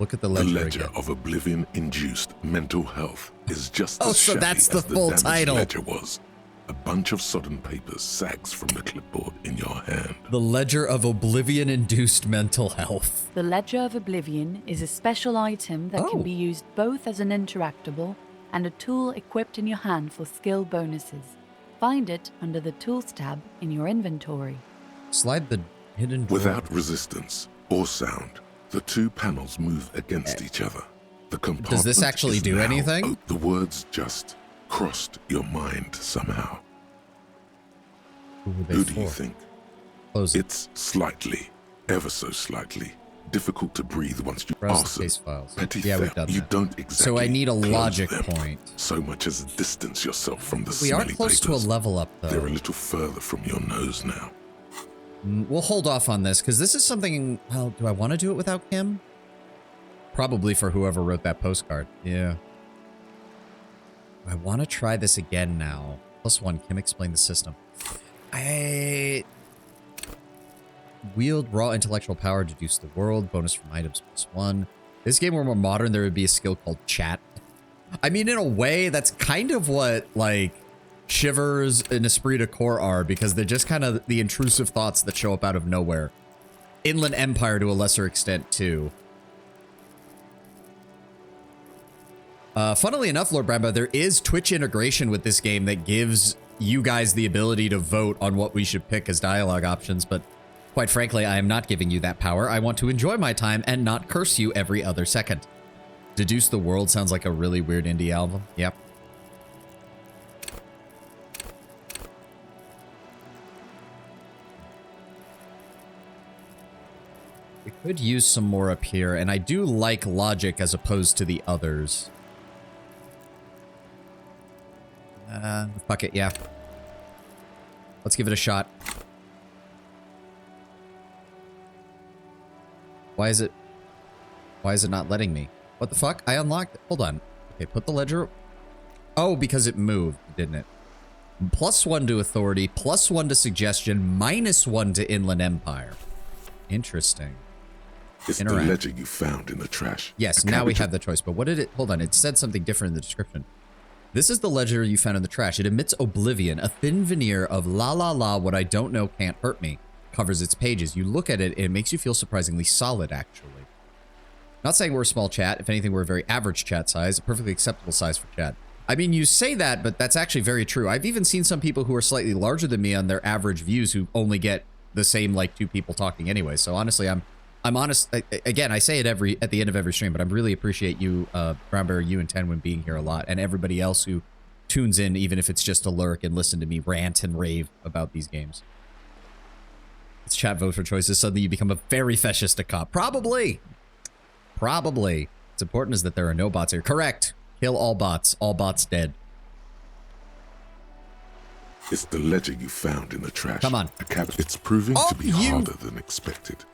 Look at the ledger. The Ledger again. of Oblivion-induced mental health is just Oh, as so shabby that's the as full damaged title. ledger was. A bunch of sodden papers sags from the clipboard in your hand. The Ledger of Oblivion-induced mental health. The Ledger of Oblivion is a special item that can be used both as an interactable and a tool equipped in your hand for skill bonuses. Find it under the Tools tab in your inventory. Slide the hidden drawer. Without resistance or sound, the two panels move against each other. The compartment Does this actually is do now anything? The words just crossed your mind somehow. Who do you think? It's slightly, ever so slightly, difficult to breathe once you Browse the arson, case files. petty Yeah, we've theft. done You that. don't exactly So I need a close logic them, point. so much as distance yourself from the We are smelly close to a papers. level up, though. They're a little further from your nose now. We'll hold off on this, because this is something... Well, do I want to do it without Kim? Probably for whoever wrote that postcard. Yeah. I want to try this again now. +1, Kim explained the system. I... Wield raw intellectual power, deduce the world, bonus from items +1. This game were more modern, there would be a skill called chat. I mean, in a way, that's kind of what, like, Shivers and Esprit de Corps are, because they're just kind of the intrusive thoughts that show up out of nowhere. Inland Empire to a lesser extent, too. Funnily enough, Lord Brambo, there is Twitch integration with this game that gives you guys the ability to vote on what we should pick as dialogue options, but quite frankly, I am not giving you that power. I want to enjoy my time and not curse you every other second. Deduce the World sounds like a really weird indie album. Yep. We could use some more up here, and I do like logic as opposed to the others. Fuck it, yeah. Let's give it a shot. Why is it not letting me? What the fuck? I unlocked it. Hold on. Okay, put the ledger. Oh, because it moved, didn't it? +1 to authority, +1 to suggestion, -1 to Inland Empire. Interesting. It's the ledger you found in the trash. Yes, A now we cabbage have the choice. But what did it... Hold on, it said something different in the description. This is the ledger you found in the trash. It emits oblivion, a thin veneer of la la la, what I don't know can't hurt me. Covers its pages. You look at it, it makes you feel surprisingly solid, actually. Not saying we're a small chat. If anything, we're a very average chat size, a perfectly acceptable size for chat. I mean, you say that, but that's actually very true. I've even seen some people who are slightly larger than me on their average views who only get the same, like, 2 people talking anyway. So honestly, I'm honest. Again, I say it at the end of every stream, but I really appreciate you, Brownberry, you and Tenwin being here a lot, and everybody else who tunes in, even if it's just to lurk and listen to me rant and rave about these games. It's chat vote for choices. Suddenly you become a very fascist cop. Probably. Probably. What's important is that there are no bots here. Correct. Kill all bots. All bots dead. It's the ledger you found in the trash. Come on. A cabbage. It's proving to be harder than expected.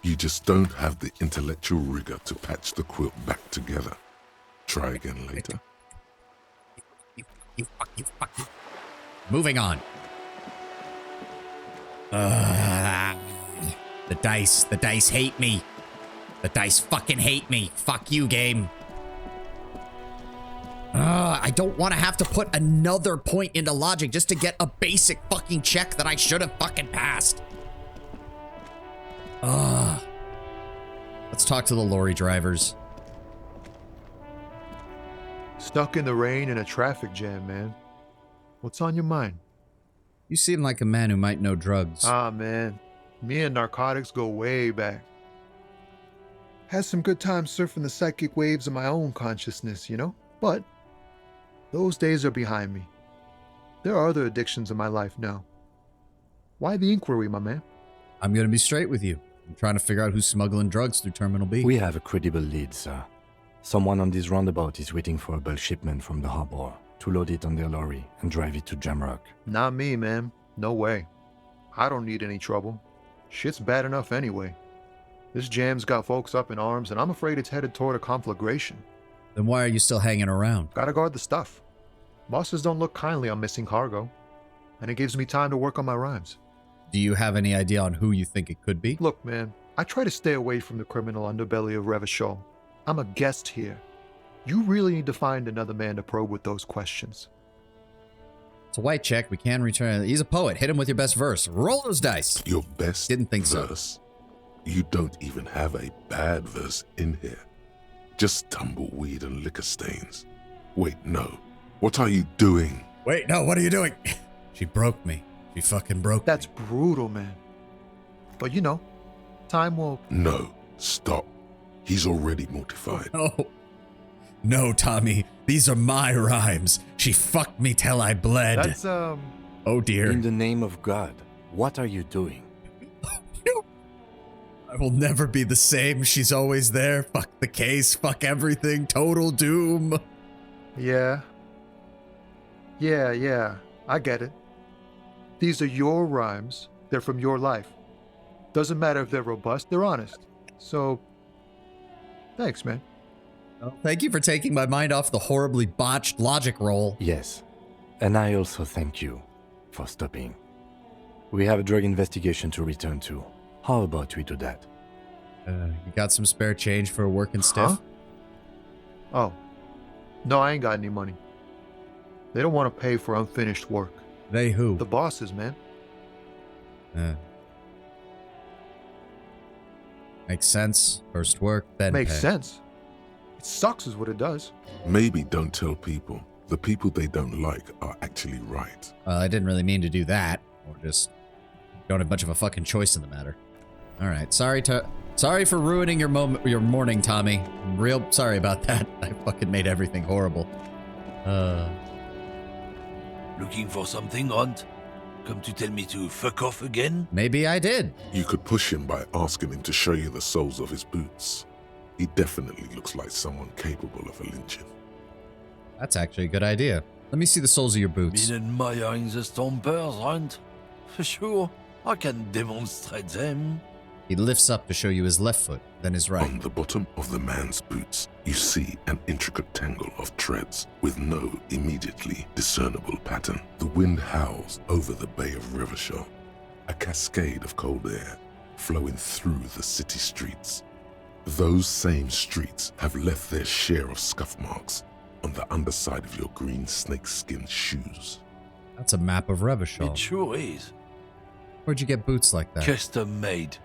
You just don't have the intellectual rigor to patch the quilt back together. Try again later. You fuck. Moving on. The dice hate me. The dice fucking hate me. Fuck you, game. I don't want to have to put another point into logic just to get a basic fucking check that I should have fucking passed. Let's talk to the lorry drivers. Stuck in the rain in a traffic jam, man. What's on your mind? You seem like a man who might know drugs. Ah, man. Me and narcotics go way back. Had some good times surfing the psychic waves of my own consciousness, you know? But those days are behind me. There are other addictions in my life now. Why the inquiry, my man? I'm gonna be straight with you. I'm trying to figure out who's smuggling drugs through Terminal B. We have a credible lead, sir. Someone on this roundabout is waiting for a bulk shipment from the harbor to load it on their lorry and drive it to Jamrock. Not me, man. No way. I don't need any trouble. Shit's bad enough anyway. This jam's got folks up in arms, and I'm afraid it's headed toward a conflagration. Then why are you still hanging around? Gotta guard the stuff. Bosses don't look kindly on missing cargo, and it gives me time to work on my rhymes. Do you have any idea on who you think it could be? Look, man, I try to stay away from the criminal underbelly of Revachol. I'm a guest here. You really need to find another man to probe with those questions. It's a white check. We can return. He's a poet. Hit him with your best verse. Roll those dice. Your best Didn't think verse? You don't even have a bad verse in here. Just tumbleweed and liquor stains. Wait, no. What are you doing? Wait, no, what are you doing? She broke me. She fucking broke That's brutal, man. But you know, time will... No, stop. He's already mortified. No. No, Tommy. These are my rhymes. She fucked me till I bled. That's, Oh, dear. In the name of God, what are you doing? I will never be the same. She's always there. Fuck the case. Fuck everything. Total doom. Yeah. Yeah. I get it. These are your rhymes. They're from your life. Doesn't matter if they're robust, they're honest. So, thanks, man. Oh, thank you for taking my mind off the horribly botched logic roll. Yes. And I also thank you for stopping. We have a drug investigation to return to. How about we do that? You got some spare change for a working stiff? Oh. No, I ain't got any money. They don't want to pay for unfinished work. They who? The bosses, man. Makes sense. First work, then Makes pay. sense. It sucks is what it does. Maybe don't tell people. The people they don't like are actually right. Well, I didn't really mean to do that. Or just don't have much of a fucking choice in the matter. All right. Sorry for ruining your morning, Tommy. I'm real sorry about that. I fucking made everything horrible. Looking for something, Hunt? Come to tell me to fuck off again? Maybe I did. You could push him by asking him to show you the soles of his boots. He definitely looks like someone capable of a lynching. That's actually a good idea. Let me see the soles of your boots. Been admiring the stompers, Hunt? For sure, I can demonstrate them. He lifts up to show you his left foot, then his right. On the bottom of the man's boots, you see an intricate tangle of treads with no immediately discernible pattern. The wind howls over the Bay of Revachol, a cascade of cold air flowing through the city streets. Those same streets have left their share of scuff marks on the underside of your green snakeskin shoes. That's a map of Revachol. It sure is. Where'd you get boots like that? Custom made.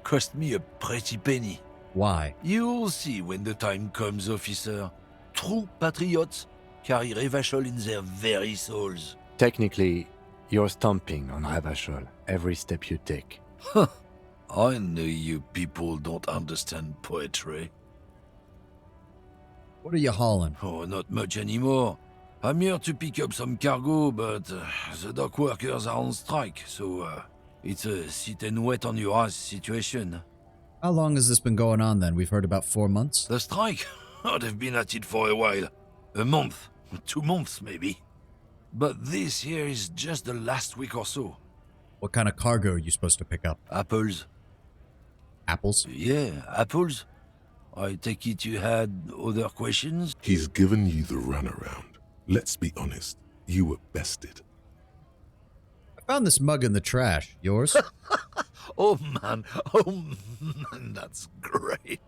Cost me a pretty penny. Why? You'll see when the time comes, officer. True patriots carry Revachol in their very souls. Technically, you're stomping on Revachol every step you take. Huh. I know you people don't understand poetry. What are you hauling? Oh, not much anymore. I'm here to pick up some cargo, but the dock workers are on strike, so it's a sit and wait on your ass situation. How long has this been going on then? We've heard about 4 months. The strike? Oh, they've been at it for a while. A month, 2 months maybe. But this here is just the last week or so. What kind of cargo are you supposed to pick up? Apples. Apples? Yeah, apples. I take it you had other questions? He's given you the runaround. Let's be honest, you were bested. I found this mug in the trash. Yours? Oh man, that's great.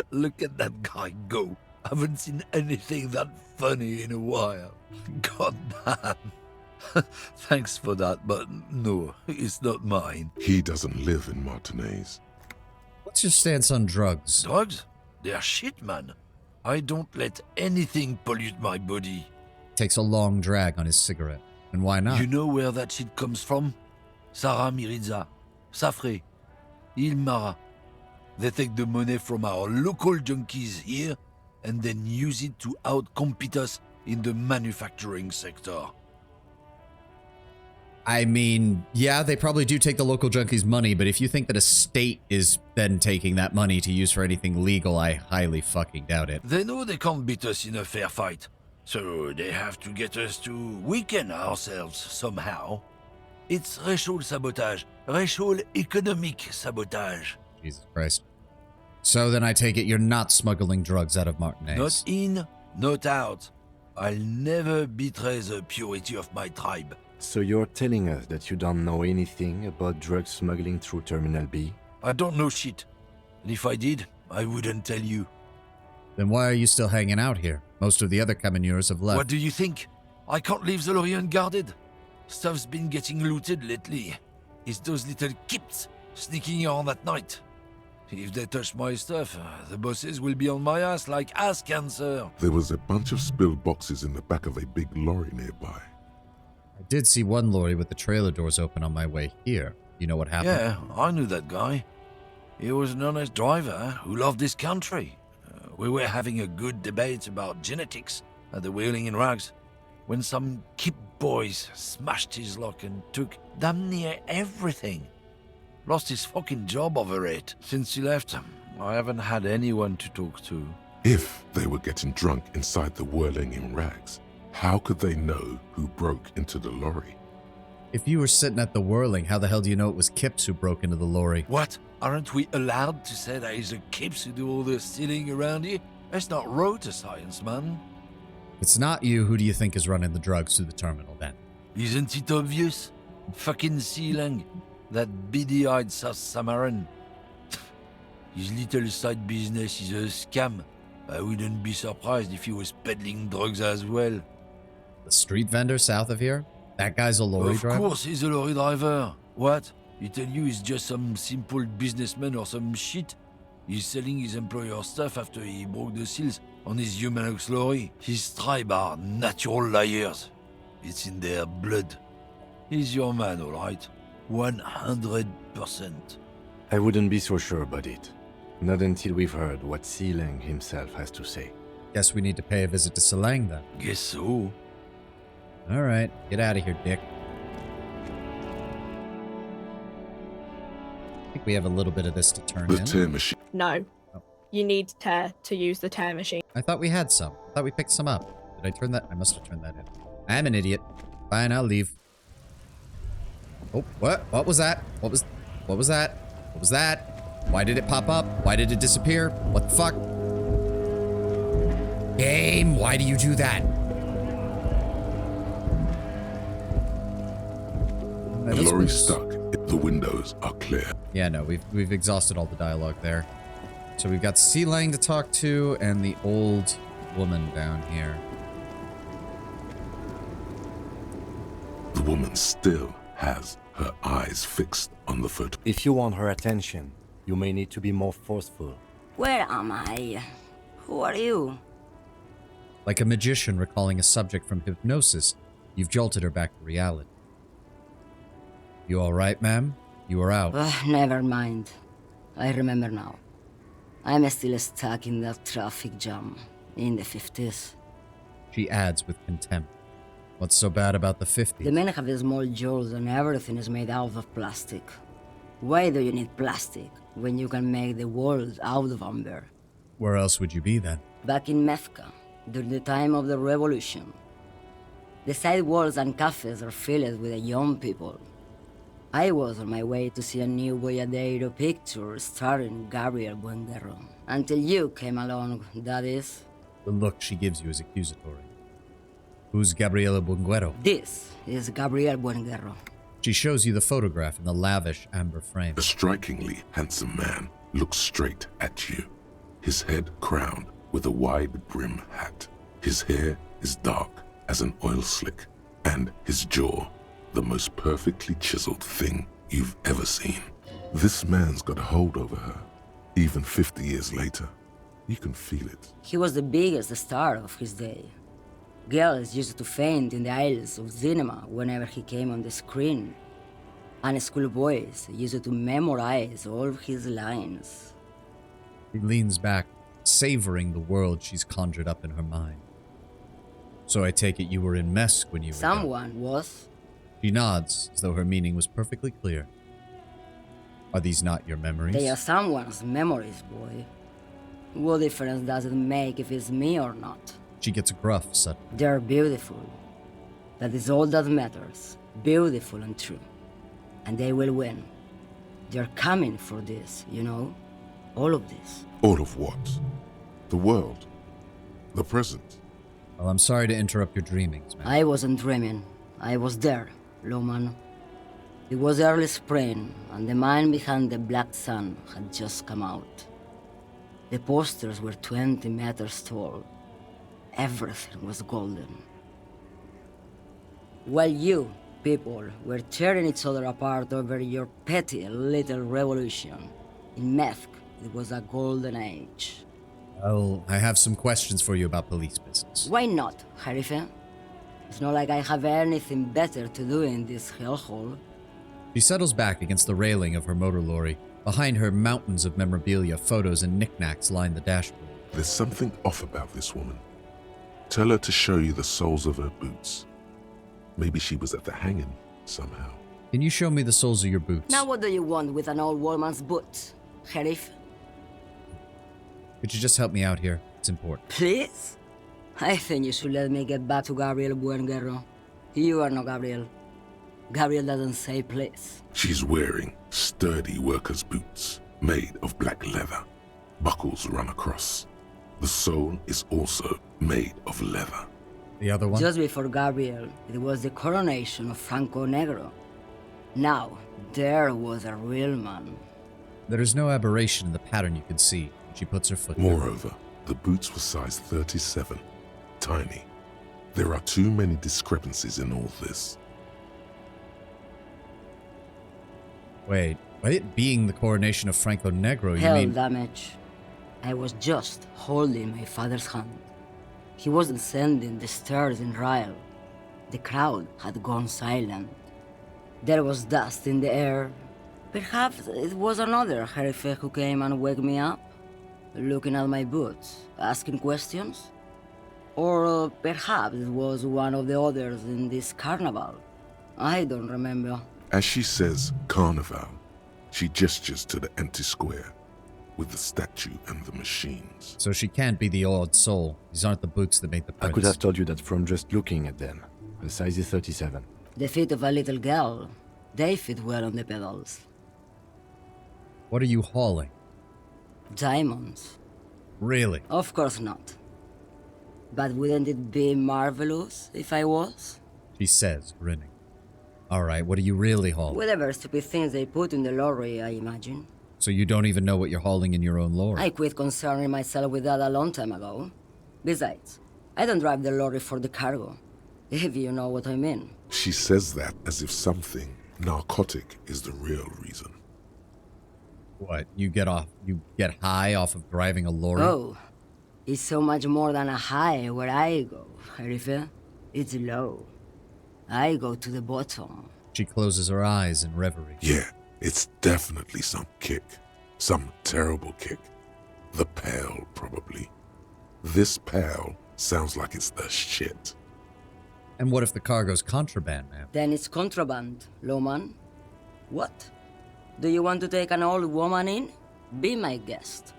Look at that guy go. Haven't seen anything that funny in a while. God damn. Thanks for that, but no, it's not mine. He doesn't live in Martinez. What's your stance on drugs? Drugs? They're shit, man. I don't let anything pollute my body. Takes a long drag on his cigarette. And why not? You know where that shit comes from? Sarah Miriza, Safre, Ilmara. They take the money from our local junkies here and then use it to outcompete us in the manufacturing sector. I mean, yeah, they probably do take the local junkies' money, but if you think that a state is then taking that money to use for anything legal, I highly fucking doubt it. They know they can't beat us in a fair fight, so they have to get us to weaken ourselves somehow. It's racial sabotage, racial economic sabotage. Jesus Christ. So then I take it you're not smuggling drugs out of Martinez. Not in, not out. I'll never betray the purity of my tribe. So you're telling us that you don't know anything about drug smuggling through Terminal B? I don't know shit. And if I did, I wouldn't tell you. Then why are you still hanging out here? Most of the other Camionneurs have left. What do you think? I can't leave the lorry unguarded. Stuff's been getting looted lately. It's those little kips sneaking around at night. If they touch my stuff, the bosses will be on my ass like ass cancer. There was a bunch of spilled boxes in the back of a big lorry nearby. I did see one lorry with the trailer doors open on my way here. You know what happened? Yeah, I knew that guy. He was an honest driver who loved his country. We were having a good debate about genetics at the Wheeling in Rags when some kip boys smashed his lock and took damn near everything. Lost his fucking job over it. Since he left, I haven't had anyone to talk to. If they were getting drunk inside the Whirling in Rags, how could they know who broke into the lorry? If you were sitting at the Whirling, how the hell do you know it was Kips who broke into the lorry? What? Aren't we allowed to say that it's the Kips who do all the stealing around here? That's not road to science, man. If it's not you, who do you think is running the drugs through the terminal then? Isn't it obvious? Fucking Sealang. That beady-eyed South Samaran. His little side business is a scam. I wouldn't be surprised if he was peddling drugs as well. The street vendor south of here? That guy's a lorry driver? Of course he's a lorry driver. What? He tell you he's just some simple businessman or some shit? He's selling his employer stuff after he broke the seals on his Humanux lorry. His tribe are natural liars. It's in their blood. He's your man, alright? 100%. I wouldn't be so sure about it. Not until we've heard what Sealang himself has to say. Guess we need to pay a visit to Sealang then. Guess so. Alright, get out of here, Dick. I think we have a little bit of this to turn The in. tear machine. No. Oh. You need tear to use the tear machine. I thought we had some. I thought we picked some up. Did I turn that? I must have turned that in. I am an idiot. Fine, I'll leave. Oh, what? What was that? What was that? What was that? Why did it pop up? Why did it disappear? What the fuck? Game, why do you do that? The lorry's stuck. The windows are clear. Yeah, no, we've exhausted all the dialogue there. So we've got Sealang to talk to and the old woman down here. The woman still has her eyes fixed on the photo. If you want her attention, you may need to be more forceful. Where am I? Who are you? Like a magician recalling a subject from hypnosis, you've jolted her back to reality. You all right, ma'am? You are out. Never mind. I remember now. I'm still stuck in that traffic jam in the 50s. She adds with contempt. What's so bad about the 50s? The men have small jaws and everything is made out of plastic. Why do you need plastic when you can make the world out of amber? Where else would you be then? Back in Methka, during the time of the revolution. The sidewalks and cafes are filled with young people. I was on my way to see a new Boyadero picture starring Gabriel Buenguerro. Until you came along, that is. The look she gives you is accusatory. Who's Gabriela Buenguerro? This is Gabriel Buenguerro. She shows you the photograph in the lavish amber frame. A strikingly handsome man looks straight at you, his head crowned with a wide brim hat. His hair is dark as an oil slick, and his jaw the most perfectly chiseled thing you've ever seen. This man's got a hold over her, even 50 years later. You can feel it. He was the biggest star of his day. Girls used to faint in the aisles of cinema whenever he came on the screen. And schoolboys used to memorize all of his lines. He leans back, savoring the world she's conjured up in her mind. So I take it you were in Mesk when you were Someone was. She nods, as though her meaning was perfectly clear. Are these not your memories? They are someone's memories, boy. What difference does it make if it's me or not? She gets gruff suddenly. They're beautiful. That is all that matters. Beautiful and true. And they will win. They're coming for this, you know? All of this. All of what? The world? The present? Well, I'm sorry to interrupt your dreamings, man. I wasn't dreaming. I was there, Loman. It was early spring, and the man behind the black sun had just come out. The posters were 20 meters tall. Everything was golden. While you, people, were tearing each other apart over your petty little revolution, in Methk, it was a golden age. Well, I have some questions for you about police business. Why not, Harife? It's not like I have anything better to do in this hellhole. She settles back against the railing of her motor lorry. Behind her, mountains of memorabilia, photos, and knickknacks line the dashboard. There's something off about this woman. Tell her to show you the soles of her boots. Maybe she was at the hanging somehow. Can you show me the soles of your boots? Now what do you want with an old woman's boots, Sheriff? Could you just help me out here? It's important. Please? I think you should let me get back to Gabriel Buenguerro. You are not Gabriel. Gabriel doesn't say please. She's wearing sturdy worker's boots made of black leather. Buckles run across. The sole is also made of leather. The other one? Just before Gabriel, it was the coronation of Franco Negro. Now, there was a real man. There is no aberration in the pattern you can see when she puts her foot down. Moreover, the boots were size 37. Tiny. There are too many discrepancies in all this. Wait, by it being the coronation of Franco Negro, you Hell mean... damage. I was just holding my father's hand. He wasn't sending the stairs in riot. The crowd had gone silent. There was dust in the air. Perhaps it was another Herife who came and woke me up, looking at my boots, asking questions. Or perhaps it was one of the others in this carnival. I don't remember. As she says carnival, she gestures to the empty square with the statue and the machines. So she can't be the odd soul. These aren't the boots that made the prince. I could have told you that from just looking at them. The size is 37. The feet of a little girl, they fit well on the pedals. What are you hauling? Diamonds. Really? Of course not. But wouldn't it be marvelous if I was? She says, grinning. Alright, what are you really hauling? Whatever stupid things they put in the lorry, I imagine. So you don't even know what you're hauling in your own lorry? I quit concerning myself with that a long time ago. Besides, I don't drive the lorry for the cargo, if you know what I mean. She says that as if something narcotic is the real reason. What, you get high off of driving a lorry? Oh, it's so much more than a high where I go, Herife. It's low. I go to the bottom. She closes her eyes in reverie. Yeah, it's definitely some kick. Some terrible kick. The Pale, probably. This Pale sounds like it's the shit. And what if the cargo's contraband, ma'am? Then it's contraband, Lowman. What? Do you want to take an old woman in? Be my guest.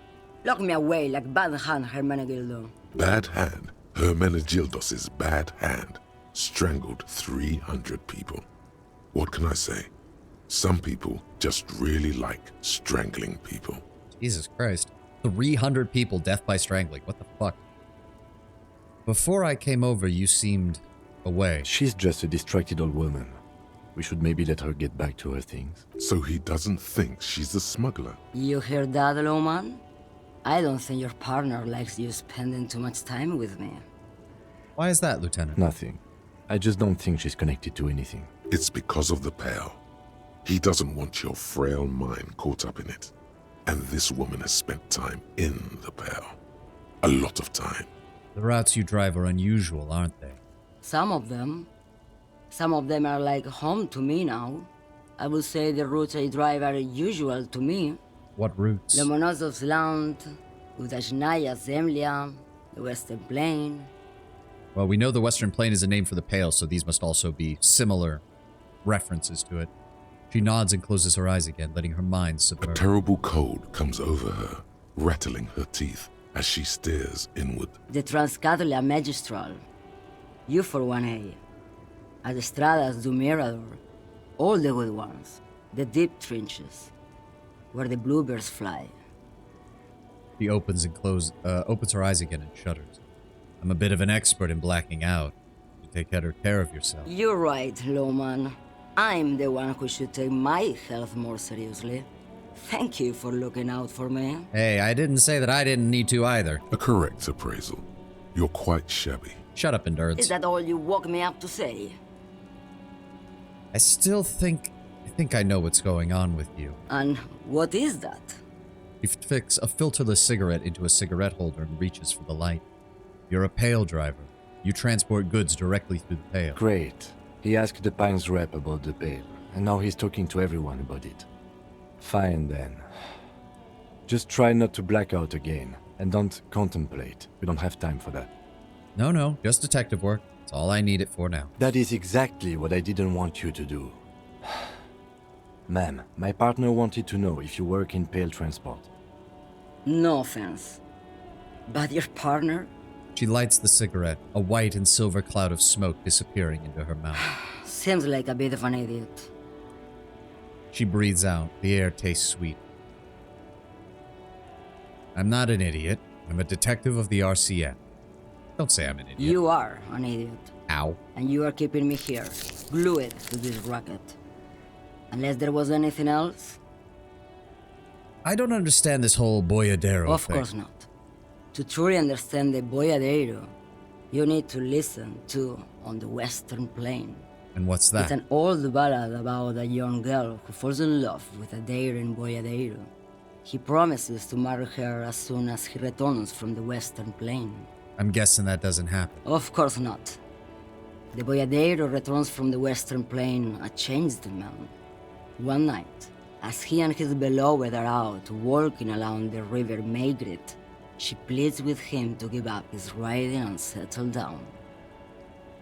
Lock me away like Bad Hand Hermenegildo. Bad Hand? Hermenegildos's bad hand strangled 300 people. What can I say? Some people just really like strangling people. Jesus Christ. 300 people, death by strangling. What the fuck? Before I came over, you seemed away. She's just a distracted old woman. We should maybe let her get back to her things. So he doesn't think she's a smuggler. You hear that, Lowman? I don't think your partner likes you spending too much time with me. Why is that, Lieutenant? Nothing. I just don't think she's connected to anything. It's because of the Pale. He doesn't want your frail mind caught up in it. And this woman has spent time in the Pale. A lot of time. The routes you drive are unusual, aren't they? Some of them. Some of them are like home to me now. I would say the routes I drive are usual to me. What routes? Lomonosov's Land, Udashnaya Zemlya, the Western Plain. Well, we know the Western Plain is a name for the Pale, so these must also be similar references to it. She nods and closes her eyes again, letting her mind submerge. A terrible cold comes over her, rattling her teeth as she stares inward. The Transcatolia Magistral, U41A, Adestradas du Mirador, all the good ones, the deep trenches, where the bluebirds fly. She opens her eyes again and shudders. I'm a bit of an expert in blacking out. You take better care of yourself. You're right, Lowman. I'm the one who should take my health more seriously. Thank you for looking out for me. Hey, I didn't say that I didn't need to either. A correct appraisal. You're quite shabby. Shut up, Endurance. Is that all you woke me up to say? I still think I know what's going on with you. And what is that? He flicks a filterless cigarette into a cigarette holder and reaches for the light. You're a pail driver. You transport goods directly through the pail. Great. He asked the Pines rep about the pail, and now he's talking to everyone about it. Fine then. Just try not to black out again, and don't contemplate. We don't have time for that. No, just detective work. That's all I need it for now. That is exactly what I didn't want you to do. Ma'am, my partner wanted to know if you work in pail transport. No offense. But your partner? She lights the cigarette, a white and silver cloud of smoke disappearing into her mouth. Seems like a bit of an idiot. She breathes out. The air tastes sweet. I'm not an idiot. I'm a detective of the RCM. Don't say I'm an idiot. You are an idiot. Ow. And you are keeping me here, glued to this racket. Unless there was anything else? I don't understand this whole Boyadero Of thing. course not. To truly understand the Boyadero, you need to listen to On the Western Plain. And what's that? It's an old ballad about a young girl who falls in love with a daring Boyadero. He promises to marry her as soon as he returns from the Western Plain. I'm guessing that doesn't happen. Of course not. The Boyadero returns from the Western Plain a changed man. One night, as he and his beloved are out walking along the river Maygrit, she pleads with him to give up his riding and settle down.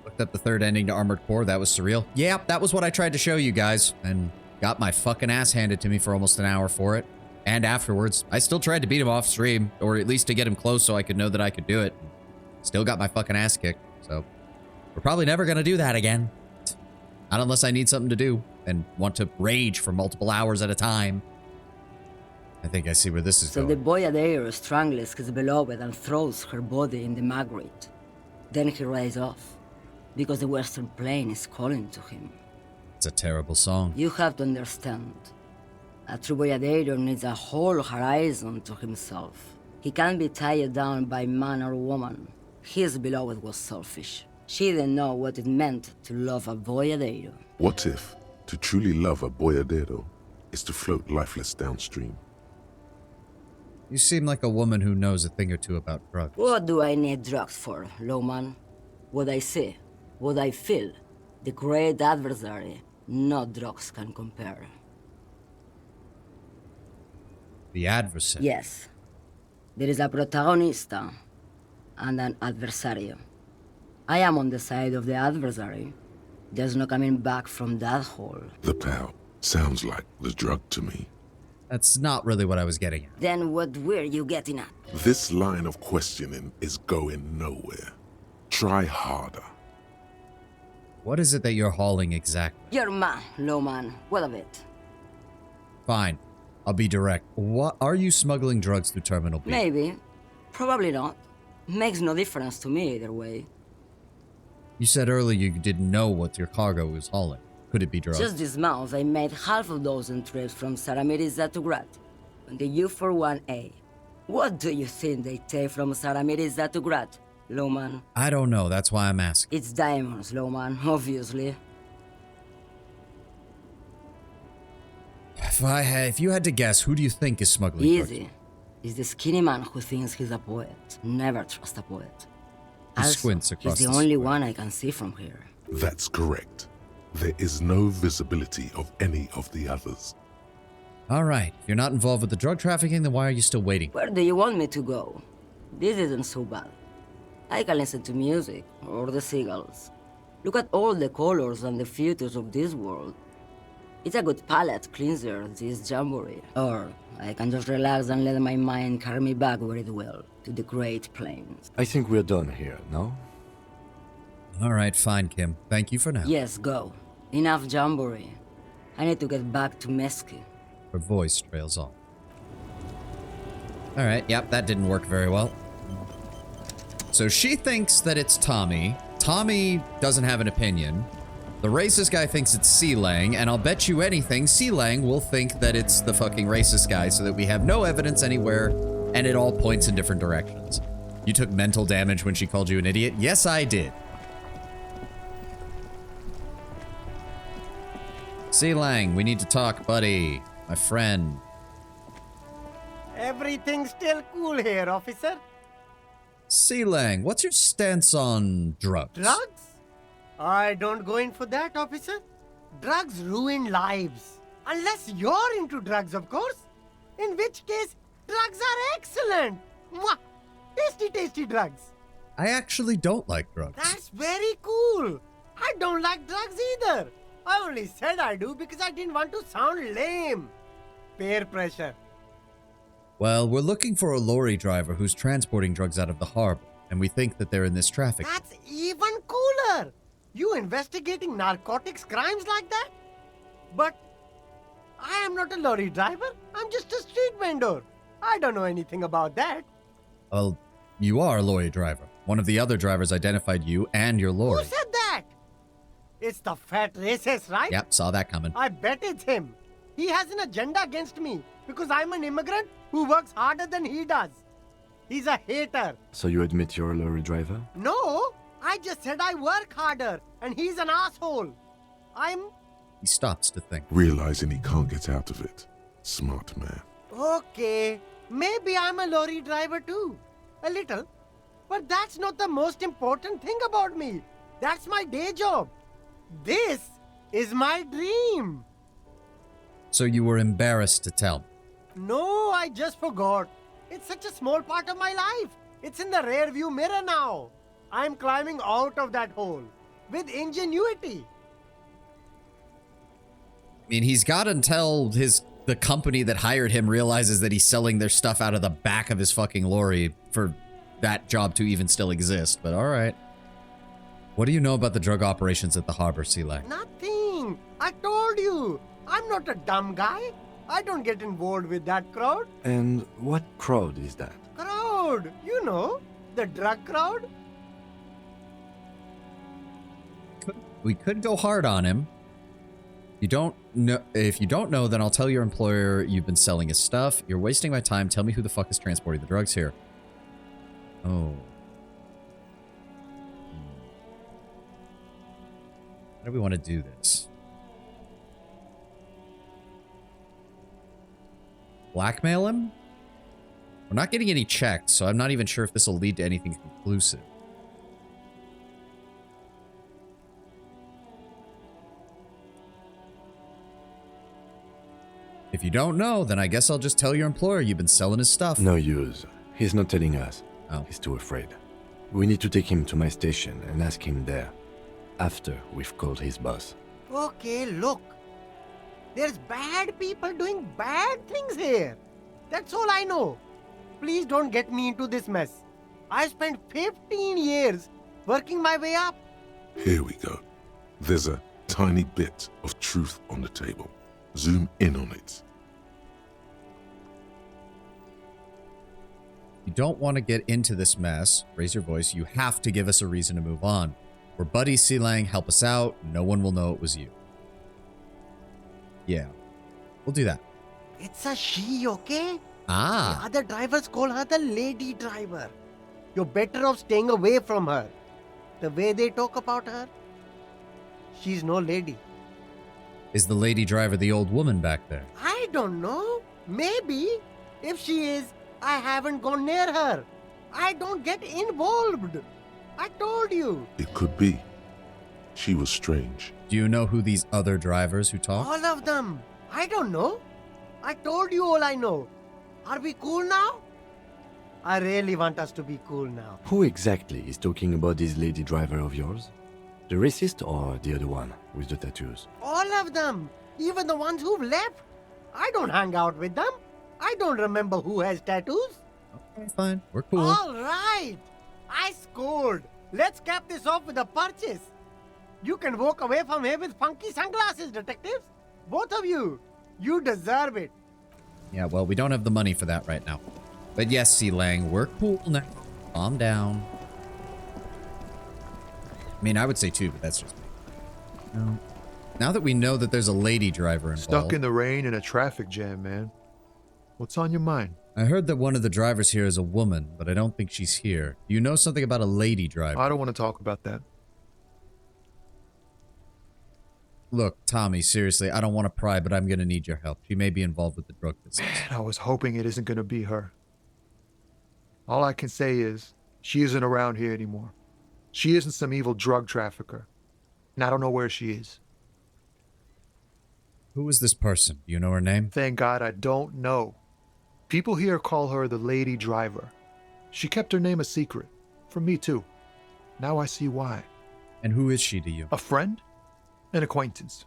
Looked up the third ending to Armored Core. That was surreal. Yeah, that was what I tried to show you guys. And got my fucking ass handed to me for almost an hour for it. And afterwards, I still tried to beat him off stream. Or at least to get him close so I could know that I could do it. Still got my fucking ass kicked. So, we're probably never going to do that again. Not unless I need something to do. And want to rage for multiple hours at a time. I think I see where this is So going. the Boyadero strangles his beloved and throws her body in the Magritte. Then he rides off, because the Western Plain is calling to him. It's a terrible song. You have to understand. A true Boyadero needs a whole horizon to himself. He can't be tied down by man or woman. His beloved was selfish. She didn't know what it meant to love a Boyadero. What if to truly love a boyadero is to float lifeless downstream? You seem like a woman who knows a thing or two about drugs. What do I need drugs for, Lowman? What I see, what I feel, the great adversary, no drugs can compare. The adversary? Yes. There is a protagonista and an adversario. I am on the side of the adversary. There's no coming back from that hole. The pal sounds like the drug to me. That's not really what I was getting at. Then what were you getting at? This line of questioning is going nowhere. Try harder. What is it that you're hauling exactly? You're man, Lowman. What of it? Fine. I'll be direct. What are you smuggling drugs through Terminal B? Maybe. Probably not. Makes no difference to me either way. You said earlier you didn't know what your cargo was hauling. Could it be drugs? Just this month, I made half a dozen trips from Saramiris to Grad on the U41A. What do you think they take from Saramiris to Grad, Lowman? I don't know. That's why I'm asking. It's diamonds, Lowman, obviously. If you had to guess, who do you think is smuggling drugs? Easy. It's the skinny man who thinks he's a poet. Never trust a poet. He Also, squints across he's the only one I can see from here. That's correct. There is no visibility of any of the others. All right. If you're not involved with the drug trafficking, then why are you still waiting? Where do you want me to go? This isn't so bad. I can listen to music, or the seagulls. Look at all the colors and the futures of this world. It's a good palate cleanser, this jamboree. Or I can just relax and let my mind carry me back where it will, to the Great Plains. I think we're done here, no? All right, fine, Kim. Thank you for now. Yes, go. Enough jamboree. I need to get back to Mesky. Her voice trails off. All right, yep, that didn't work very well. So she thinks that it's Tommy. Tommy doesn't have an opinion. The racist guy thinks it's Sealang, and I'll bet you anything, Sealang will think that it's the fucking racist guy so that we have no evidence anywhere, and it all points in different directions. You took mental damage when she called you an idiot? Yes, I did. C. Lang, we need to talk, buddy. My friend. Everything's still cool here, officer. C. Lang, what's your stance on drugs? Drugs? I don't go in for that, officer. Drugs ruin lives. Unless you're into drugs, of course. In which case, drugs are excellent. Mwah! Tasty, tasty drugs. I actually don't like drugs. That's very cool. I don't like drugs either. I only said I do because I didn't want to sound lame. Peer pressure. Well, we're looking for a lorry driver who's transporting drugs out of the harbor, and we think that they're in this traffic. That's even cooler. You investigating narcotics crimes like that? But I am not a lorry driver. I'm just a street vendor. I don't know anything about that. Well, you are a lorry driver. One of the other drivers identified you and your lorry. Who said that? It's the fat racist, right? Yep, saw that coming. I bet it's him. He has an agenda against me because I'm an immigrant who works harder than he does. He's a hater. So you admit you're a lorry driver? No, I just said I work harder and he's an asshole. He stops to think. Realizing he can't get out of it. Smart man. Okay, maybe I'm a lorry driver too. A little. But that's not the most important thing about me. That's my day job. This is my dream. So you were embarrassed to tell me? No, I just forgot. It's such a small part of my life. It's in the rear view mirror now. I'm climbing out of that hole with ingenuity. I mean, he's got until the company that hired him realizes that he's selling their stuff out of the back of his fucking lorry for that job to even still exist, but all right. What do you know about the drug operations at the harbor, C. Lang? Nothing. I told you. I'm not a dumb guy. I don't get involved with that crowd. And what crowd is that? Crowd? You know, the drug crowd. We could go hard on him. You don't know. If you don't know, then I'll tell your employer you've been selling his stuff. You're wasting my time. Tell me who the fuck is transporting the drugs here. Oh. How do we want to do this? Blackmail him? We're not getting any checks, so I'm not even sure if this will lead to anything conclusive. If you don't know, then I guess I'll just tell your employer you've been selling his stuff. No use. He's not telling us. Oh. He's too afraid. We need to take him to my station and ask him there. After we've called his boss. Okay, look. There's bad people doing bad things here. That's all I know. Please don't get me into this mess. I spent 15 years working my way up. Here we go. There's a tiny bit of truth on the table. Zoom in on it. You don't want to get into this mess. Raise your voice. You have to give us a reason to move on. We're buddies, C. Lang. Help us out. No one will know it was you. Yeah. We'll do that. It's a she, okay? Ah. The other drivers call her the lady driver. You're better off staying away from her. The way they talk about her, she's no lady. Is the lady driver the old woman back there? I don't know. Maybe. If she is, I haven't gone near her. I don't get involved. I told you. It could be. She was strange. Do you know who these other drivers who talk? All of them. I don't know. I told you all I know. Are we cool now? I really want us to be cool now. Who exactly is talking about this lady driver of yours? The racist or the other one with the tattoos? All of them. Even the ones who've left. I don't hang out with them. I don't remember who has tattoos. Okay, fine. We're cool. All right. I scored. Let's cap this off with a purchase. You can walk away from here with funky sunglasses, detectives. Both of you. You deserve it. Yeah, well, we don't have the money for that right now. But yes, C. Lang, we're cool now. Calm down. I mean, I would say too, but that's just me. No. Now that we know that there's a lady driver involved. Stuck in the rain in a traffic jam, man. What's on your mind? I heard that one of the drivers here is a woman, but I don't think she's here. Do you know something about a lady driver? I don't want to talk about that. Look, Tommy, seriously, I don't want to pry, but I'm going to need your help. She may be involved with the drug business. Man, I was hoping it isn't going to be her. All I can say is, she isn't around here anymore. She isn't some evil drug trafficker. And I don't know where she is. Who is this person? Do you know her name? Thank God I don't know. People here call her the Lady Driver. She kept her name a secret. From me, too. Now I see why. And who is she to you? A friend? An acquaintance.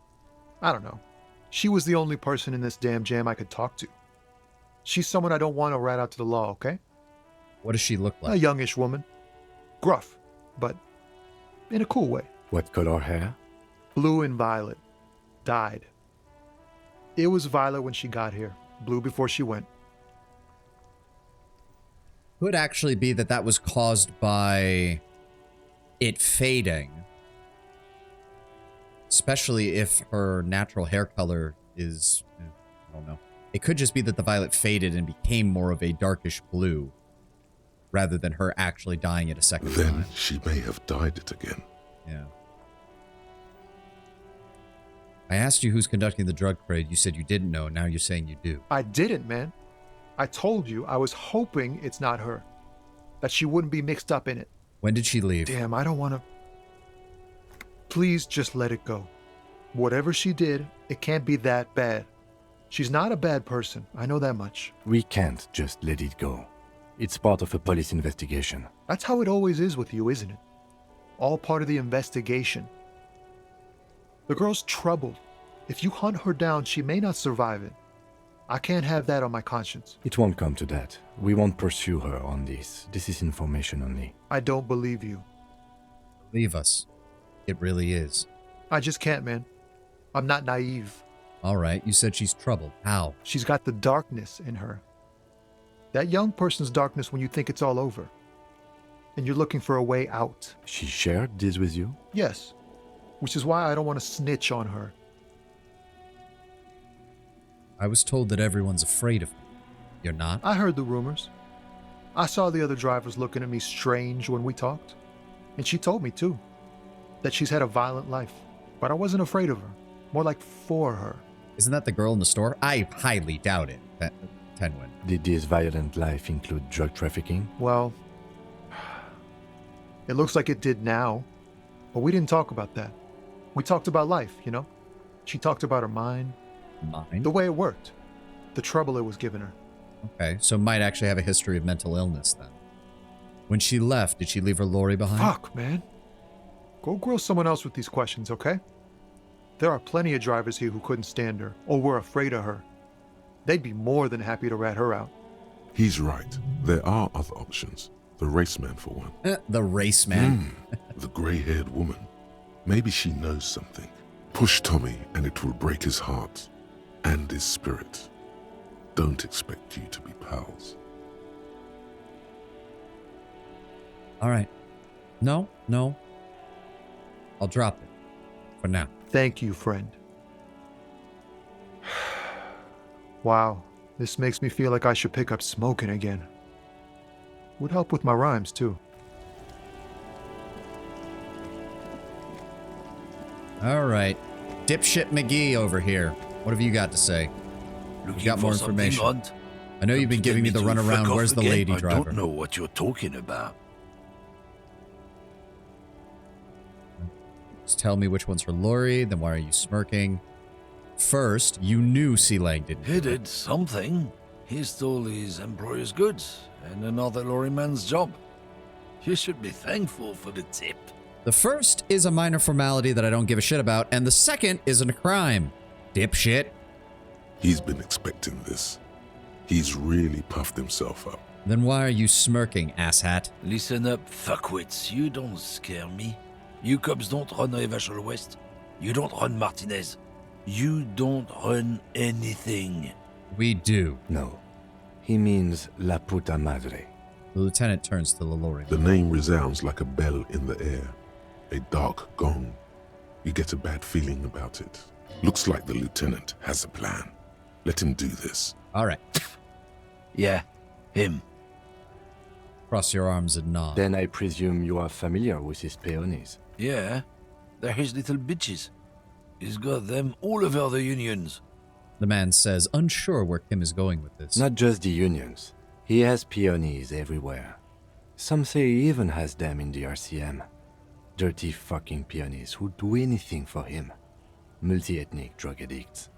I don't know. She was the only person in this damn jam I could talk to. She's someone I don't want to rat out to the law, okay? What does she look like? A youngish woman. Gruff, but in a cool way. What color hair? Blue and violet. Dyed. It was violet when she got here. Blue before she went. Could actually be that that was caused by it fading. Especially if her natural hair color is, I don't know. It could just be that the violet faded and became more of a darkish blue, rather than her actually dyeing it a second time. Then she may have dyed it again. Yeah. I asked you who's conducting the drug trade. You said you didn't know. Now you're saying you do. I didn't, man. I told you I was hoping it's not her. That she wouldn't be mixed up in it. When did she leave? Damn, I don't want to... Please just let it go. Whatever she did, it can't be that bad. She's not a bad person. I know that much. We can't just let it go. It's part of a police investigation. That's how it always is with you, isn't it? All part of the investigation. The girl's troubled. If you hunt her down, she may not survive it. I can't have that on my conscience. It won't come to that. We won't pursue her on this. This is information only. I don't believe you. Leave us. It really is. I just can't, man. I'm not naive. All right, you said she's troubled. How? She's got the darkness in her. That young person's darkness when you think it's all over. And you're looking for a way out. She shared this with you? Yes. Which is why I don't want to snitch on her. I was told that everyone's afraid of me. You're not? I heard the rumors. I saw the other drivers looking at me strange when we talked. And she told me, too, that she's had a violent life. But I wasn't afraid of her. More like for her. Isn't that the girl in the store? I highly doubt it. Tenwin. Did this violent life include drug trafficking? Well, it looks like it did now. But we didn't talk about that. We talked about life, you know? She talked about her mind. Mind? The way it worked. The trouble it was giving her. Okay, so might actually have a history of mental illness then. When she left, did she leave her lorry behind? Fuck, man. Go grill someone else with these questions, okay? There are plenty of drivers here who couldn't stand her, or were afraid of her. They'd be more than happy to rat her out. He's right. There are other options. The raceman, for one. The raceman? The grey-haired woman. Maybe she knows something. Push Tommy and it will break his heart and his spirit. Don't expect you to be pals. All right. No. I'll drop it. For now. Thank you, friend. Wow, this makes me feel like I should pick up smoking again. Would help with my rhymes, too. All right. Dipshit McGee over here. What have you got to say? You got more information. I know you've been giving me the runaround. Where's the lady driver? I don't know what you're talking about. Just tell me which one's her lorry, then why are you smirking? First, you knew Sealang didn't. He did something. He stole his employer's goods and another lorryman's job. You should be thankful for the tip. The first is a minor formality that I don't give a shit about, and the second isn't a crime. Dipshit. He's been expecting this. He's really puffed himself up. Then why are you smirking, asshat? Listen up, fuckwits. You don't scare me. You cops don't run Evashel West. You don't run Martinez. You don't run anything. We do. No. He means La Puta Madre. The lieutenant turns to the lorry. The name resounds like a bell in the air. A dark gong. You get a bad feeling about it. Looks like the lieutenant has a plan. Let him do this. All right. Yeah, him. Cross your arms and nod. Then I presume you are familiar with his peonies. Yeah, they're his little bitches. He's got them all over the unions. The man says, unsure where Kim is going with this. Not just the unions. He has peonies everywhere. Some say he even has them in the RCM. Dirty fucking peonies who'd do anything for him. Multi-ethnic drug addicts.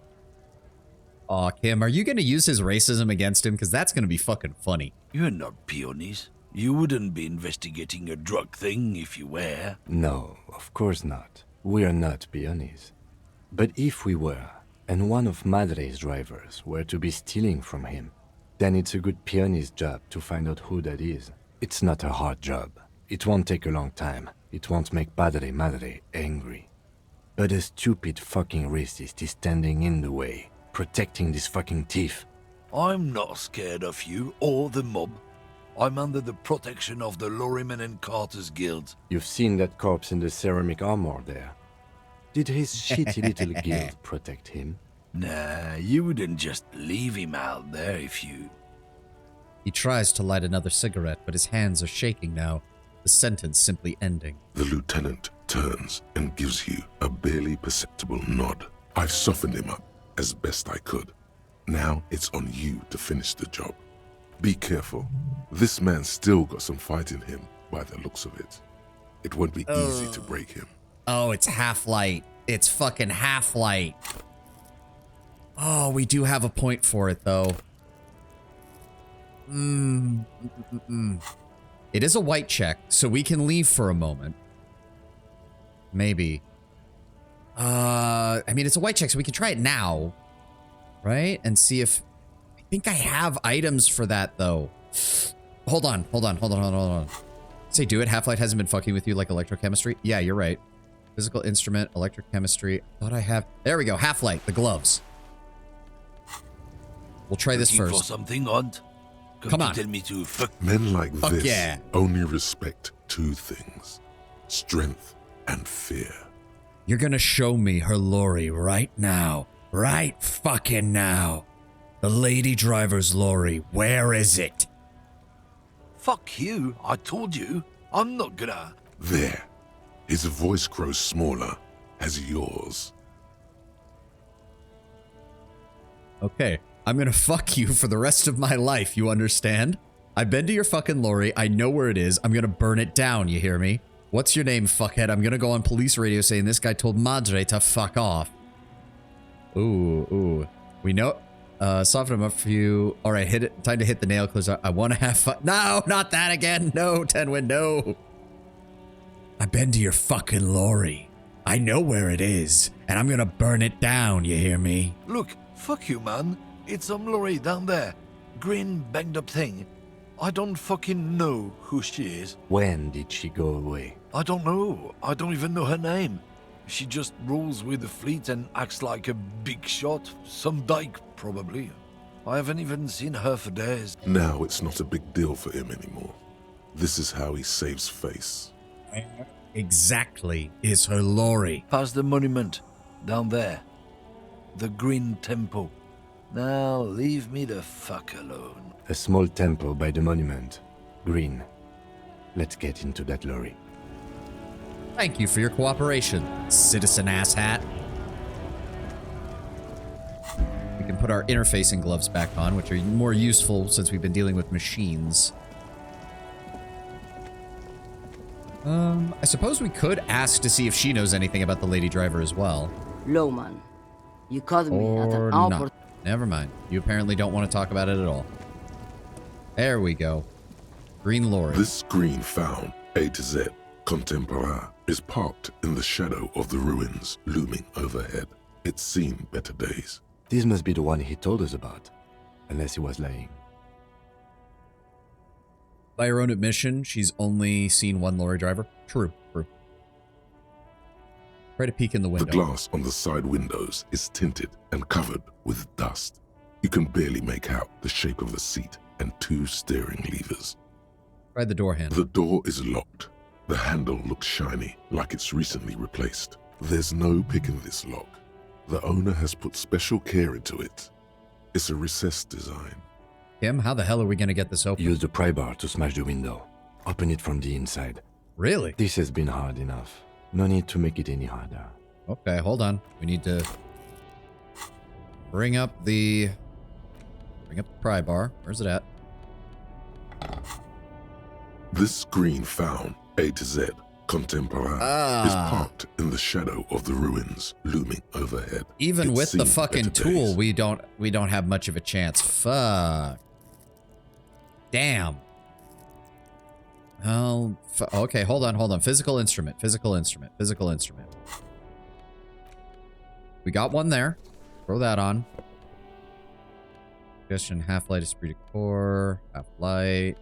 Aw, Kim, are you gonna use his racism against him? Because that's gonna be fucking funny. You're not peonies. You wouldn't be investigating a drug thing if you were. No, of course not. We are not peonies. But if we were, and one of Madre's drivers were to be stealing from him, then it's a good peony's job to find out who that is. It's not a hard job. It won't take a long time. It won't make Padre Madre angry. But a stupid fucking racist is standing in the way, protecting this fucking thief. I'm not scared of you or the mob. I'm under the protection of the Lorrymen and Carters Guild. You've seen that corpse in the ceramic armor there. Did his shitty little guild protect him? Nah, you wouldn't just leave him out there if you... He tries to light another cigarette, but his hands are shaking now, the sentence simply ending. The lieutenant turns and gives you a barely perceptible nod. I've softened him up as best I could. Now it's on you to finish the job. Be careful. This man's still got some fight in him by the looks of it. It won't be easy to break him. Oh, it's half-light. It's fucking half-light. Oh, we do have a point for it, though. It is a white check, so we can leave for a moment. Maybe. I mean, it's a white check, so we can try it now. Right? And see if... I think I have items for that, though. Hold on. Say, do it. Half-light hasn't been fucking with you like electrochemistry? Yeah, you're right. Physical instrument, electrochemistry. Thought I have... There we go. Half-light. The gloves. We'll try this Looking first. for something, Hunt? Come on. Tell me to fuck... Men like Fuck this yeah. only respect two things. Strength and fear. You're gonna show me her lorry right now. Right fucking now. The lady driver's lorry. Where is it? Fuck you. I told you. I'm not gonna... There. His voice grows smaller as yours. Okay. I'm gonna fuck you for the rest of my life, you understand? I've been to your fucking lorry. I know where it is. I'm gonna burn it down, you hear me? What's your name, fuckhead? I'm gonna go on police radio saying this guy told Madre to fuck off. Ooh. We know... soften him up for you. All right, hit it. Time to hit the nail closer. I want to have fun. No, not that again. No, Tenwin, no. I've been to your fucking lorry. I know where it is, and I'm gonna burn it down, you hear me? Look, fuck you, man. It's some lorry down there. Green, banged up thing. I don't fucking know who she is. When did she go away? I don't know. I don't even know her name. She just rolls with the fleet and acts like a big shot. Some dyke, probably. I haven't even seen her for days. Now it's not a big deal for him anymore. This is how he saves face. Exactly is her lorry. Past the monument. Down there. The Green Temple. Now leave me the fuck alone. A small temple by the monument. Green. Let's get into that lorry. Thank you for your cooperation, citizen asshat. We can put our interfacing gloves back on, which are more useful since we've been dealing with machines. I suppose we could ask to see if she knows anything about the lady driver as well. Lowman, you called me at Or an not. Never mind. You apparently don't want to talk about it at all. There we go. Green lorry. This green found, A to Z, Contemporaire, is parked in the shadow of the ruins looming overhead. It's seen better days. This must be the one he told us about, unless he was lying. By her own admission, she's only seen one lorry driver. True. Try to peek in the window. The glass on the side windows is tinted and covered with dust. You can barely make out the shape of the seat and two steering levers. Try the door handle. The door is locked. The handle looks shiny, like it's recently replaced. There's no picking this lock. The owner has put special care into it. It's a recessed design. Kim, how the hell are we going to get this open? Use the pry bar to smash the window. Open it from the inside. Really? This has been hard enough. No need to make it any harder. Okay, hold on. We need to bring up the pry bar. Where's it at? This screen found A to Z Contemporain is parked in the shadow of the ruins looming overhead. Even It's with the seen fucking better tool, days. we don't have much of a chance. Fuck. Damn. Oh, okay, hold on. Physical instrument. We got one there. Throw that on. Suggestion, half-light, esprit de corps, half-light.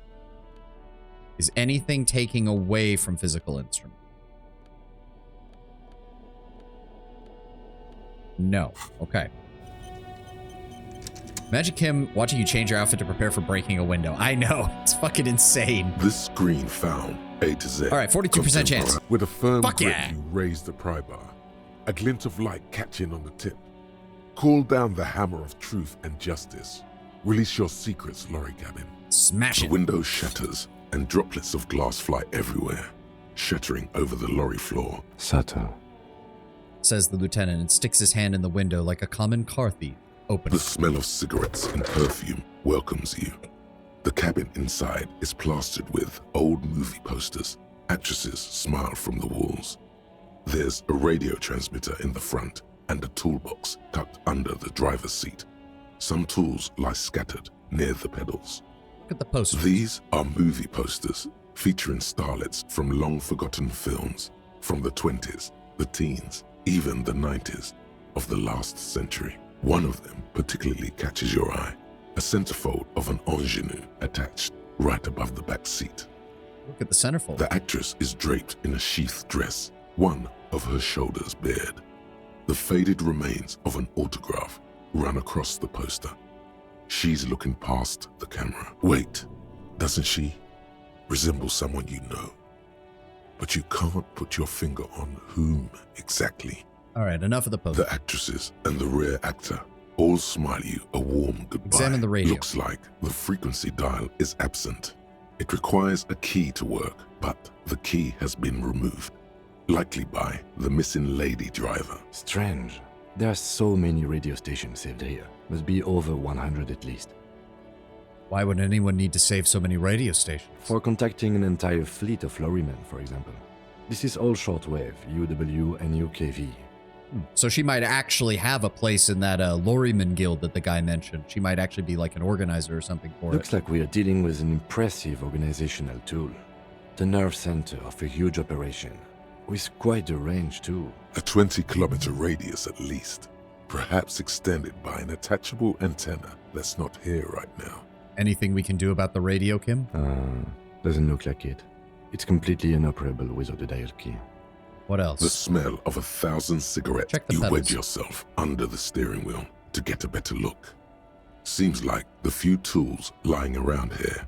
Is anything taking away from physical instrument? No. Okay. Imagine Kim watching you change your outfit to prepare for breaking a window. I know. It's fucking insane. This screen found A to Z. All right, 42% chance. With a firm Fuck grip, yeah. you raise the pry bar. A glint of light catching on the tip. Call down the hammer of truth and justice. Release your secrets, lorry cabin. Smash the it. window shatters, and droplets of glass fly everywhere, shattering over the lorry floor. Sato, says the lieutenant and sticks his hand in the window like a common car thief. Open. The smell of cigarettes and perfume welcomes you. The cabin inside is plastered with old movie posters. Actresses smile from the walls. There's a radio transmitter in the front and a toolbox tucked under the driver's seat. Some tools lie scattered near the pedals. Look at the posters. These are movie posters featuring starlets from long-forgotten films from the 20s, the teens, even the 90s of the last century. One of them particularly catches your eye, a centerfold of an ingenue attached right above the back seat. Look at the centerfold. The actress is draped in a sheath dress, one of her shoulders bared. The faded remains of an autograph run across the poster. She's looking past the camera. Wait, doesn't she resemble someone you know? But you can't put your finger on whom exactly. All right, enough of the poster. The actresses and the rear actor all smile you a warm goodbye. Examine the radio. Looks like the frequency dial is absent. It requires a key to work, but the key has been removed, likely by the missing lady driver. Strange. There are so many radio stations saved here. Must be over 100 at least. Why would anyone need to save so many radio stations? For contacting an entire fleet of lorrymen, for example. This is all shortwave, UW and UKV. So she might actually have a place in that lorryman guild that the guy mentioned. She might actually be like an organizer or something for Looks it. like we are dealing with an impressive organizational tool. The nerve center of a huge operation. With quite a range too. A 20-kilometer radius at least, perhaps extended by an attachable antenna that's not here right now. Anything we can do about the radio, Kim? Doesn't look like it. It's completely inoperable without the dial key. What else? The smell of 1,000 cigarettes. Check the You pedals. wedge yourself under the steering wheel to get a better look. Seems like the few tools lying around here,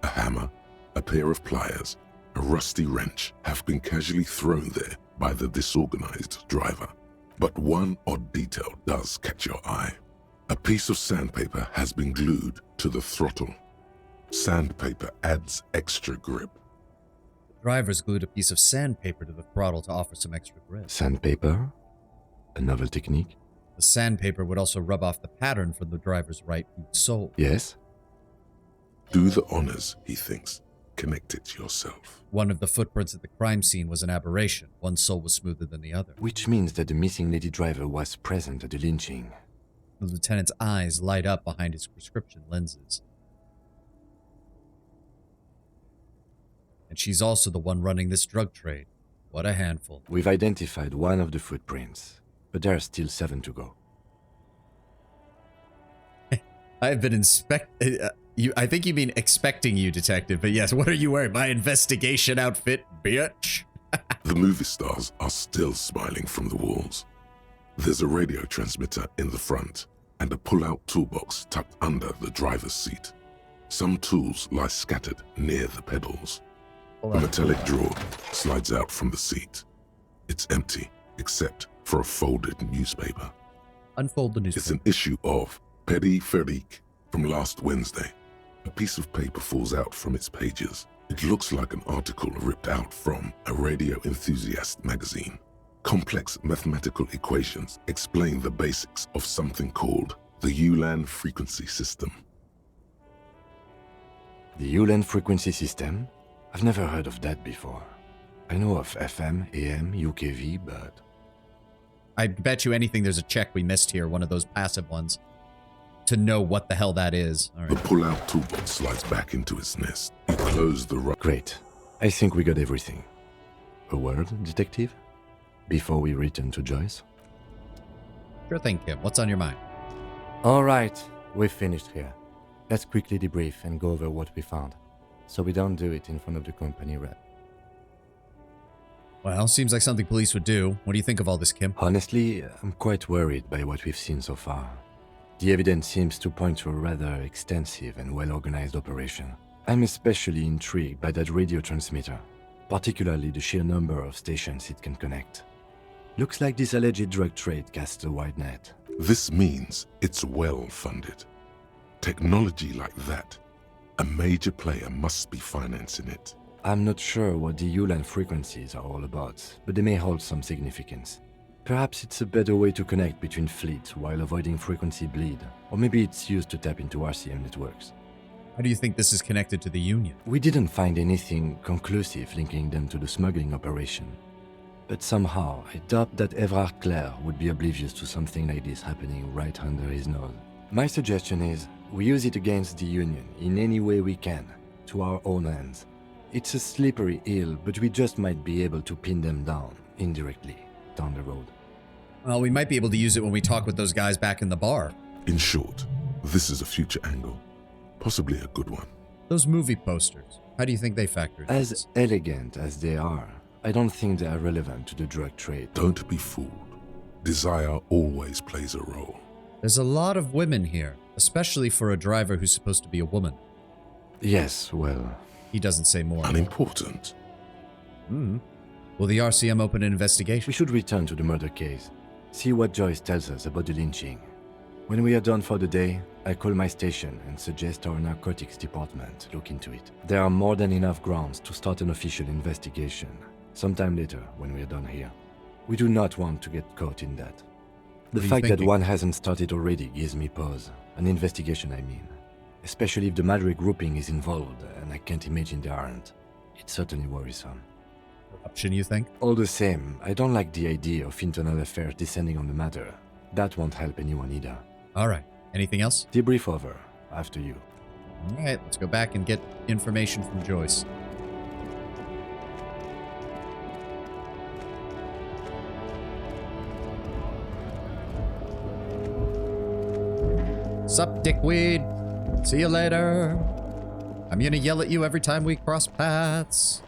a hammer, a pair of pliers, a rusty wrench, have been casually thrown there by the disorganized driver. But one odd detail does catch your eye. A piece of sandpaper has been glued to the throttle. Sandpaper adds extra grip. Drivers glued a piece of sandpaper to the throttle to offer some extra grip. Sandpaper? A novel technique? The sandpaper would also rub off the pattern from the driver's right boot sole. Yes? Do the honors, he thinks. Connect it yourself. One of the footprints at the crime scene was an aberration. One sole was smoother than the other. Which means that the missing lady driver was present at the lynching. The lieutenant's eyes light up behind his prescription lenses. And she's also the one running this drug trade. What a handful. We've identified one of the footprints, but there are still 7 to go. I've been I think you mean expecting you, detective, but yes, what are you wearing? My investigation outfit, bitch. The movie stars are still smiling from the walls. There's a radio transmitter in the front and a pull-out toolbox tucked under the driver's seat. Some tools lie scattered near the pedals. A metallic drawer slides out from the seat. It's empty, except for a folded newspaper. Unfold the newspaper. It's an issue of Périphérique from last Wednesday. A piece of paper falls out from its pages. It looks like an article ripped out from a radio enthusiast magazine. Complex mathematical equations explain the basics of something called the ULAN frequency system. The ULAN frequency system? I've never heard of that before. I know of FM, AM, UKV, but... I bet you anything there's a check we missed here, one of those passive ones, to know what the hell that is. All right. The pull-out toolbox slides back into its nest. You close the Great. I think we got everything. A word, detective? Before we return to Joyce? Sure thing, Kim. What's on your mind? All right, we've finished here. Let's quickly debrief and go over what we found, so we don't do it in front of the company rep. Well, seems like something police would do. What do you think of all this, Kim? Honestly, I'm quite worried by what we've seen so far. The evidence seems to point to a rather extensive and well-organized operation. I'm especially intrigued by that radio transmitter, particularly the sheer number of stations it can connect. Looks like this alleged drug trade casts a wide net. This means it's well-funded. Technology like that, a major player must be financing it. I'm not sure what the ULAN frequencies are all about, but they may hold some significance. Perhaps it's a better way to connect between fleets while avoiding frequency bleed, or maybe it's used to tap into RCM networks. How do you think this is connected to the Union? We didn't find anything conclusive linking them to the smuggling operation. But somehow, I doubt that Everard Clare would be oblivious to something like this happening right under his nose. My suggestion is, we use it against the Union in any way we can, to our own ends. It's a slippery hill, but we just might be able to pin them down, indirectly, down the road. Well, we might be able to use it when we talk with those guys back in the bar. In short, this is a future angle. Possibly a good one. Those movie posters, how do you think they factor into As this? elegant as they are, I don't think they are relevant to the drug trade. Don't be fooled. Desire always plays a role. There's a lot of women here, especially for a driver who's supposed to be a woman. Yes, well... He doesn't say more. Unimportant. Will the RCM open an investigation? We should return to the murder case. See what Joyce tells us about the lynching. When we are done for the day, I call my station and suggest our narcotics department look into it. There are more than enough grounds to start an official investigation, sometime later when we are done here. We do not want to get caught in that. The fact that one hasn't started already gives me pause. An investigation, I mean. Especially if the Madrid grouping is involved, and I can't imagine they aren't. It's certainly worrisome. Corruption, you think? All the same, I don't like the idea of internal affairs descending on the matter. That won't help anyone either. All right. Anything else? Debrief over. After you. All right, let's go back and get information from Joyce. Sup, dickweed? See you later. I'm gonna yell at you every time we cross paths.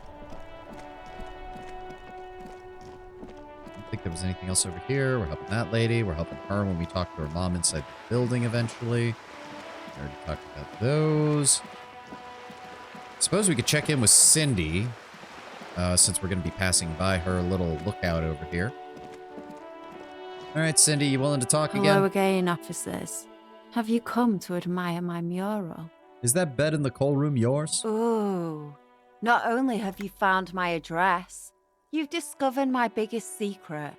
I don't think there was anything else over here. We're helping that lady. We're helping her when we talk to her mom inside the building eventually. We already talked about those. Suppose we could check in with Cindy, since we're going to be passing by her little lookout over here. All right, Cindy, you willing to talk Hello again? again, officers. Have you come to admire my mural? Is that bed in the coal room yours? Ooh. Not only have you found my address, you've discovered my biggest secret.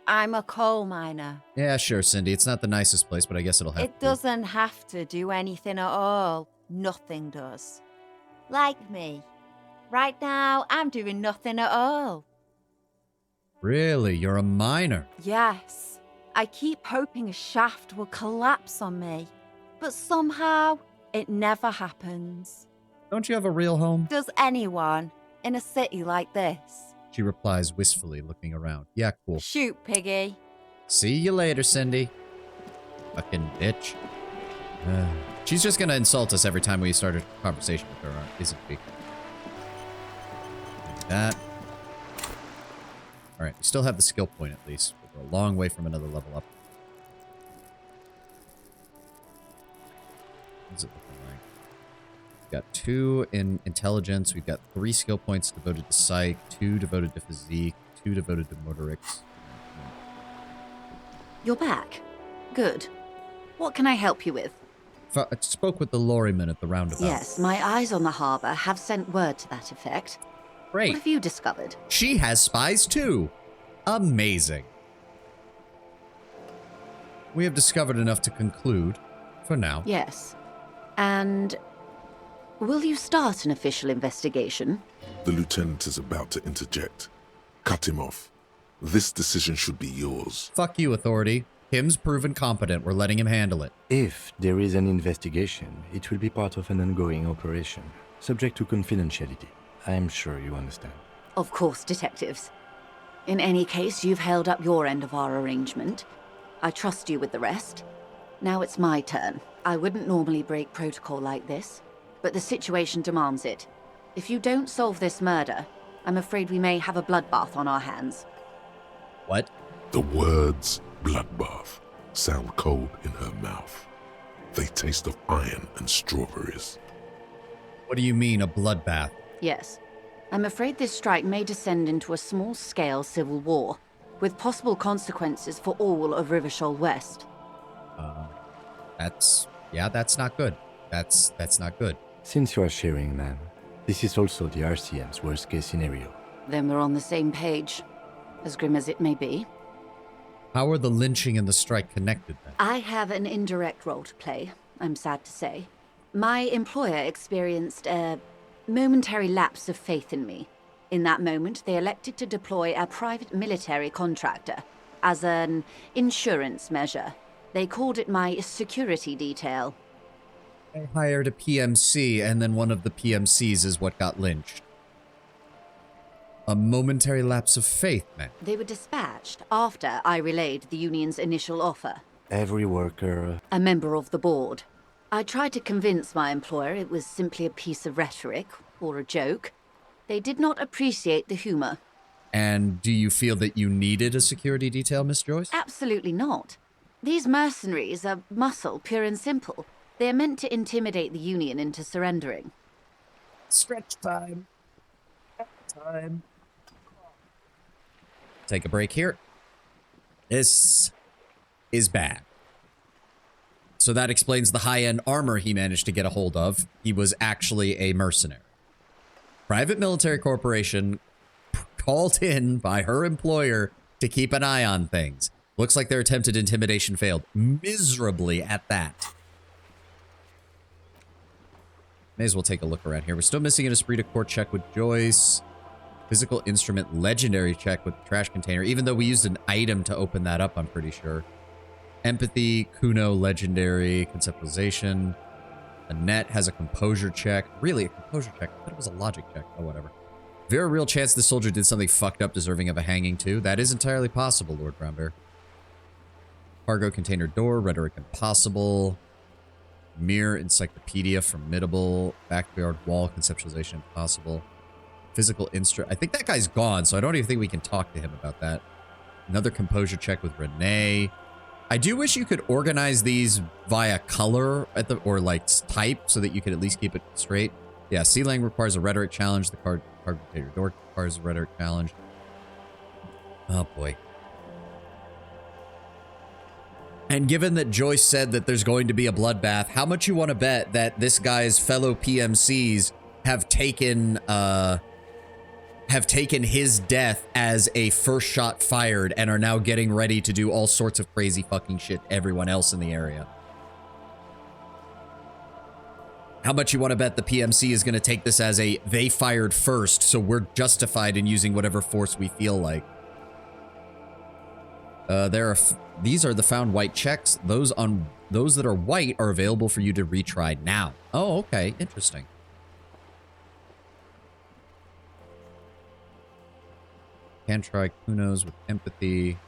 I'm a coal miner. Yeah, sure, Cindy. It's not the nicest place, but I guess it'll help. It doesn't have to do anything at all. Nothing does. Like me. Right now, I'm doing nothing at all. Really? You're a miner? Yes. I keep hoping a shaft will collapse on me, but somehow it never happens. Don't you have a real home? Does anyone in a city like this? She replies wistfully, looking around. Yeah, cool. Shoot, Piggy. See you later, Cindy. Fucking bitch. She's just gonna insult us every time we start a conversation with her, isn't she? Like that. Alright, we still have the skill point at least. We're a long way from another level up. What's it looking like? We've got 2 in intelligence. We've got 3 skill points devoted to psych, 2 devoted to physique, 2 devoted to motorics. You're back. Good. What can I help you with? I spoke with the lorryman at the roundabout. Yes, my eyes on the harbour have sent word to that effect. Great. What have you discovered? She has spies too. Amazing. We have discovered enough to conclude, for now. Yes. And will you start an official investigation? The lieutenant is about to interject. Cut him off. This decision should be yours. Fuck you, authority. Kim's proven competent. We're letting him handle it. If there is an investigation, it will be part of an ongoing operation, subject to confidentiality. I am sure you understand. Of course, detectives. In any case, you've held up your end of our arrangement. I trust you with the rest. Now it's my turn. I wouldn't normally break protocol like this, but the situation demands it. If you don't solve this murder, I'm afraid we may have a bloodbath on our hands. What? The words bloodbath sound cold in her mouth. They taste of iron and strawberries. What do you mean, a bloodbath? Yes. I'm afraid this strike may descend into a small-scale civil war, with possible consequences for all of Rivershoal West. That's not good. That's not good. Since you are sharing, ma'am, this is also the RCM's worst-case scenario. Then we're on the same page, as grim as it may be. How are the lynching and the strike connected, then? I have an indirect role to play, I'm sad to say. My employer experienced a momentary lapse of faith in me. In that moment, they elected to deploy a private military contractor as an insurance measure. They called it my security detail. I hired a PMC, and then one of the PMCs is what got lynched. A momentary lapse of faith, man. They were dispatched after I relayed the union's initial offer. Every worker... A member of the board. I tried to convince my employer it was simply a piece of rhetoric, or a joke. They did not appreciate the humor. And do you feel that you needed a security detail, Miss Joyce? Absolutely not. These mercenaries are muscle, pure and simple. They are meant to intimidate the Union into surrendering. Stretch time. Time. Take a break here. This is bad. So that explains the high-end armor he managed to get a hold of. He was actually a mercenary. Private military corporation called in by her employer to keep an eye on things. Looks like their attempted intimidation failed miserably at that. May as well take a look around here. We're still missing an esprit de corps check with Joyce. Physical instrument legendary check with the trash container, even though we used an item to open that up, I'm pretty sure. Empathy, Kuno legendary, conceptualization. Annette has a composure check. Really, a composure check? I thought it was a logic check. Oh, whatever. Very real chance this soldier did something fucked up deserving of a hanging too. That is entirely possible, Lord Brownbear. Cargo container door, rhetoric impossible. Mirror encyclopedia formidable. Backyard wall conceptualization impossible. Physical instrument. I think that guy's gone, so I don't even think we can talk to him about that. Another composure check with Renee. I do wish you could organize these via color at the or like type so that you could at least keep it straight. Yeah, Sealang requires a rhetoric challenge. The cargo container door requires a rhetoric challenge. Oh boy. And given that Joyce said that there's going to be a bloodbath, how much you want to bet that this guy's fellow PMCs have taken his death as a first shot fired and are now getting ready to do all sorts of crazy fucking shit to everyone else in the area? How much you want to bet the PMC is going to take this as a they fired first, so we're justified in using whatever force we feel like? These are the found white checks. Those that are white are available for you to retry now. Oh, okay. Interesting. Can try Kunos with empathy.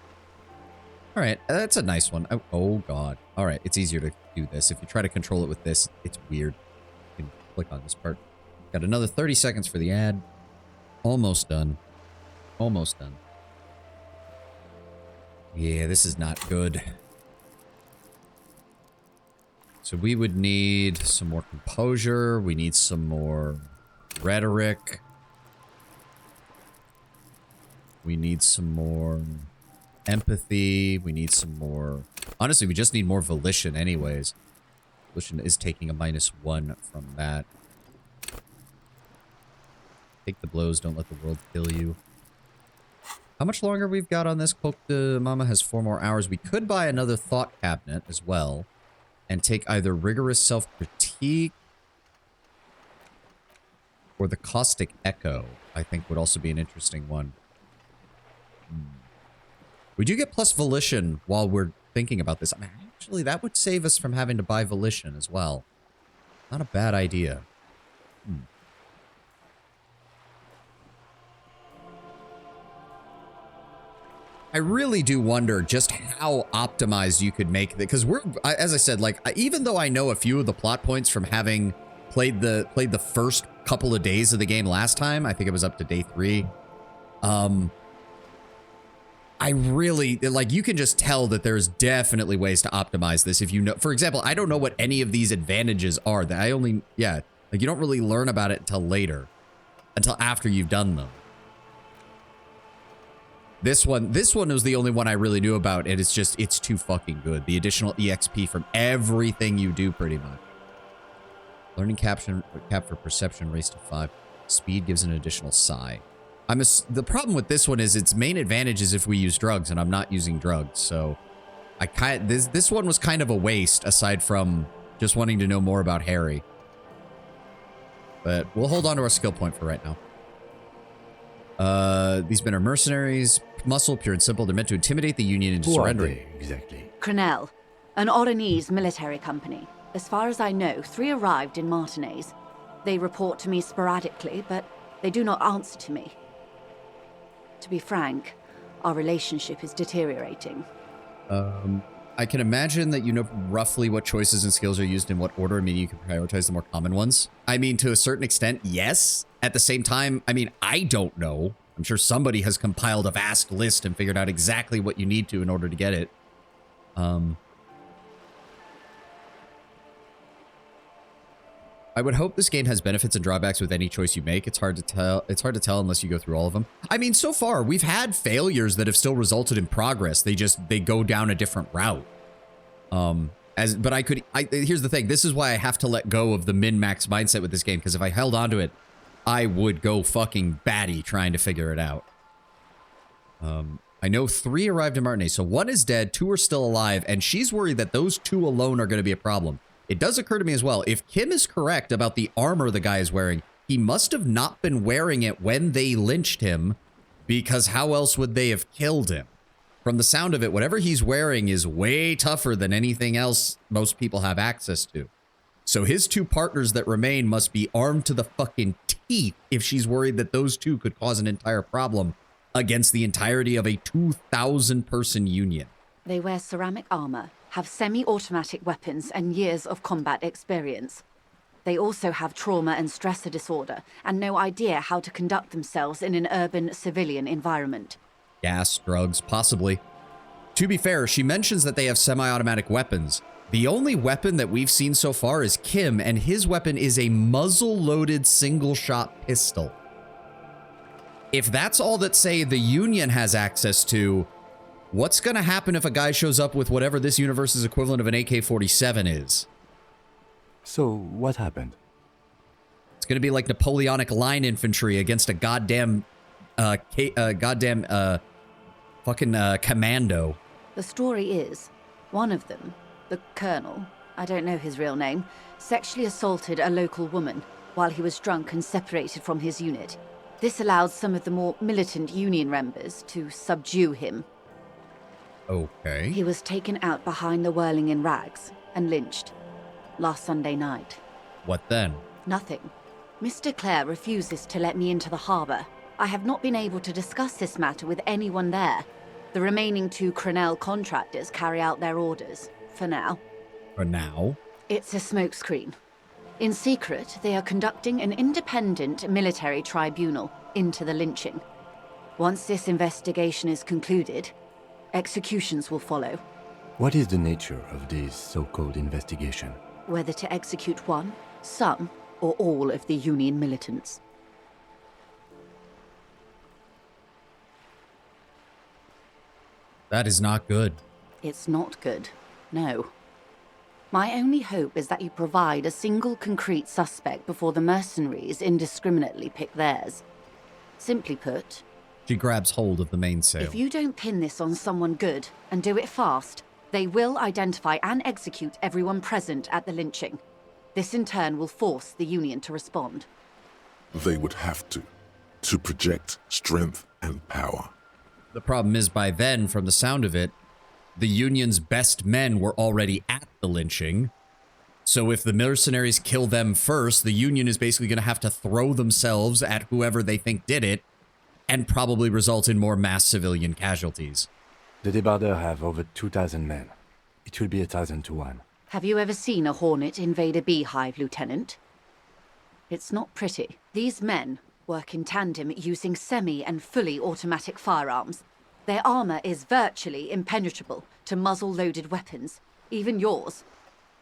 All right, that's a nice one. Oh god. All right, it's easier to do this. If you try to control it with this, it's weird. You can click on this part. Got another 30 seconds for the ad. Almost done. Almost done. Yeah, this is not good. So we would need some more composure. We need some more rhetoric. We need some more empathy. We need some more... Honestly, we just need more volition anyways. Volition is taking a -1 from that. Take the blows, don't let the world kill you. How much longer we've got on this? Cloak de Mama has 4 more hours. We could buy another thought cabinet as well. And take either rigorous self-critique or the caustic echo, I think would also be an interesting one. We do get plus volition while we're thinking about this. I mean, actually, that would save us from having to buy volition as well. Not a bad idea. I really do wonder just how optimized you could make it, because as I said, like, even though I know a few of the plot points from having played the first couple of days of the game last time, I think it was up to day 3. I really, like, you can just tell that there's definitely ways to optimize this if you know. For example, I don't know what any of these advantages are. That like, you don't really learn about it until later, until after you've done them. This one was the only one I really knew about, and it's too fucking good. The additional EXP from everything you do, pretty much. Learning cap for perception raised to 5. Speed gives an additional psi. The problem with this one is its main advantage is if we use drugs, and I'm not using drugs, so this one was kind of a waste aside from just wanting to know more about Harry. But we'll hold on to our skill point for right now. These men are mercenaries. Muscle, pure and simple. They're meant to intimidate the Union into surrendering. Who are they, exactly? Crenel, an Oronese military company. As far as I know, 3 arrived in Martinez. They report to me sporadically, but they do not answer to me. To be frank, our relationship is deteriorating. I can imagine that you know roughly what choices and skills are used in what order. I mean, you can prioritize the more common ones. I mean, to a certain extent, yes. At the same time, I mean, I don't know. I'm sure somebody has compiled a vast list and figured out exactly what you need to in order to get it. I would hope this game has benefits and drawbacks with any choice you make. It's hard to tell. It's hard to tell unless you go through all of them. I mean, so far we've had failures that have still resulted in progress. They go down a different route. Here's the thing. This is why I have to let go of the min-max mindset with this game, because if I held onto it, I would go fucking batty trying to figure it out. I know 3 arrived in Martinez, so 1 is dead, 2 are still alive, and she's worried that those 2 alone are going to be a problem. It does occur to me as well, if Kim is correct about the armor the guy is wearing, he must have not been wearing it when they lynched him, because how else would they have killed him? From the sound of it, whatever he's wearing is way tougher than anything else most people have access to. So his 2 partners that remain must be armed to the fucking teeth if she's worried that those 2 could cause an entire problem against the entirety of a 2,000-person union. They wear ceramic armor, have semi-automatic weapons, and years of combat experience. They also have trauma and stressor disorder, and no idea how to conduct themselves in an urban civilian environment. Gas, drugs, possibly. To be fair, she mentions that they have semi-automatic weapons. The only weapon that we've seen so far is Kim, and his weapon is a muzzle-loaded single-shot pistol. If that's all that, say, the Union has access to, what's going to happen if a guy shows up with whatever this universe's equivalent of an AK-47 is? So, what happened? It's going to be like Napoleonic line infantry against a goddamn commando. The story is, one of them, the Colonel, I don't know his real name, sexually assaulted a local woman while he was drunk and separated from his unit. This allowed some of the more militant Union members to subdue him. Okay. He was taken out behind the Whirling in rags and lynched last Sunday night. What then? Nothing. Mr. Clare refuses to let me into the harbor. I have not been able to discuss this matter with anyone there. The remaining 2 Crenel contractors carry out their orders, for now. For now? It's a smokescreen. In secret, they are conducting an independent military tribunal into the lynching. Once this investigation is concluded, executions will follow. What is the nature of this so-called investigation? Whether to execute one, some, or all of the Union militants. That is not good. It's not good, no. My only hope is that you provide a single concrete suspect before the mercenaries indiscriminately pick theirs. Simply put, She grabs hold of the mainsail. If you don't pin this on someone good, and do it fast, they will identify and execute everyone present at the lynching. This in turn will force the Union to respond. They would have to project strength and power. The problem is, by then, from the sound of it, the Union's best men were already at the lynching. So if the mercenaries kill them first, the Union is basically going to have to throw themselves at whoever they think did it, and probably result in more mass civilian casualties. The debardeurs have over 2,000 men. It will be 1,000 to 1. Have you ever seen a Hornet invade a beehive, Lieutenant? It's not pretty. These men work in tandem using semi and fully automatic firearms. Their armor is virtually impenetrable to muzzle-loaded weapons, even yours.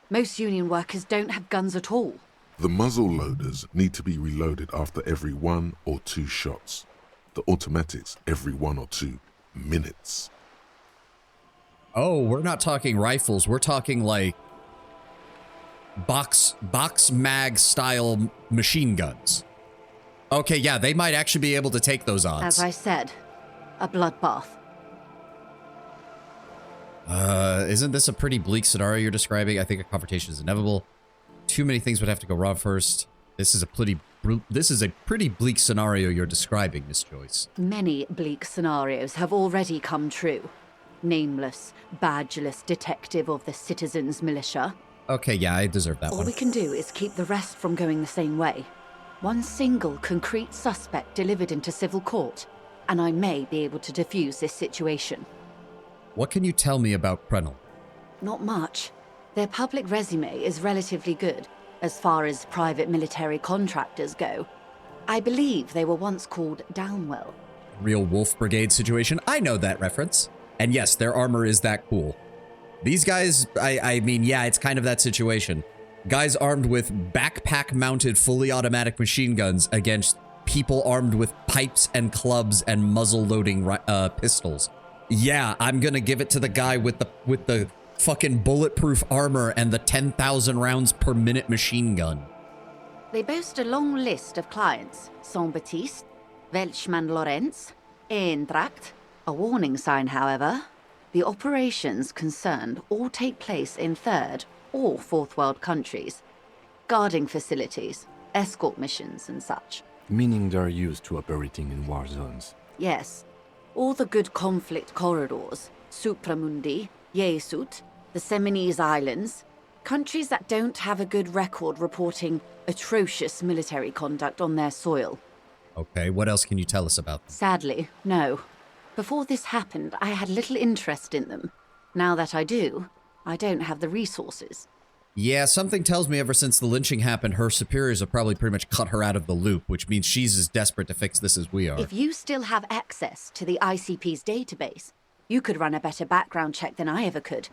Most Union workers don't have guns at all. The muzzle loaders need to be reloaded after every 1 or 2 shots. The automatics every 1 or 2 minutes. Oh, we're not talking rifles. We're talking like box mag style machine guns. Okay, yeah, they might actually be able to take those odds. As I said, a bloodbath. Isn't this a pretty bleak scenario you're describing? I think a confrontation is inevitable. Too many things would have to go wrong first. This is a pretty bleak scenario you're describing, Miss Joyce. Many bleak scenarios have already come true. Nameless, badgeless detective of the citizens' militia. Okay, yeah, I deserve that All one. we can do is keep the rest from going the same way. One single concrete suspect delivered into civil court, and I may be able to defuse this situation. What can you tell me about Krenel? Not much. Their public resume is relatively good, as far as private military contractors go. I believe they were once called Downwell. Real Wolf Brigade situation? I know that reference. And yes, their armor is that cool. These guys, I mean, yeah, it's kind of that situation. Guys armed with backpack-mounted fully automatic machine guns against people armed with pipes and clubs and muzzle-loading pistols. Yeah, I'm gonna give it to the guy with the fucking bulletproof armor and the 10,000 rounds per minute machine gun. They boast a long list of clients. Saint-Baptiste, Welchman Lorenz, Eintracht. A warning sign, however. The operations concerned all take place in third or fourth world countries. Guarding facilities, escort missions and such. Meaning they're used to operating in war zones. Yes. All the good conflict corridors, Supramundi, Yesut, the Seminese Islands, countries that don't have a good record reporting atrocious military conduct on their soil. Okay, what else can you tell us about them? Sadly, no. Before this happened, I had little interest in them. Now that I do, I don't have the resources. Yeah, something tells me ever since the lynching happened, her superiors have probably pretty much cut her out of the loop, which means she's as desperate to fix this as we are. If you still have access to the ICP's database, you could run a better background check than I ever could.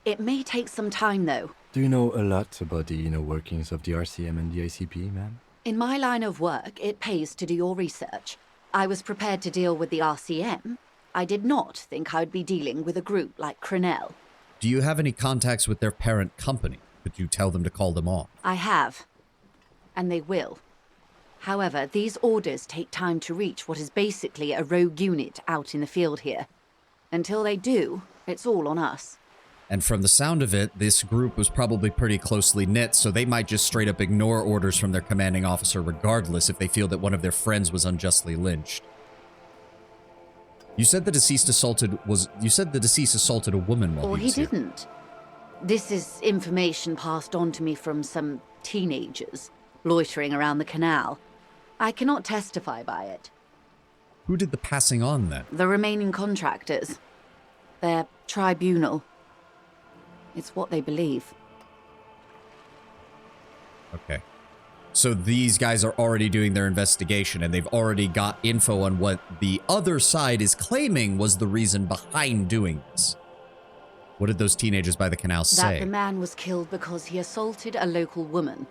It may take some time, though. Do you know a lot about the inner workings of the RCM and the ICP, ma'am? In my line of work, it pays to do your research. I was prepared to deal with the RCM. I did not think I'd be dealing with a group like Krenel. Do you have any contacts with their parent company? Could you tell them to call them off? I have. And they will. However, these orders take time to reach what is basically a rogue unit out in the field here. Until they do, it's all on us. And from the sound of it, this group was probably pretty closely knit, so they might just straight up ignore orders from their commanding officer regardless if they feel that one of their friends was unjustly lynched. You said the deceased assaulted a woman while Or he was he here. didn't. This is information passed on to me from some teenagers loitering around the canal. I cannot testify by it. Who did the passing on then? The remaining contractors. Their tribunal. It's what they believe. Okay. So these guys are already doing their investigation, and they've already got info on what the other side is claiming was the reason behind doing this. What did those teenagers by the canal say? That the man was killed because he assaulted a local woman.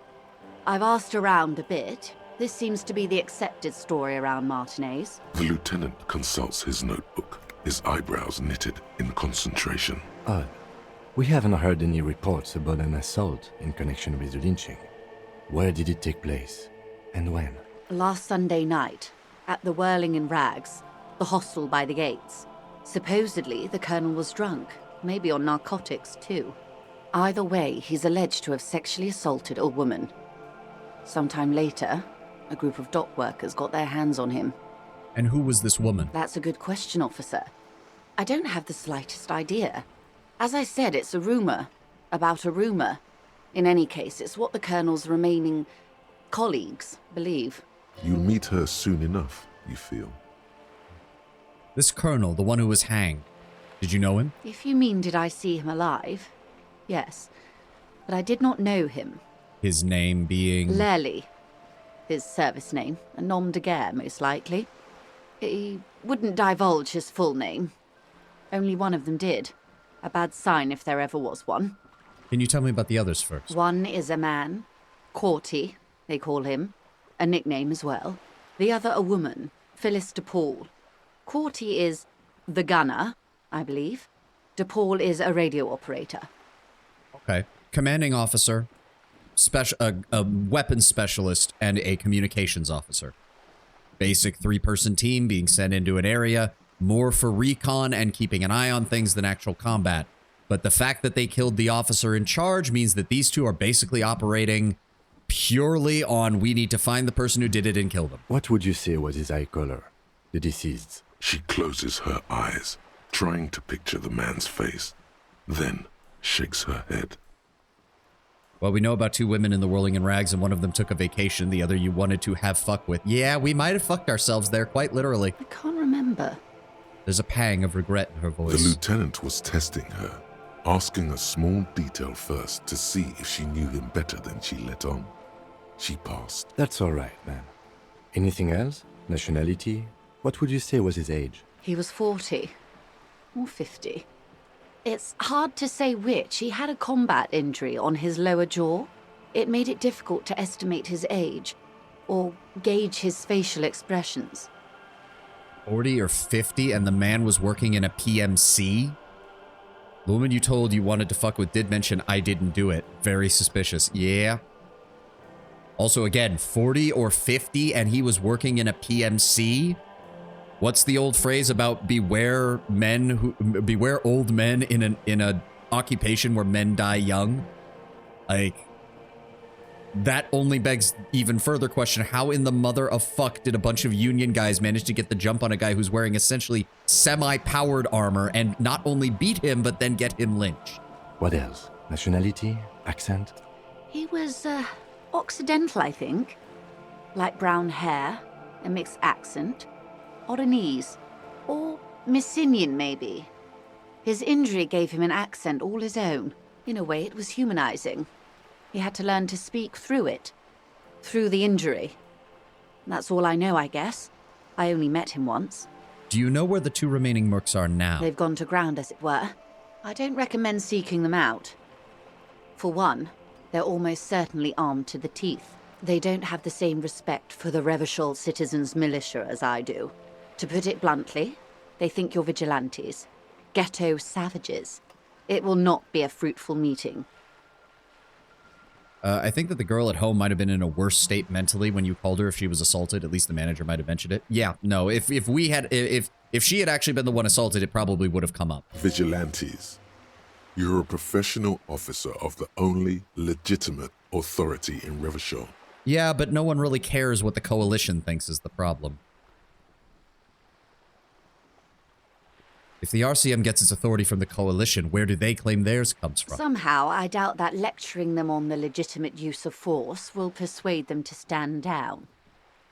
I've asked around a bit. This seems to be the accepted story around Martinez. The lieutenant consults his notebook, his eyebrows knitted in concentration. Odd. We haven't heard any reports about an assault in connection with the lynching. Where did it take place? And when? Last Sunday night, at the Whirling in Rags, the hostel by the gates. Supposedly, the colonel was drunk, maybe on narcotics too. Either way, he's alleged to have sexually assaulted a woman. Sometime later, a group of dock workers got their hands on him. And who was this woman? That's a good question, officer. I don't have the slightest idea. As I said, it's a rumor. About a rumor. In any case, it's what the colonel's remaining colleagues believe. You'll meet her soon enough, you feel. This colonel, the one who was hanged. Did you know him? If you mean did I see him alive? Yes. But I did not know him. His name being... Lely. His service name. A nom de guerre, most likely. He wouldn't divulge his full name. Only one of them did. A bad sign if there ever was one. Can you tell me about the others first? One is a man. Corty, they call him. A nickname as well. The other a woman. Phyllis DePaul. Corty is the gunner, I believe. DePaul is a radio operator. Okay. Commanding officer, a weapons specialist, and a communications officer. Basic 3-person team being sent into an area, more for recon and keeping an eye on things than actual combat. But the fact that they killed the officer in charge means that these two are basically operating purely on we need to find the person who did it and kill them. What would you say was his eye color, the deceased's? She closes her eyes, trying to picture the man's face, then shakes her head. Well, we know about 2 women in the Whirling in Rags, and one of them took a vacation, the other you wanted to have fuck with. Yeah, we might have fucked ourselves there, quite literally. I can't remember. There's a pang of regret in her voice. The lieutenant was testing her, asking a small detail first to see if she knew him better than she let on. She passed. That's all right, man. Anything else? Nationality? What would you say was his age? He was 40. Or 50. It's hard to say which. He had a combat injury on his lower jaw. It made it difficult to estimate his age, or gauge his facial expressions. 40 or 50, and the man was working in a PMC? The woman you told you wanted to fuck with did mention I didn't do it. Very suspicious. Yeah. Also, again, 40 or 50, and he was working in a PMC? What's the old phrase about beware old men in an occupation where men die young? Like, that only begs even further question. How in the mother of fuck did a bunch of Union guys manage to get the jump on a guy who's wearing essentially semi-powered armor and not only beat him, but then get him lynched? What else? Nationality? Accent? He was, Occidental, I think. Light brown hair, a mixed accent. Oranese. Or Messinian, maybe. His injury gave him an accent all his own. In a way, it was humanizing. He had to learn to speak through it. Through the injury. That's all I know, I guess. I only met him once. Do you know where the 2 remaining mercs are now? They've gone to ground, as it were. I don't recommend seeking them out. For one, they're almost certainly armed to the teeth. They don't have the same respect for the Revachol citizens' militia as I do. To put it bluntly, they think you're vigilantes. Ghetto savages. It will not be a fruitful meeting. I think that the girl at home might have been in a worse state mentally when you called her if she was assaulted. At least the manager might have mentioned it. Yeah, no, if she had actually been the one assaulted, it probably would have come up. Vigilantes. You're a professional officer of the only legitimate authority in Revachol. Yeah, but no one really cares what the Coalition thinks is the problem. If the RCM gets its authority from the Coalition, where do they claim theirs comes from? Somehow, I doubt that lecturing them on the legitimate use of force will persuade them to stand down.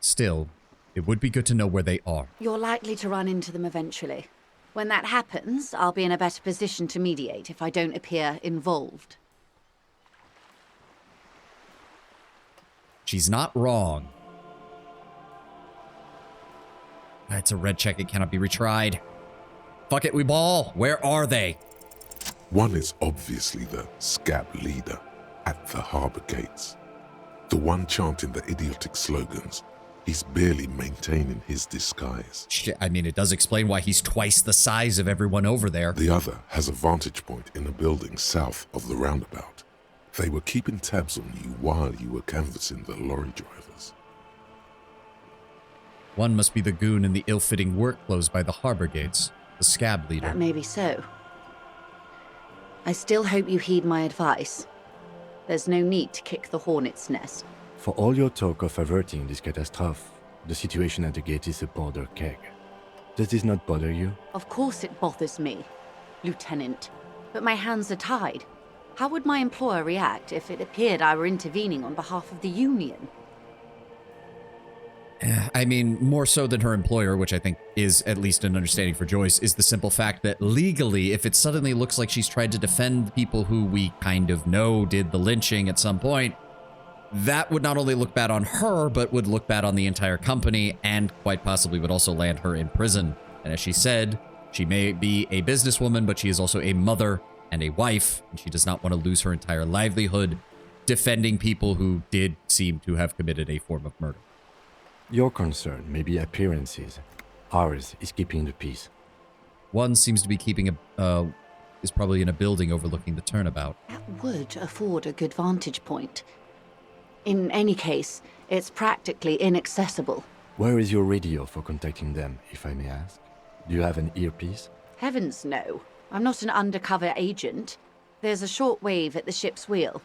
Still, it would be good to know where they are. You're likely to run into them eventually. When that happens, I'll be in a better position to mediate if I don't appear involved. She's not wrong. It's a red check. It cannot be retried. Fuck it, we ball. Where are they? One is obviously the scab leader at the harbor gates. The one chanting the idiotic slogans. He's barely maintaining his disguise. Shit, I mean, it does explain why he's twice the size of everyone over there. The other has a vantage point in a building south of the roundabout. They were keeping tabs on you while you were canvassing the lorry drivers. One must be the goon in the ill-fitting work clothes by the harbor gates, the scab leader. That may be so. I still hope you heed my advice. There's no need to kick the hornet's nest. For all your talk of averting this catastrophe, the situation at the gate is a powder keg. Does this not bother you? Of course it bothers me, Lieutenant. But my hands are tied. How would my employer react if it appeared I were intervening on behalf of the Union? I mean, more so than her employer, which I think is at least an understanding for Joyce, is the simple fact that legally, if it suddenly looks like she's tried to defend people who we kind of know did the lynching at some point, that would not only look bad on her, but would look bad on the entire company, and quite possibly would also land her in prison. And as she said, she may be a businesswoman, but she is also a mother and a wife, and she does not want to lose her entire livelihood defending people who did seem to have committed a form of murder. Your concern may be appearances. Ours is keeping the peace. One seems to be keeping is probably in a building overlooking the turnabout. That would afford a good vantage point. In any case, it's practically inaccessible. Where is your radio for contacting them, if I may ask? Do you have an earpiece? Heavens no. I'm not an undercover agent. There's a shortwave at the ship's wheel.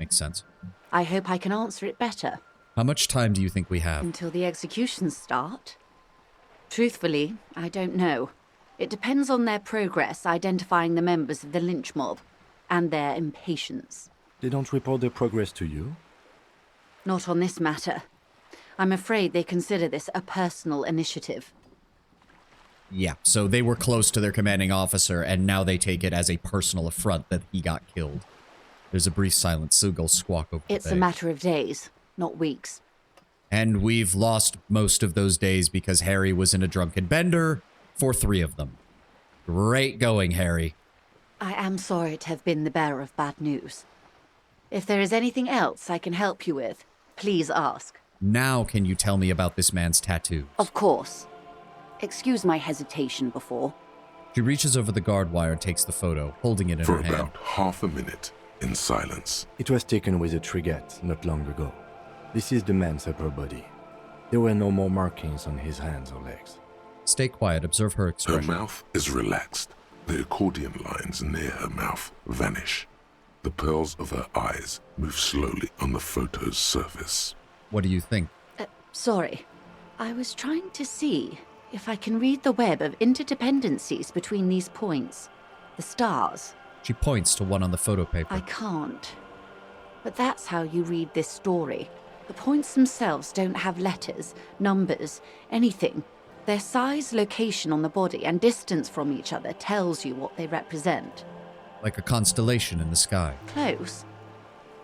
Makes sense. I hope I can answer it better. How much time do you think we have? Until the executions start? Truthfully, I don't know. It depends on their progress identifying the members of the lynch mob, and their impatience. They don't report their progress to you? Not on this matter. I'm afraid they consider this a personal initiative. Yeah, so they were close to their commanding officer, and now they take it as a personal affront that he got killed. There's a brief silence. Seagulls squawk over the It's bay. a matter of days, not weeks. And we've lost most of those days because Harry was in a drunken bender for 3 of them. Great going, Harry. I am sorry to have been the bearer of bad news. If there is anything else I can help you with, please ask. Now can you tell me about this man's tattoo? Of course. Excuse my hesitation before. She reaches over the guard wire and takes the photo, holding it in For her hand. about half a minute, in silence. It was taken with a Trigat not long ago. This is the man's upper body. There were no more markings on his hands or legs. Stay quiet, observe her Her expression. mouth is relaxed. The accordion lines near her mouth vanish. The pearls of her eyes move slowly on the photo's surface. What do you think? Sorry. I was trying to see if I can read the web of interdependencies between these points. The stars. She points to one on the photo paper. I can't. But that's how you read this story. The points themselves don't have letters, numbers, anything. Their size, location on the body, and distance from each other tells you what they represent. Like a constellation in the sky. Close.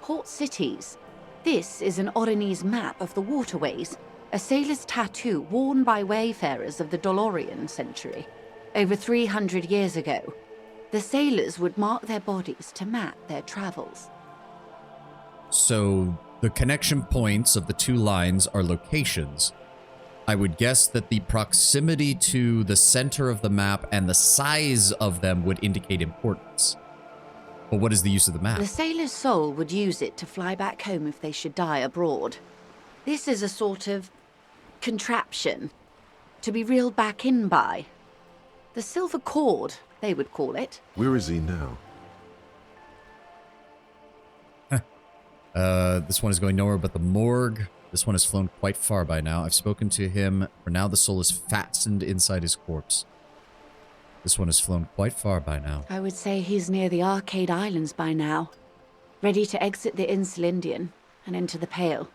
Port cities. This is an Oronese map of the waterways, a sailor's tattoo worn by wayfarers of the Dolorian century. Over 300 years ago, the sailors would mark their bodies to map their travels. So the connection points of the 2 lines are locations. I would guess that the proximity to the center of the map and the size of them would indicate importance. But what is the use of the map? The sailor's soul would use it to fly back home if they should die abroad. This is a sort of contraption to be reeled back in by. The silver cord, they would call it. Where is he now? This one is going nowhere but the morgue. This one has flown quite far by now. I've spoken to him. For now, the soul is fastened inside his corpse. This one has flown quite far by now. I would say he's near the Arcade Islands by now, ready to exit the Insulindian and into the Pale,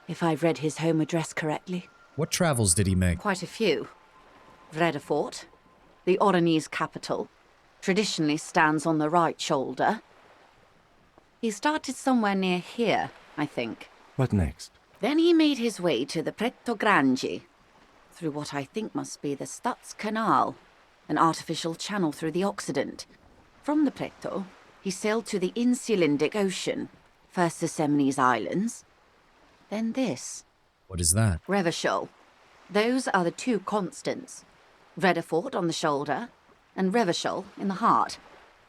if I've read his home address correctly. What travels did he make? Quite a few. Vredefort, the Oronese capital, traditionally stands on the right shoulder. He started somewhere near here, I think. What next? Then he made his way to the Pretto Grangi, through what I think must be the Stutz Canal, an artificial channel through the Occident. From the Pretto, he sailed to the Insulindic Ocean, first the Semines Islands, then this. What is that? Revachol. Those are the 2 constants. Vredefort on the shoulder, and Revachol in the heart.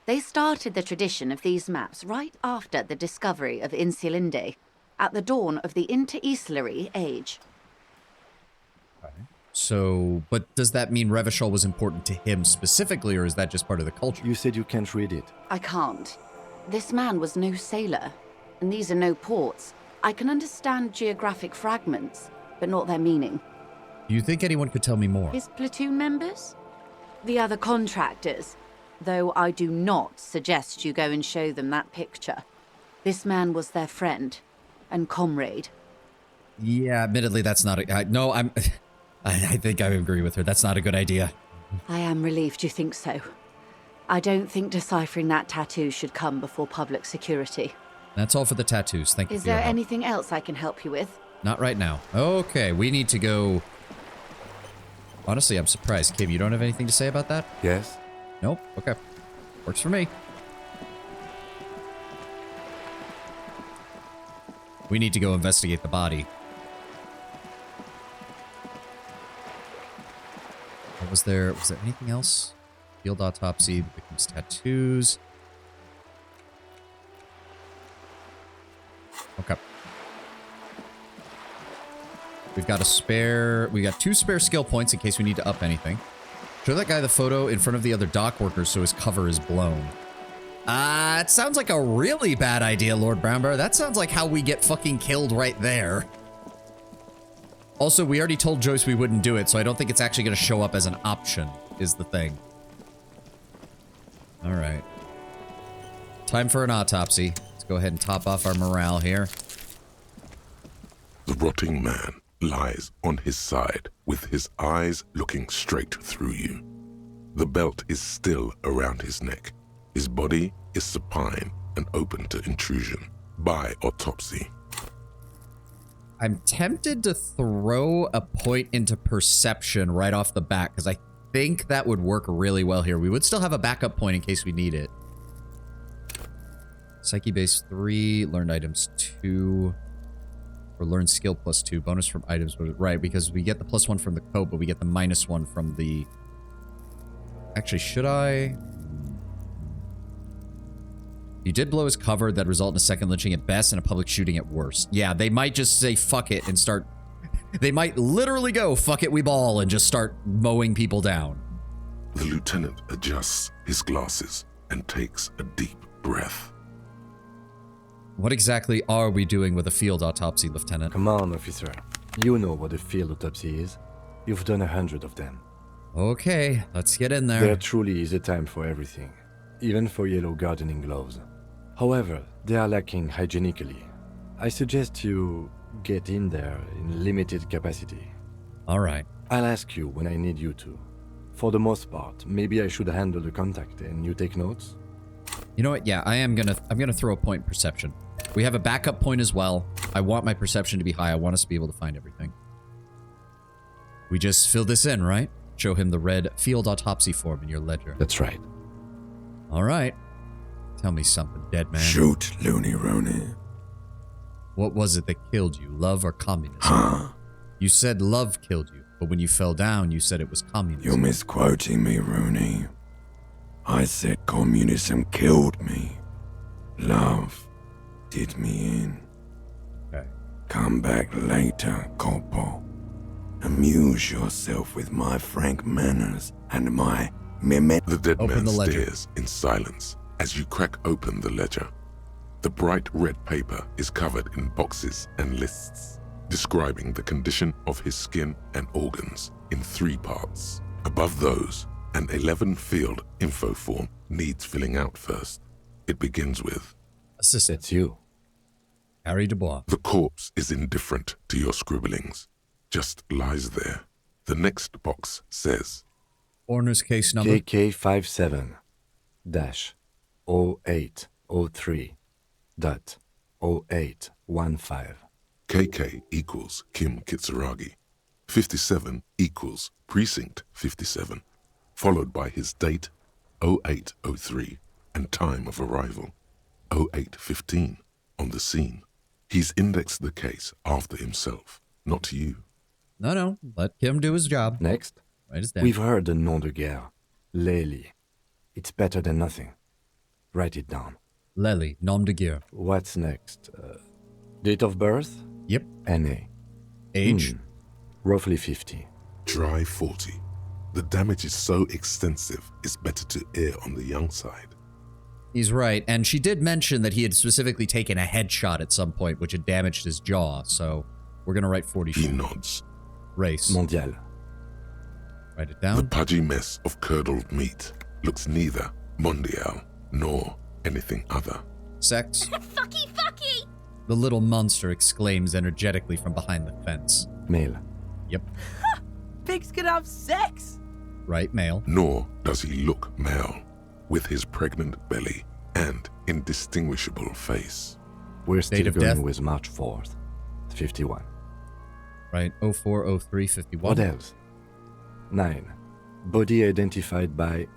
They started the tradition of these maps right after the discovery of Insulinde, at the dawn of the Interinsulary Age. So, but does that mean Revachol was important to him specifically, or is that just part of the culture? You said you can't read it. I can't. This man was no sailor, and these are no ports. I can understand geographic fragments, but not their meaning. Do you think anyone could tell me more? His platoon members? The other contractors. Though I do not suggest you go and show them that picture. This man was their friend and comrade. Yeah, admittedly, that's not a... I think I agree with her. That's not a good idea. I am relieved you think so. I don't think deciphering that tattoo should come before public security. That's all for the tattoos. Thank you Is for your there help. anything else I can help you with? Not right now. Okay, we need to go... Honestly, I'm surprised. Kim, you don't have anything to say about that? Yes. Nope. Okay. Works for me. We need to go investigate the body. What was there? Was there anything else? Field autopsy, the victim's tattoos. Okay. We've got two spare skill points in case we need to up anything. Show that guy the photo in front of the other dock workers so his cover is blown. It sounds like a really bad idea, Lord Brownbear. That sounds like how we get fucking killed right there. Also, we already told Joyce we wouldn't do it, so I don't think it's actually going to show up as an option, is the thing. All right. Time for an autopsy. Let's go ahead and top off our morale here. The rotting man lies on his side with his eyes looking straight through you. The belt is still around his neck. His body is supine and open to intrusion by autopsy. I'm tempted to throw a point into perception right off the bat because I think that would work really well here. We would still have a backup point in case we need it. Psyche base 3, learned items 2, or learned skill plus 2, bonus from items. Right, because we get the +1 from the coat, but we get the -1 from the... Actually, should I... He did blow his cover that result in a second lynching at best and a public shooting at worst. Yeah, they might just say fuck it and start... They might literally go fuck it we ball and just start mowing people down. The lieutenant adjusts his glasses and takes a deep breath. What exactly are we doing with a field autopsy, Lieutenant? Come on, officer. You know what a field autopsy is. You've done 100 of them. Okay, let's get in there. There truly is a time for everything, even for yellow gardening gloves. However, they are lacking hygienically. I suggest you get in there in limited capacity. All right. I'll ask you when I need you to. For the most part, maybe I should handle the contact and you take notes? You know what? Yeah, I'm gonna throw a point in perception. We have a backup point as well. I want my perception to be high. I want us to be able to find everything. We just fill this in, right? Show him the red field autopsy form in your ledger. That's right. All right. Tell me something, dead man. Shoot, Looney Rooney. What was it that killed you, love or communism? Huh? You said love killed you, but when you fell down, you said it was communism. You're misquoting me, Rooney. I said communism killed me. Love did me in. Okay. Come back later, Corpo. Amuse yourself with my frank manners and my mimic. The dead Open man the ledger. stares in silence as you crack open the ledger. The bright red paper is covered in boxes and lists, describing the condition of his skin and organs in 3 parts. Above those, an 11-field info form needs filling out first. It begins with, Assistant. That's you. Harry Dubois. The corpse is indifferent to your scribblings, just lies there. The next box says, Coroner's case number. KK57-0803.0815. KK equals Kim Kitsuragi. 57 equals Precinct 57, followed by his date, 0803, and time of arrival, 0815, on the scene. He's indexed the case after himself, not you. No, let Kim do his job. Next. Write his down. We've heard the nom de guerre. Lely. It's better than nothing. Write it down. Lely, nom de guerre. What's next? Date of birth? Yep. NA. Age? Roughly 50. Dry 40. The damage is so extensive, it's better to err on the young side. He's right, and she did mention that he had specifically taken a headshot at some point, which had damaged his jaw, so we're gonna write 40. He nods. Race. Mondial. Write it down. The pudgy mess of curdled meat looks neither mondial nor anything other. Sex. Fucky, fucky! The little monster exclaims energetically from behind the fence. Male. Yep. Pigs can have sex! Right, male. Nor does he look male, with his pregnant belly and indistinguishable face. We're still Date of going death? with March 4th, 51. Right, 04, 03, 51. What else? 9. Body identified by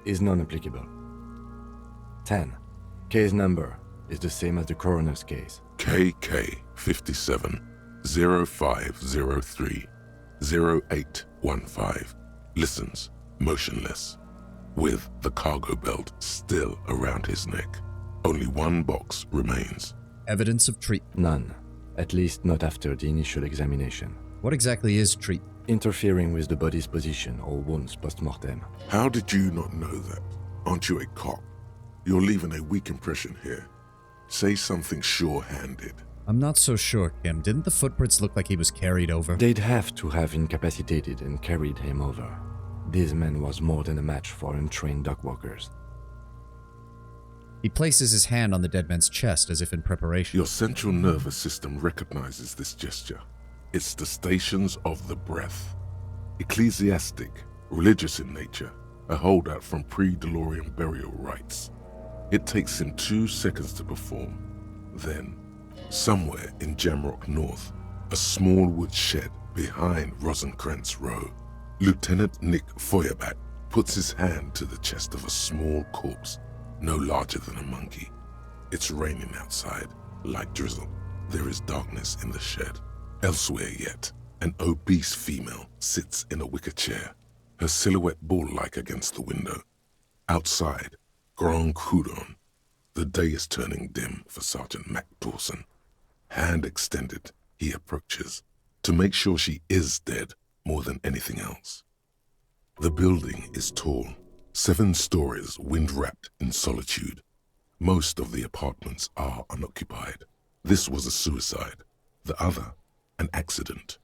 is non-applicable. 10. Case number is the same as the coroner's case. KK 57 0503 0815 listens motionless, with the cargo belt still around his neck. Only one box remains. Evidence of treatment. None. At least not after the initial examination. What exactly is treatment? Interfering with the body's position or wounds post-mortem. How did you not know that? Aren't you a cop? You're leaving a weak impression here. Say something sure-handed. I'm not so sure, Kim. Didn't the footprints look like he was carried over? They'd have to have incapacitated and carried him over. This man was more than a match for untrained dogwalkers. He places his hand on the dead man's chest as if in preparation. Your central nervous system recognizes this gesture. It's the stations of the breath. Ecclesiastic, religious in nature, a holdout from pre-DeLorean burial rites. It takes him 2 seconds to perform. Then, somewhere in Jamrock North, a small wood shed behind Rosenkrantz Row, Lieutenant Nick Feuerbach puts his hand to the chest of a small corpse, no larger than a monkey. It's raining outside, like drizzle. There is darkness in the shed. Elsewhere yet, an obese female sits in a wicker chair, her silhouette bull-like against the window. Outside, Grand Coudon. The day is turning dim for Sergeant Mac Dawson. Hand extended, he approaches, to make sure she is dead more than anything else. The building is tall, 7 stories wind-wrapped in solitude. Most of the apartments are unoccupied. This was a suicide. The other, an accident.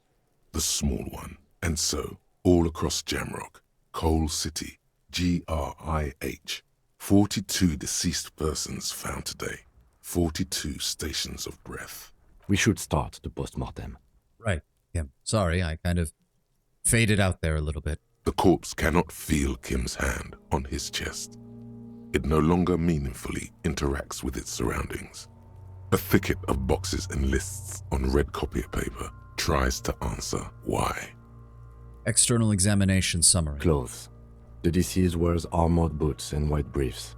The small one. And so, all across Jamrock, Coal City, GRIH, 42 deceased persons found today. 42 stations of breath. We should start the post-mortem. Right, Kim. Sorry, I kind of faded out there a little bit. The corpse cannot feel Kim's hand on his chest. It no longer meaningfully interacts with its surroundings. A thicket of boxes and lists on red copier paper tries to answer why. External examination summary. Clothes. The deceased wears armored boots and white briefs.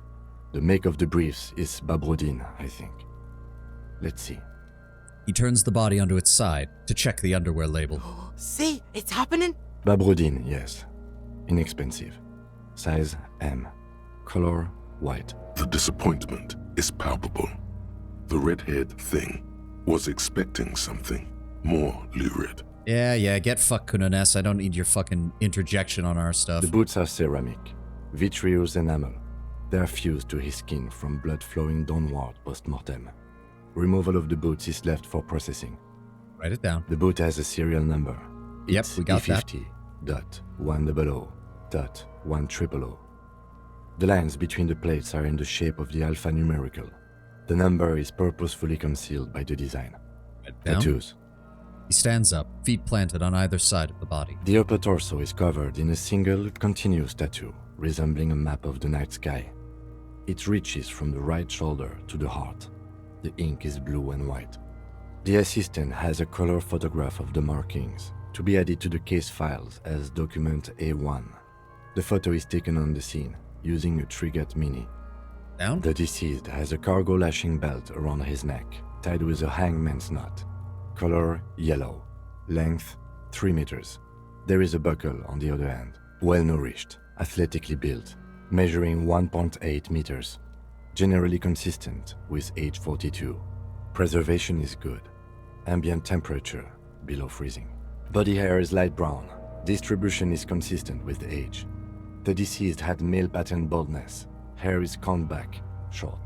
The make of the briefs is Babrodin, I think. Let's see. He turns the body onto its side to check the underwear label. See, it's happening. Babrodin, yes. Inexpensive. Size M. Color white. The disappointment is palpable. The red-haired thing was expecting something more lurid. Yeah, get fucked, Kunones. I don't need your fucking interjection on our stuff. The boots are ceramic, vitreous enamel. They are fused to his skin from blood flowing downward post-mortem. Removal of the boots is left for processing. Write it down. The boot has a serial number. Yep, It's we got E50.100.100. The lines between the plates are in the shape of the alphanumerical. The number is purposefully concealed by the design. Down. Tattoos. He stands up, feet planted on either side of the body. The upper torso is covered in a single, continuous tattoo, resembling a map of the night sky. It reaches from the right shoulder to the heart. The ink is blue and white. The assistant has a color photograph of the markings, to be added to the case files as document A1. The photo is taken on the scene, using a Trigat Mini. Down? The deceased has a cargo lashing belt around his neck, tied with a hangman's knot. Color yellow. Length 3 meters. There is a buckle on the other hand. Well-nourished, athletically built, measuring 1.8 meters. Generally consistent with age 42. Preservation is good. Ambient temperature below freezing. Body hair is light brown, Distribution is consistent with age. The deceased had male pattern baldness. Hair is combed back, short.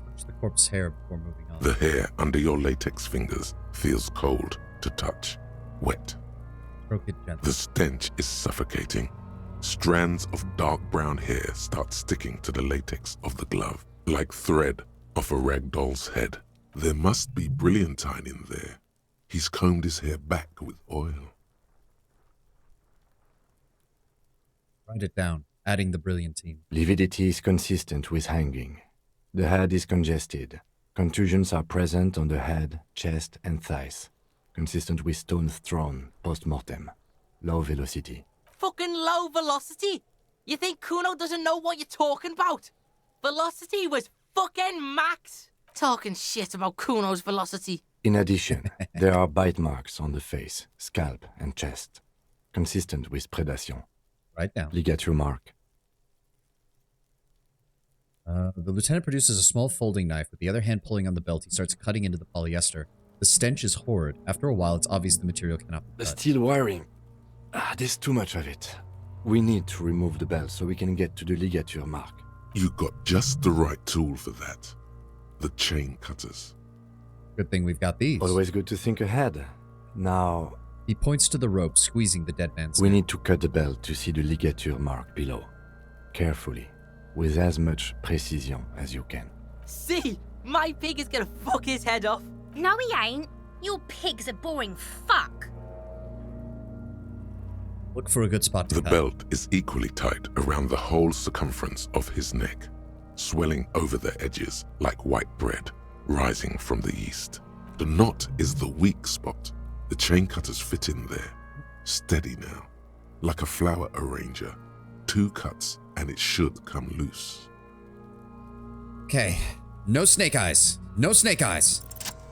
Touch the corpse hair before moving on. The hair under your latex fingers feels cold to touch, wet. Stroke it gently. The stench is suffocating. Strands of dark brown hair start sticking to the latex of the glove, like thread off a rag doll's head. There must be brilliantine in there. He's combed his hair back with oil. Write it down, adding the brilliantine. Lividity is consistent with hanging. The head is congested. Contusions are present on the head, chest, and thighs. Consistent with stones thrown post-mortem. Low velocity. Fucking low velocity? You think Kuno doesn't know what you're talking about? Velocity was fucking max. Talking shit about Kuno's velocity. In addition, there are bite marks on the face, scalp, and chest. Consistent with predation. Write down. Ligature mark. The lieutenant produces a small folding knife, with the other hand pulling on the belt. He starts cutting into the polyester. The stench is horrid. After a while, it's obvious the material cannot be The cut. steel wiring. There's too much of it. We need to remove the belt so we can get to the ligature mark. You got just the right tool for that. The chain cutters. Good thing we've got these. Always good to think ahead. Now... He points to the rope, squeezing the dead man's We neck. need to cut the belt to see the ligature mark below. Carefully, with as much precision as you can. See? My pig is gonna fuck his head off. No, he ain't. Your pig's a boring fuck. Look for a good spot to The cut. belt is equally tight around the whole circumference of his neck, swelling over the edges like white bread rising from the yeast. The knot is the weak spot. The chain cutters fit in there. Steady now, like a flower arranger. 2 cuts and it should come loose. Okay. No snake eyes. No snake eyes.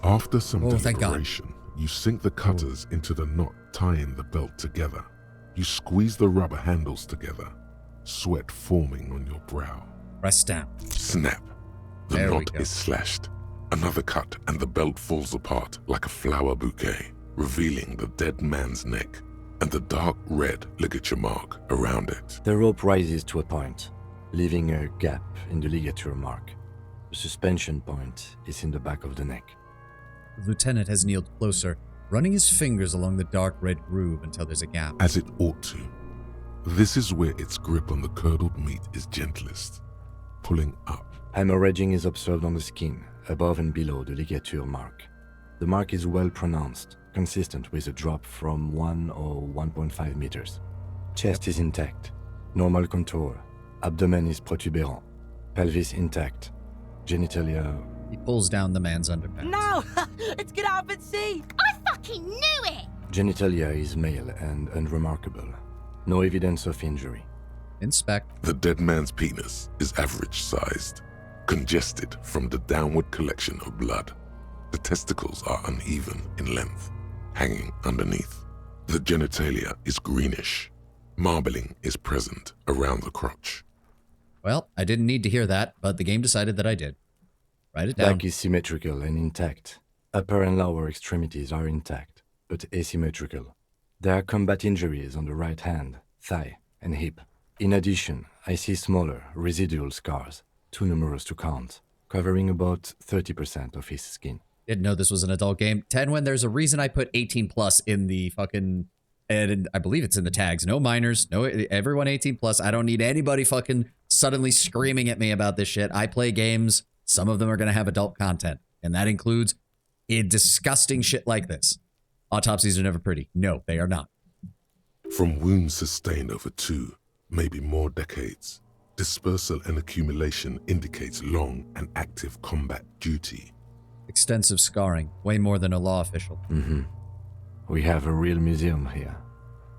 After some Thank God. deliberation, you sink the cutters into the knot tying the belt together. You squeeze the rubber handles together, sweat forming on your brow. Press down. Snap. The There we knot go. is slashed. Another cut and the belt falls apart like a flower bouquet, revealing the dead man's neck and the dark red ligature mark around it. The rope rises to a point, leaving a gap in the ligature mark. The suspension point is in the back of the neck. The lieutenant has kneeled closer, running his fingers along the dark red groove until there's a gap. As it ought to. This is where its grip on the curdled meat is gentlest, pulling up. Hemorrhaging is observed on the skin, above and below the ligature mark. The mark is well pronounced, consistent with a drop from 1 or 1.5 meters. Chest is intact, normal contour. Abdomen is protuberant, pelvis intact, genitalia... He pulls down the man's underpants. No! It's gonna happen, see? I fucking knew it! Genitalia is male and unremarkable. No evidence of injury. Inspect. The dead man's penis is average-sized, congested from the downward collection of blood. The testicles are uneven in length, hanging underneath. The genitalia is greenish. Marbling is present around the crotch. Well, I didn't need to hear that, but the game decided that I did. Write it down. Back is symmetrical and intact. Upper and lower extremities are intact, but asymmetrical. There are combat injuries on the right hand, thigh, and hip. In addition, I see smaller, residual scars, too numerous to count, covering about 30% of his skin. Didn't know this was an adult game. Tenwen, there's a reason I put 18 plus in the fucking, and I believe it's in the tags. No minors, no, everyone 18 plus. I don't need anybody fucking suddenly screaming at me about this shit. I play games. Some of them are going to have adult content, and that includes disgusting shit like this. Autopsies are never pretty. No, they are not. From wounds sustained over 2, maybe more decades, dispersal and accumulation indicates long and active combat duty. Extensive scarring, way more than a law official. Mm-hmm. We have a real museum here.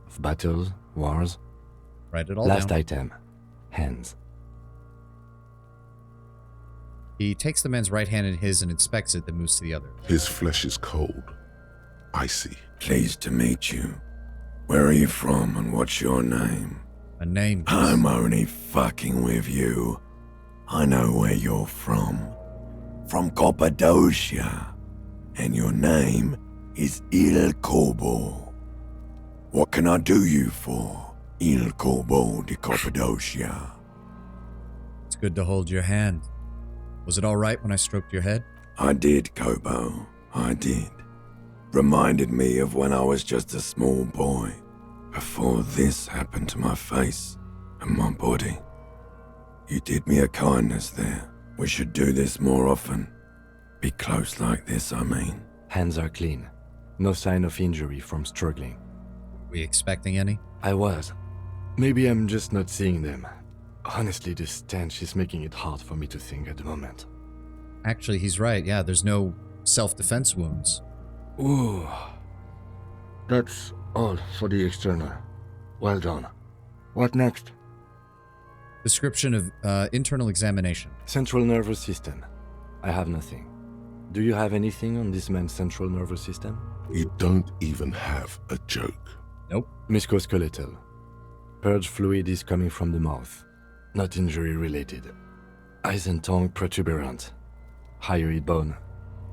Of battles, wars. Write it all Last down. item. Hands. He takes the man's right hand in his and inspects it, then moves to the other. His flesh is cold, icy. Pleased to meet you. Where are you from and what's your name? A name. I'm only fucking with you. I know where you're from. From Cappadocia. And your name is Il Kobo. What can I do you for, Il Corbeau de Cappadocia? It's good to hold your hand. Was it all right when I stroked your head? I did, Kobo. I did. Reminded me of when I was just a small boy, before this happened to my face and my body. You did me a kindness there. We should do this more often. Be close like this, I mean. Hands are clean. No sign of injury from struggling. Were you expecting any? I was. Maybe I'm just not seeing them. Honestly, this stench is making it hard for me to think at the moment. Actually, he's right. Yeah, there's no self-defense wounds. Ooh. That's all for the external. Well done. What next? Description of internal examination. Central nervous system. I have nothing. Do you have anything on this man's central nervous system? You don't even have a joke. Nope. Musculoskeletal. Purge fluid is coming from the mouth. Not injury related. Eyes and tongue protuberant. Hyoid bone.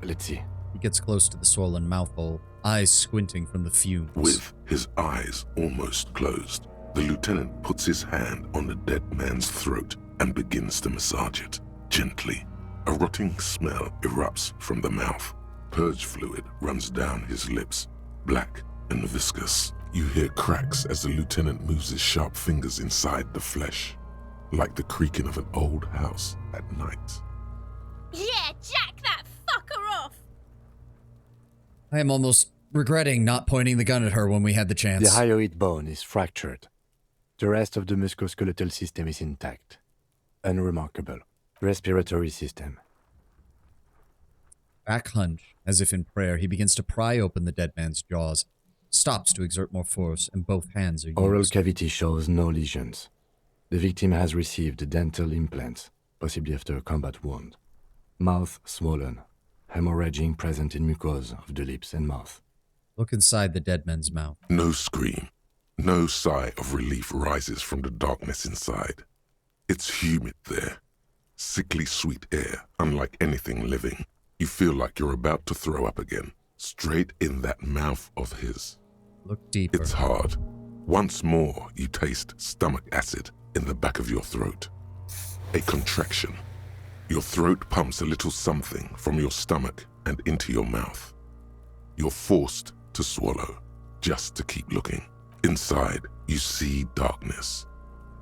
Let's see. He gets close to the swollen mouth hole, eyes squinting from the fumes. With his eyes almost closed, the lieutenant puts his hand on the dead man's throat and begins to massage it, gently. A rotting smell erupts from the mouth. Purge fluid runs down his lips, black and viscous. You hear cracks as the lieutenant moves his sharp fingers inside the flesh, like the creaking of an old house at night. Yeah, jack that fucker off! I am almost regretting not pointing the gun at her when we had the chance. The hyoid bone is fractured. The rest of the musculoskeletal system is intact. Unremarkable. Respiratory system. Back hunch, as if in prayer, he begins to pry open the dead man's jaws, stops to exert more force, and both hands are used. Oral cavity shows no lesions. The victim has received dental implants, possibly after a combat wound. Mouth swollen. Hemorrhaging present in mucosa of the lips and mouth. Look inside the dead man's mouth. No scream, no sigh of relief rises from the darkness inside. It's humid there. Sickly sweet air, unlike anything living. You feel like you're about to throw up again, straight in that mouth of his. Look deeper. It's hard. Once more, you taste stomach acid in the back of your throat. A contraction. Your throat pumps a little something from your stomach and into your mouth. You're forced to swallow, just to keep looking. Inside, you see darkness.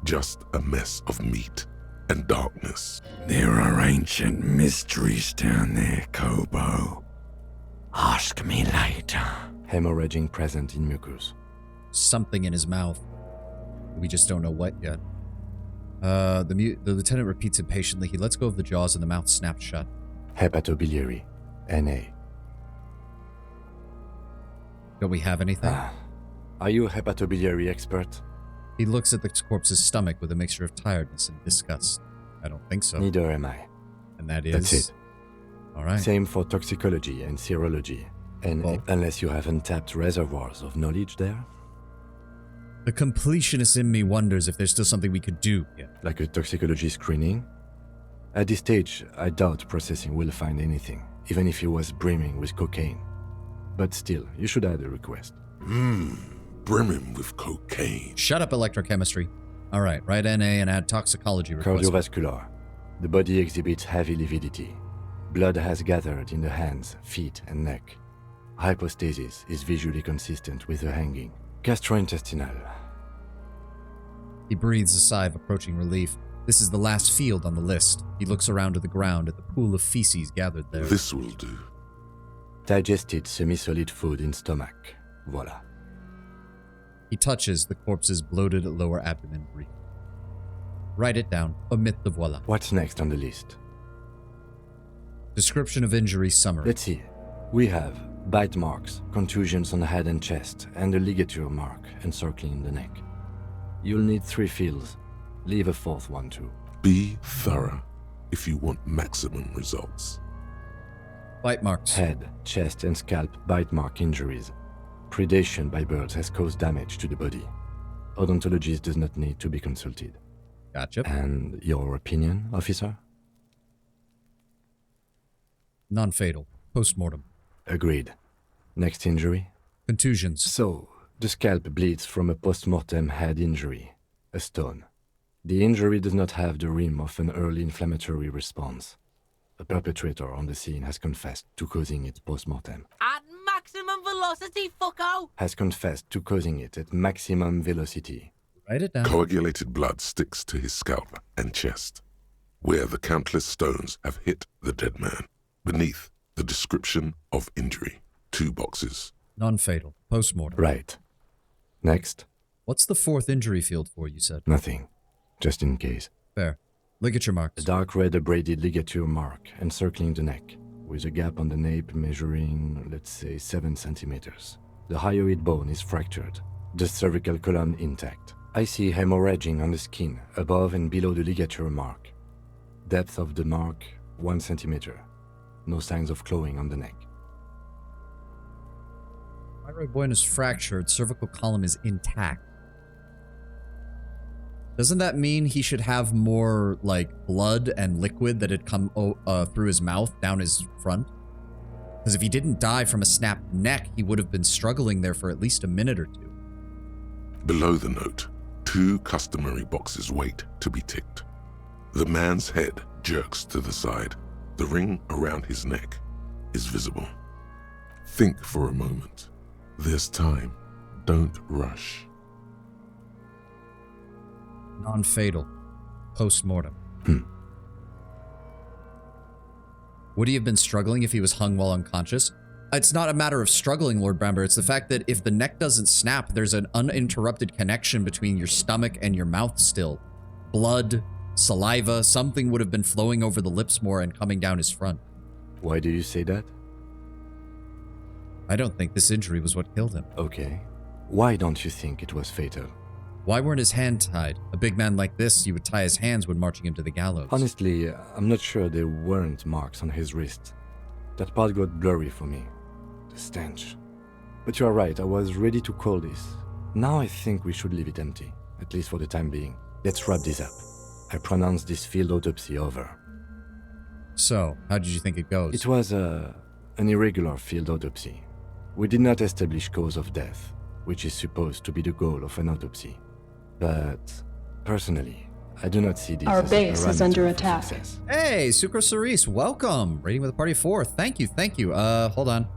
Just a mess of meat and darkness. There are ancient mysteries down there, Kobo. Ask me later. Hemorrhaging present in mucus. Something in his mouth. We just don't know what yet. The lieutenant repeats impatiently. He lets go of the jaws and the mouth snaps shut. Hepatobiliary. NA. Don't we have anything? Are you a hepatobiliary expert? He looks at the corpse's stomach with a mixture of tiredness and disgust. I don't think so. Neither am I. And that is? That's it. All right. Same for toxicology and serology. And unless you have untapped reservoirs of knowledge there? The completionist in me wonders if there's still something we could do here. Like a toxicology screening? At this stage, I doubt processing will find anything, even if he was brimming with cocaine. But still, you should add a request. Brimming with cocaine. Shut up, electrochemistry. All right, write NA and add toxicology request. Cardiovascular. The body exhibits heavy lividity. Blood has gathered in the hands, feet, and neck. Hypostasis is visually consistent with the hanging. Gastrointestinal. He breathes a sigh of approaching relief. This is the last field on the list. He looks around to the ground at the pool of feces gathered there. This will do. Digested semi-solid food in stomach. Voila. He touches the corpse's bloated lower abdomen briefly. Write it down. Omit the voila. What's next on the list? Description of injury summary. Let's see. We have bite marks, contusions on the head and chest, and a ligature mark encircling the neck. You'll need 3 fields. Leave a 4th one too. Be thorough if you want maximum results. Bite marks. Head, chest, and scalp bite mark injuries. Predation by birds has caused damage to the body. Odontologist does not need to be consulted. Gotcha. And your opinion, officer? Non-fatal. Post-mortem. Agreed. Next injury? Contusions. So, The scalp bleeds from a post-mortem head injury, a stone. The injury does not have the rim of an early inflammatory response. The perpetrator on the scene has confessed to causing it post-mortem. At maximum velocity, fucko! Has confessed to causing it at maximum velocity. Write it down. Coagulated blood sticks to his scalp and chest, where the countless stones have hit the dead man. Beneath, the description of injury. 2 boxes. Non-fatal. Post-mortem. Right. Next. What's the 4th injury field for, you said? Nothing. Just in case. Fair. Ligature marks. A dark red abraded ligature mark encircling the neck, with a gap on the nape measuring, let's say, 7 centimeters. The hyoid bone is fractured. The cervical column intact. I see hemorrhaging on the skin, above and below the ligature mark. Depth of the mark, 1 centimeter. No signs of clawing on the neck. Thyroid bone is fractured, cervical column is intact. Doesn't that mean he should have more, like, blood and liquid that had come through his mouth down his front? Because if he didn't die from a snapped neck, he would have been struggling there for at least a minute or 2. Below the note, 2 customary boxes wait to be ticked. The man's head jerks to the side. The ring around his neck is visible. Think for a moment. There's time. Don't rush. Non-fatal. Post-mortem. Would he have been struggling if he was hung while unconscious? It's not a matter of struggling, Lord Bramber. It's the fact that if the neck doesn't snap, there's an uninterrupted connection between your stomach and your mouth still. Blood, saliva, something would have been flowing over the lips more and coming down his front. Why do you say that? I don't think this injury was what killed him. Okay. Why don't you think it was fatal? Why weren't his hands tied? A big man like this, you would tie his hands when marching him to the gallows. Honestly, I'm not sure there weren't marks on his wrist. That part got blurry for me. The stench. But you are right, I was ready to call this. Now I think we should leave it empty, at least for the time being. Let's wrap this up. I pronounce this field autopsy over. So, how did you think it goes? It was an irregular field autopsy. We did not establish cause of death, which is supposed to be the goal of an autopsy. But, personally, I do not see this Our as base a is under parameter for attack. success. Hey, Sucro Cerise, welcome! Rating with a party of 4. Thank you, thank you. Hold on.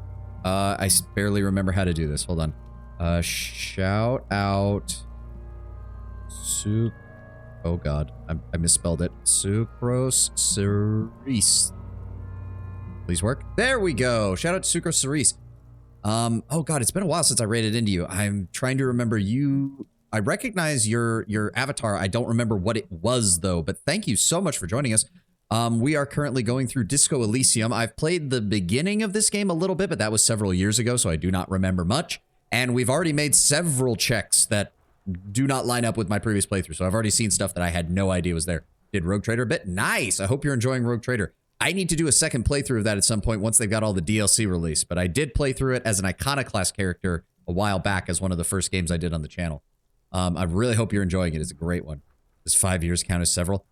I barely remember how to do this. Hold on. Shout out... Oh god, I misspelled it. Sucrose Cerise. Please work. There we go. Shout out to Sucrose Cerise. Oh god, it's been a while since I rated into you. I'm trying to remember you. I recognize your avatar. I don't remember what it was though, but thank you so much for joining us. We are currently going through Disco Elysium. I've played the beginning of this game a little bit, but that was several years ago, so I do not remember much. And we've already made several checks that do not line up with my previous playthrough, so I've already seen stuff that I had no idea was there. Did Rogue Trader a bit? Nice! I hope you're enjoying Rogue Trader. I need to do a second playthrough of that at some point once they've got all the DLC released, but I did play through it as an Iconoclast character a while back as one of the first games I did on the channel. I really hope you're enjoying it. It's a great one. Does 5 years count as several?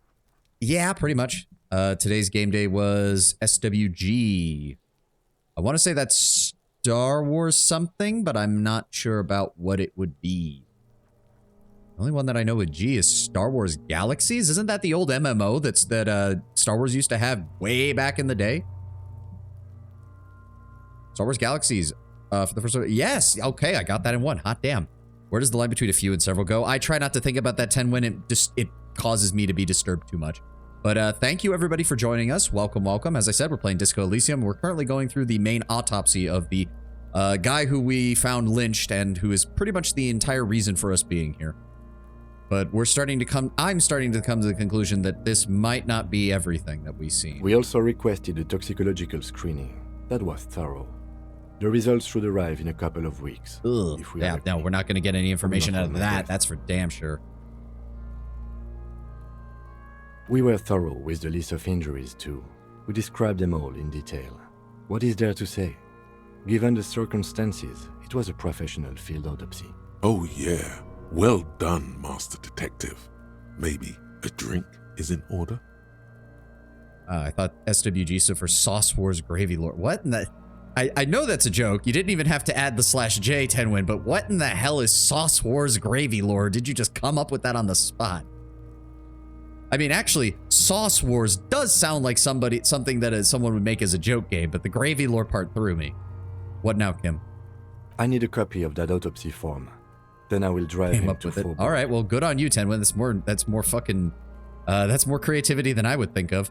Yeah, pretty much. Today's game day was SWG. I want to say that's Star Wars something, but I'm not sure about what it would be. The only one that I know with G is Star Wars Galaxies. Isn't that the old MMO that Star Wars used to have way back in the day? Star Wars Galaxies for the first one. Yes, okay, I got that in one. Hot damn. Where does the line between a few and several go? I try not to think about that 10 when it causes me to be disturbed too much. But thank you everybody for joining us. Welcome, welcome. As I said, we're playing Disco Elysium. We're currently going through the main autopsy of the guy who we found lynched and who is pretty much the entire reason for us being here. But I'm starting to come to the conclusion that this might not be everything that we see. We also requested a toxicological screening. That was thorough. The results should arrive in a couple of weeks. Ugh. Yeah, no, we're not going to get any information out of that. That's for damn sure. We were thorough with the list of injuries too. We described them all in detail. What is there to say? Given the circumstances, it was a professional field autopsy. Oh yeah. Well done, Master Detective. Maybe a drink is in order? I thought SWG stood for Sauce Wars Gravy Lord. What in the... I know that's a joke. You didn't even have to add the /J, Tenwin, but what in the hell is Sauce Wars Gravy Lore? Did you just come up with that on the spot? I mean, actually, Sauce Wars does sound like something that someone would make as a joke game, but the Gravy Lore part threw me. What now, Kim? I need a copy of that autopsy form. Then I will drive him up to with it. Faubourg. All right, well, good on you, Tenwin. That's more creativity than I would think of.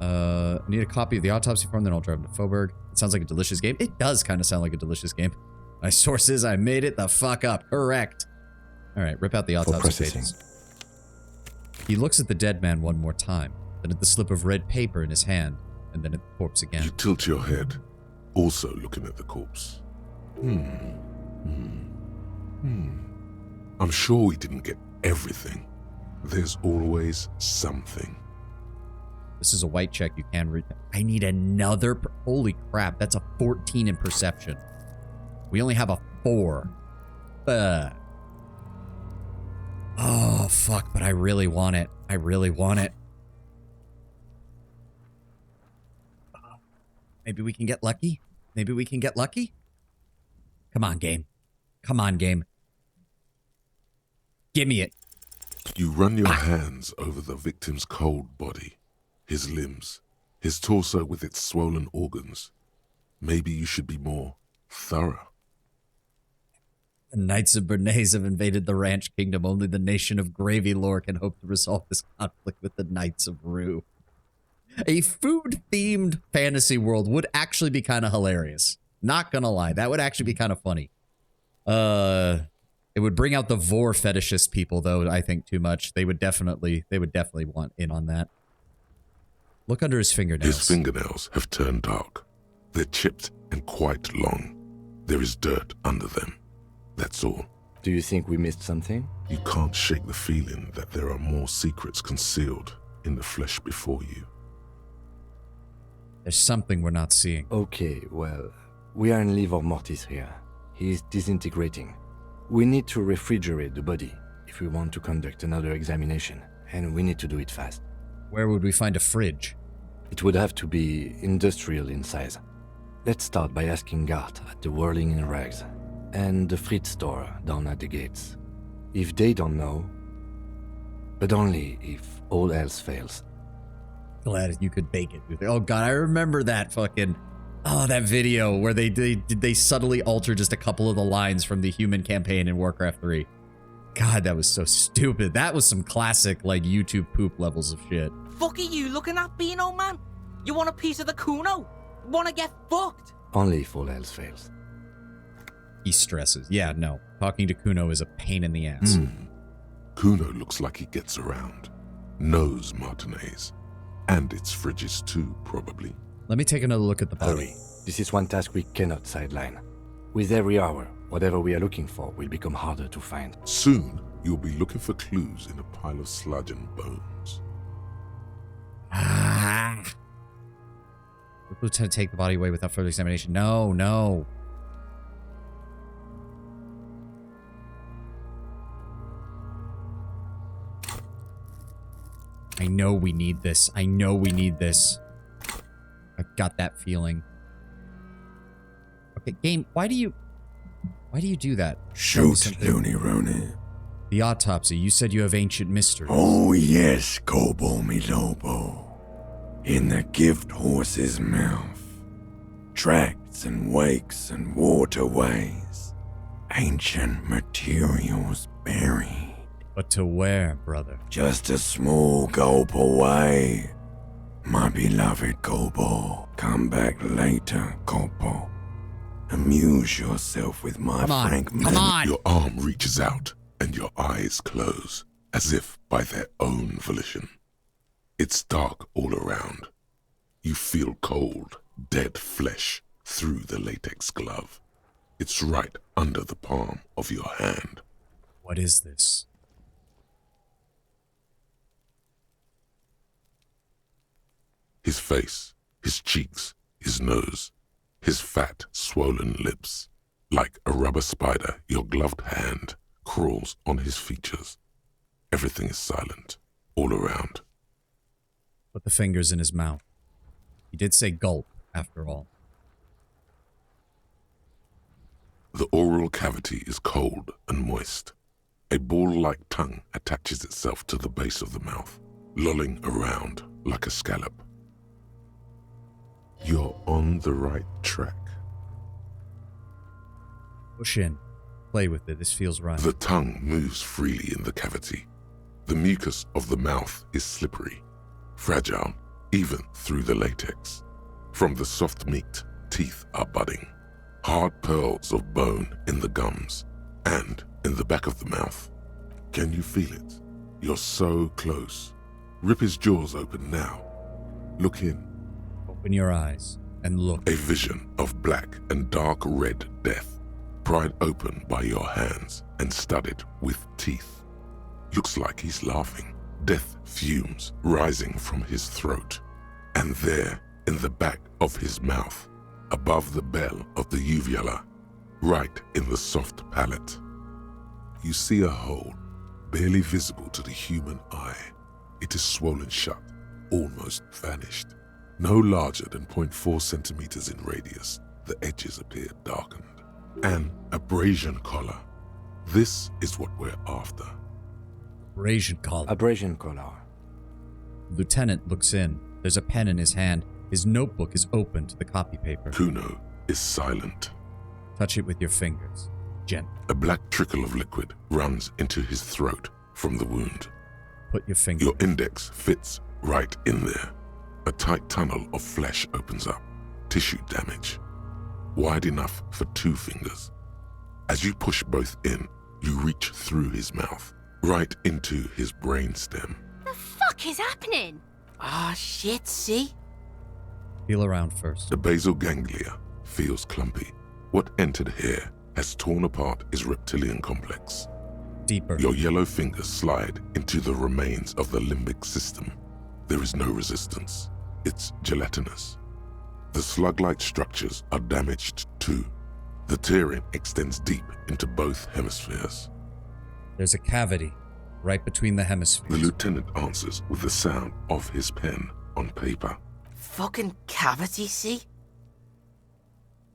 I need a copy of the autopsy form, then I'll drive him to Faubourg. It sounds like a delicious game. It does kind of sound like a delicious game. My source is I made it the fuck up. Correct. All right, rip out the autopsy pages. He looks at the dead man one more time, then at the slip of red paper in his hand, and then at the corpse again. You tilt your head, also looking at the corpse. I'm sure we didn't get everything. There's always something. This is a white check. You can read. I need another. Holy crap. That's a 14 in perception. We only have a 4. Oh, fuck. But I really want it. I really want it. Maybe we can get lucky? Maybe we can get lucky? Come on, game. Come on, game. Give me it. You run your hands over the victim's cold body, his limbs, his torso with its swollen organs. Maybe you should be more thorough. The Knights of Bernays have invaded the Ranch Kingdom. Only the nation of Gravy Lore can hope to resolve this conflict with the Knights of Rue. A food-themed fantasy world would actually be kind of hilarious. Not gonna lie, that would actually be kind of funny. It would bring out the vor fetishist people, though, I think, too much. They would definitely want in on that. Look under his fingernails. His fingernails have turned dark. They're chipped and quite long. There is dirt under them. That's all. Do you think we missed something? You can't shake the feeling that there are more secrets concealed in the flesh before you. There's something we're not seeing. Okay, well, we are in livor mortis here. He is disintegrating. We need to refrigerate the body if we want to conduct another examination, and we need to do it fast. Where would we find a fridge? It would have to be industrial in size. Let's start by asking Gart at the Whirling in Rags and the Fritz store down at the gates. If they don't know, but only if all else fails. Glad you could bake it. Oh god, I remember that fucking... Oh, that video where they subtly alter just a couple of the lines from the human campaign in Warcraft 3. God, that was so stupid. That was some classic, like, YouTube poop levels of shit. Fuck are you looking at, Beano, man? You want a piece of the Kuno? Wanna get fucked? Only if all else fails. He stresses. Yeah, no. Talking to Kuno is a pain in the ass. Kuno looks like he gets around. Knows Martinez. And its fridges too, probably. Let me take another look at the body. Hurry. This is one task we cannot sideline. With every hour, whatever we are looking for will become harder to find. Soon, you'll be looking for clues in a pile of sludge and bones. Lieutenant, take the body away without further examination. No, no. I know we need this. I know we need this. I've got that feeling. Okay, game, why do you do that? Shoot, Looney Rooney. The autopsy, you said you have ancient mysteries. Oh yes, Kobo mi Lobo. In the gift horse's mouth. Tracts and wakes and waterways. Ancient materials buried. But to where, brother? Just a small gulp away. My beloved Kobo. Come back later, Kobo. Amuse yourself with my frank man. Your arm reaches out and your eyes close, as if by their own volition. It's dark all around. You feel cold, dead flesh through the latex glove. It's right under the palm of your hand. What is this? His face, his cheeks, his nose, his fat, swollen lips. Like a rubber spider, your gloved hand crawls on his features. Everything is silent, all around. Put the fingers in his mouth. He did say gulp, after all. The oral cavity is cold and moist. A ball-like tongue attaches itself to the base of the mouth, lolling around like a scallop. You're on the right track. Push in. Play with it. This feels right. The tongue moves freely in the cavity. The mucus of the mouth is slippery, fragile, even through the latex. From the soft meat, teeth are budding. Hard pearls of bone in the gums and in the back of the mouth. Can you feel it? You're so close. Rip his jaws open now. Look in. Open your eyes and look. A vision of black and dark red death, pried open by your hands and studded with teeth. Looks like he's laughing. Death fumes rising from his throat. And there, in the back of his mouth, above the bell of the uvula, right in the soft palate, you see a hole, barely visible to the human eye. It is swollen shut, almost vanished. No larger than 0.4 centimeters in radius, the edges appear darkened. An abrasion collar. This is what we're after. Abrasion collar. Abrasion collar. Lieutenant looks in. There's a pen in his hand. His notebook is open to the copy paper. Kuno is silent. Touch it with your fingers. Gently. A black trickle of liquid runs into his throat from the wound. Put your finger. Your index fits right in there. A tight tunnel of flesh opens up. Tissue damage. Wide enough for 2 fingers. As you push both in, you reach through his mouth, right into his brainstem. The fuck is happening? Ah, shit, see? Feel around first. The basal ganglia feels clumpy. What entered here has torn apart his reptilian complex. Deeper. Your yellow fingers slide into the remains of the limbic system. There is no resistance. It's gelatinous. The slug-like structures are damaged too. The tearing extends deep into both hemispheres. There's a cavity right between the hemispheres. The lieutenant answers with the sound of his pen on paper. Fucking cavity, see?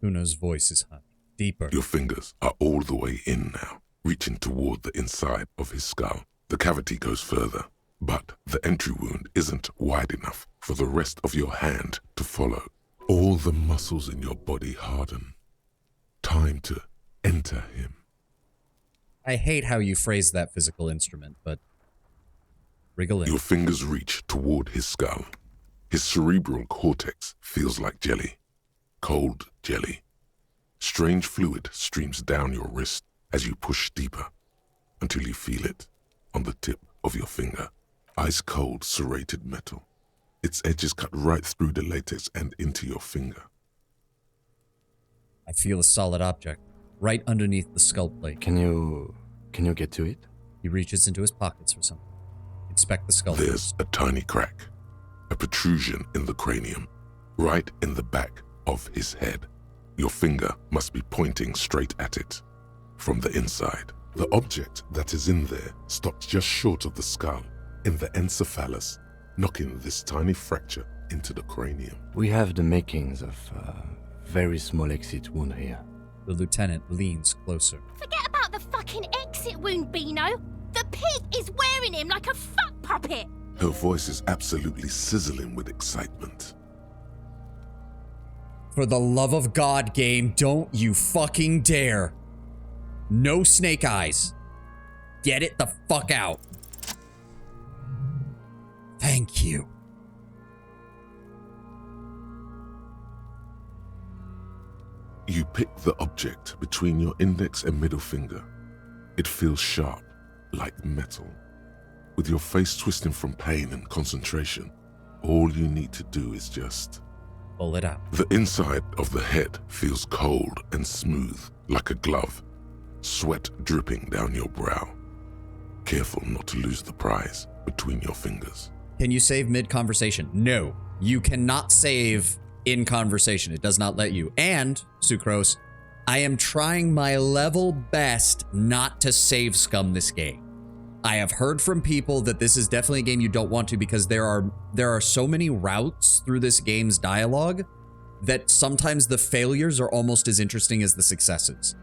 Kuno's voice is hushed. Deeper. Your fingers are all the way in now, reaching toward the inside of his skull. The cavity goes further, but the entry wound isn't wide enough for the rest of your hand to follow. All the muscles in your body harden. Time to enter him. I hate how you phrase that physical instrument, but wriggle in. Your fingers reach toward his skull. His cerebral cortex feels like jelly. Cold jelly. Strange fluid streams down your wrist as you push deeper until you feel it on the tip of your finger. Ice cold serrated metal. Its edges cut right through the latex and into your finger. I feel a solid object right underneath the skull plate. Can you get to it? He reaches into his pockets for something. Inspect the skull. There's a tiny crack, a protrusion in the cranium, right in the back of his head. Your finger must be pointing straight at it. From the inside, the object that is in there stops just short of the skull, in the encephalus, knocking this tiny fracture into the cranium. We have the makings of a very small exit wound here. The lieutenant leans closer. Forget about the fucking exit wound, Beano. The pig is wearing him like a fuck puppet. Her voice is absolutely sizzling with excitement. For the love of God, game, don't you fucking dare. No snake eyes. Get it the fuck out. Thank you. You pick the object between your index and middle finger. It feels sharp, like metal. With your face twisting from pain and concentration, all you need to do is just pull it out. The inside of the head feels cold and smooth, like a glove. Sweat dripping down your brow. Careful not to lose the prize between your fingers. Can you save mid-conversation? No, you cannot save in conversation. It does not let you. And, Sucrose, I am trying my level best not to save scum this game. I have heard from people that this is definitely a game you don't want to because there are so many routes through this game's dialogue that sometimes the failures are almost as interesting as the successes.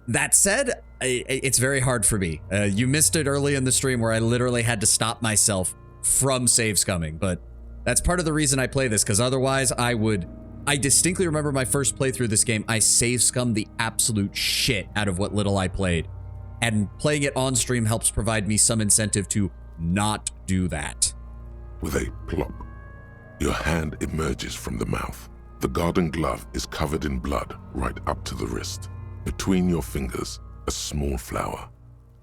That said, it's very hard for me. You missed it early in the stream where I literally had to stop myself from save scumming, but that's part of the reason I play this, because otherwise I distinctly remember my first playthrough of this game, I save scummed the absolute shit out of what little I played. And playing it on stream helps provide me some incentive to not do that. With a plop, your hand emerges from the mouth. The garden glove is covered in blood right up to the wrist. Between your fingers, a small flower,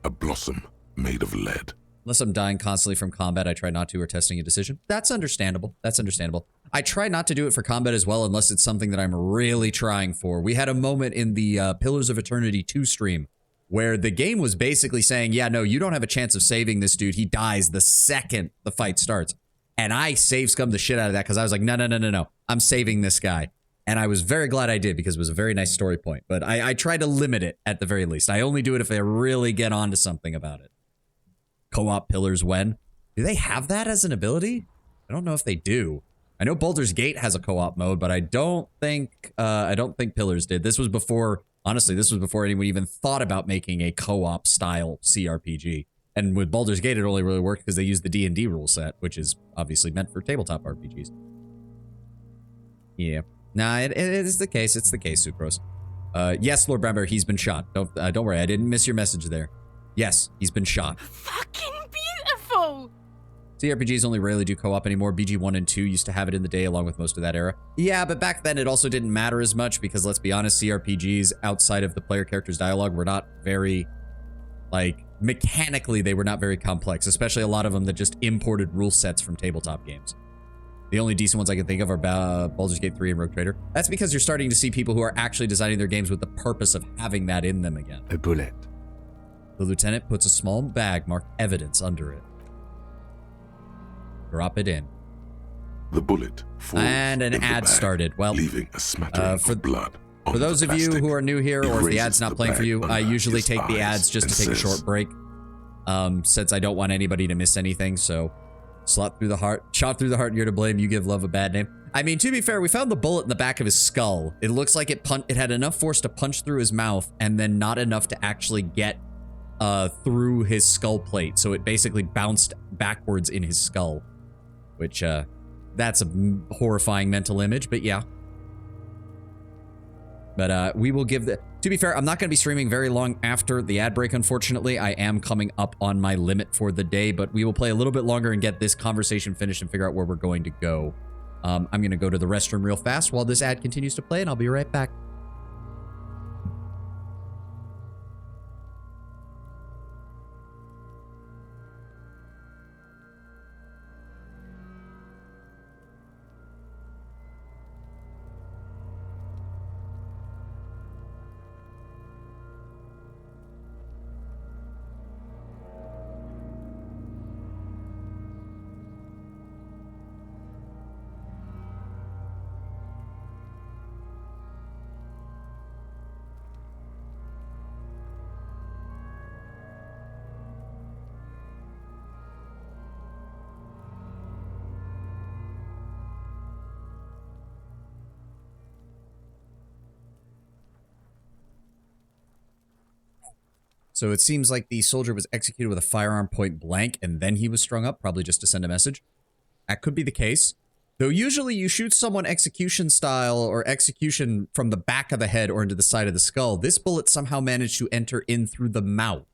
a blossom made of lead. Unless I'm dying constantly from combat, I try not to, or testing a decision. That's understandable. That's understandable. I try not to do it for combat as well, unless it's something that I'm really trying for. We had a moment in the Pillars of Eternity 2 stream where the game was basically saying, yeah, no, you don't have a chance of saving this dude. He dies the second the fight starts. And I save scummed the shit out of that because I was like, no. I'm saving this guy. And I was very glad I did because it was a very nice story point. But I try to limit it at the very least. I only do it if I really get onto something about it. Co-op Pillars when? Do they have that as an ability? I don't know if they do. I know Baldur's Gate has a co-op mode, but I don't think Pillars did. This was before, honestly, this was before anyone even thought about making a co-op style CRPG. And with Baldur's Gate, it only really worked because they used the D&D rule set, which is obviously meant for tabletop RPGs. Yeah. Nah, it is the case. It's the case, Sucrose. Yes, Lord Bramber, he's been shot. Don't worry, I didn't miss your message there. Yes, he's been shot. Fucking beautiful! CRPGs only rarely do co-op anymore. BG1 and 2 used to have it in the day along with most of that era. Yeah, but back then it also didn't matter as much because let's be honest, CRPGs outside of the player character's dialogue were not very, like, mechanically they were not very complex, especially a lot of them that just imported rule sets from tabletop games. The only decent ones I can think of are Baldur's Gate 3 and Rogue Trader. That's because you're starting to see people who are actually designing their games with the purpose of having that in them again. A bullet. The lieutenant puts a small bag marked evidence under it. Drop it in. The bullet falls and an in ad the bag, started. Well, leaving a smattering of blood. For those of you who are new here, or if the ad's not playing for you, I usually his take the eyes ads just to and take a says, short break. Since I don't want anybody to miss anything, so shot through the heart, you're to blame, you give love a bad name. I mean, to be fair, we found the bullet in the back of his skull. It looks like it had enough force to punch through his mouth, and then not enough to actually get through his skull plate. So it basically bounced backwards in his skull, which, that's a horrifying mental image, but yeah. But we will give to be fair, I'm not going to be streaming very long after the ad break, unfortunately. I am coming up on my limit for the day, but we will play a little bit longer and get this conversation finished and figure out where we're going to go. I'm going to go to the restroom real fast while this ad continues to play, and I'll be right back. So it seems like the soldier was executed with a firearm point blank, and then he was strung up, probably just to send a message. That could be the case. Though usually you shoot someone execution style or execution from the back of the head or into the side of the skull. This bullet somehow managed to enter in through the mouth.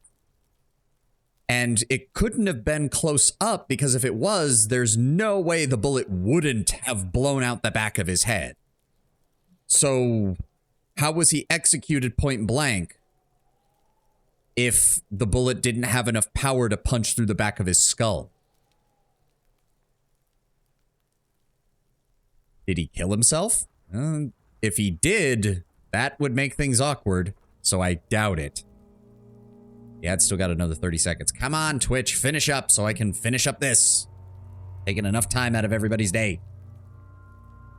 And it couldn't have been close up, because if it was, there's no way the bullet wouldn't have blown out the back of his head. So how was he executed point blank if the bullet didn't have enough power to punch through the back of his skull? Did he kill himself? If he did, that would make things awkward, so I doubt it. Yeah, it's still got another 30 seconds. Come on, Twitch, finish up so I can finish up this. Taking enough time out of everybody's day.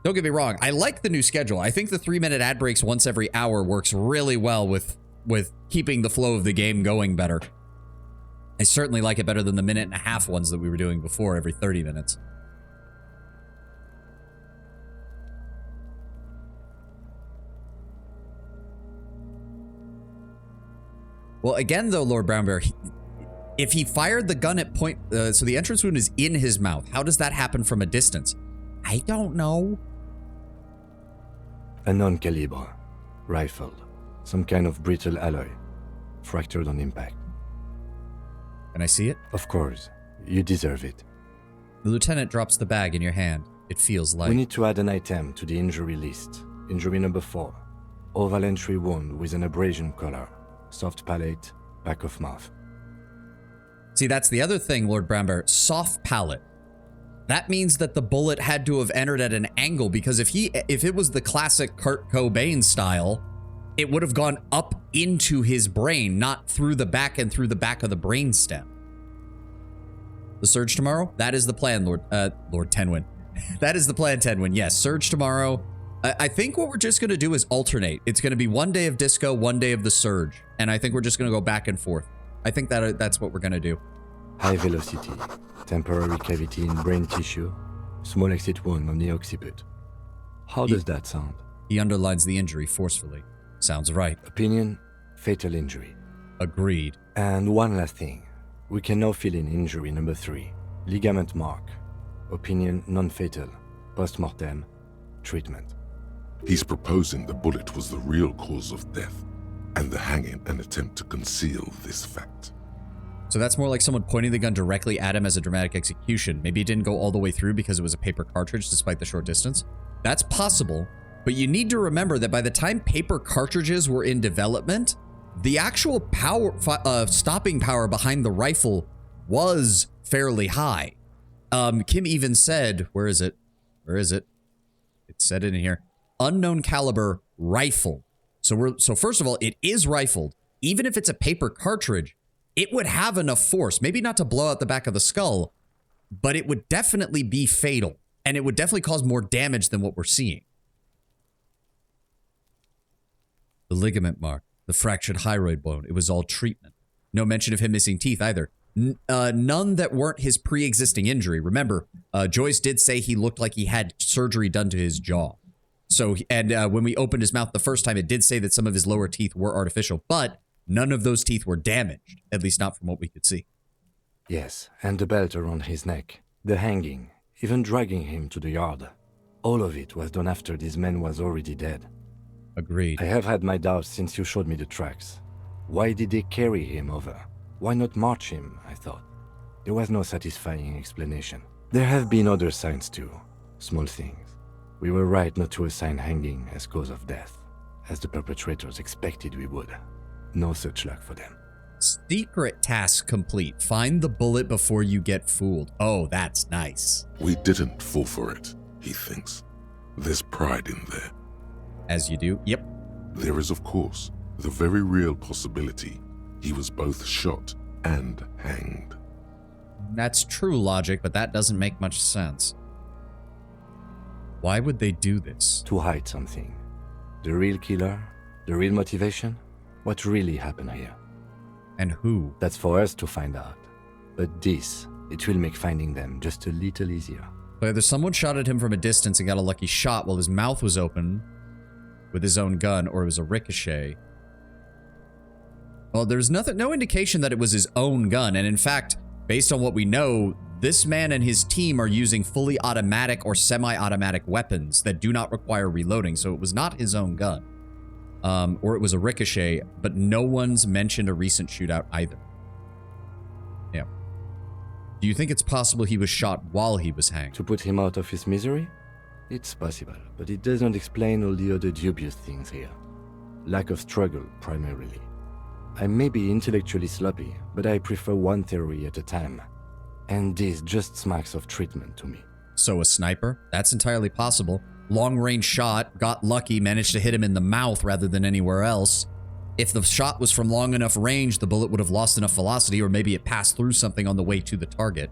Don't get me wrong, I like the new schedule. I think the 3-minute ad breaks once every hour works really well with keeping the flow of the game going better. I certainly like it better than the 1.5-minute ones that we were doing before every 30 minutes. Well, again, though, Lord Brownbear, if he fired the gun at point... so the entrance wound is in his mouth. How does that happen from a distance? I don't know. A non-caliber. Rifled. Some kind of brittle alloy. Fractured on impact. Can I see it? Of course. You deserve it. The lieutenant drops the bag in your hand. It feels light. We need to add an item to the injury list. Injury number 4. Oval entry wound with an abrasion color. Soft palate, back of mouth. See, that's the other thing, Lord Brownbear. Soft palate. That means that the bullet had to have entered at an angle, because if it was the classic Kurt Cobain style, it would have gone up into his brain, not through the back and through the back of the brainstem. The surge tomorrow? That is the plan, Lord Tenwin. That is the plan, Tenwin. Yes, surge tomorrow. I think what we're just going to do is alternate. It's going to be one day of disco, one day of the surge. And I think we're just going to go back and forth. I think that's what we're going to do. High velocity. Temporary cavity in brain tissue. Small exit wound on the occiput. How does that sound? He underlines the injury forcefully. Sounds right. Opinion, fatal injury. Agreed. And one last thing. We can now fill in injury number 3. Ligament mark. Opinion, non-fatal. Post-mortem. Treatment. He's proposing the bullet was the real cause of death, and the hanging an attempt to conceal this fact. So that's more like someone pointing the gun directly at him as a dramatic execution. Maybe it didn't go all the way through because it was a paper cartridge despite the short distance. That's possible, but you need to remember that by the time paper cartridges were in development, the actual power, stopping power behind the rifle was fairly high. Kim even said, where is it? It said it in here. Unknown caliber rifle. So first of all, it is rifled. Even if it's a paper cartridge, it would have enough force, maybe not to blow out the back of the skull, but it would definitely be fatal, and it would definitely cause more damage than what we're seeing. The ligament mark, the fractured hyroid bone, it was all treatment. No mention of him missing teeth either. None that weren't his pre-existing injury. Remember, Joyce did say he looked like he had surgery done to his jaw. So, and when we opened his mouth the first time, it did say that some of his lower teeth were artificial, but none of those teeth were damaged, at least not from what we could see. Yes, and the belt around his neck, the hanging, even dragging him to the yard. All of it was done after this man was already dead. Agreed. I have had my doubts since you showed me the tracks. Why did they carry him over? Why not march him, I thought. There was no satisfying explanation. There have been other signs too, small things. We were right not to assign hanging as cause of death, as the perpetrators expected we would. No such luck for them. Secret task complete. Find the bullet before you get fooled. Oh, that's nice. We didn't fall for it, he thinks. There's pride in there. As you do, yep. There is, of course, the very real possibility he was both shot and hanged. That's true logic, but that doesn't make much sense. Why would they do this? To hide something. The real killer? The real motivation? What really happened here? And who? That's for us to find out. But this, it will make finding them just a little easier. So either someone shot at him from a distance and got a lucky shot while his mouth was open with his own gun, or it was a ricochet. Well, there's no indication that it was his own gun, and in fact, based on what we know, this man and his team are using fully automatic or semi-automatic weapons that do not require reloading, so it was not his own gun. Or it was a ricochet, but no one's mentioned a recent shootout either. Yeah. Do you think it's possible he was shot while he was hanged? To put him out of his misery? It's possible, but it doesn't explain all the other dubious things here. Lack of struggle, primarily. I may be intellectually sloppy, but I prefer one theory at a time. And this just smacks of treatment to me. So a sniper? That's entirely possible. Long-range shot, got lucky, managed to hit him in the mouth rather than anywhere else. If the shot was from long enough range, the bullet would have lost enough velocity, or maybe it passed through something on the way to the target.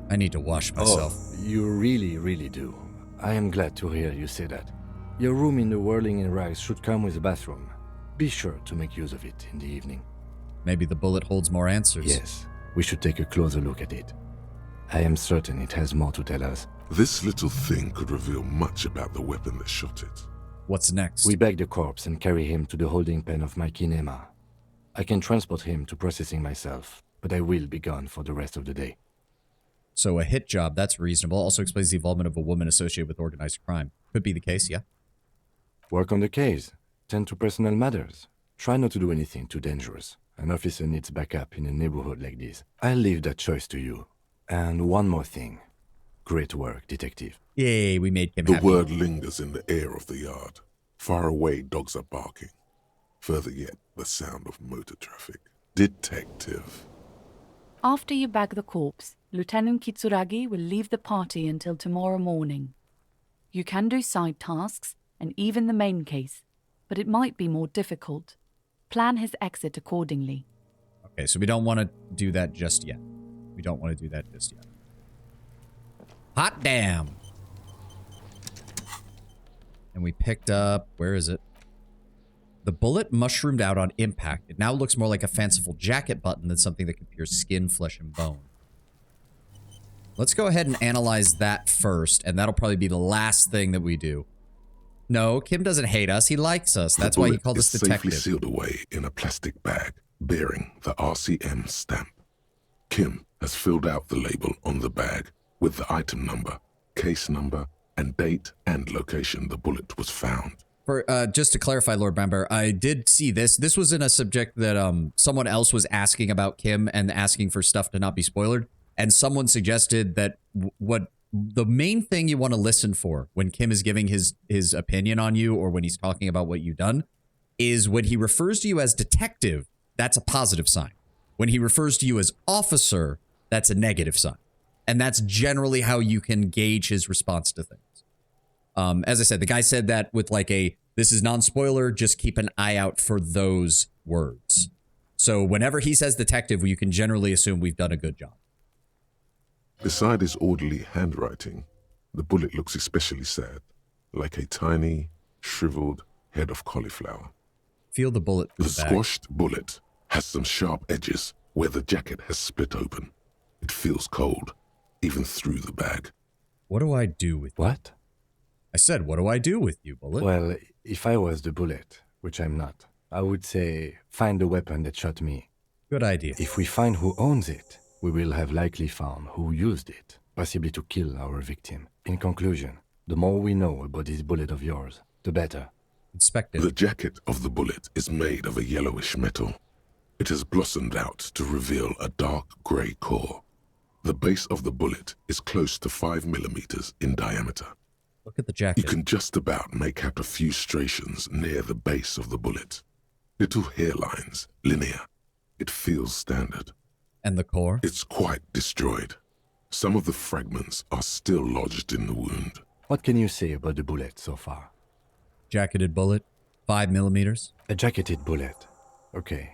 I need to wash myself. Oh, you really, really do. I am glad to hear you say that. Your room in the Whirling in Rags should come with a bathroom. Be sure to make use of it in the evening. Maybe the bullet holds more answers. Yes, we should take a closer look at it. I am certain it has more to tell us. This little thing could reveal much about the weapon that shot it. What's next? We bag the corpse and carry him to the holding pen of my kinema. I can transport him to processing myself, but I will be gone for the rest of the day. So a hit job, that's reasonable. Also explains the involvement of a woman associated with organized crime. Could be the case, yeah. Work on the case. Tend to personal matters. Try not to do anything too dangerous. An officer needs backup in a neighborhood like this. I'll leave that choice to you. And one more thing. Great work, detective. Yay, we made him The happy. word lingers in the air of the yard. Far away, dogs are barking. Further yet, the sound of motor traffic. Detective. After you bag the corpse, Lieutenant Kitsuragi will leave the party until tomorrow morning. You can do side tasks and even the main case, but it might be more difficult. Plan his exit accordingly. Okay, so we don't want to do that just yet. We don't want to do that just yet. Hot damn! And we picked up... Where is it? The bullet mushroomed out on impact. It now looks more like a fanciful jacket button than something that could pierce skin, flesh, and bone. Let's go ahead and analyze that first, and that'll probably be the last thing that we do. No, Kim doesn't hate us. He likes us. That's why he called us detective. Safely sealed away in a plastic bag bearing the RCM stamp. Kim has filled out the label on the bag with the item number, case number, and date and location the bullet was found. For just to clarify, Lord Bamber, I did see this. This was in a subject that someone else was asking about Kim and asking for stuff to not be spoiled. And someone suggested that what the main thing you want to listen for when Kim is giving his opinion on you or when he's talking about what you've done is when he refers to you as detective, that's a positive sign. When he refers to you as officer, that's a negative sign. And that's generally how you can gauge his response to things. As I said, the guy said that with like this is non-spoiler, just keep an eye out for those words. So whenever he says detective, you can generally assume we've done a good job. Beside his orderly handwriting, the bullet looks especially sad, like a tiny, shriveled head of cauliflower. Feel the bullet through the the bag. squashed bullet has some sharp edges where the jacket has split open. It feels cold, even through the bag. What do I do with you? What? I said, what do I do with you, Bullet? Well, if I was the bullet, which I'm not, I would say find the weapon that shot me. Good idea. If we find who owns it, we will have likely found who used it, possibly to kill our victim. In conclusion, the more we know about this bullet of yours, the better. Inspect it. The jacket of the bullet is made of a yellowish metal. It has blossomed out to reveal a dark grey core. The base of the bullet is close to 5 millimeters in diameter. Look at the jacket. You can just about make out a few striations near the base of the bullet. Little hairlines, linear. It feels standard. And the core? It's quite destroyed. Some of the fragments are still lodged in the wound. What can you say about the bullet so far? Jacketed bullet, 5 millimeters. A jacketed bullet. Okay.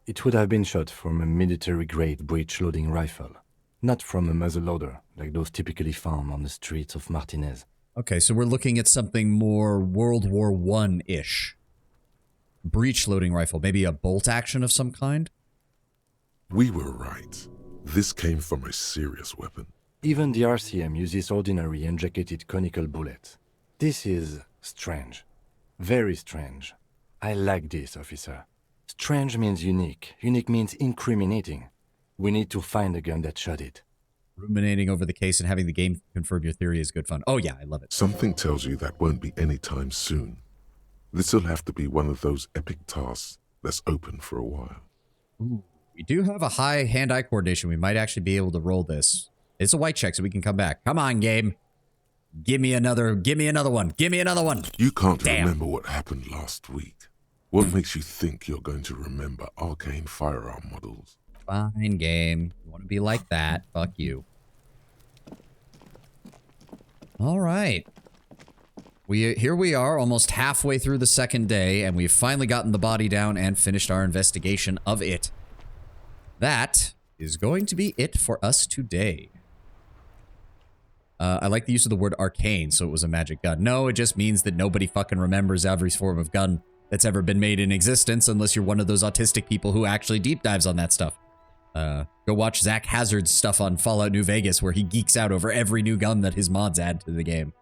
It would have been shot from a military-grade breech-loading rifle, not from a muzzleloader like those typically found on the streets of Martinez. Okay, so we're looking at something more World War I-ish. Breech-loading rifle, maybe a bolt action of some kind? We were right. This came from a serious weapon. Even the RCM uses ordinary unjacketed conical bullets. This is strange. Very strange. I like this, officer. Strange means unique. Unique means incriminating. We need to find the gun that shot it. Ruminating over the case and having the game confirm your theory is good fun. Oh yeah, I love it. Something tells you that won't be any time soon. This'll have to be one of those epic tasks that's open for a while. Ooh, we do have a high hand-eye coordination. We might actually be able to roll this. It's a white check, so we can come back. Come on, game. Give me another one. Give me another one. You can't remember what happened last week. What makes you think you're going to remember arcane firearm models? Fine, game. You want to be like that? Fuck you. All right. Here we are, almost halfway through the second day, and we've finally gotten the body down and finished our investigation of it. That is going to be it for us today. I like the use of the word arcane, so it was a magic gun. No, it just means that nobody fucking remembers every form of gun that's ever been made in existence unless you're one of those autistic people who actually deep dives on that stuff. Go watch Zach Hazard's stuff on Fallout New Vegas where he geeks out over every new gun that his mods add to the game.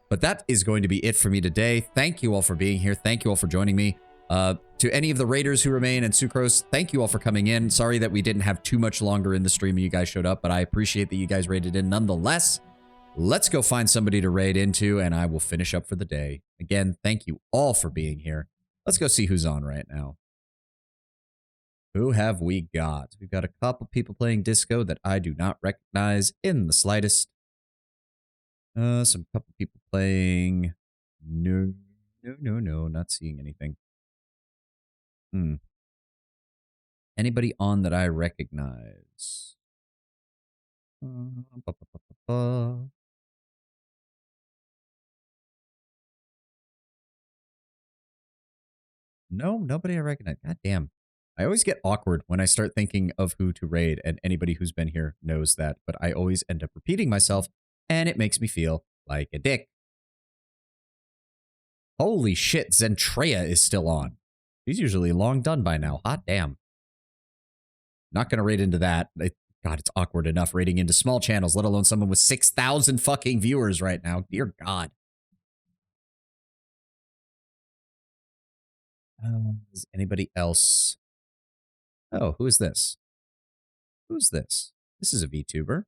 But that is going to be it for me today. Thank you all for being here. Thank you all for joining me. To any of the raiders who remain and Sucrose, thank you all for coming in. Sorry that we didn't have too much longer in the stream and you guys showed up, but I appreciate that you guys raided in nonetheless. Let's go find somebody to raid into, and I will finish up for the day. Again, thank you all for being here. Let's go see who's on right now. Who have we got? We've got a couple people playing disco that I do not recognize in the slightest. Some couple people playing... No, not seeing anything. Anybody on that I recognize? No, nobody I recognize. God damn. I always get awkward when I start thinking of who to raid, and anybody who's been here knows that, but I always end up repeating myself, and it makes me feel like a dick. Holy shit, Zentreya is still on. She's usually long done by now. Hot damn. Not gonna raid into that. God, it's awkward enough raiding into small channels, let alone someone with 6,000 fucking viewers right now. Dear God. Is anybody else? Oh, who is this? Who's this? This is a VTuber.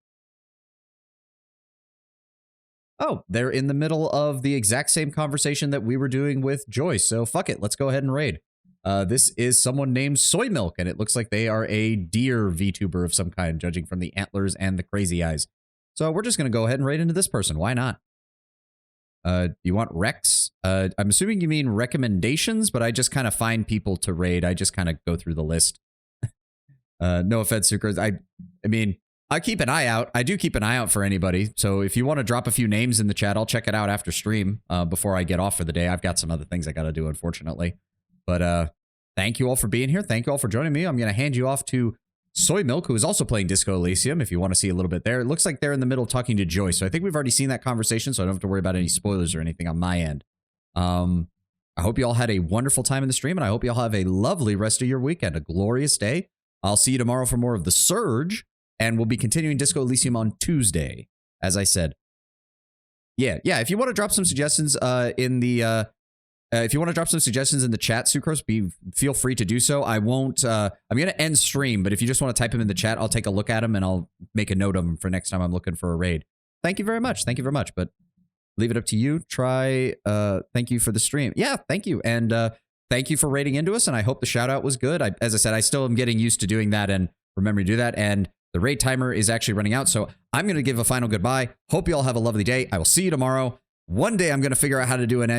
Oh, they're in the middle of the exact same conversation that we were doing with Joyce. So fuck it, let's go ahead and raid. This is someone named Soy Milk, and it looks like they are a deer VTuber of some kind, judging from the antlers and the crazy eyes. So we're just going to go ahead and raid into this person. Why not? You want Rex? I'm assuming you mean recommendations, but I just kind of find people to raid. I just kind of go through the list. No offense, Sucrose. I mean, I keep an eye out. I do keep an eye out for anybody. So if you want to drop a few names in the chat, I'll check it out after stream before I get off for the day. I've got some other things I got to do, unfortunately. But thank you all for being here. Thank you all for joining me. I'm going to hand you off to Soy Milk, who is also playing Disco Elysium, if you want to see a little bit there. It looks like they're in the middle talking to Joyce. So I think we've already seen that conversation, so I don't have to worry about any spoilers or anything on my end. I hope you all had a wonderful time in the stream, and I hope you all have a lovely rest of your weekend, a glorious day. I'll see you tomorrow for more of The Surge, and we'll be continuing Disco Elysium on Tuesday, as I said. Yeah, if you want to drop some suggestions in the... if you want to drop some suggestions in the chat, Sucrose, feel free to do so. I won't... I'm going to end stream, but if you just want to type them in the chat, I'll take a look at them, and I'll make a note of them for next time I'm looking for a raid. Thank you very much. Thank you very much, but leave it up to you. Try... thank you for the stream. Yeah, thank you. And thank you for raiding into us, and I hope the shout-out was good. As I said, I still am getting used to doing that, and remember to do that, and the raid timer is actually running out, so I'm going to give a final goodbye. Hope you all have a lovely day. I will see you tomorrow. One day I'm going to figure out how to do an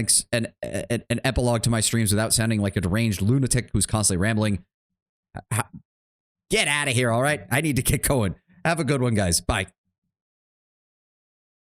epilogue to my streams without sounding like a deranged lunatic who's constantly rambling. Get out of here, all right? I need to get going. Have a good one, guys. Bye.